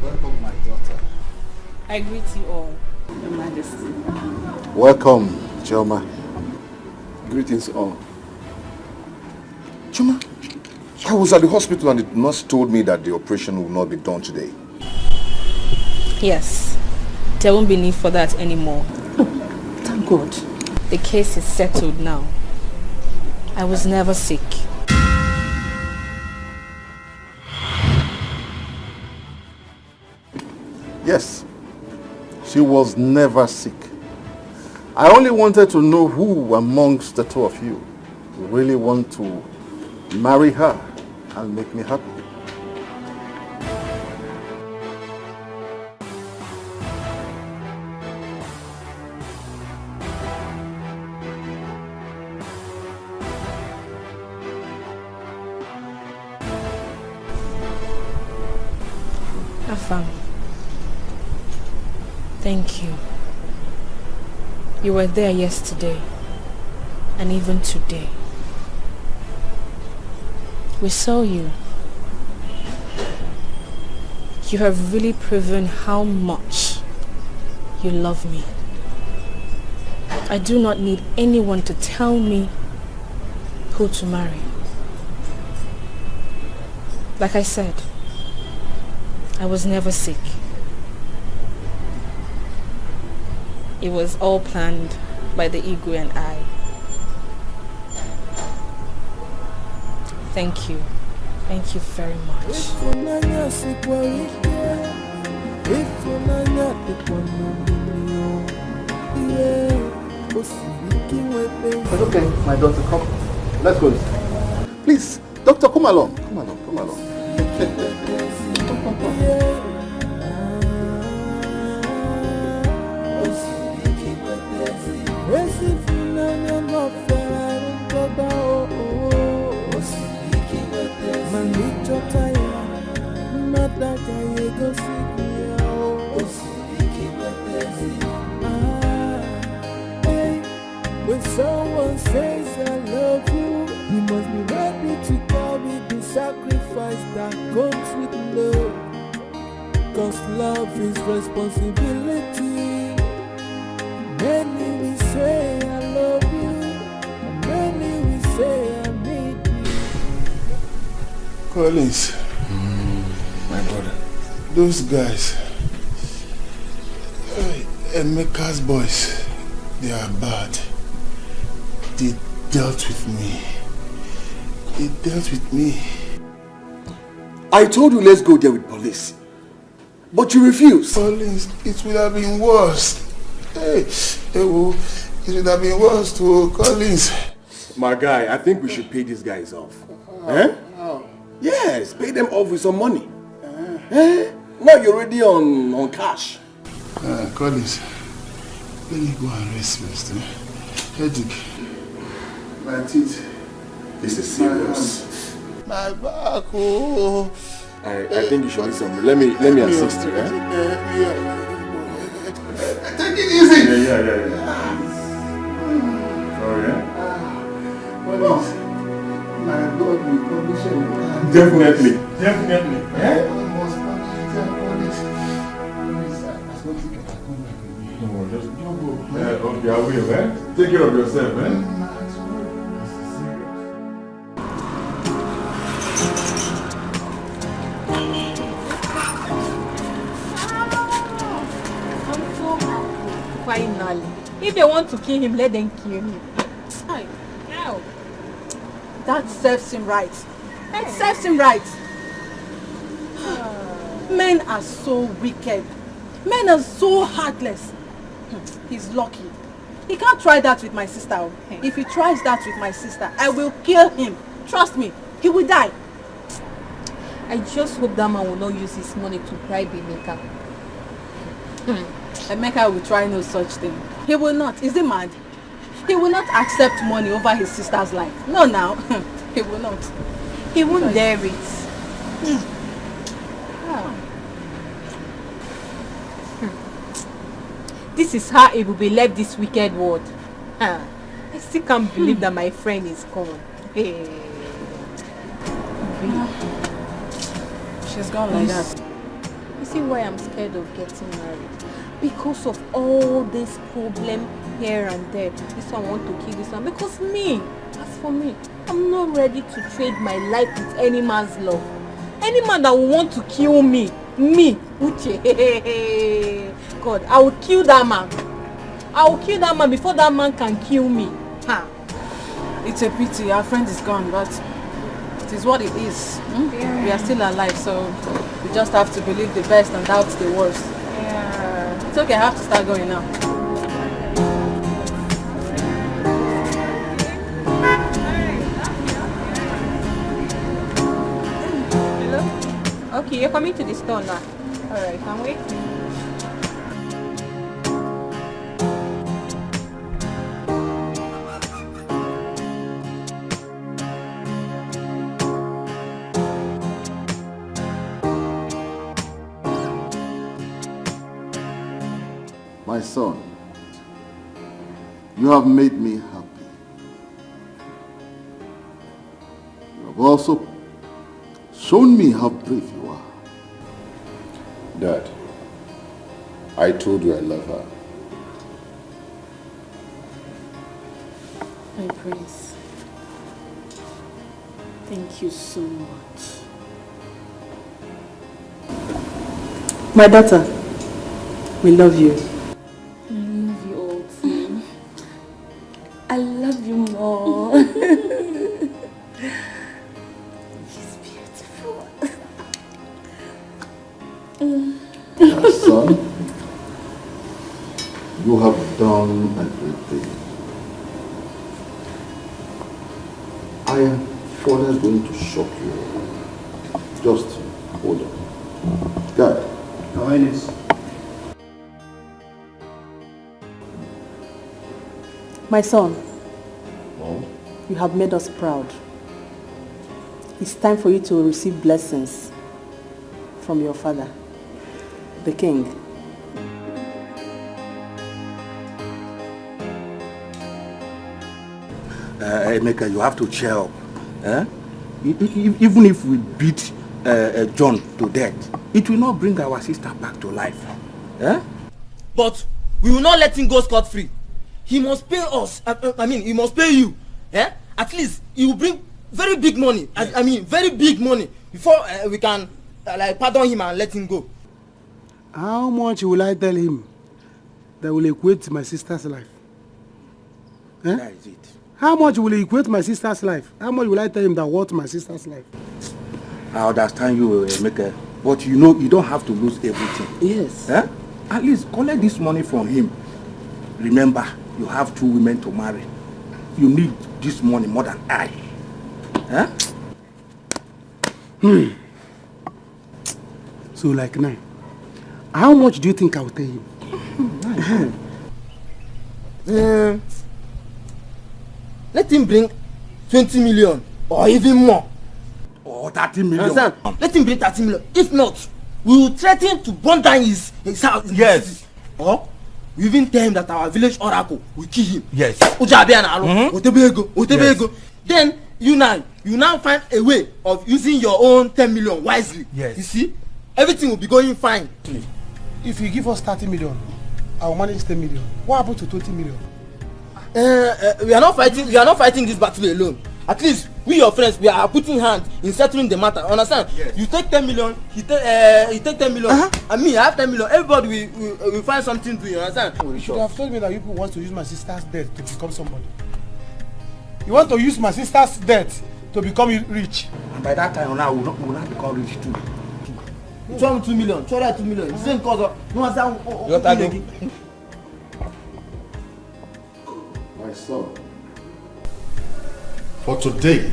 Welcome, my daughter. I greet you all. Your Majesty. Welcome, Choma. Greetings all. Choma, I was at the hospital and the nurse told me that the operation will not be done today. Yes, there won't be need for that anymore. Thank God. The case is settled now. I was never sick. Yes, she was never sick. I only wanted to know who amongst the two of you really want to marry her and make me happy. Afam, thank you. You were there yesterday and even today. We saw you. You have really proven how much you love me. I do not need anyone to tell me who to marry. Like I said, I was never sick. It was all planned by the Igwe and I. Thank you. Thank you very much. Okay, my daughter, come. Let's go. Please, doctor, come along. Come along, come along. When someone says I love you, you must be ready to carry the sacrifice that comes with love. Cause love is responsibility. Many will say I love you, Collins, my brother. those guys, Emeka's boys, they are bad. They dealt with me. I told you let's go there with police. But you refused. Collins, it would have been worse. Hey, it would have been worse to Collins. My guy, I think we should pay these guys off. Yes, pay them off with some money. Now you're already on cash. Collins, let me go and rest first. Headache. My teeth. This is serious. My back, oh. I think you should need some. Let me assist you. Take it easy. Yeah. Sorry, Collins, my God will punish you. Definitely. Okay, I will, Take care of yourself, Finally. If they want to kill him, let them kill him. Now. That serves him right. That serves him right. Men are so wicked. Men are so heartless. He's lucky. He can't try that with my sister. If he tries that with my sister, I will kill him. Trust me, he will die. I just hope that man will not use his money to bribe Emeka. Emeka will try no such thing. He will not. Is he mad? He will not accept money over his sister's life. No, now. He will not. He won't dare it. This is how it will be left this wicked world. I still can't believe that my friend is gone. Hey. She's gone like that. You see why I'm scared of getting married? Because of all this problem here and there. This one want to kill this one. Because me, as for me, I'm not ready to trade my life with any man's love. Any man that will want to kill me, Uche, God, I will kill that man. I will kill that man before that man can kill me. It's a pity, our friend is gone, but it is what it is. Yeah. We are still alive, so we just have to believe the best and doubt the worst. Yeah. It's okay, I have to start going now. Okay, you're coming to the store now. Alright, can we? My son, you have made me happy. You have also shown me how brave you are. Dad, I told you I love her. My prince, thank you so much. My daughter, we love you. I love you all too. I love you more. She's beautiful. My son, you have done a great thing. I am further going to shock you. Just hold on. Dad. Your Highness. My son, Mom? you have made us proud. It's time for you to receive blessings from your father, the king. Emeka, you have to cheer up. Even if we beat John to death, it will not bring our sister back to life. But we will not let him go scot-free. He must pay us. I mean, he must pay you. At least he will bring very big money. I mean, very big money before we can like pardon him and let him go. How much will I tell him that will equate to my sister's life? Eh? That is it. How much will he equate my sister's life? How much will I tell him that worth my sister's life? I understand you, Emeka, but you know you don't have to lose everything. Yes. Eh? At least collect this money from him. Remember, you have 2 women to marry. You need this money more than I. Eh? So like now, how much do you think I will tell him? Let him bring 20 million or even more. Or 30 million. Understand? Let him bring 30 million. If not, we will threaten to burn down his house. Yes. Or we even tell him that our village oracle will kill him. Yes. Then you now find a way of using your own 10 million wisely. Yes. You see? Everything will be going fine. If you give us 30 million, I will manage 10 million. What happened to 20 million? We are not fighting this battle alone. At least we your friends, we are putting hand in settling the matter. Understand? Yes. You take 10 million, he take 10 million, and me I have 10 million. Everybody will find something to do. You understand? You should have told me that you people want to use my sister's death to become somebody. You want to use my sister's death to become rich. And by that time now, we'll not become rich too. 2 million, 2 million. Same cause of no understand. My son, for today,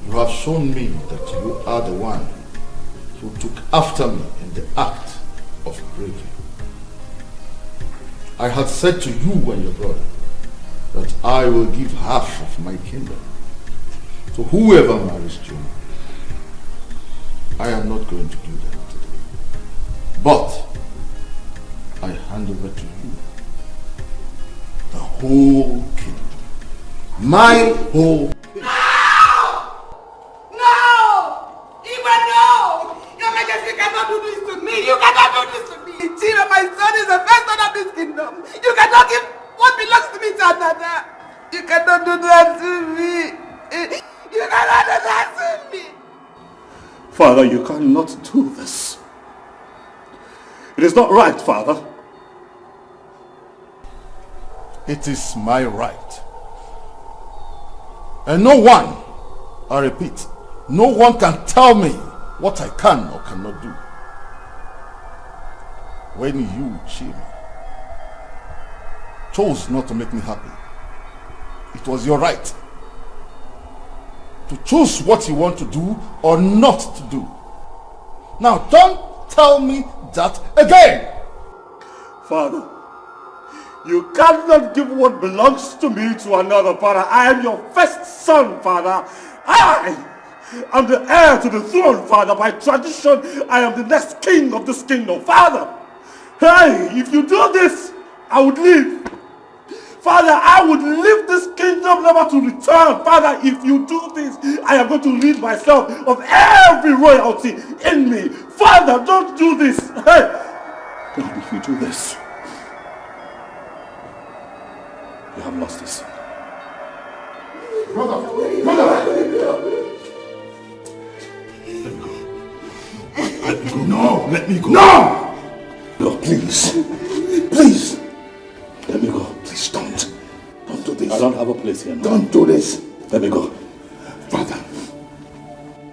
you have shown me that you are the one who took after me in the act of bravery. I had said to you and your brother that I will give half of my kingdom to whoever marries you. I am not going to do that today. But I hand over to you the whole kingdom. My whole kingdom. No! Even no! Your Majesty cannot do this to me. You cannot do this to me. Chino, my son is the first son of this kingdom. You cannot give what belongs to me to another. You cannot do that to me. You cannot do that to me. Father, you cannot do this. It is not right, Father. It is my right. And no one, I repeat, no one can tell me what I can or cannot do. When you, Chima, chose not to make me happy, it was your right to choose what you want to do or not to do. Now don't tell me that again. Father, you cannot give what belongs to me to another, Father. I am your first son, Father. I am the heir to the throne, Father. By tradition, I am the next king of this kingdom, Father. Hey, if you do this, I would leave. Father, I would leave this kingdom never to return. Father, if you do this, I am going to rid myself of every royalty in me. Father, don't do this. Hey, God, if you do this, you have lost this. Brother! No, let me go. No! No, please. Please. Let me go. Please don't. Don't do this. I don't have a place here now. Don't do this. Let me go. Father,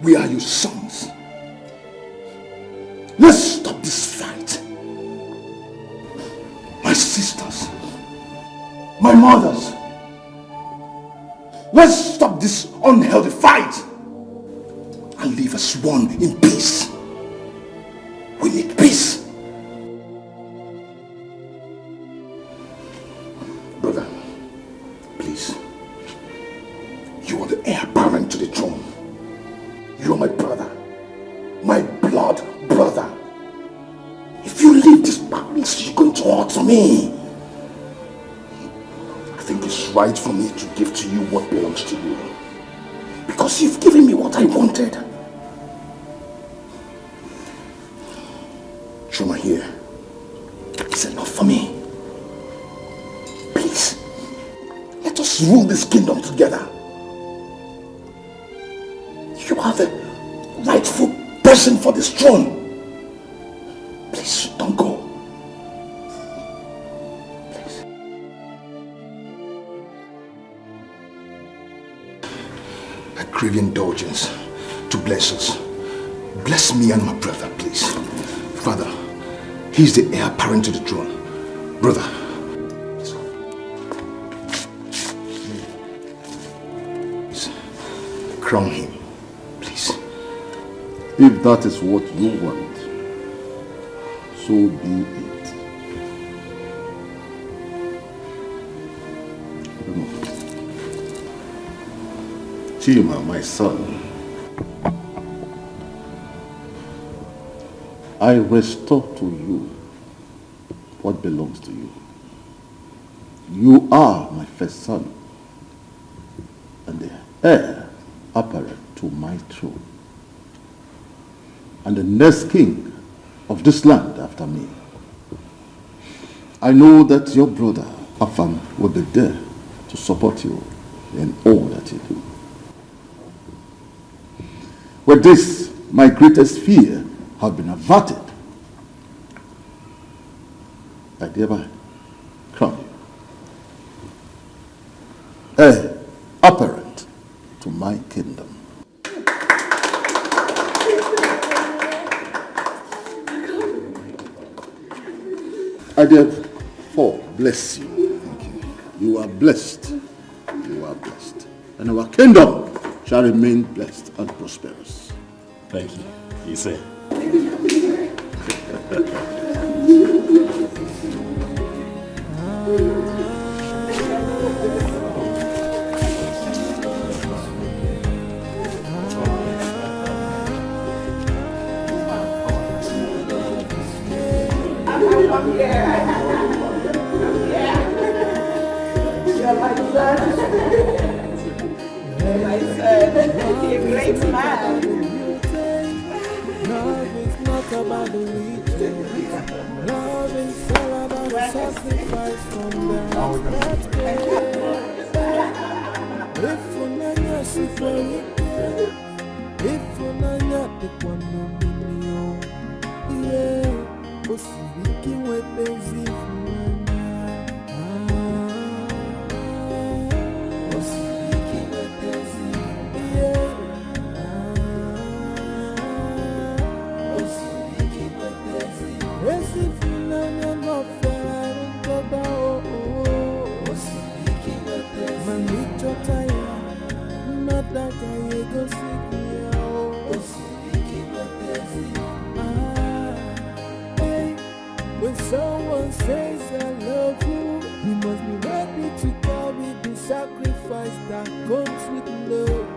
we are your sons. Let's stop this fight. My sisters. My mothers. Let's stop this unhealthy fight and live as one in peace. We need peace. Brother, please. You are the heir apparent to the throne. You are my brother. My blood brother. If you leave this palace, you're going to hurt me. I think it's right for me to give to you what belongs to you. Because you've given me what I wanted. Shoma here. It's enough for me. Please. Let us rule this kingdom together. You are the person for this throne. Please, don't go. Please. I crave indulgence to bless us. Bless me and my brother, please. Father, he's the heir apparent to the throne. Brother, please, crown him, please. If that is what you want, so be it. Chima, my son, I restore to you what belongs to you. You are my first son and the heir apparent to my throne, and the next king of this land after me. I know that your brother Afam will be there to support you in all that you do. With this, my greatest fear have been averted. I thereby crown you heir apparent to my kingdom. I therefore bless you. You are blessed. You are blessed. And our kingdom shall remain blessed and prosperous. Thank you. You say. Love is not about the riches. Love is all about the sacrifice from the heart that cares. If unanya sifarike, if unanya tekwanomilio, yeah, osiriki wepenzi funanya. Osiriki wepenzi, yeah. Esi funanya no ferrari toba oh. Osiriki wepenzi, manicho taya, nataka yego sikia oh. Osiriki wepenzi, hey. When someone says I love you, you must be ready to carry the sacrifice that comes with love.